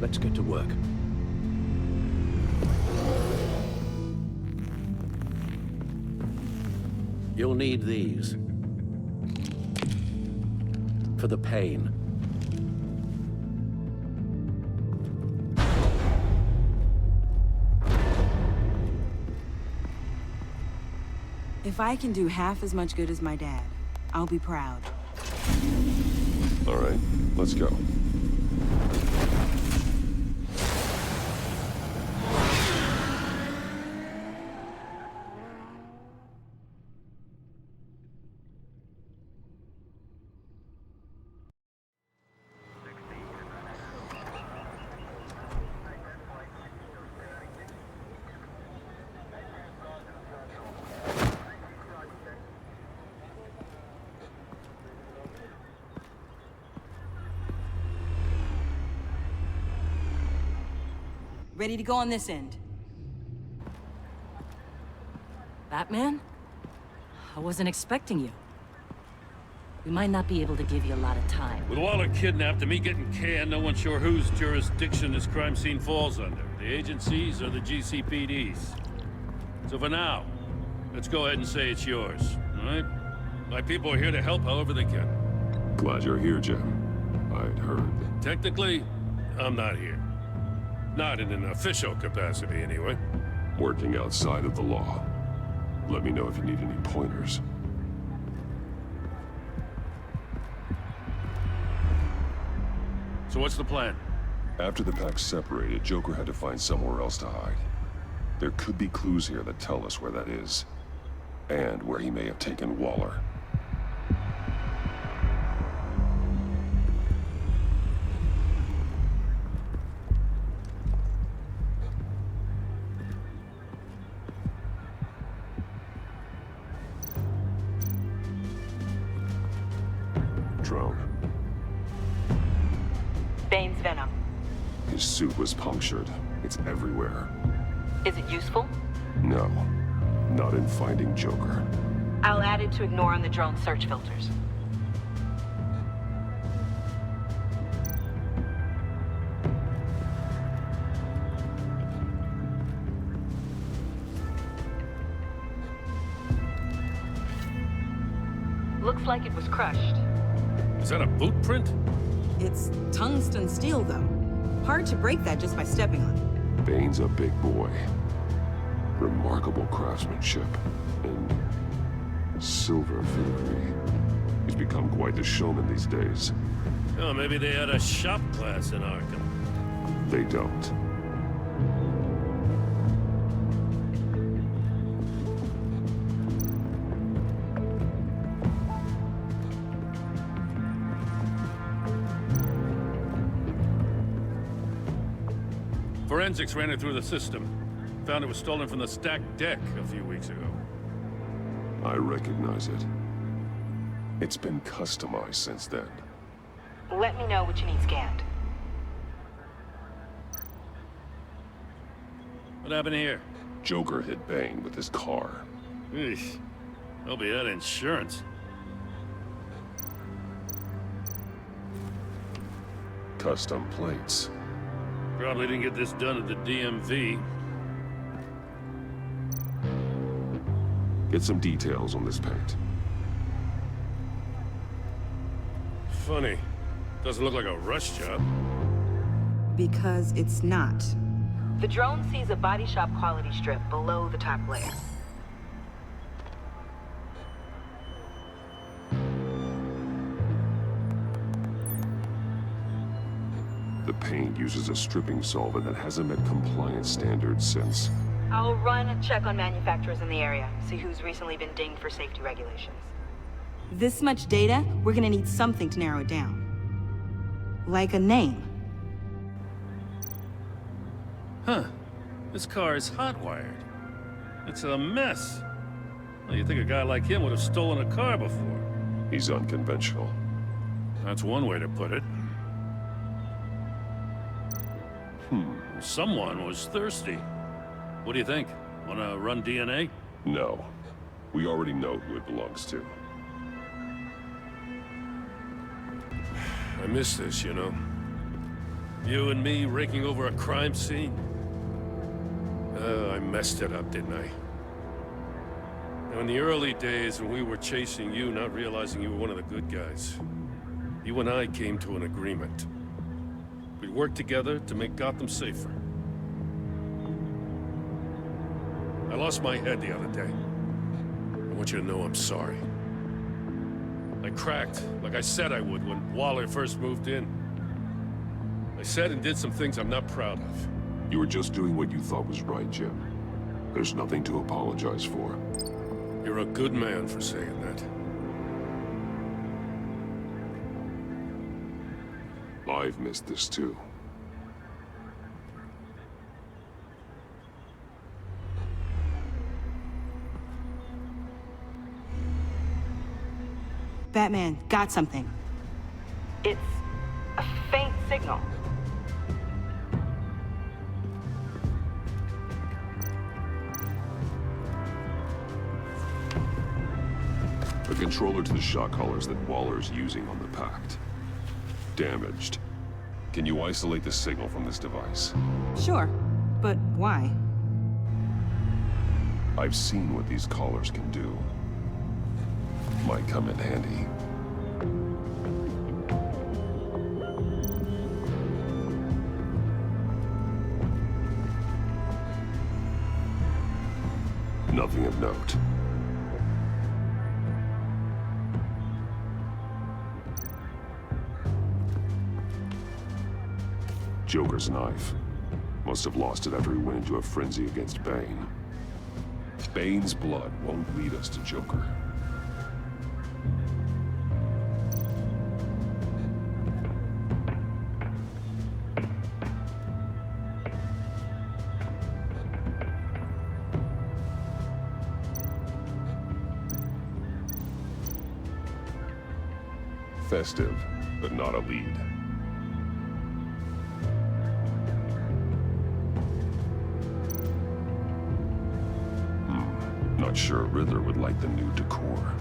Let's get to work. You'll need these. For the pain. If I can do half as much good as my dad, I'll be proud. All right, let's go. Ready to go on this end. Batman? I wasn't expecting you. We might not be able to give you a lot of time. With Waller kidnapped and me getting canned, no one's sure whose jurisdiction this crime scene falls under. The agencies or the GCPD's. So for now, let's go ahead and say it's yours, all right? My people are here to help however they can. Glad you're here, Jim. I'd heard. Technically, I'm not here. Not in an official capacity, anyway. Working outside of the law. Let me know if you need any pointers. So what's the plan? After the pack separated, Joker had to find somewhere else to hide. There could be clues here that tell us where that is. And where he may have taken Waller. suit was punctured. It's everywhere. Is it useful? No, not in finding Joker. I'll add it to ignore on the drone search filters. Looks like it was crushed. Is that a boot print? It's tungsten steel, though. Hard to break that just by stepping on it. Bane's a big boy. Remarkable craftsmanship and silver filigree. He's become quite the showman these days. Oh, maybe they had a shop class in Arkham. They don't. Forensics ran it through the system. Found it was stolen from the stacked deck a few weeks ago. I recognize it. It's been customized since then. Let me know what you need scanned. What happened here? Joker hit Bane with his car. Eesh. Hope he had insurance. Custom plates. Probably didn't get this done at the DMV. Get some details on this paint. Funny. Doesn't look like a rush job. Because it's not. The drone sees a body shop quality strip below the top layer. The paint uses a stripping solvent that hasn't met compliance standards since... I'll run a check on manufacturers in the area, see who's recently been dinged for safety regulations. This much data, we're gonna need something to narrow it down. Like a name. Huh. This car is hot-wired. It's a mess. Well, you'd think a guy like him would have stolen a car before. He's unconventional. That's one way to put it. Someone was thirsty. What do you think? Wanna run DNA? No. We already know who it belongs to. I miss this, you know. You and me raking over a crime scene. I messed it up, didn't I? Now, in the early days when we were chasing you, not realizing you were one of the good guys, you and I came to an agreement. We'd work together to make Gotham safer. I lost my head the other day. I want you to know I'm sorry. I cracked, like I said I would when Waller first moved in. I said and did some things I'm not proud of. You were just doing what you thought was right, Jim. There's nothing to apologize for. You're a good man for saying that. I've missed this too. Batman, got something. It's a faint signal. A controller to the shock collars that Waller's using on the Pact. Damaged. Can you isolate the signal from this device? Sure, but why? I've seen what these collars can do. Might come in handy. Nothing of note. Joker's knife. Must have lost it after he went into a frenzy against Bane. Bane's blood won't lead us to Joker. Festive, but not a lead. not sure Riddler would like the new decor.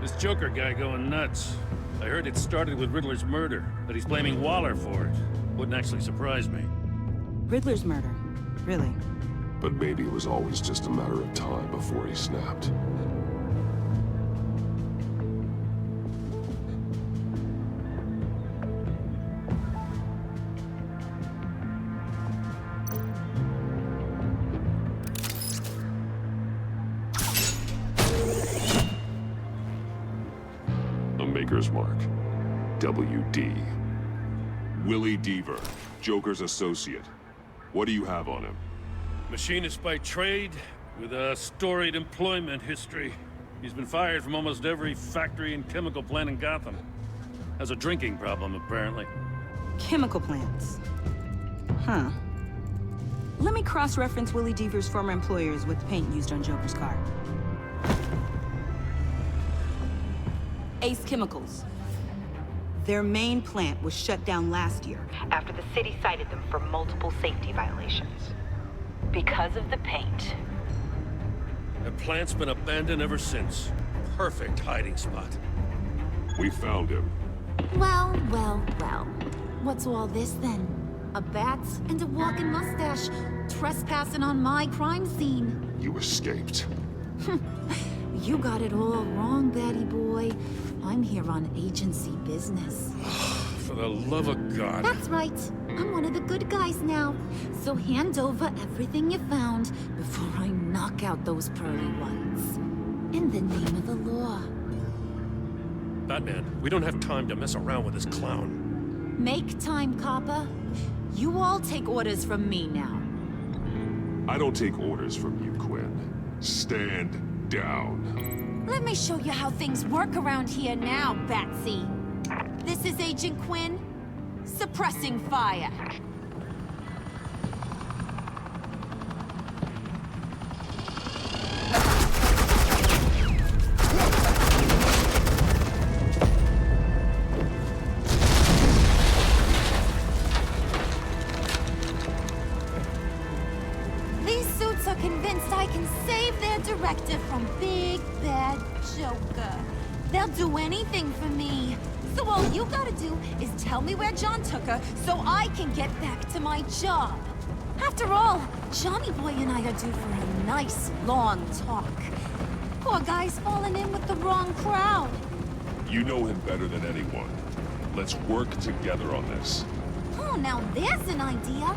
This Joker guy going nuts. I heard it started with Riddler's murder, but he's blaming Waller for it. Wouldn't actually surprise me. Riddler's murder? Really? But maybe it was always just a matter of time before he snapped. Maker's Mark. WD. Willie Deaver, Joker's associate. What do you have on him? Machinist by trade, with a storied employment history. He's been fired from almost every factory and chemical plant in Gotham. Has a drinking problem, apparently. Chemical plants. Huh. Let me cross-reference Willie Deaver's former employers with the paint used on Joker's car. Ace Chemicals. Their main plant was shut down last year after the city cited them for multiple safety violations. Because of the paint. The plant's been abandoned ever since. Perfect hiding spot. We found him. Well, well, well. What's all this then? A bat and a walking mustache trespassing on my crime scene. You escaped. You got it all wrong, Batty boy. I'm here on agency business. For the love of God. That's right. I'm one of the good guys now. So hand over everything you found before I knock out those pearly whites. In the name of the law. Batman, we don't have time to mess around with this clown. Make time, copper. You all take orders from me now. I don't take orders from you, Quinn. Stand down. Let me show you how things work around here now, Batsy. This is Agent Quinn, suppressing fire. These suits are convinced I can save their director from Big Bad Joker. They'll do anything for me. So all you gotta do is tell me where John took her so I can get back to my job. After all, Johnny Boy and I are due for a nice, long talk. Poor guy's fallen in with the wrong crowd. You know him better than anyone. Let's work together on this. Oh, now there's an idea.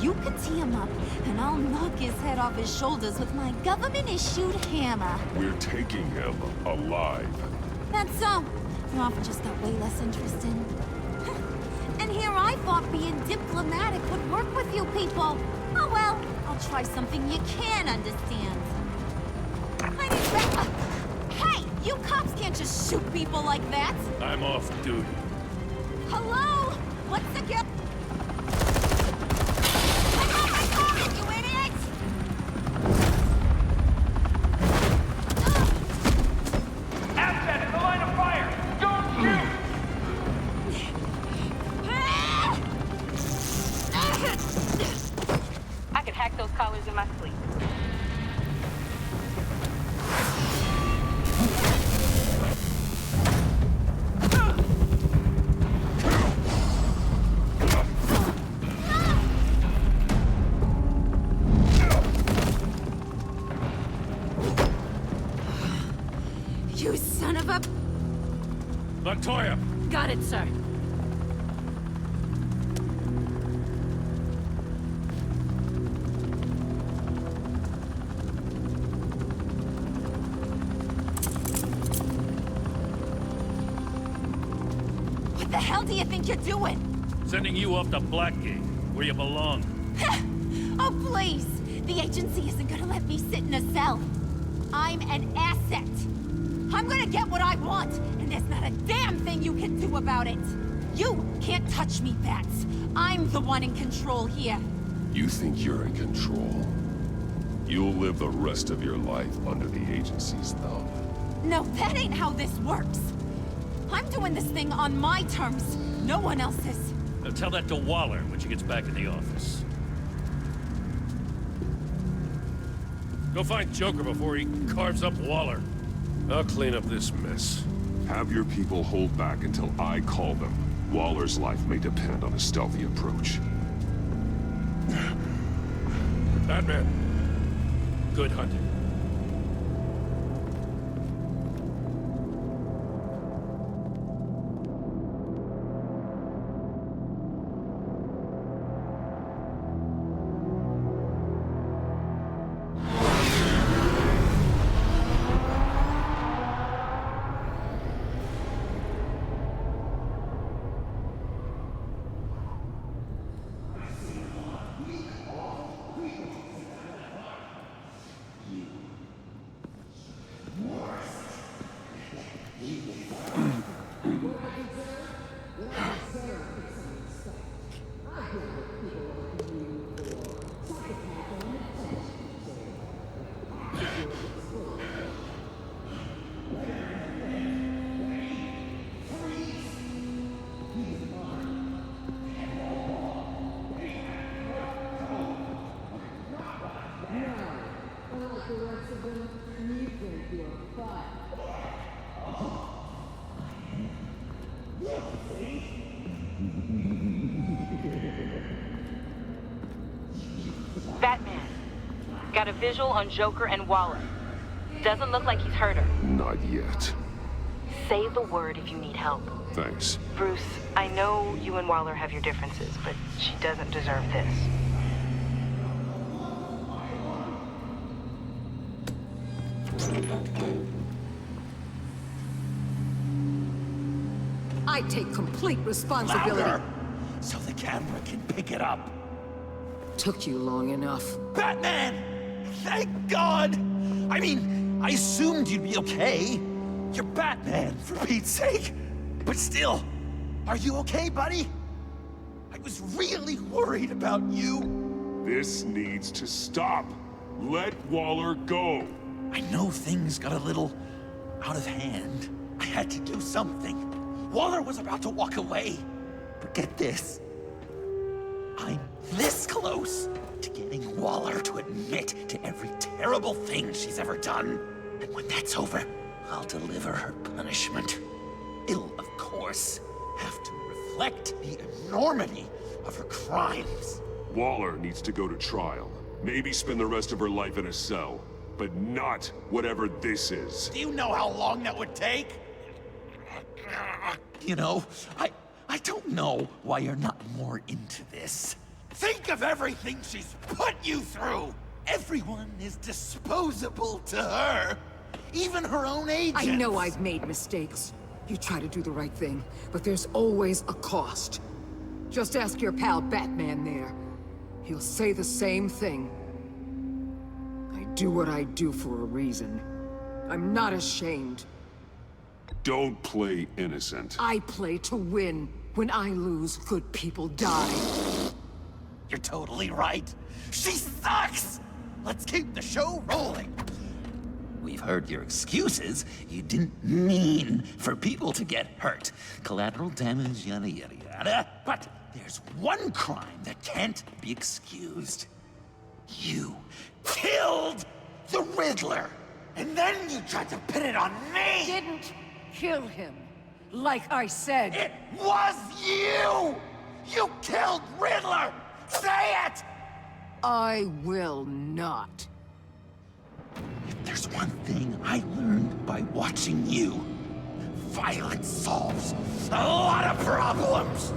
You can tee him up, and I'll knock his head off his shoulders with my government-issued hammer. We're taking him alive. That's so. Your offer just got way less interesting. And here I thought being diplomatic would work with you people. Oh well, I'll try something you can understand. I need Hey, you cops can't just shoot people like that. I'm off duty. Hello? What's the gap? You idiot! Asset in the line of fire! Don't shoot! I could hack those collars in my sleep. You son of a... Montoya! Got it, sir. What the hell do you think you're doing? Sending you off to Blackgate, where you belong. Oh, please! The agency isn't gonna let me sit in a cell. I'm an asset. I'm gonna get what I want, and there's not a damn thing you can do about it. You can't touch me, Bats. I'm the one in control here. You think you're in control? You'll live the rest of your life under the agency's thumb. No, that ain't how this works. I'm doing this thing on my terms. No one else's. Now tell that to Waller when she gets back in the office. Go find Joker before he carves up Waller. I'll clean up this mess. Have your people hold back until I call them. Waller's life may depend on a stealthy approach. Batman, good hunting. Batman, got a visual on Joker and Waller. Doesn't look like he's hurt her. Not yet. Say the word if you need help. Thanks. Bruce, I know you and Waller have your differences, but she doesn't deserve this. I take complete responsibility. Louder, so the camera can pick it up. Took you long enough. Batman! Thank God! I mean, I assumed you'd be okay. You're Batman, for Pete's sake. But still, are you okay, buddy? I was really worried about you. This needs to stop. Let Waller go. I know things got a little out of hand. I had to do something. Waller was about to walk away. But get this. I'm this close to getting Waller to admit to every terrible thing she's ever done. And when that's over, I'll deliver her punishment. It'll, of course, have to reflect the enormity of her crimes. Waller needs to go to trial. Maybe spend the rest of her life in a cell. But not whatever this is. Do you know how long that would take? You know, I don't know why you're not more into this. Think of everything she's put you through! Everyone is disposable to her. Even her own agents. I know I've made mistakes. You try to do the right thing, but there's always a cost. Just ask your pal Batman there. He'll say the same thing. I do what I do for a reason. I'm not ashamed. Don't play innocent. I play to win. When I lose, good people die. You're totally right. She sucks! Let's keep the show rolling. We've heard your excuses. You didn't mean for people to get hurt. Collateral damage, yada yada yada. But there's one crime that can't be excused. You killed the Riddler! And then you tried to pin it on me! Didn't kill him. Like I said. It was you! You killed Riddler! Say it! I will not. If there's one thing I learned by watching you, violence solves a lot of problems!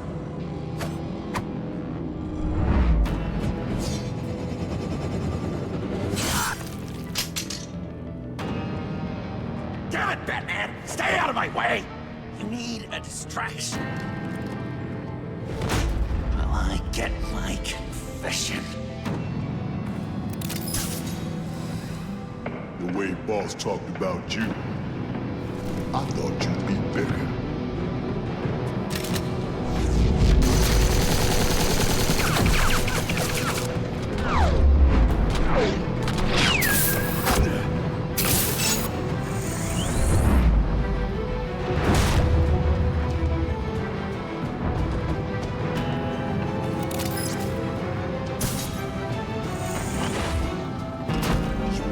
Damn it, Batman! Stay out of my way! You need a distraction. While I get my confession. The way Boss talked about you, I thought you'd be bigger. You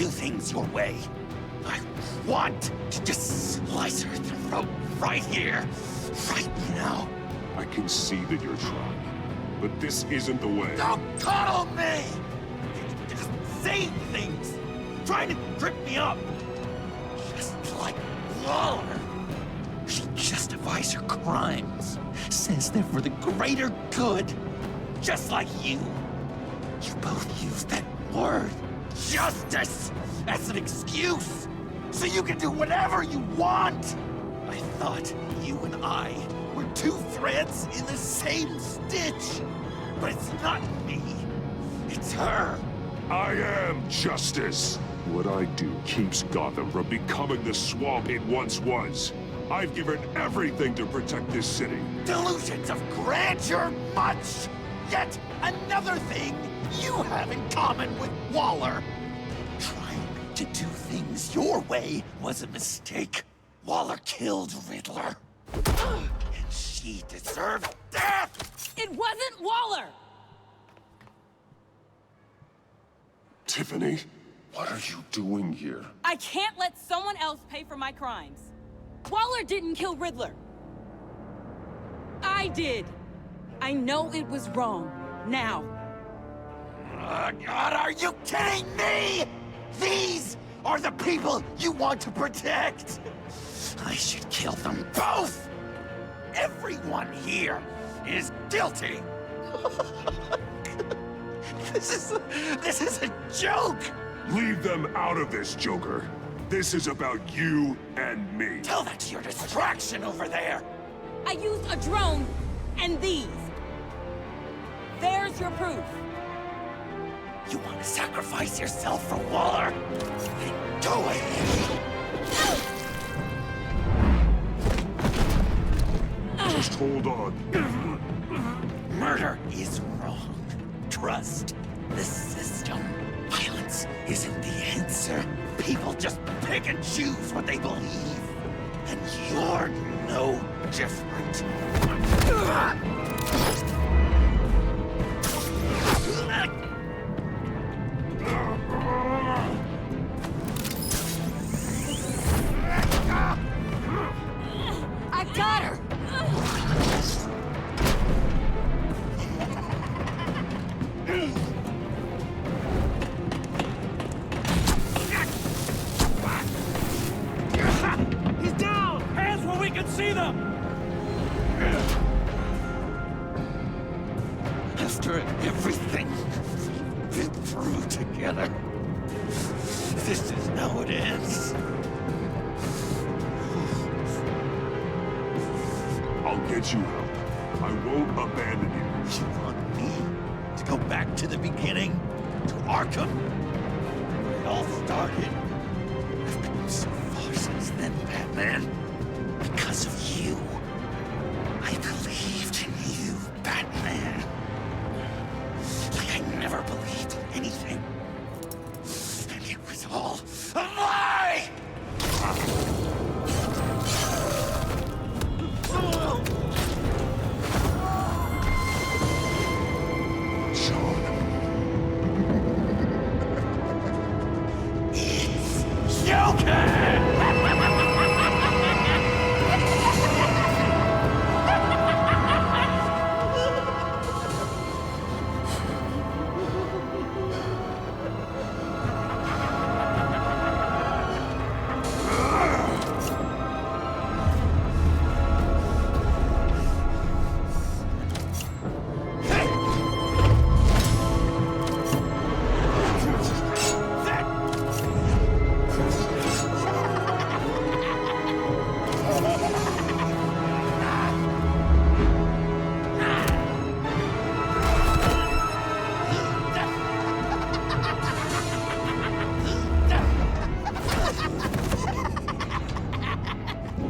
do things your way. I want to just slice her throat right here, right now. I can see that you're trying, but this isn't the way. Don't coddle me! You're just saying things, trying to trip me up. Just like Waller. She justifies her crimes, says they're for the greater good, just like you. You both use that word, justice, as an excuse, so you can do whatever you want. I thought you and I were two threads in the same stitch, but it's not me, it's her. I am justice. What I do keeps Gotham from becoming the swamp it once was. I've given everything to protect this city. Delusions of grandeur much! Yet another thing you have in common with Waller. Trying to do things your way was a mistake. Waller killed Riddler. And she deserved death! It wasn't Waller! Tiffany, what are you doing here? I can't let someone else pay for my crimes. Waller didn't kill Riddler. I did. I know it was wrong. Now. God, are you kidding me? These are the people you want to protect. I should kill them both. Everyone here is guilty. This is a joke. Leave them out of this, Joker. This is about you and me. Tell that to your distraction over there. I used a drone and these. There's your proof. You want to sacrifice yourself for Waller? Then go ahead. Just hold on. Murder is wrong. Trust the system. Violence isn't the answer. People just pick and choose what they believe. And you're no different. I got her! He's down! Hands where we can see them! After everything we've been through together, this is how it ends. I'll get you help. I won't abandon you. You want me to go back to the beginning? To Arkham? Where it all started? I've come so far since then, Batman. Because of you. I believed in you, Batman. Like I never believed in anything. And it was all a lie!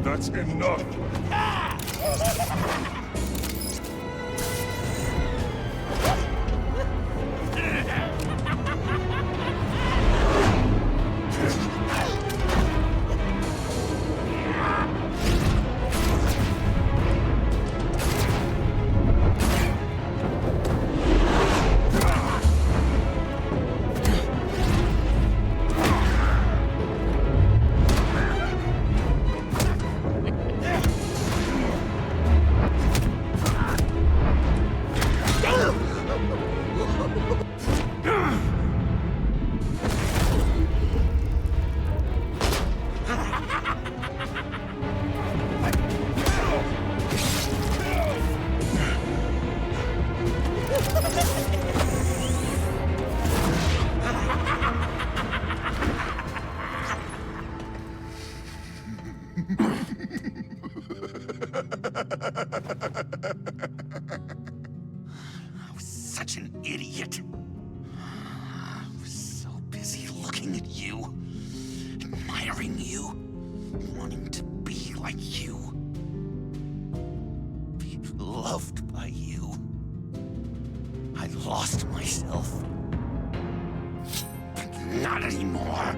That's enough. was such an idiot. I was so busy looking at you, admiring you, wanting to be like you, be loved by you. I lost myself. But not anymore.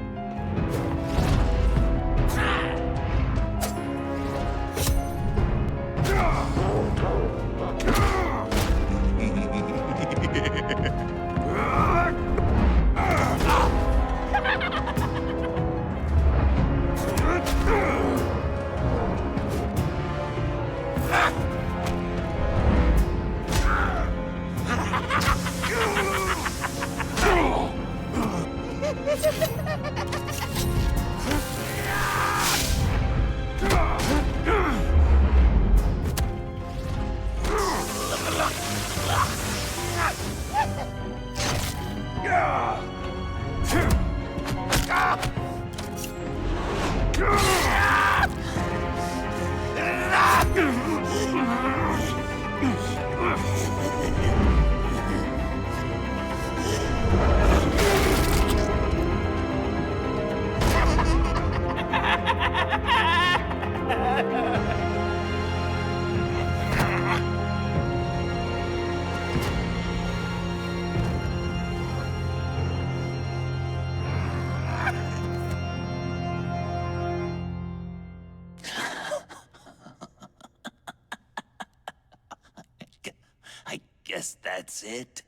I guess that's it.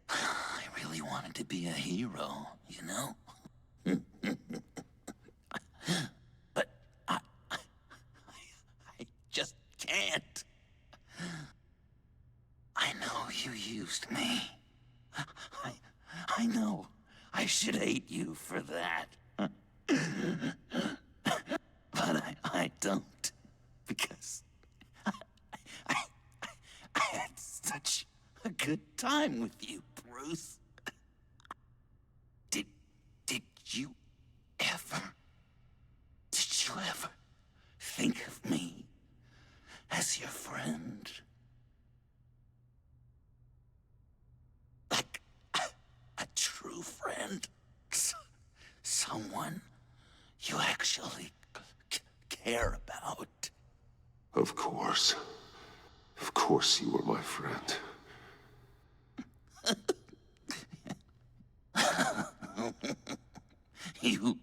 I really wanted to be a hero, you know? But I just can't. I know you used me. I know I should hate you for that. But I don't, because I had such a good time with you, Bruce. Did you ever think of me as your friend? Like a true friend? Someone you actually care about? Of course. Of course you were my friend. You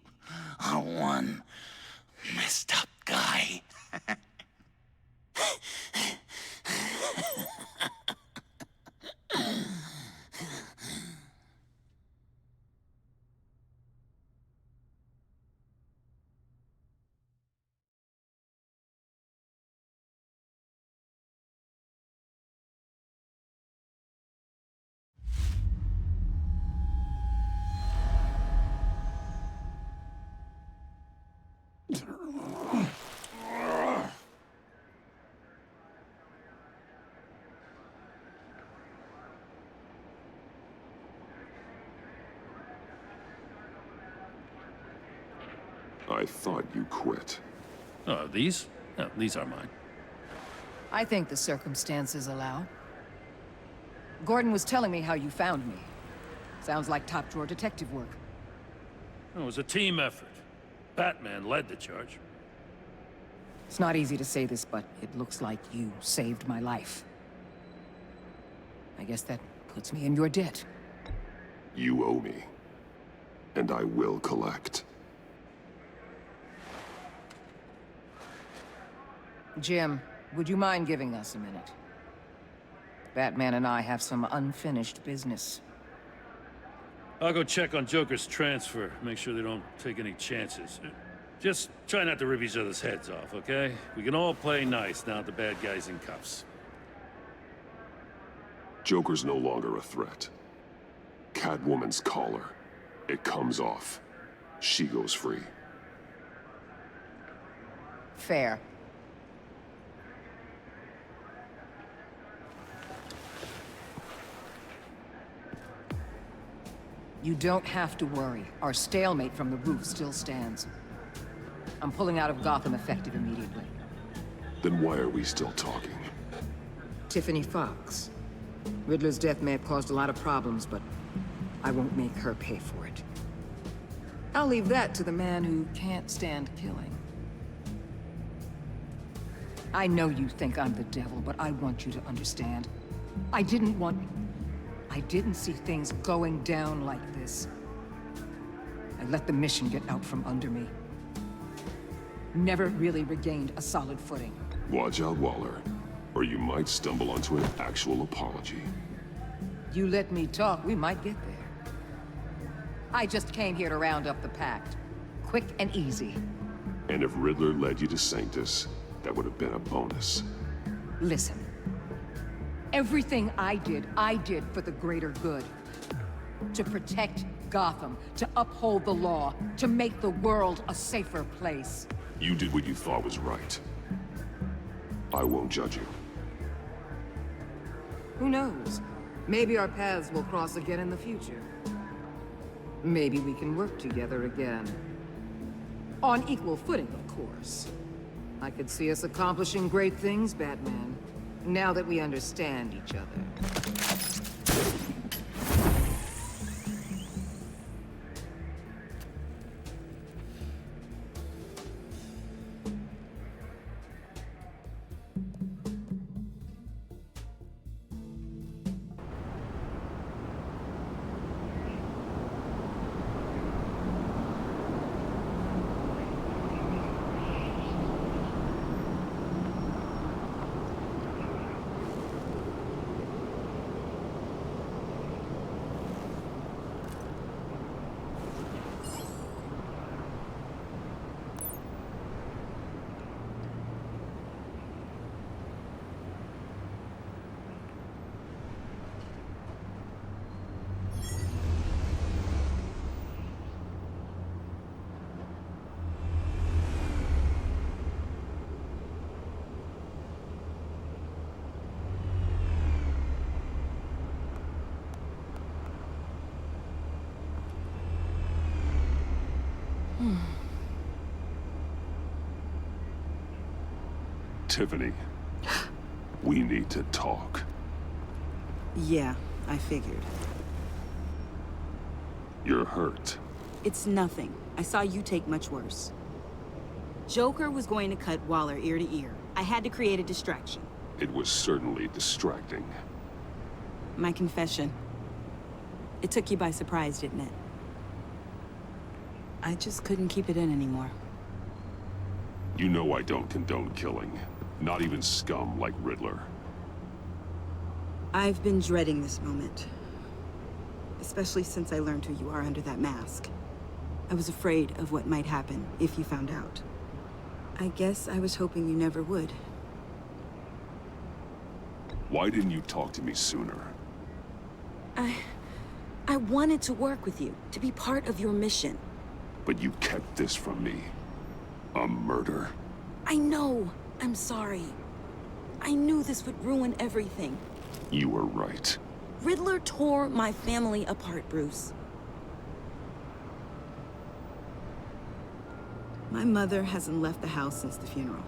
are one messed up guy. I thought you quit. Oh, these? No, these are mine. I think the circumstances allow. Gordon was telling me how you found me. Sounds like top-drawer detective work. It was a team effort. Batman led the charge. It's not easy to say this, but it looks like you saved my life. I guess that puts me in your debt. You owe me. And I will collect. Jim, would you mind giving us a minute? Batman and I have some unfinished business. I'll go check on Joker's transfer, make sure they don't take any chances. Just try not to rip each other's heads off, okay? We can all play nice now that the bad guy's in cuffs. Joker's no longer a threat. Catwoman's collar. It comes off. She goes free. Fair. You don't have to worry. Our stalemate from the roof still stands. I'm pulling out of Gotham effective immediately. Then why are we still talking? Tiffany Fox. Riddler's death may have caused a lot of problems, but I won't make her pay for it. I'll leave that to the man who can't stand killing. I know you think I'm the devil, but I want you to understand. I didn't see things going down like this. I let the mission get out from under me. Never really regained a solid footing. Watch out, Waller, or you might stumble onto an actual apology. You let me talk, we might get there. I just came here to round up the Pact. Quick and easy. And if Riddler led you to Sanctus, that would have been a bonus. Listen. Everything I did for the greater good. To protect Gotham, to uphold the law, to make the world a safer place. You did what you thought was right. I won't judge you. Who knows? Maybe our paths will cross again in the future. Maybe we can work together again. On equal footing, of course. I could see us accomplishing great things, Batman. Now that we understand each other. Tiffany, we need to talk. Yeah, I figured. You're hurt. It's nothing. I saw you take much worse. Joker was going to cut Waller ear to ear. I had to create a distraction. It was certainly distracting. My confession. It took you by surprise, didn't it? I just couldn't keep it in anymore. You know I don't condone killing. Not even scum like Riddler. I've been dreading this moment. Especially since I learned who you are under that mask. I was afraid of what might happen if you found out. I guess I was hoping you never would. Why didn't you talk to me sooner? I wanted to work with you, to be part of your mission. But you kept this from me. A murder? I know. I'm sorry. I knew this would ruin everything. You were right. Riddler tore my family apart, Bruce. My mother hasn't left the house since the funeral.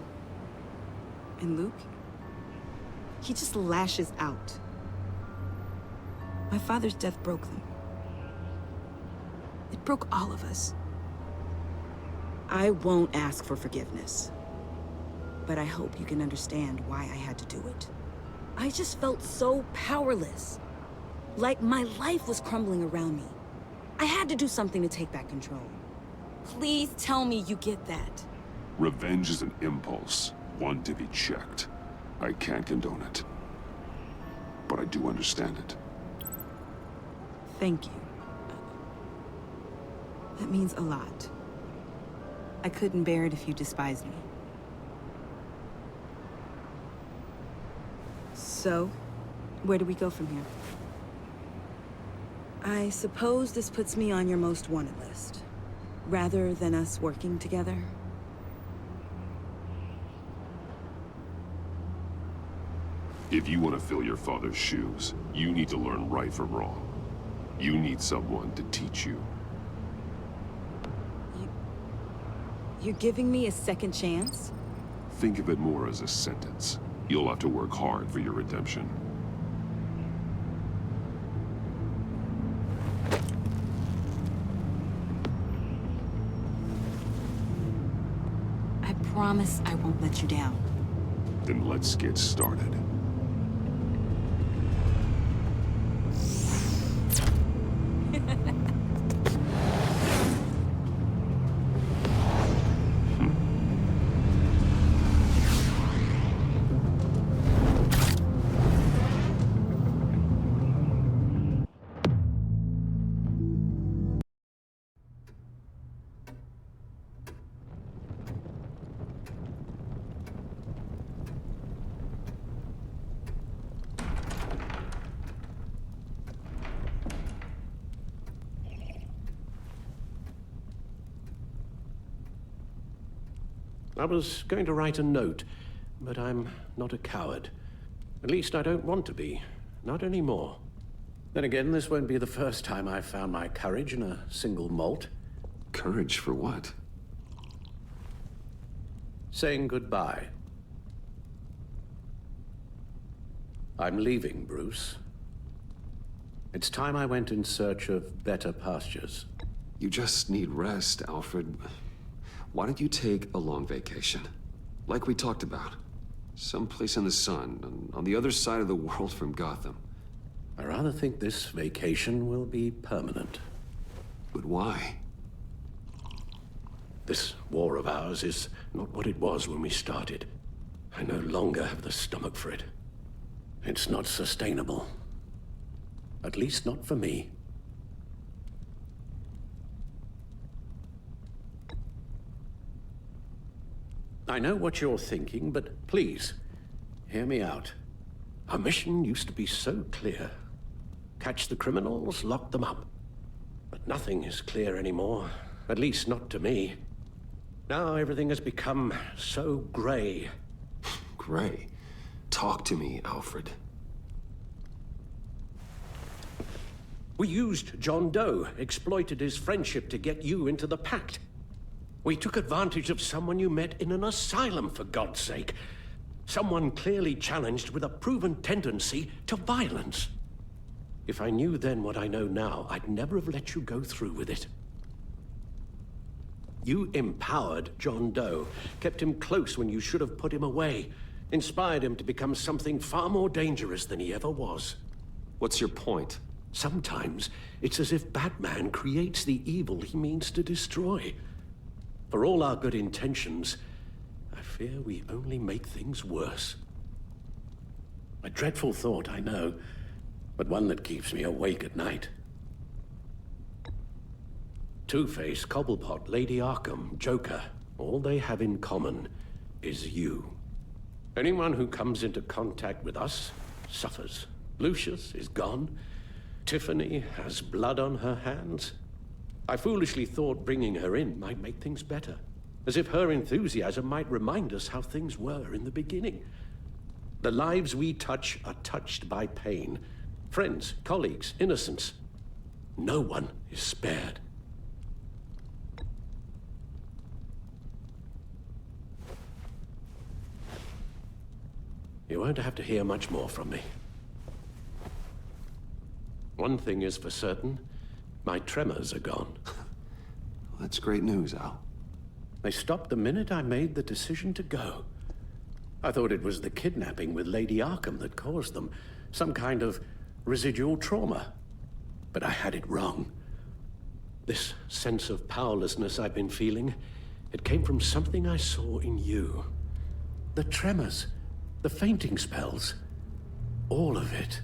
And Luke? He just lashes out. My father's death broke them. It broke all of us. I won't ask for forgiveness. But I hope you can understand why I had to do it. I just felt so powerless. Like my life was crumbling around me. I had to do something to take back control. Please tell me you get that. Revenge is an impulse, one to be checked. I can't condone it. But I do understand it. Thank you. That means a lot. I couldn't bear it if you despised me. So, where do we go from here? I suppose this puts me on your most wanted list, rather than us working together. If you want to fill your father's shoes, you need to learn right from wrong. You need someone to teach you. You're giving me a second chance? Think of it more as a sentence. You'll have to work hard for your redemption. I promise I won't let you down. Then let's get started. I was going to write a note, but I'm not a coward. At least I don't want to be. Not anymore. Then again, this won't be the first time I've found my courage in a single malt. Courage for what? Saying goodbye. I'm leaving, Bruce. It's time I went in search of better pastures. You just need rest, Alfred. Why don't you take a long vacation? Like we talked about. Someplace in the sun, on the other side of the world from Gotham. I rather think this vacation will be permanent. But why? This war of ours is not what it was when we started. I no longer have the stomach for it. It's not sustainable. At least not for me. I know what you're thinking, but please, hear me out. Our mission used to be so clear. Catch the criminals, lock them up. But nothing is clear anymore, at least not to me. Now everything has become so gray. Gray? Talk to me, Alfred. We used John Doe, exploited his friendship to get you into the pact. We took advantage of someone you met in an asylum, for God's sake. Someone clearly challenged with a proven tendency to violence. If I knew then what I know now, I'd never have let you go through with it. You empowered John Doe, kept him close when you should have put him away, inspired him to become something far more dangerous than he ever was. What's your point? Sometimes it's as if Batman creates the evil he means to destroy. For all our good intentions, I fear we only make things worse. A dreadful thought, I know, but one that keeps me awake at night. Two-Face, Cobblepot, Lady Arkham, Joker, all they have in common is you. Anyone who comes into contact with us suffers. Lucius is gone. Tiffany has blood on her hands. I foolishly thought bringing her in might make things better, as if her enthusiasm might remind us how things were in the beginning. The lives we touch are touched by pain. Friends, colleagues, innocents. No one is spared. You won't have to hear much more from me. One thing is for certain. My tremors are gone. That's great news, Al. They stopped the minute I made the decision to go. I thought it was the kidnapping with Lady Arkham that caused them. Some kind of residual trauma. But I had it wrong. This sense of powerlessness I've been feeling, it came from something I saw in you. The tremors, the fainting spells, all of it.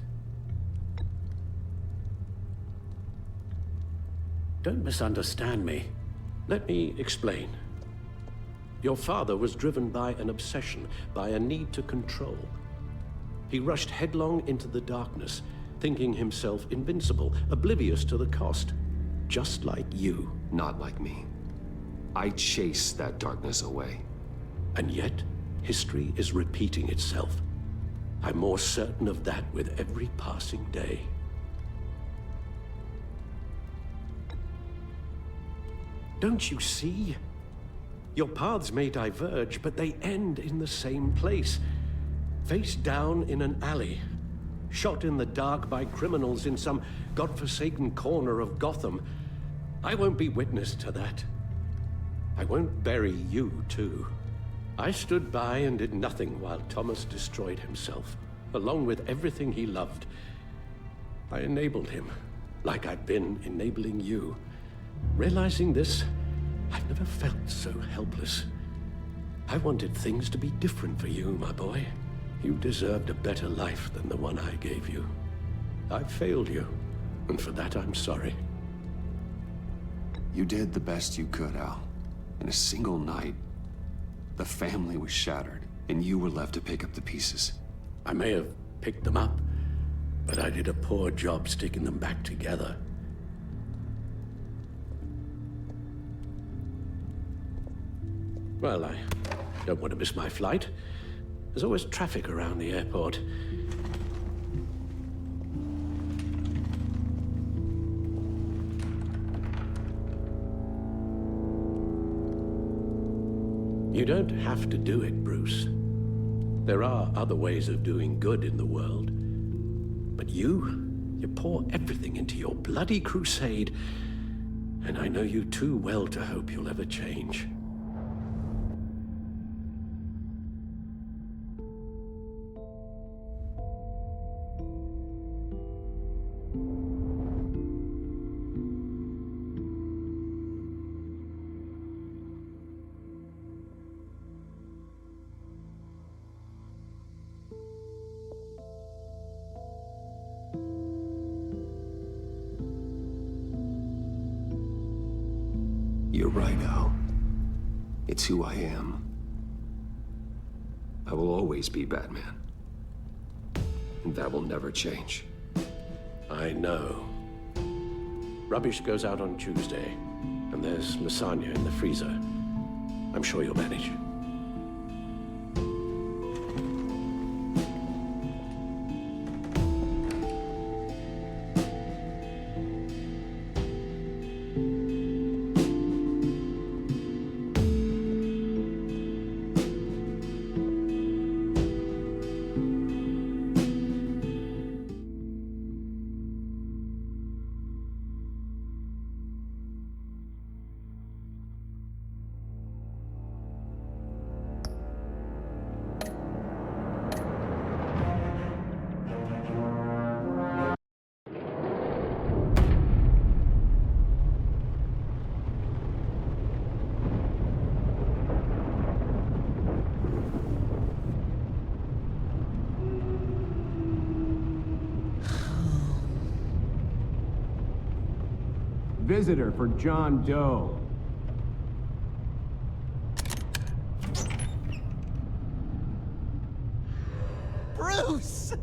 Don't misunderstand me. Let me explain. Your father was driven by an obsession, by a need to control. He rushed headlong into the darkness, thinking himself invincible, oblivious to the cost. Just like you. Not like me. I chased that darkness away. And yet, history is repeating itself. I'm more certain of that with every passing day. Don't you see? Your paths may diverge, but they end in the same place. Face down in an alley. Shot in the dark by criminals in some godforsaken corner of Gotham. I won't be witness to that. I won't bury you, too. I stood by and did nothing while Thomas destroyed himself, along with everything he loved. I enabled him, like I've been enabling you. Realizing this, I've never felt so helpless. I wanted things to be different for you, my boy. You deserved a better life than the one I gave you. I failed you, and for that I'm sorry. You did the best you could, Al. In a single night, the family was shattered, and you were left to pick up the pieces. I may have picked them up, but I did a poor job sticking them back together. Well, I don't want to miss my flight. There's always traffic around the airport. You don't have to do it, Bruce. There are other ways of doing good in the world. But you pour everything into your bloody crusade, and I know you too well to hope you'll ever change. You're right, Al. It's who I am. I will always be Batman. And that will never change. I know. Rubbish goes out on Tuesday, and there's lasagna in the freezer. I'm sure you'll manage. Visitor for John Doe. Bruce!